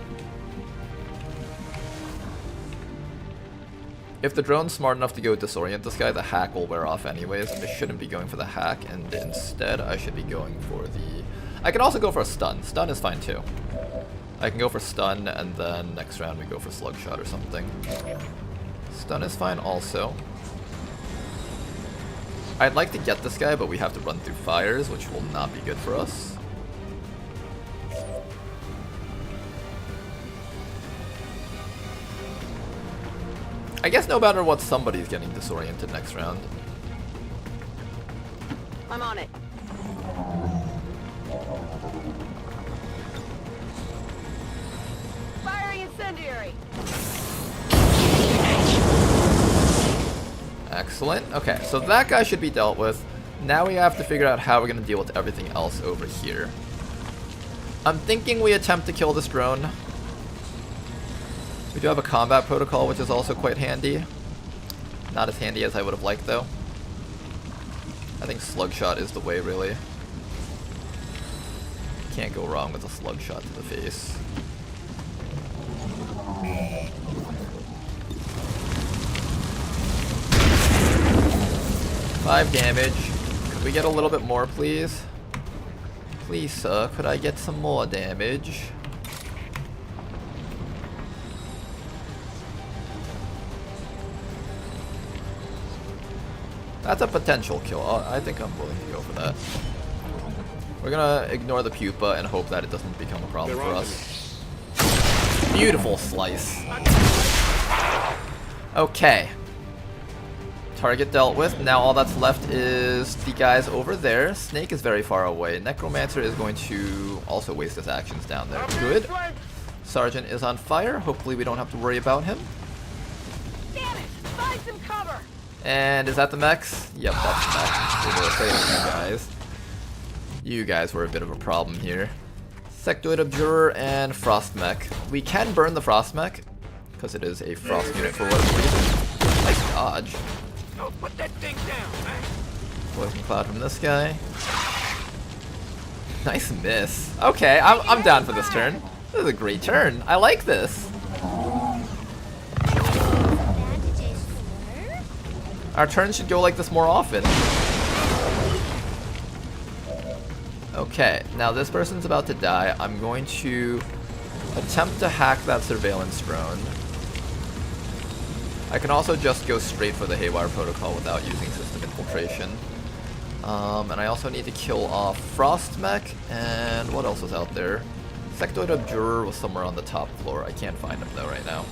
[SPEAKER 1] If the drone's smart enough to go disorient this guy, the hack will wear off anyways. I shouldn't be going for the hack, and instead I should be going for the... I can also go for a stun. Stun is fine too. I can go for stun, and then next round we go for slug shot or something. Stun is fine also. I'd like to get this guy, but we have to run through fires, which will not be good for us. I guess no matter what, somebody's getting disoriented next round.
[SPEAKER 2] I'm on it. Firing incendiary.
[SPEAKER 1] Excellent. Okay, so that guy should be dealt with. Now we have to figure out how we're going to deal with everything else over here. I'm thinking we attempt to kill this drone. We do have a combat protocol, which is also quite handy. Not as handy as I would have liked, though. I think slug shot is the way, really. Can't go wrong with a slug shot to the face. Five damage. Could we get a little bit more, please? Please, sir, could I get some more damage? That's a potential kill. I think I'm willing to go for that. We're gonna ignore the pupa and hope that it doesn't become a problem for us. Beautiful slice. Okay. Target dealt with. Now all that's left is the guys over there. Snake is very far away. Necromancer is going to also waste his actions down there. Good. Sergeant is on fire. Hopefully we don't have to worry about him.
[SPEAKER 2] Damn it! Find some cover.
[SPEAKER 1] And is that the mechs? Yep, that's the mechs. We were saving you guys. You guys were a bit of a problem here. Sectoid Abjurer and Frost Mech. We can burn the Frost Mech, because it is a Frost unit for whatever reason. Nice dodge.
[SPEAKER 9] Don't put that thing down, man.
[SPEAKER 1] Poison Cloud from this guy. Nice miss. Okay, I'm down for this turn. This is a great turn. I like this. Our turns should go like this more often. Okay, now this person's about to die. I'm going to attempt to hack that surveillance drone. I can also just go straight for the Haywire Protocol without using system infiltration. And I also need to kill off Frost Mech, and what else was out there? Sectoid Abjurer was somewhere on the top floor. I can't find him though right now.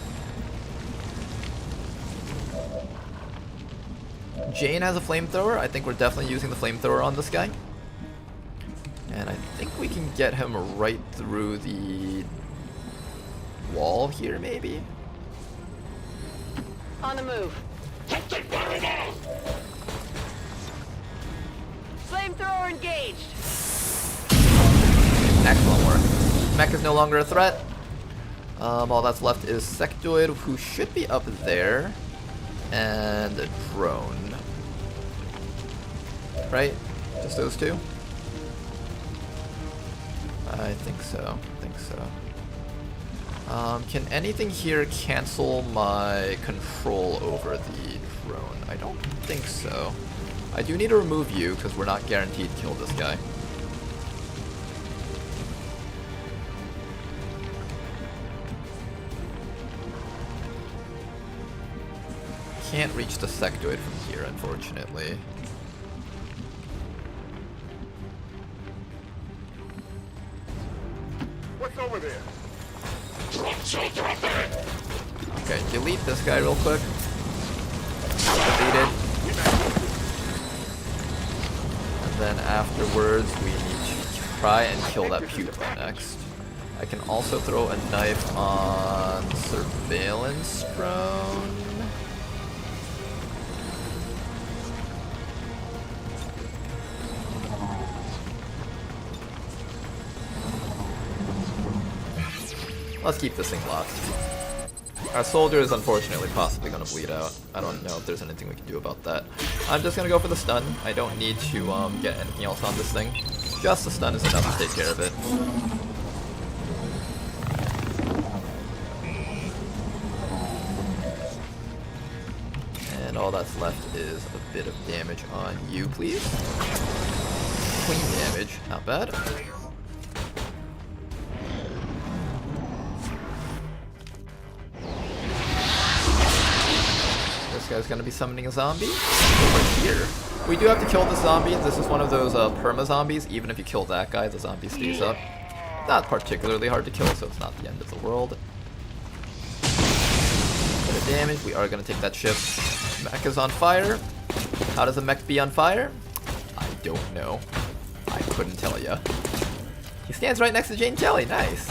[SPEAKER 1] Jane has a flamethrower. I think we're definitely using the flamethrower on this guy. And I think we can get him right through the wall here, maybe?
[SPEAKER 2] On the move. Flamethrower engaged.
[SPEAKER 1] Excellent work. Mech is no longer a threat. All that's left is Sectoid, who should be up there, and a drone. Right? Just those two? I think so. Can anything here cancel my control over the drone? I don't think so. I do need to remove you, because we're not guaranteed to kill this guy. Can't reach the sectoid from here, unfortunately.
[SPEAKER 6] What's over there?
[SPEAKER 1] Okay, delete this guy real quick. Deleted. And then afterwards, we need to try and kill that pupa next. I can also throw a knife on surveillance drone. Let's keep this thing locked. Our soldier is unfortunately possibly going to bleed out. I don't know if there's anything we can do about that. I'm just going to go for the stun. I don't need to get anything else on this thing. Just the stun is enough to take care of it. And all that's left is a bit of damage on you, please. Clean damage, not bad. This guy's gonna be summoning a zombie over here. We do have to kill the zombie. This is one of those perma zombies. Even if you kill that guy, the zombie stays up. Not particularly hard to kill, so it's not the end of the world. Bit of damage. We are gonna take that ship. Mech is on fire. How does a mech be on fire? I don't know. I couldn't tell ya. He stands right next to Jane Kelly. Nice.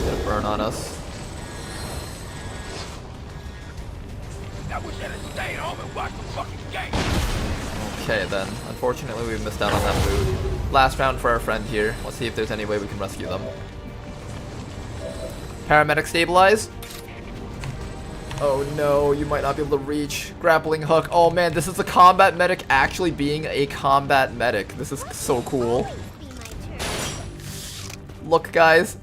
[SPEAKER 1] Gonna burn on us. Okay then, unfortunately we missed out on that loot. Last round for our friend here. Let's see if there's any way we can rescue them. Paramedic stabilize. Oh no, you might not be able to reach. Grappling hook. Oh man, this is a combat medic actually being a combat medic. This is so cool. Look guys,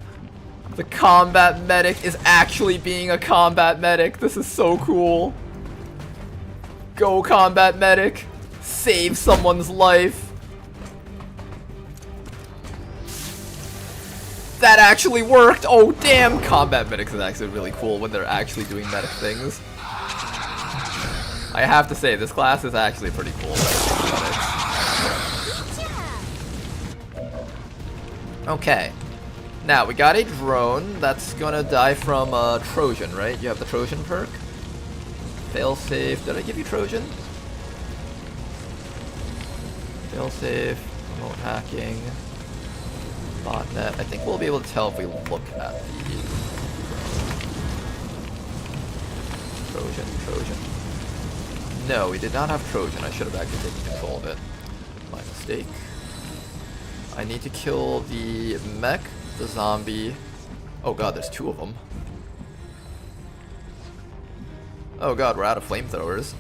[SPEAKER 1] the combat medic is actually being a combat medic. This is so cool. Go combat medic. Save someone's life. That actually worked. Oh damn, combat medics is actually really cool when they're actually doing medic things. I have to say, this class is actually pretty cool. Okay. Now, we got a drone that's gonna die from Trojan, right? You have the Trojan perk? Failsafe. Did I give you Trojan? Failsafe, remote hacking, botnet. I think we'll be able to tell if we look at the Trojan. No, we did not have Trojan. I should have actually taken control of it. My mistake. I need to kill the mech, the zombie. Oh god, there's two of them. Oh god, we're out of flamethrowers.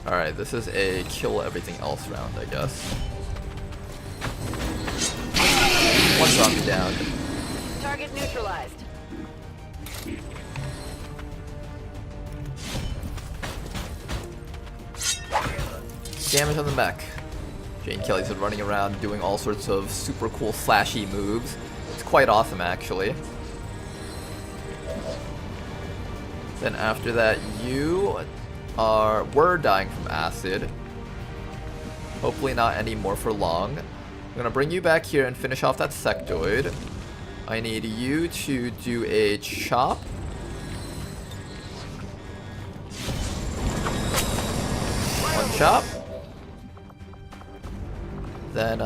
[SPEAKER 1] Alright, this is a kill everything else round, I guess. One zombie down.
[SPEAKER 2] Target neutralized.
[SPEAKER 1] Damage on the mech. Jane Kelly's been running around doing all sorts of super cool flashy moves. It's quite awesome actually. Then after that you were dying from acid. Hopefully not any more for long. I'm gonna bring you back here and finish off that sectoid. I need you to do a chop. One chop. Then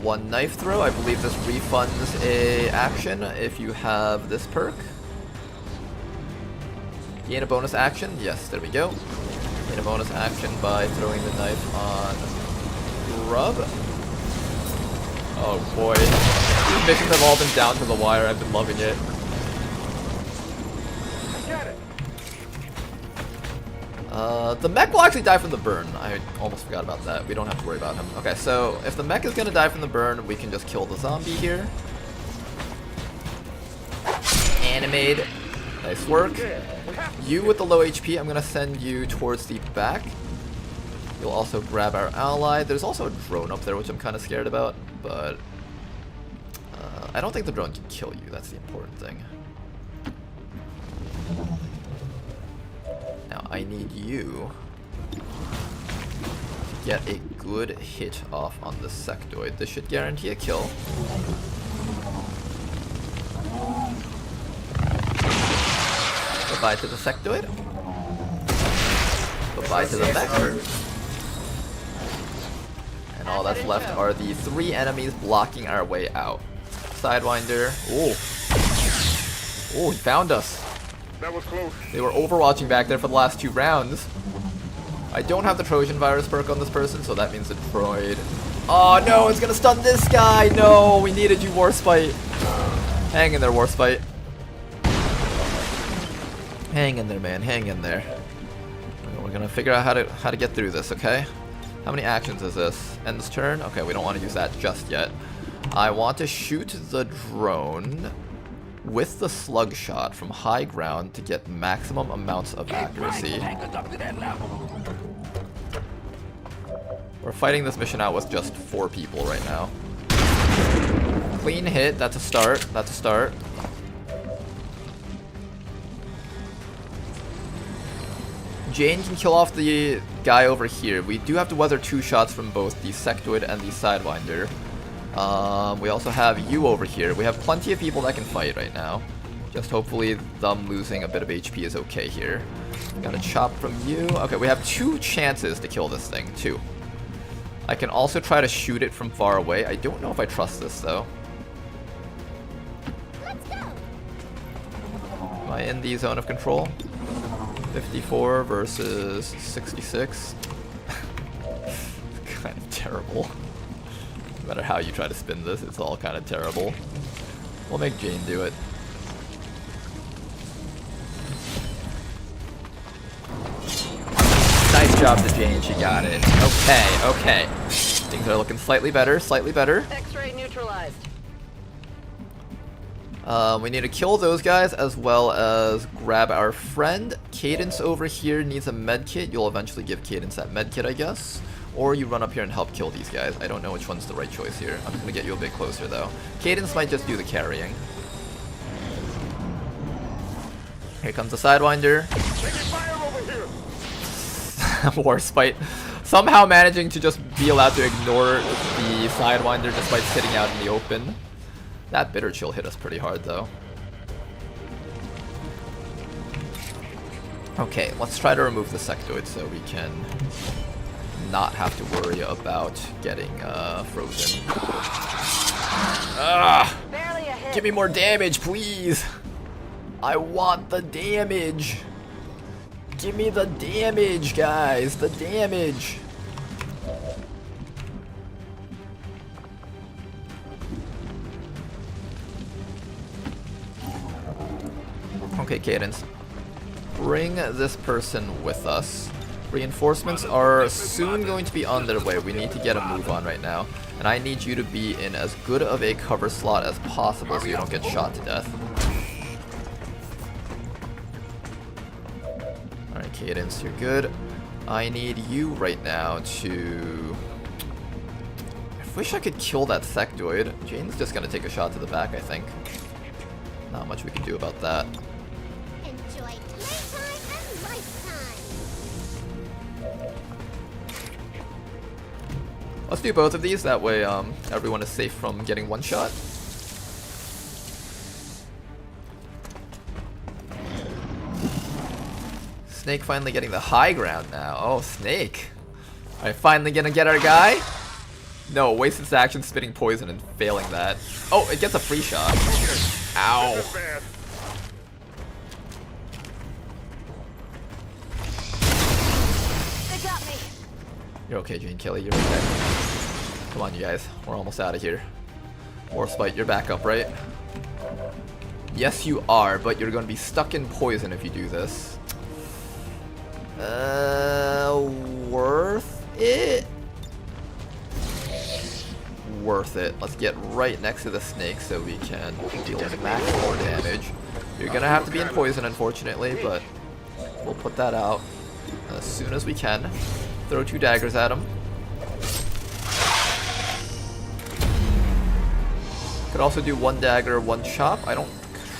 [SPEAKER 1] one knife throw. I believe this refunds a action if you have this perk. Gain a bonus action. Yes, there we go. Gain a bonus action by throwing the knife on Grub. Oh boy. These missions have all been down to the wire. I've been loving it. The mech will actually die from the burn. I almost forgot about that. We don't have to worry about him. Okay, so if the mech is gonna die from the burn, we can just kill the zombie here. Animate. Nice work. You with the low HP, I'm gonna send you towards the back. You'll also grab our ally. There's also a drone up there, which I'm kind of scared about, but I don't think the drone can kill you. That's the important thing. Now, I need you to get a good hit off on the sectoid. This should guarantee a kill. Goodbye to the sectoid. Goodbye to the mech. And all that's left are the 3 enemies blocking our way out. Sidewinder. Ooh. Oh, he found us.
[SPEAKER 6] That was close.
[SPEAKER 1] They were overwatching back there for the last 2 rounds. I don't have the Trojan virus perk on this person, so that means the droid. Oh no, it's gonna stun this guy! No, we needed you, Warspite. Hang in there, Warspite. Hang in there, man. Hang in there. We're gonna figure out how to get through this, okay? How many actions is this? End this turn? Okay, we don't want to use that just yet. I want to shoot the drone with the slug shot from high ground to get maximum amounts of accuracy. We're fighting this mission out with just 4 people right now. Clean hit, that's a start, that's a start. Jane can kill off the guy over here. We do have to weather 2 shots from both the Sectoid and the Sidewinder. We also have you over here. We have plenty of people that can fight right now. Just hopefully them losing a bit of HP is okay here. Got a chop from you. Okay, we have 2 chances to kill this thing. 2. I can also try to shoot it from far away. I don't know if I trust this though.
[SPEAKER 11] Let's go.
[SPEAKER 1] Am I in the zone of control? 54 versus 66. Kind of terrible. No matter how you try to spin this, it's all kind of terrible. We'll make Jane do it. Nice job to Jane, she got it. Okay, okay. Things are looking slightly better, slightly better.
[SPEAKER 2] X-ray neutralized.
[SPEAKER 1] We need to kill those guys as well as grab our friend. Cadence over here needs a medkit. You'll eventually give Cadence that medkit, I guess. Or you run up here and help kill these guys. I don't know which one's the right choice here. I'm just gonna get you a bit closer though. Cadence might just do the carrying. Here comes the Sidewinder. Warspite somehow managing to just be allowed to ignore the Sidewinder despite sitting out in the open. That bitter chill hit us pretty hard though. Okay, let's try to remove the Sectoid so we can not have to worry about getting frozen. Give me more damage, please! I want the damage! Give me the damage, guys! The damage! Okay, Cadence. Bring this person with us. Reinforcements are soon going to be on their way. We need to get a move on right now. And I need you to be in as good of a cover slot as possible so you don't get shot to death. Alright, Cadence, you're good. I need you right now to... I wish I could kill that Sectoid. Jane's just gonna take a shot to the back, I think. Not much we can do about that.
[SPEAKER 11] Enjoy playtime and lifetime.
[SPEAKER 1] Let's do both of these, that way everyone is safe from getting one shot. Snake finally getting the high ground now. Oh, Snake. Are you finally gonna get our guy? No, wasted its action spitting poison and failing that. Oh, it gets a free shot. Ow.
[SPEAKER 2] They got me.
[SPEAKER 1] You're okay, Jane Kelly. You're okay. Come on, you guys. We're almost out of here. Warspite, you're back up, right? Yes, you are, but you're going to be stuck in poison if you do this. Worth it? Worth it. Let's get right next to the snake so we can deal max more damage. You're going to have to be in poison, unfortunately, but we'll put that out as soon as we can. Throw 2 daggers at him. Could also do 1 dagger, 1 chop. I don't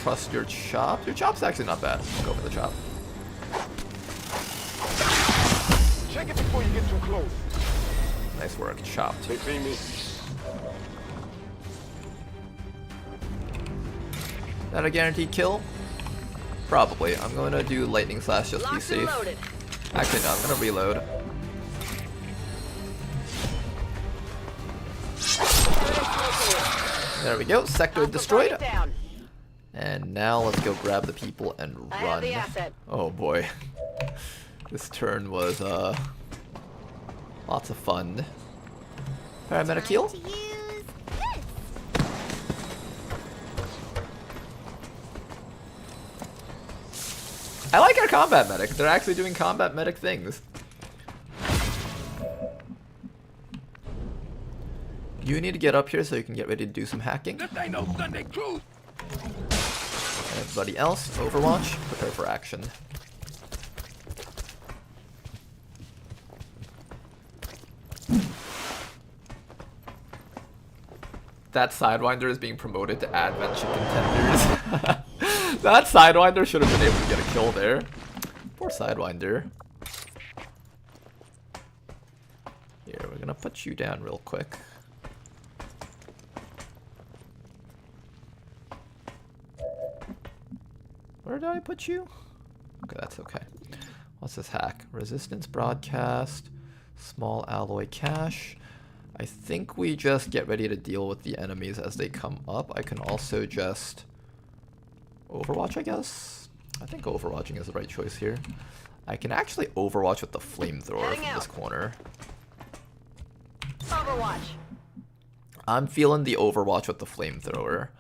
[SPEAKER 1] trust your chop. Your chop's actually not bad. Go for the chop.
[SPEAKER 6] Check it before you get too close.
[SPEAKER 1] Nice work, chopped.
[SPEAKER 6] They see me.
[SPEAKER 1] That a guaranteed kill? Probably. I'm going to do lightning slash just to be safe. Actually, no, I'm going to reload. There we go. Sectoid destroyed. And now let's go grab the people and run.
[SPEAKER 2] I have the asset.
[SPEAKER 1] Oh boy. This turn was lots of fun. Paramedic heal? I like our combat medic. They're actually doing combat medic things. You need to get up here so you can get ready to do some hacking.
[SPEAKER 12] This ain't no Sunday cruise.
[SPEAKER 1] Everybody else, Overwatch, prepare for action. That Sidewinder is being promoted to Adventure Contenders. That Sidewinder should have been able to get a kill there. Poor Sidewinder. Here, we're gonna put you down real quick. Where did I put you? Okay, that's okay. What's this hack? Resistance broadcast, small alloy cache. I think we just get ready to deal with the enemies as they come up. I can also just Overwatch, I guess? I think Overwatching is the right choice here. I can actually Overwatch with the flamethrower from this corner.
[SPEAKER 2] Overwatch.
[SPEAKER 1] I'm feeling the Overwatch with the flamethrower.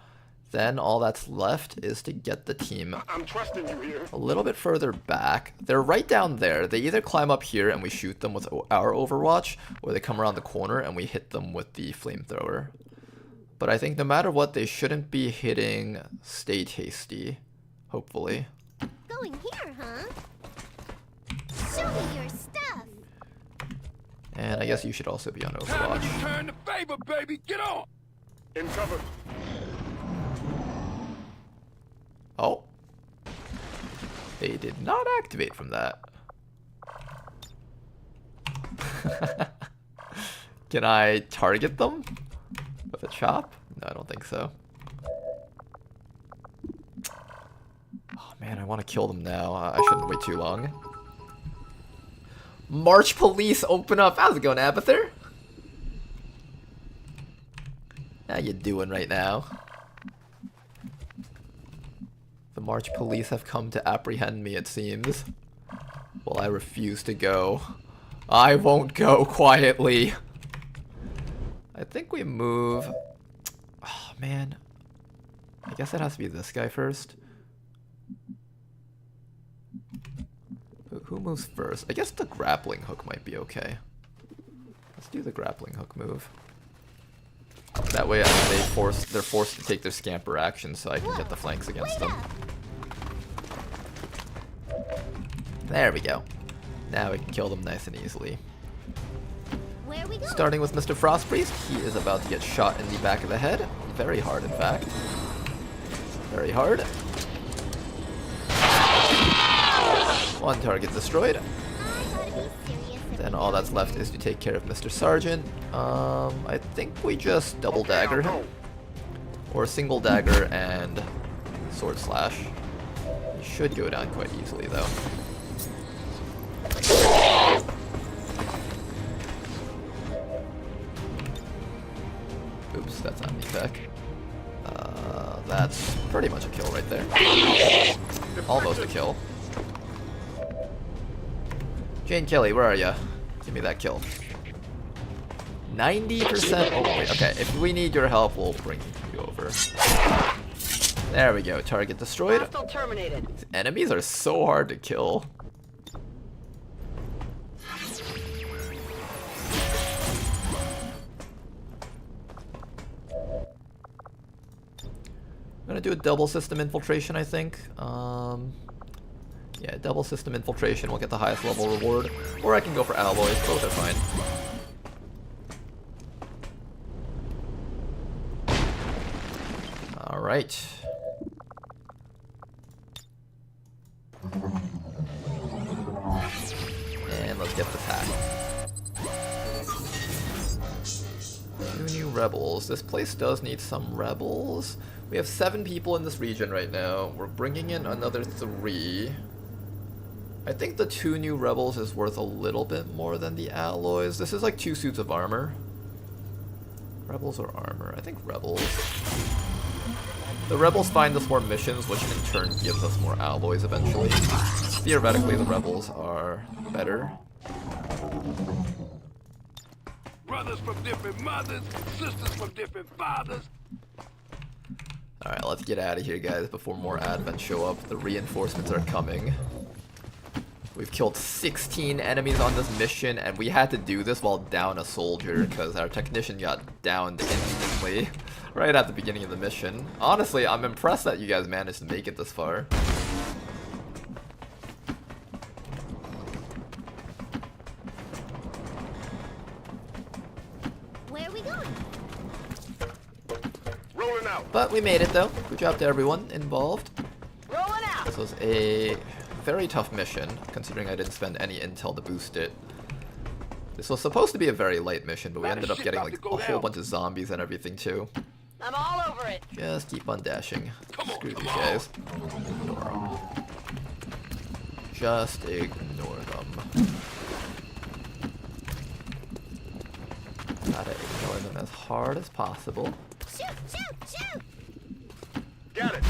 [SPEAKER 1] Then all that's left is to get the team
[SPEAKER 6] I'm trusting you here.
[SPEAKER 1] a little bit further back. They're right down there. They either climb up here and we shoot them with our Overwatch, or they come around the corner and we hit them with the flamethrower. But I think no matter what, they shouldn't be hitting Stay Tasty, hopefully.
[SPEAKER 11] Going here, huh? Show me your stuff.
[SPEAKER 1] And I guess you should also be on
[SPEAKER 12] Time to
[SPEAKER 1] Overwatch.
[SPEAKER 12] return the favor, baby. Get on.
[SPEAKER 6] In cover.
[SPEAKER 1] Oh. They did not activate from that. Can I target them with a chop? No, I don't think so. Oh man, I want to kill them now. I shouldn't wait too long. March Police, open up. How's it going, Abather? How you doing right now? The March Police have come to apprehend me, it seems. Well, I refuse to go. I won't go quietly. I think we move... Oh, man. I guess it has to be this guy first. Who moves first? I guess the grappling hook might be okay. Let's do the grappling hook move. That way they're forced to take their scamper action so I can get the flanks against them. There we go. Now we can kill them nice and easily.
[SPEAKER 11] Where we go?
[SPEAKER 1] Starting with Mr. Frostpriest, he is about to get shot in the back of the head. Very hard, in fact. Very hard. One target destroyed. Then all that's left is to take care of Mr. Sergeant. I think we just double dagger him. Or single dagger and sword slash. He should go down quite easily though. Oops, that's not me back. That's pretty much a kill right there. Almost a kill. Jane Kelly, where are ya? Give me that kill. 90%. Oh wait, okay. If we need your help, we'll bring you over. There we go. Target destroyed.
[SPEAKER 2] Hostile terminated.
[SPEAKER 1] These enemies are so hard to kill. I'm gonna do a double system infiltration, I think. Yeah, double system infiltration will get the highest level reward. Or I can go for alloys, both are fine. Alright. And let's get this hack. 2 new rebels. This place does need some rebels. We have 7 people in this region right now. We're bringing in another 3. I think the 2 new rebels is worth a little bit more than the alloys. This is like 2 suits of armor. Rebels or armor? I think rebels. The rebels find us more missions, which in turn gives us more alloys eventually. Theoretically, the rebels are better.
[SPEAKER 12] Brothers from different mothers, sisters from different fathers.
[SPEAKER 1] Alright, let's get out of here, guys, before more advents show up. The reinforcements are coming. We've killed 16 enemies on this mission, and we had to do this while down a soldier, because our technician got downed instantly, right at the beginning of the mission. Honestly, I'm impressed that you guys managed to make it this far.
[SPEAKER 11] Where are we going?
[SPEAKER 12] Rolling out.
[SPEAKER 1] But we made it, though. Good job to everyone involved.
[SPEAKER 2] Rolling out.
[SPEAKER 1] This was a very tough mission, considering I didn't spend any intel to boost it. This was supposed to be a very light mission, but we ended up getting like a whole bunch of zombies and everything too.
[SPEAKER 2] I'm all over it.
[SPEAKER 1] Just keep on dashing. Screw these guys. Ignore them. Just ignore them. Gotta ignore them as hard as possible.
[SPEAKER 11] Shoot, shoot, shoot!
[SPEAKER 12] Got it.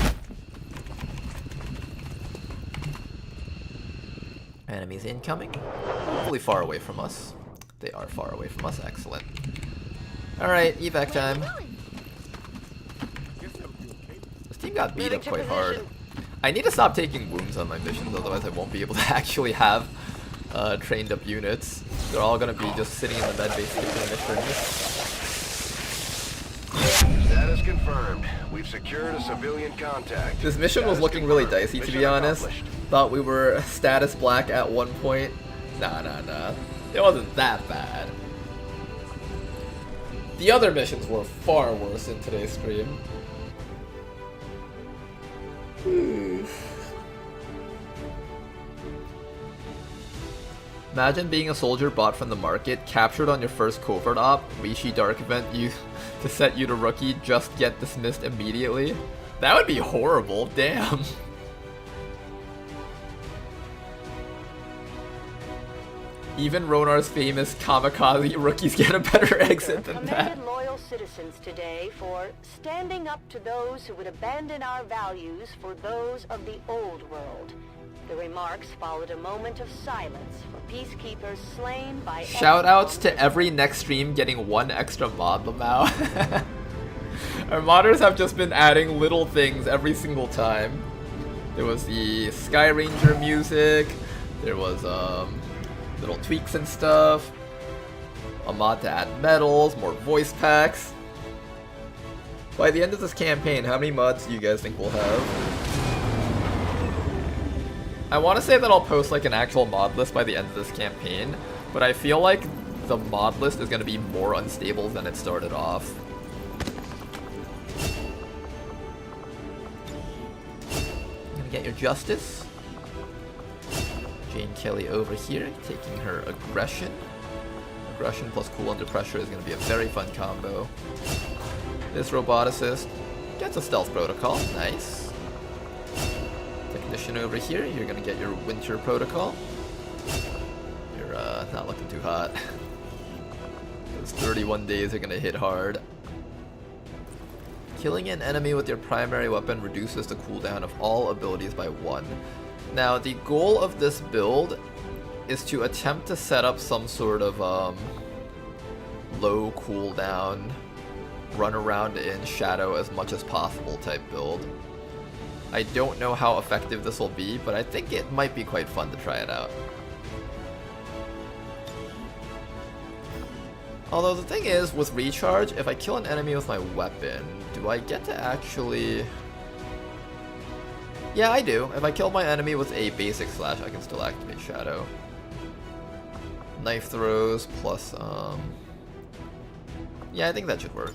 [SPEAKER 1] Enemies incoming. Hopefully far away from us. They are far away from us. Excellent. Alright, evac time. This team got beat up quite hard. I need to stop taking wounds on my missions, otherwise I won't be able to actually have trained up units. They're all gonna be just sitting in the med base taking missions.
[SPEAKER 3] Status confirmed. We've secured a civilian contact.
[SPEAKER 1] This mission was looking really dicey, to be honest. Thought we were status black at one point. Nah. It wasn't that bad. The other missions were far worse in today's stream. Imagine being a soldier bought from the market, captured on your first covert op, Rishi Dark event you to set you to rookie, just get dismissed immediately. That would be horrible, damn. Even Ronar's famous kamikaze rookies get a better exit than that.
[SPEAKER 2] Commended loyal citizens today for standing up to those who would abandon our values for those of the old world. The remarks followed a moment of silence for peacekeepers slain by
[SPEAKER 1] Shoutouts to every next stream getting one extra mod lamau. Our modders have just been adding little things every single time. There was the Sky Ranger music, there was little tweaks and stuff, a mod to add medals, more voice packs. By the end of this campaign, how many mods do you guys think we'll have? I want to say that I'll post like an actual mod list by the end of this campaign, but I feel like the mod list is going to be more unstable than it started off. I'm going to get your justice. Jane Kelly over here, taking her aggression. Aggression plus cool under pressure is going to be a very fun combo. This roboticist gets a stealth protocol, nice. Technician over here, you're going to get your winter protocol. You're not looking too hot. Those 31 days are going to hit hard. Killing an enemy with your primary weapon reduces the cooldown of all abilities by 1. Now, the goal of this build is to attempt to set up some sort of low cooldown, run around in shadow as much as possible type build. I don't know how effective this will be, but I think it might be quite fun to try it out. Although the thing is, with recharge, if I kill an enemy with my weapon, do I get to actually... Yeah, I do. If I kill my enemy with a basic slash, I can still activate Shadow. Knife throws plus, yeah, I think that should work.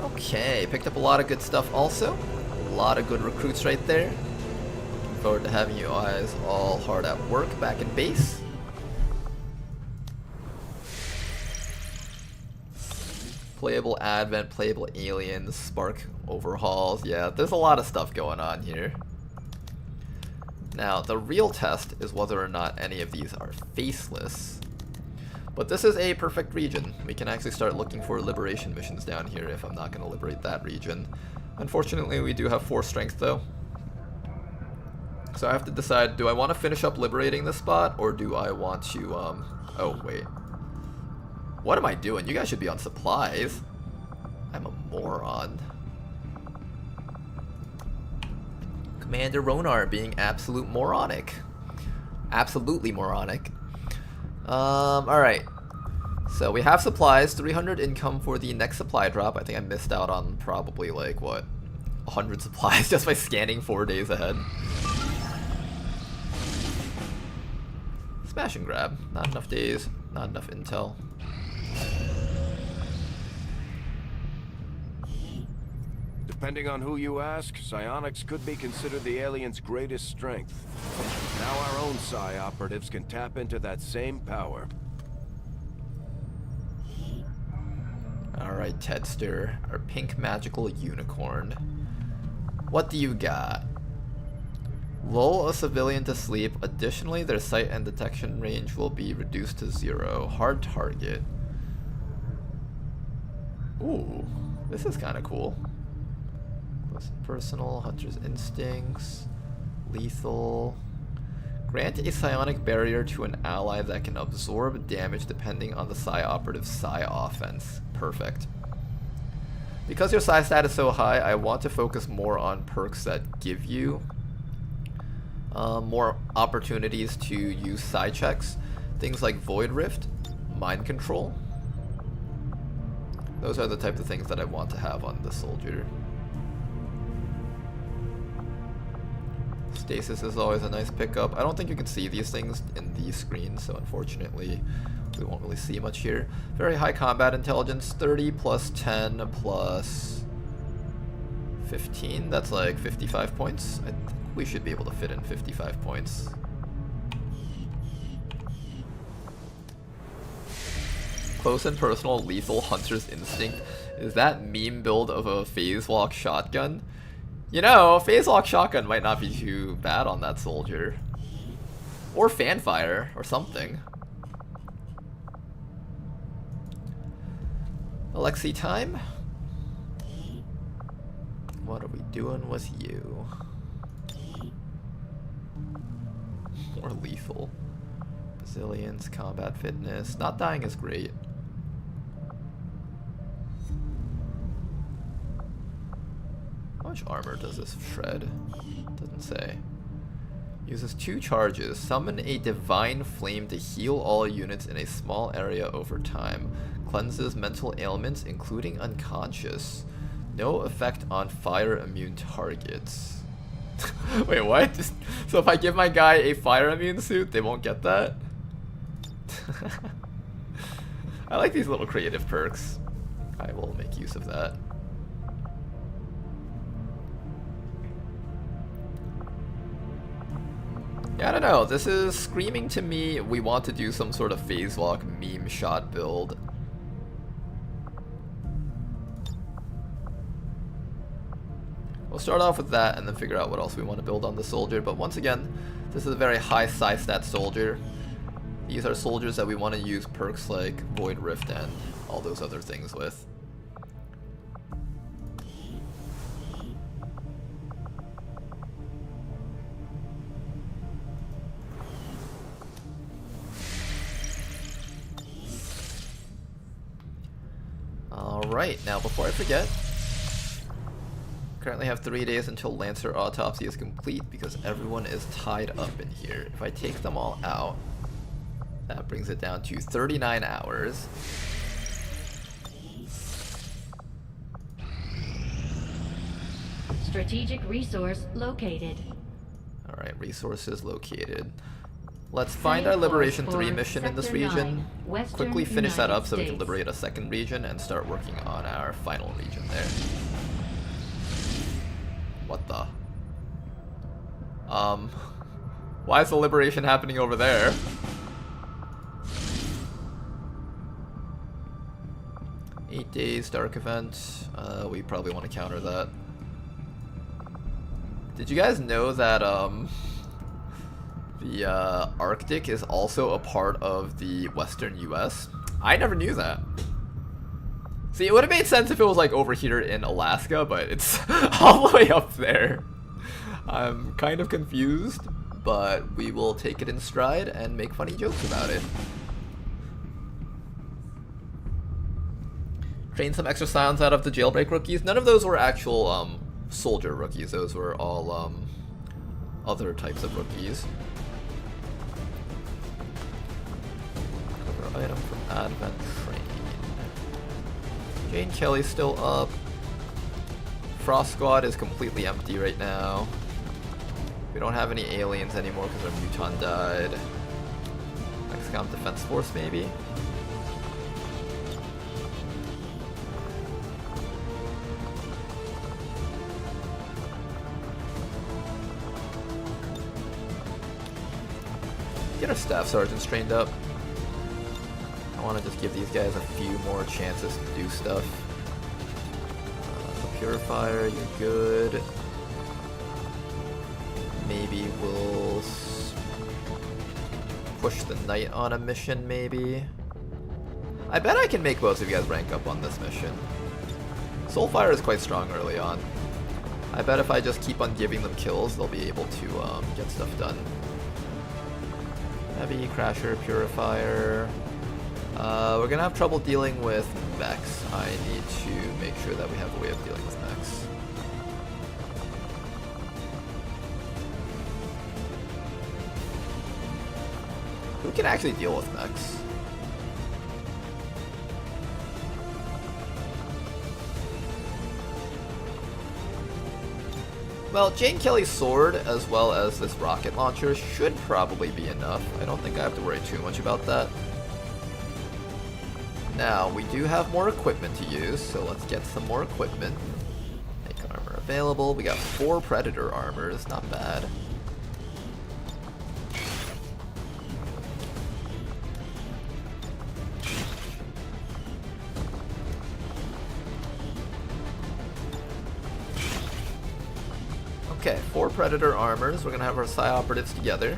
[SPEAKER 1] Okay, picked up a lot of good stuff also. A lot of good recruits right there. Looking forward to having you guys all hard at work back in base. Playable Advent, playable aliens, Spark overhauls. Yeah, there's a lot of stuff going on here. Now, the real test is whether or not any of these are faceless. But this is a perfect region. We can actually start looking for liberation missions down here if I'm not going to liberate that region. Unfortunately, we do have 4 strength though. So I have to decide, do I want to finish up liberating this spot, or do I want to, oh wait. What am I doing? You guys should be on supplies. I'm a moron. Commander Ronar being absolute moronic. Absolutely moronic. Alright. So we have supplies, 300 income for the next supply drop. I think I missed out on probably like, what, 100 supplies just by scanning 4 days ahead. Smash and grab. Not enough days, not enough intel.
[SPEAKER 3] Depending on who you ask, psionics could be considered the aliens' greatest strength. Now our own psi operatives can tap into that same power.
[SPEAKER 1] Alright, Tedster, our pink magical unicorn. What do you got? Lull a civilian to sleep. Additionally, their sight and detection range will be reduced to 0. Hard target. Ooh, this is kind of cool. Personal, Hunter's Instincts, Lethal. Grant a psionic barrier to an ally that can absorb damage depending on the psi operative's psi offense. Perfect. Because your psi stat is so high, I want to focus more on perks that give you more opportunities to use psi checks. Things like Void Rift, Mind Control. Those are the type of things that I want to have on the soldier. Stasis is always a nice pickup. I don't think you can see these things in the screen, so unfortunately we won't really see much here. Very high combat intelligence, 30 plus 10 plus 15. That's like 55 points. I think we should be able to fit in 55 points. Close and personal lethal Hunter's Instinct. Is that meme build of a phase walk shotgun? You know, phase lock shotgun might not be too bad on that soldier. Or fanfire, or something. Alexi time? What are we doing with you? More lethal. Resilience, combat fitness. Not dying is great. How much armor does this shred? Doesn't say. Uses 2 charges. Summon a divine flame to heal all units in a small area over time. Cleanses mental ailments, including unconscious. No effect on fire immune targets. Wait, what? So if I give my guy a fire immune suit, they won't get that? I like these little creative perks. I will make use of that. Yeah, I don't know. This is screaming to me we want to do some sort of phase walk meme shot build. We'll start off with that and then figure out what else we want to build on the soldier. But once again, this is a very high psi stat soldier. These are soldiers that we want to use perks like Void Rift and all those other things with. Alright, now before I forget, currently have 3 days until Lancer Autopsy is complete because everyone is tied up in here. If I take them all out, that brings it down to 39 hours.
[SPEAKER 4] Strategic resource located.
[SPEAKER 1] Alright, resources located. Let's find our Liberation 3 mission in this region. Quickly finish that up so we can liberate a second region and start working on our final region there. What the? Why is the liberation happening over there? Eight days, dark event. We probably want to counter that. Did you guys know that, The Arctic is also a part of the Western US. I never knew that. See, it would have made sense if it was like over here in Alaska, but it's all the way up there. I'm kind of confused, but we will take it in stride and make funny jokes about it. Train some extra scions out of the jailbreak rookies. None of those were actual soldier rookies. Those were all other types of rookies. Cover item from Advent Train. Jane Kelly's still up. Frost Squad is completely empty right now. We don't have any aliens anymore because our Muton died. XCOM Defense Force maybe? Get our staff sergeants trained up. I want to just give these guys a few more chances to do stuff. Purifier, you're good. Maybe we'll push the knight on a mission, maybe. I bet I can make most of you guys rank up on this mission. Soulfire is quite strong early on. I bet if I just keep on giving them kills, they'll be able to get stuff done. Heavy, Crasher, Purifier. We're gonna have trouble dealing with mechs. I need to make sure that we have a way of dealing with mechs. Who can actually deal with mechs? Well, Jane Kelly's sword, as well as this rocket launcher, should probably be enough. I don't think I have to worry too much about that. Now, we do have more equipment to use, so let's get some more equipment. Make armor available. We got 4 Predator armors, not bad. Okay, 4 Predator armors. We're gonna have our Psi operatives together.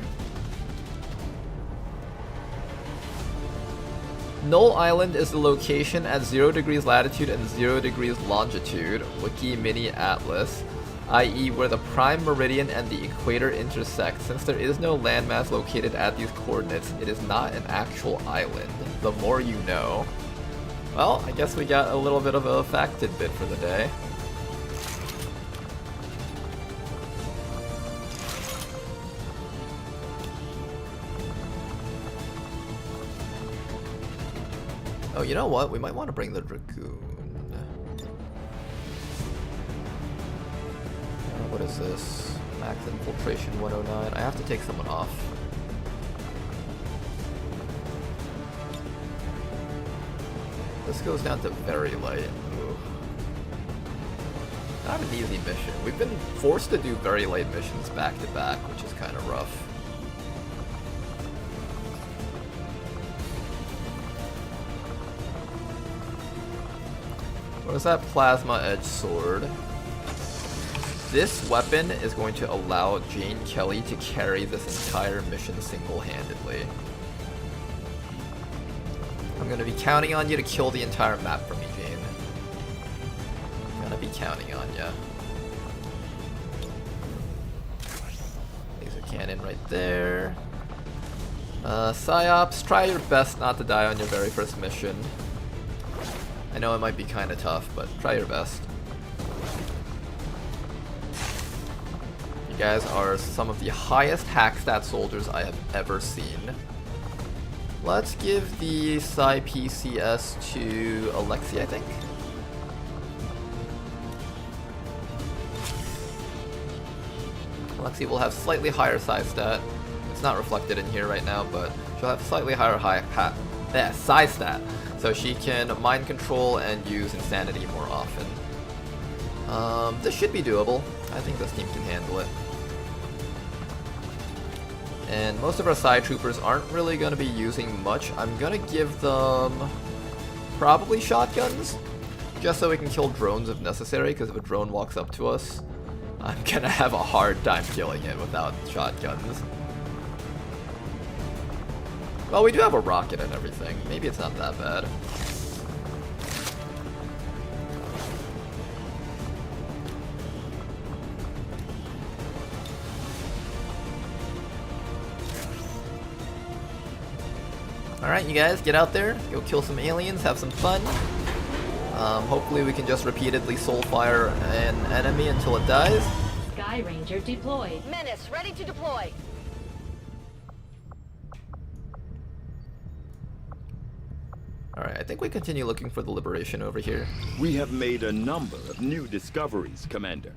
[SPEAKER 1] Null Island is the location at 0 degrees latitude and 0 degrees longitude, Wiki Mini Atlas, i.e. where the prime meridian and the equator intersect. Since there is no landmass located at these coordinates, it is not an actual island. The more you know. Well, I guess we got a little bit of a fact tidbit for the day. Oh, you know what? We might want to bring the Dragoon. What is this? Max Infiltration 109. I have to take someone off. This goes down to very light. Ooh. Not an easy mission. We've been forced to do very light missions back to back, which is kind of rough. What is that Plasma Edge Sword? This weapon is going to allow Jane Kelly to carry this entire mission single-handedly. I'm going to be counting on you to kill the entire map for me, Jane. I'm going to be counting on ya. Laser cannon right there. Psyops, try your best not to die on your very first mission. I know it might be kind of tough, but try your best. You guys are some of the highest hack stat soldiers I have ever seen. Let's give the Psi PCS to Alexi, I think. Alexi will have slightly higher Psi stat. It's not reflected in here right now, but she'll have slightly higher Psi stat. So she can mind control and use insanity more often. This should be doable. I think this team can handle it. And most of our side troopers aren't really going to be using much. I'm going to give them probably shotguns, just so we can kill drones if necessary, because if a drone walks up to us, I'm going to have a hard time killing it without shotguns. Well, we do have a rocket and everything. Maybe it's not that bad. Alright, you guys, get out there, go kill some aliens, have some fun. Hopefully we can just repeatedly soulfire an enemy until it dies.
[SPEAKER 4] Sky Ranger deployed.
[SPEAKER 2] Menace, ready to deploy.
[SPEAKER 1] Alright, I think we continue looking for the Liberation over here.
[SPEAKER 5] We have made a number of new discoveries, Commander.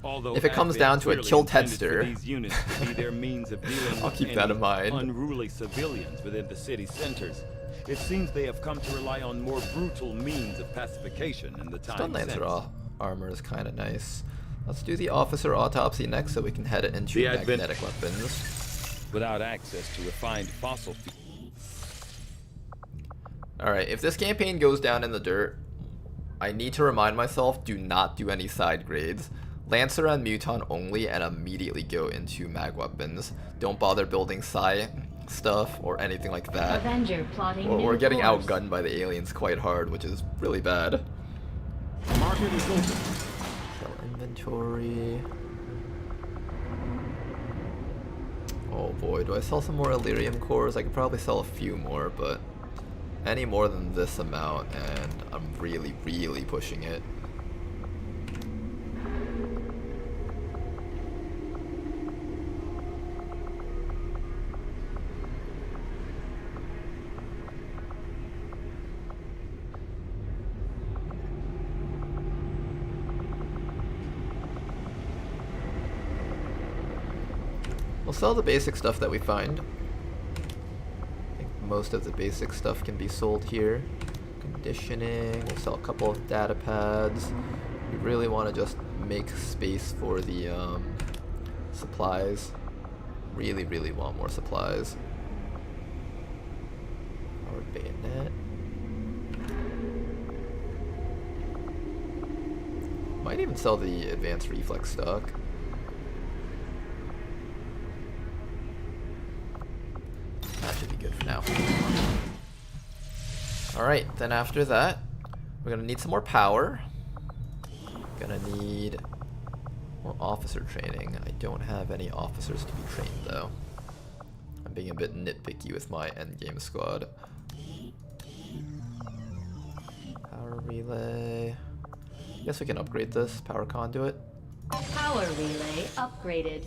[SPEAKER 5] Although
[SPEAKER 1] if it comes down to a kill Tedster,
[SPEAKER 5] these units to be their means of dealing
[SPEAKER 1] I'll keep that in mind.
[SPEAKER 5] Unruly civilians within the city centers, it seems they have come to rely on more brutal means of pacification in the time
[SPEAKER 1] Stun
[SPEAKER 5] since.
[SPEAKER 1] Lancer armor is kind of nice. Let's do the officer autopsy next so we can head into magnetic weapons.
[SPEAKER 5] Without access to refined fossil fuels.
[SPEAKER 1] Alright, if this campaign goes down in the dirt, I need to remind myself, do not do any side grades. Lancer and Muton only, and immediately go into mag weapons. Don't bother building psi stuff or anything like that.
[SPEAKER 4] Avenger plotting
[SPEAKER 1] We're getting
[SPEAKER 4] course.
[SPEAKER 1] outgunned by the aliens quite hard, which is really bad.
[SPEAKER 6] Market is open.
[SPEAKER 1] Sell inventory. Oh boy, do I sell some more Illyrium cores? I could probably sell a few more, but any more than this amount, and I'm really, really pushing it. We'll sell the basic stuff that we find. I think most of the basic stuff can be sold here. Conditioning, we'll sell a couple of data pads. We really want to just make space for the supplies. Really, really want more supplies. Powered bayonet. Might even sell the advanced reflex stock. That should be good for now. Alright, then after that, we're gonna need some more power. Gonna need more officer training. I don't have any officers to be trained though. I'm being a bit nitpicky with my endgame squad. Power relay. Guess we can upgrade this. Power conduit.
[SPEAKER 4] Power relay upgraded.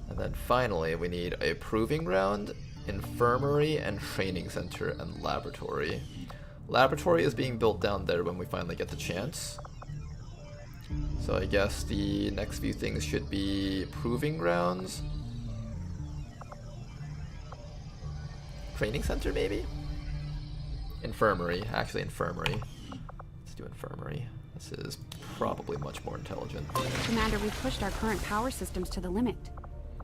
[SPEAKER 1] And then finally, we need a proving ground, infirmary, and training center, and laboratory. Laboratory is being built down there when we finally get the chance. So I guess the next few things should be proving grounds. Training center, maybe? Infirmary. Actually, infirmary. Let's do infirmary. This is probably much more intelligent.
[SPEAKER 13] Commander, we've pushed our current power systems to the limit.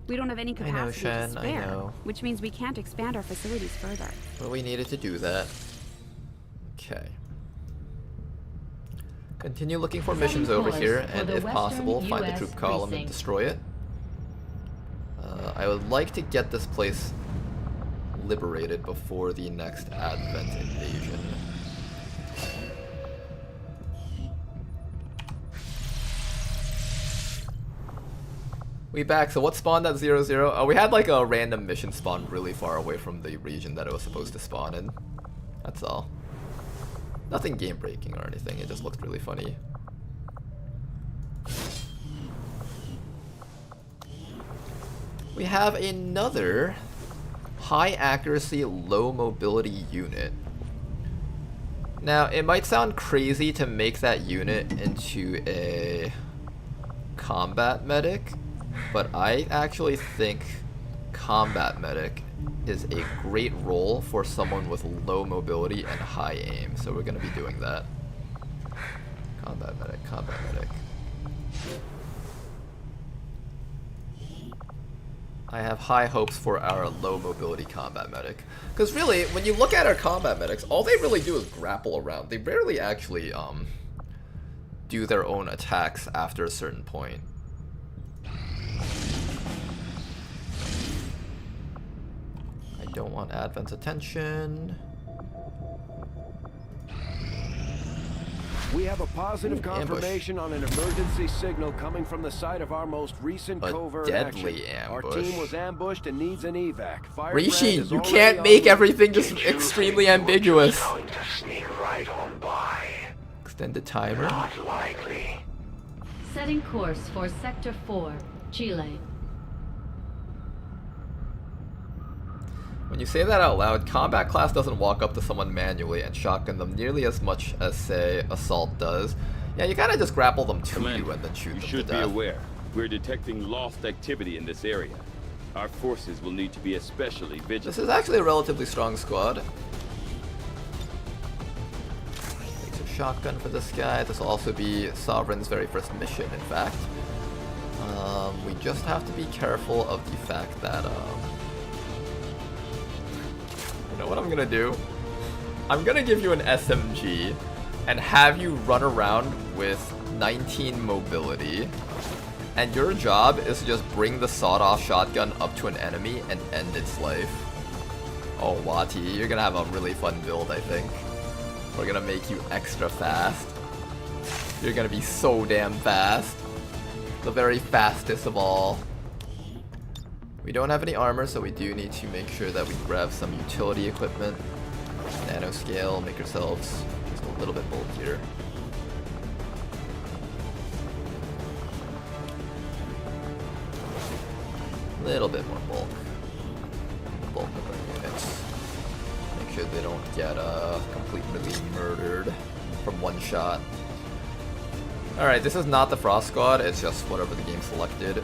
[SPEAKER 13] We don't have any capacity
[SPEAKER 1] Shen,
[SPEAKER 13] to spare,
[SPEAKER 1] I know.
[SPEAKER 13] which means we can't expand our facilities further.
[SPEAKER 1] But we needed to do that. Okay. Continue looking for missions over here, and if possible, find the troop column and destroy it. I would like to get this place liberated before the next Advent invasion. We back, so what spawned at 0-0? Oh, we had like a random mission spawn really far away from the region that it was supposed to spawn in. That's all. Nothing game breaking or anything, it just looked really funny. We have another high accuracy, low mobility unit. Now, it might sound crazy to make that unit into a combat medic, but I actually think combat medic is a great role for someone with low mobility and high aim, so we're going to be doing that. Combat medic, combat medic. I have high hopes for our low mobility combat medic. Because really, when you look at our combat medics, all they really do is grapple around. They rarely actually do their own attacks after a certain point. I Don't want Advent's attention.
[SPEAKER 3] We have a positive confirmation on an emergency signal coming from the site of our most recent covert
[SPEAKER 1] deadly
[SPEAKER 3] action.
[SPEAKER 1] ambush.
[SPEAKER 3] Our team was ambushed and needs an evac.
[SPEAKER 1] Rishi, you can't make everything just extremely ambiguous.
[SPEAKER 7] Going to sneak right on by.
[SPEAKER 1] Extended timer.
[SPEAKER 7] Not likely.
[SPEAKER 4] Setting course for Sector 4, Chile.
[SPEAKER 1] When you say that out loud, combat class doesn't walk up to someone manually and shotgun them nearly as much as, say, assault does. Yeah, you kind of just grapple them to you and then shoot them to death.
[SPEAKER 5] You should be aware. We're detecting lost activity in this area. Our forces will need to be especially vigilant.
[SPEAKER 1] This is actually a relatively strong squad. Takes a shotgun for this guy. This will also be Sovereign's very first mission, in fact. We just have to be careful of the fact that, you know what I'm gonna do? I'm gonna give you an SMG and have you run around with 19 mobility, and your job is to just bring the sawed-off shotgun up to an enemy and end its life. Oh, Wati, you're gonna have a really fun build, I think. We're gonna make you extra fast. You're gonna be so damn fast. The very fastest of all. We don't have any armor, so we do need to make sure that we grab some utility equipment. Nanoscale, make yourselves just a little bit bulkier. A little bit more bulk. Bulk of our units. Make sure they don't get completely murdered from one shot. Alright, this is not the Frost Squad, it's just whatever the game selected.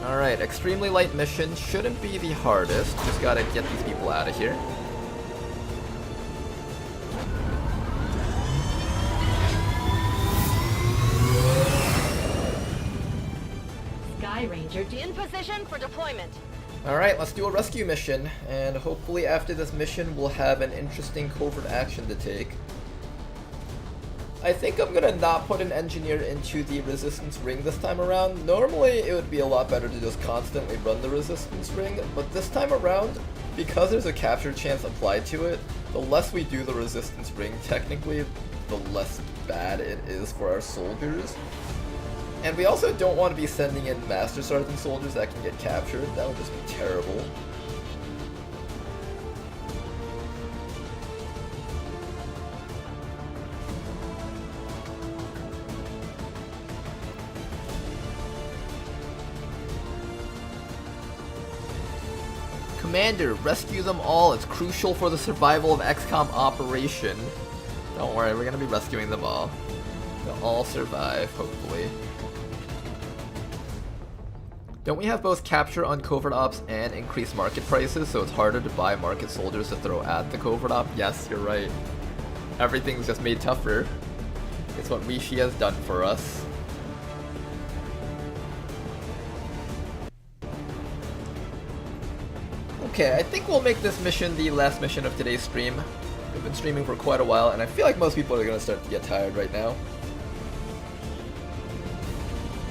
[SPEAKER 1] Alright, extremely light mission shouldn't be the hardest, just gotta get these people out of here.
[SPEAKER 4] Sky Ranger
[SPEAKER 2] In position for deployment.
[SPEAKER 1] Alright, let's do a rescue mission, and hopefully after this mission we'll have an interesting covert action to take. I think I'm gonna not put an engineer into the resistance ring this time around. Normally it would be a lot better to just constantly run the resistance ring, but this time around, because there's a capture chance applied to it, the less we do the resistance ring technically, the less bad it is for our soldiers. And we also don't want to be sending in Master Sergeant soldiers that can get captured. That would just be terrible. Commander, rescue them all. It's crucial for the survival of XCOM operation. Don't worry, we're gonna be rescuing them all. They'll all survive, hopefully. Don't we have both capture on covert ops and increased market prices, so it's harder to buy market soldiers to throw at the covert op? Yes, you're right. Everything's just made tougher. It's what Rishi has done for us. Okay, I think we'll make this mission the last mission of today's stream. We've been streaming for quite a while, and I feel like most people are gonna start to get tired right now.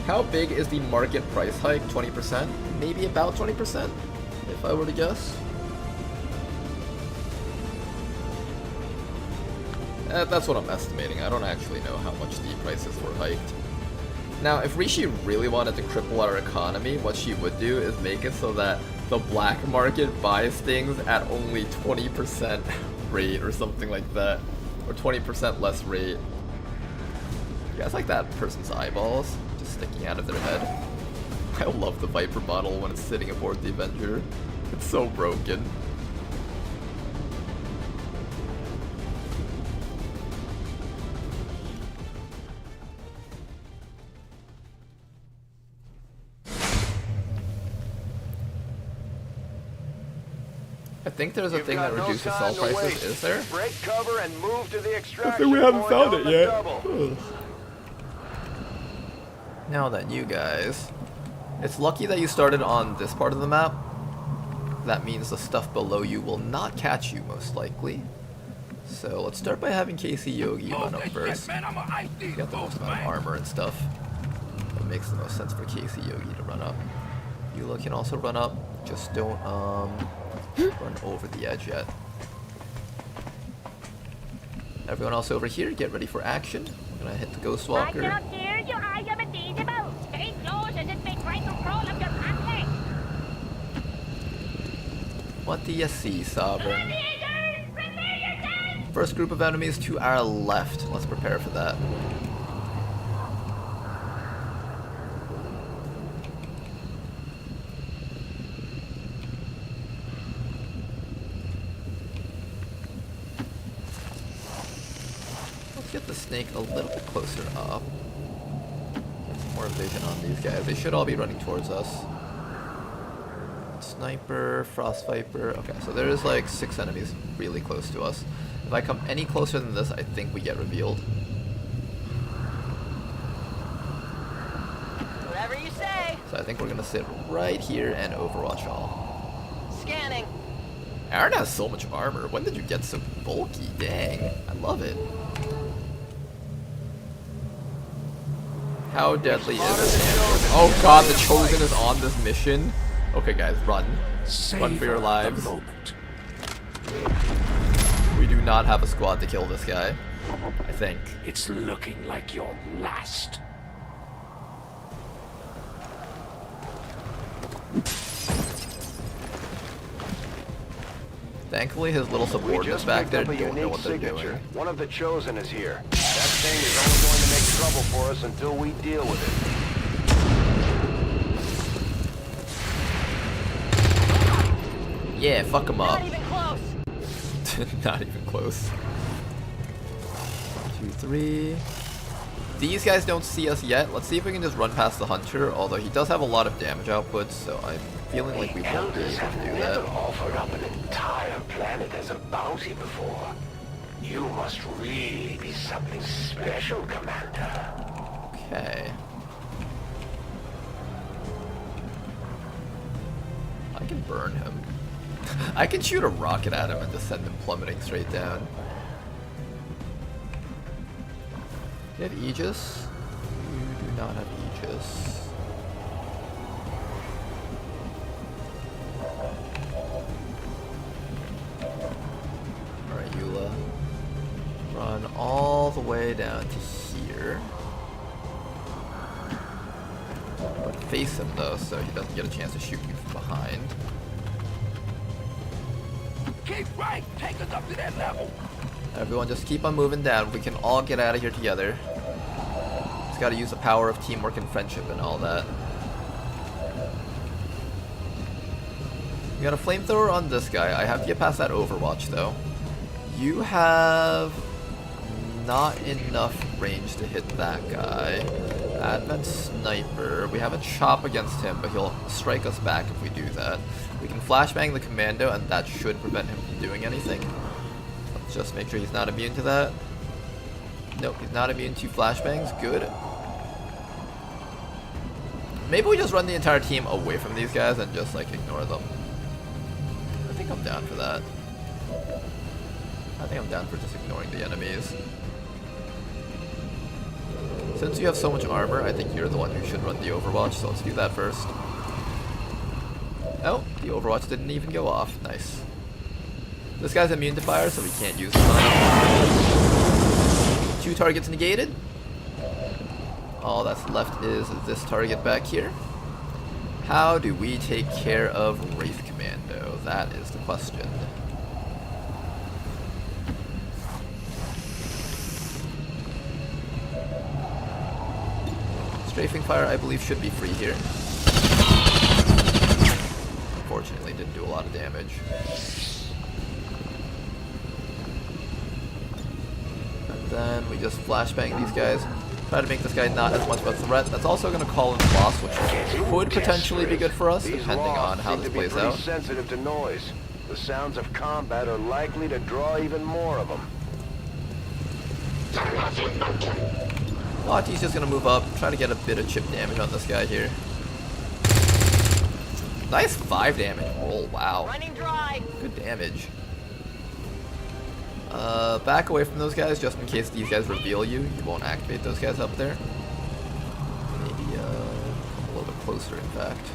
[SPEAKER 1] How big is the market price hike? 20%? Maybe about 20%, if I were to guess. That's what I'm estimating. I don't actually know how much the prices were hiked. Now, if Rishi really wanted to cripple our economy, what she would do is make it so that the black market buys things at only 20% rate or something like that. Or 20% less rate. You guys like that person's eyeballs just sticking out of their head? I love the Viper model when it's sitting aboard the Avenger. It's so broken. I think there's a thing that reduces salt prices, is there?
[SPEAKER 3] Break cover and move to the extraction
[SPEAKER 1] I think we haven't
[SPEAKER 3] point
[SPEAKER 1] found
[SPEAKER 3] on
[SPEAKER 1] it
[SPEAKER 3] the
[SPEAKER 1] yet.
[SPEAKER 3] double.
[SPEAKER 1] Now then, you guys. It's lucky that you started on this part of the map. That means the stuff below you will not catch you, most likely. So let's start by having Casey Yogi run up first. He's got the most amount of armor and stuff. It makes the most sense for Casey Yogi to run up. Eula can also run up. Just don't run over the edge yet. Everyone else over here, get ready for action. I'm gonna hit the Ghost Walker.
[SPEAKER 11] I cannot hear you. I am invisible. Stay close and it may try to crawl up your pathway.
[SPEAKER 1] What do you see, Sovereign? First group of enemies to our left. Let's prepare for that. Let's get the snake a little bit closer up. Get some more vision on these guys. They should all be running towards us. Sniper, Frost Viper. Okay, so there is like 6 enemies really close to us. If I come any closer than this, I think we get revealed.
[SPEAKER 2] Whatever you say.
[SPEAKER 1] So I think we're gonna sit right here and overwatch all.
[SPEAKER 2] Scanning.
[SPEAKER 1] Aaron has so much armor. When did you get so bulky? Dang, I love it. How deadly is this? Oh god, the Chosen is on this mission. Okay guys, run. Run for your lives. We do not have a squad to kill this guy, I think.
[SPEAKER 7] It's looking like your last.
[SPEAKER 1] Thankfully his little subordinates back there don't know what they're doing.
[SPEAKER 3] One of the Chosen is here. That thing is only going to make trouble for us until we deal with it.
[SPEAKER 1] Yeah, fuck him up.
[SPEAKER 2] Not even close.
[SPEAKER 1] Not even close. 1, 2, 3. These guys don't see us yet. Let's see if we can just run past the Hunter, although he does have a lot of damage output, so I'm feeling like we won't be able to do that.
[SPEAKER 7] Offered up an entire planet as a bounty before. You must really be something special, Commander.
[SPEAKER 1] Okay. I can burn him. I can shoot a rocket at him and just send him plummeting straight down. Do you have Aegis? You do not have Aegis. Alright, Eula. Run all the way down to here. But face him though, so he doesn't get a chance to shoot you from behind.
[SPEAKER 7] Keep right, take us up to that level.
[SPEAKER 1] Everyone just keep on moving down. We can all get out of here together. Just gotta use the power of teamwork and friendship and all that. We got a flamethrower on this guy. I have to get past that Overwatch though. You have not enough range to hit that guy. Advent Sniper. We have a chop against him, but he'll strike us back if we do that. We can flashbang the Commando, and that should prevent him from doing anything. Let's just make sure he's not immune to that. Nope, he's not immune to flashbangs. Good. Maybe we just run the entire team away from these guys and just, like, ignore them. I think I'm down for that. I think I'm down for just ignoring the enemies. Since you have so much armor, I think you're the one who should run the Overwatch, so let's do that first. Oh, the Overwatch didn't even go off. Nice. This guy's immune to fire, so we can't use it on him. 2 targets negated. All that's left is this target back here. How do we take care of Wraith Commando? That is the question. Strafing fire, I believe, should be free here. Unfortunately, didn't do a lot of damage. And then we just flashbang these guys. Try to make this guy not as much of a threat. That's also going to call in Loss, which could potentially be good for us, depending on how this plays out.
[SPEAKER 3] Sensitive to noise. The sounds of combat are likely to draw even more of them.
[SPEAKER 1] Lottie's just going to move up, try to get a bit of chip damage on this guy here. Nice 5 damage roll, wow.
[SPEAKER 2] Running dry.
[SPEAKER 1] Good damage. Back away from those guys just in case these guys reveal you. You won't activate those guys up there. Maybe come a little bit closer, in fact.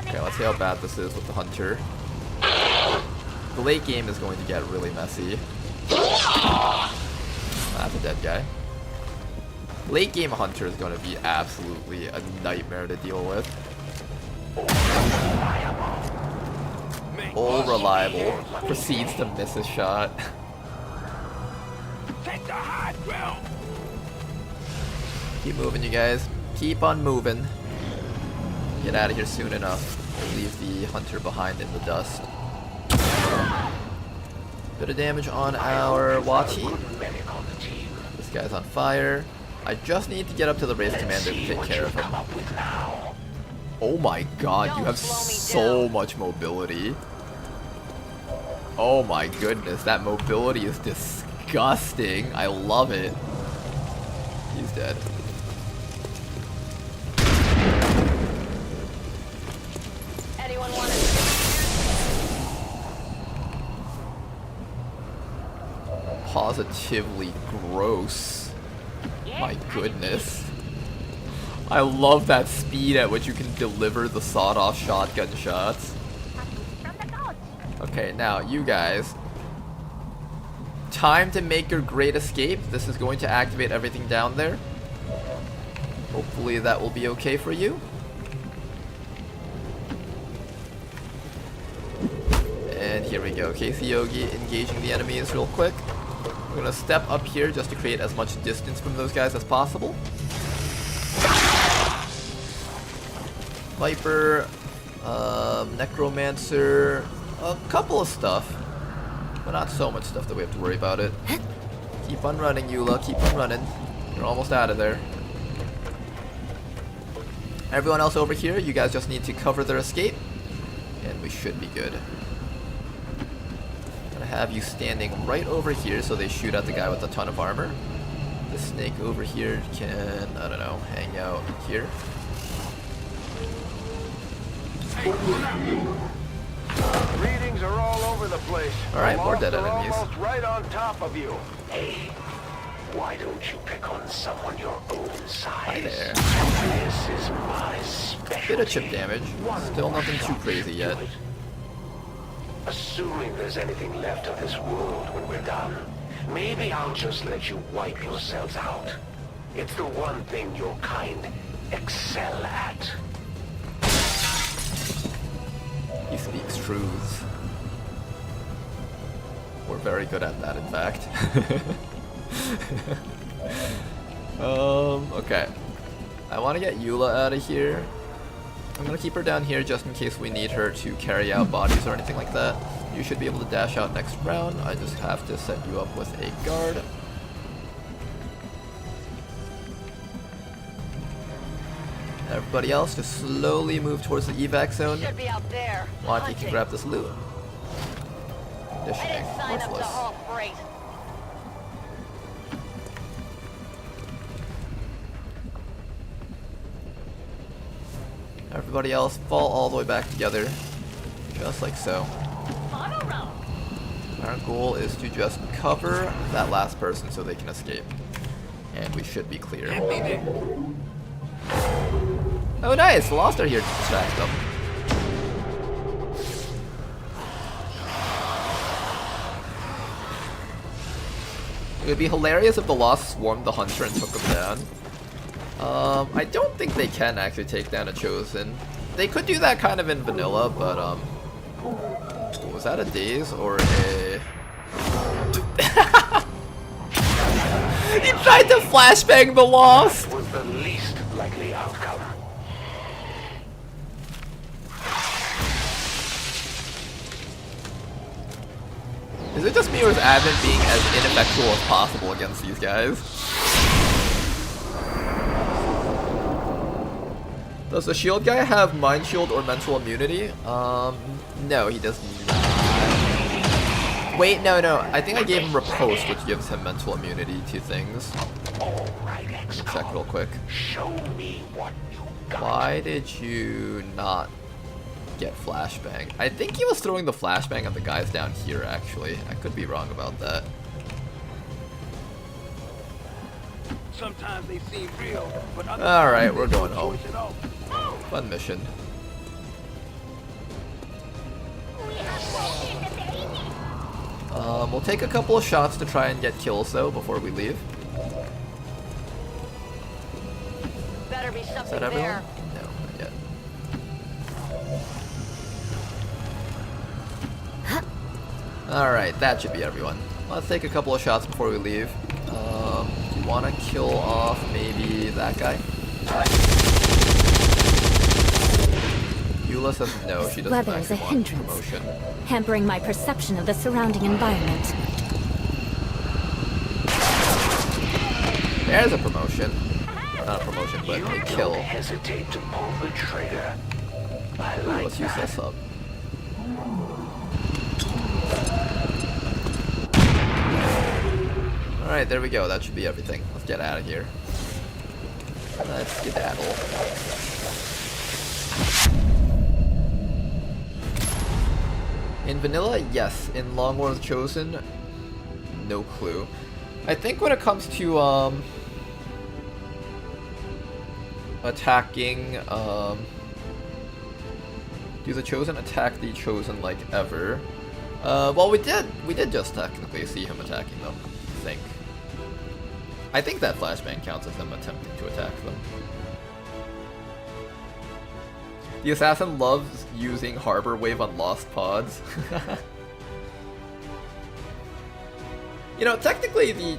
[SPEAKER 1] Okay, let's see how bad this is with the hunter. The late game is going to get really messy. That's a dead guy. Late game hunter is going to be absolutely a nightmare to deal with. All reliable. Proceeds to miss a shot. Keep moving, you guys. Keep on moving. Get out of here soon enough. We'll leave the hunter behind in the dust. Bit of damage on our WOTC. This guy's on fire. I just need to get up to the race commander to take care of him. Oh my god, you have so much mobility. Oh my goodness, that mobility is disgusting. I love it. He's dead.
[SPEAKER 2] Anyone want to?
[SPEAKER 1] Positively gross. My goodness. I love that speed at which you can deliver the sawed-off shotgun shots. Okay, now you guys. Time to make your great escape. This is going to activate everything down there. Hopefully that will be okay for you. And here we go. Casey Yogi engaging the enemies real quick. We're gonna step up here just to create as much distance from those guys as possible. Viper, Necromancer, a couple of stuff, but not so much stuff that we have to worry about it. Keep on running, Eula, keep on running. You're almost out of there. Everyone else over here, you guys just need to cover their escape, and we should be good. I'm gonna have you standing right over here so they shoot at the guy with a ton of armor. The snake over here can, I don't know, hang out here.
[SPEAKER 9] Readings are all over the place.
[SPEAKER 1] Alright, more dead enemies.
[SPEAKER 9] Almost right on top of you.
[SPEAKER 7] Hey, why don't you pick on someone your own size?
[SPEAKER 1] Hi there.
[SPEAKER 7] This is my specialty.
[SPEAKER 1] Bit of chip damage. Still nothing too crazy yet.
[SPEAKER 7] Assuming there's anything left of this world when we're done, maybe I'll just let you wipe yourselves out. It's the one thing your kind excel at.
[SPEAKER 1] He speaks truths. We're very good at that, in fact. Okay. I want to get Eula out of here. I'm gonna keep her down here just in case we need her to carry out bodies or anything like that. You should be able to dash out next round. I just have to set you up with a guard. Everybody else, just slowly move towards the evac zone.
[SPEAKER 2] Should be out there.
[SPEAKER 1] Monty can grab this loot. Conditioning, worthless. Everybody else fall all the way back together, just like so. Our goal is to just cover that last person so they can escape. And we should be clear. Oh nice, Lost are here to distract them. It would be hilarious if the Lost swarmed the Hunter and took him down. I don't think they can actually take down a Chosen. They could do that kind of in vanilla, but was that a Daze or a... He tried to flashbang the Lost!
[SPEAKER 7] That was the least likely outcome.
[SPEAKER 1] Is it just me or is Advent being as ineffectual as possible against these guys? Does the shield guy have mind shield or mental immunity? No, he does not. Wait, no. I think I gave him riposte, which gives him mental immunity to things. Let's check real quick.
[SPEAKER 7] Show me what you got.
[SPEAKER 1] Why did you not get flashbang? I think he was throwing the flashbang at the guys down here, actually. I could be wrong about that.
[SPEAKER 3] Sometimes they seem real, but
[SPEAKER 1] alright, we're going home. Fun mission. We'll take a couple of shots to try and get kills though before we leave.
[SPEAKER 2] Better be
[SPEAKER 1] Is
[SPEAKER 2] something
[SPEAKER 1] that everyone?
[SPEAKER 2] there.
[SPEAKER 1] No, not yet. Alright, that should be everyone. Let's take a couple of shots before we leave. Do you want to kill off maybe that guy? Eula says no, she doesn't
[SPEAKER 11] Weather is a
[SPEAKER 1] actually want
[SPEAKER 11] hindrance,
[SPEAKER 1] promotion.
[SPEAKER 11] hampering my perception of the surrounding environment.
[SPEAKER 1] There's a promotion. Not a promotion, but a kill.
[SPEAKER 7] Don't hesitate to pull the trigger. I like
[SPEAKER 1] Let's use this up. Alright, there we go. That should be everything. Let's get out of here. Let's skedaddle. In vanilla, yes. In Long War of the Chosen, no clue. I think when it comes to attacking, do the Chosen attack the Chosen like ever? Well, we did just technically see him attacking them, I think that flashbang counts as them attempting to attack them. The assassin loves using Harbor Wave on lost pods. You know, technically the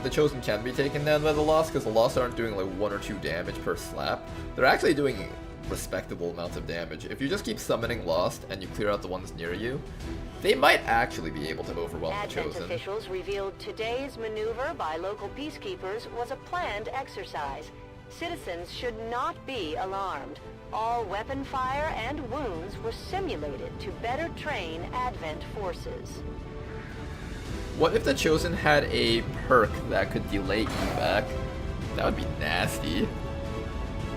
[SPEAKER 1] Chosen can be taken down by the Lost, because the Lost aren't doing like 1 or 2 damage per slap. They're actually doing respectable amounts of damage. If you just keep summoning Lost and you clear out the ones near you, they might actually be able to overwhelm the
[SPEAKER 2] Advent
[SPEAKER 1] Chosen.
[SPEAKER 2] officials revealed today's maneuver by local peacekeepers was a planned exercise. Citizens should not be alarmed. All weapon fire and wounds were simulated to better train Advent forces.
[SPEAKER 1] What if the Chosen had a perk that could delay evac? That would be nasty.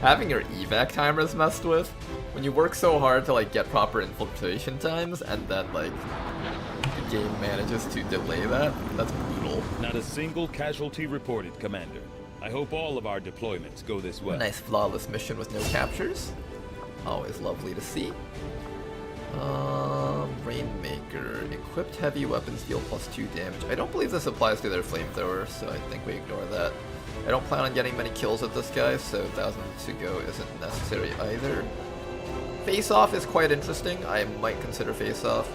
[SPEAKER 1] Having your evac timers messed with, when you work so hard to like get proper infiltration times and then like the game manages to delay that, that's brutal.
[SPEAKER 5] Not a single casualty reported, Commander. I hope all of our deployments go this well.
[SPEAKER 1] Nice flawless mission with no captures. Always lovely to see. Rainmaker. Equipped heavy weapons deal +2 damage. I don't believe this applies to their flamethrower, so I think we ignore that. I don't plan on getting many kills with this guy, so thousands to go isn't necessary either. Face-off is quite interesting. I might consider face-off.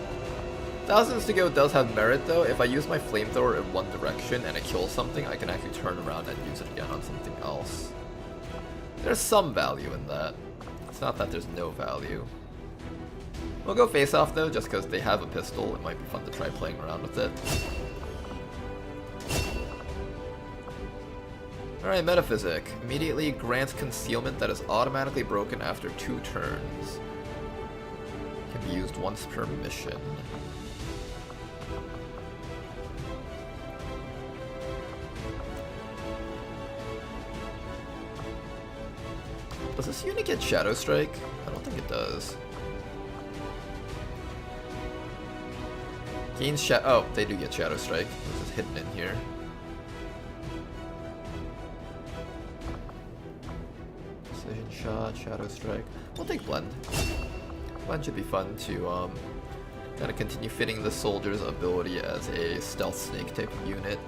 [SPEAKER 1] Thousands to go does have merit though. If I use my flamethrower in one direction and it kills something, I can actually turn around and use it again on something else. There's some value in that. It's not that there's no value. We'll go face-off though, just because they have a pistol. It might be fun to try playing around with it. Alright, Metaphysic. Immediately grants concealment that is automatically broken after 2 turns. Can be used once per mission. Does this unit get Shadow Strike? I don't think it does. Gains oh, they do get Shadow Strike. This is hidden in here. Precision Shot, Shadow Strike. We'll take Blend. Blend should be fun to kind of continue fitting the soldier's ability as a stealth snake type unit.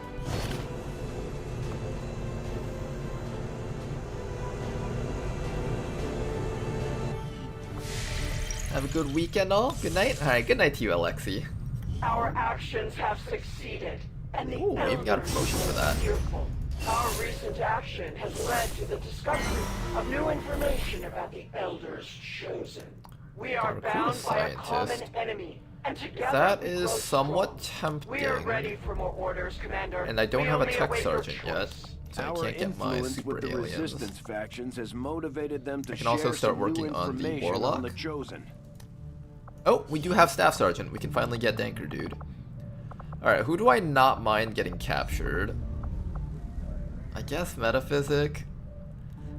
[SPEAKER 1] Have a good weekend all. Good night. Alright, good night to you, Alexi.
[SPEAKER 14] Our actions have succeeded, and the
[SPEAKER 1] Ooh, we even got a promotion for that.
[SPEAKER 14] fearful. Our recent action has led to the discovery of new information about the Elders Chosen. We are bound by a common enemy, and together
[SPEAKER 1] That
[SPEAKER 14] we
[SPEAKER 1] is
[SPEAKER 14] close
[SPEAKER 1] somewhat
[SPEAKER 14] strong. We are ready
[SPEAKER 1] tempting.
[SPEAKER 14] for more orders, Commander.
[SPEAKER 1] And I don't
[SPEAKER 14] We
[SPEAKER 1] have a
[SPEAKER 14] only
[SPEAKER 1] tech
[SPEAKER 14] await your
[SPEAKER 1] sergeant yet,
[SPEAKER 14] choice.
[SPEAKER 1] so I
[SPEAKER 3] Our
[SPEAKER 1] can't get my
[SPEAKER 3] influence
[SPEAKER 1] super
[SPEAKER 3] with the
[SPEAKER 1] aliens.
[SPEAKER 3] resistance factions has motivated them to
[SPEAKER 1] I can also
[SPEAKER 3] share
[SPEAKER 1] start
[SPEAKER 3] some new
[SPEAKER 1] working on the
[SPEAKER 3] information
[SPEAKER 1] Warlock.
[SPEAKER 3] on the Chosen.
[SPEAKER 1] Oh, we do have Staff Sergeant. We can finally get Danker Dude. Alright, who do I not mind getting captured? I guess Metaphysic.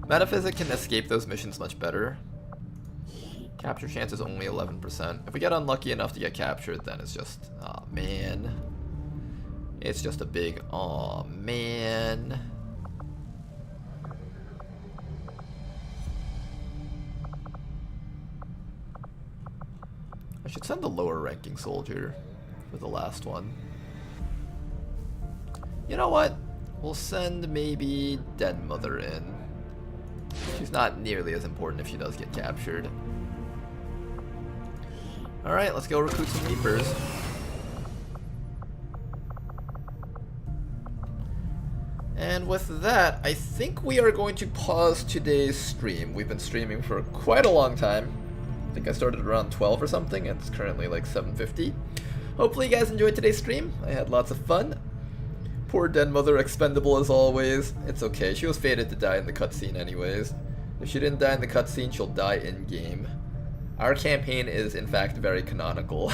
[SPEAKER 1] Metaphysic can escape those missions much better. Capture chance is only 11%. If we get unlucky enough to get captured, then it's just, aw man. It's just a big aw man. I should send the lower ranking soldier for the last one. You know what? We'll send maybe Dead Mother in. She's not nearly as important if she does get captured. Alright, let's go recruit some Reapers. And with that, I think we are going to pause today's stream. We've been streaming for quite a long time. I think I started around 12 or something, and it's currently like 7:50. Hopefully you guys enjoyed today's stream. I had lots of fun. Poor Dead Mother, expendable as always. It's okay, she was fated to die in the cutscene anyways. If she didn't die in the cutscene, she'll die in-game. Our campaign is, in fact, very canonical.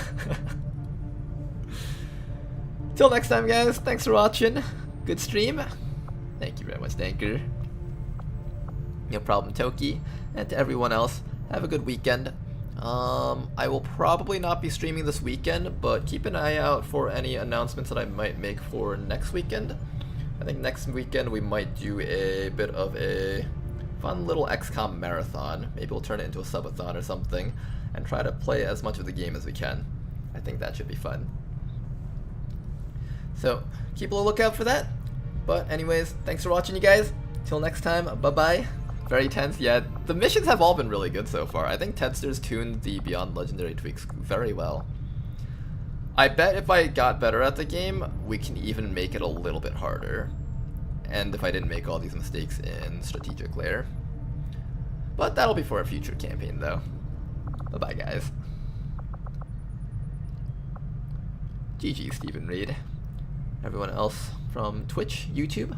[SPEAKER 1] Till next time, guys, thanks for watching. Good stream. Thank you very much, Danker. No problem, Toki. And to everyone else, have a good weekend. I will probably not be streaming this weekend, but keep an eye out for any announcements that I might make for next weekend. I think next weekend we might do a bit of a fun little XCOM marathon. Maybe we'll turn it into a subathon or something, and try to play as much of the game as we can. I think that should be fun. So, keep a lookout for that. But anyways, thanks for watching, you guys. Till next time, bye-bye. Very tense, yeah. The missions have all been really good so far. I think Tedster's tuned the Beyond Legendary tweaks very well. I bet if I got better at the game, we can even make it a little bit harder. And if I didn't make all these mistakes in Strategic Lair. But that'll be for a future campaign, though. Bye-bye, guys. GG, Stephen Reed. Everyone else from Twitch, YouTube,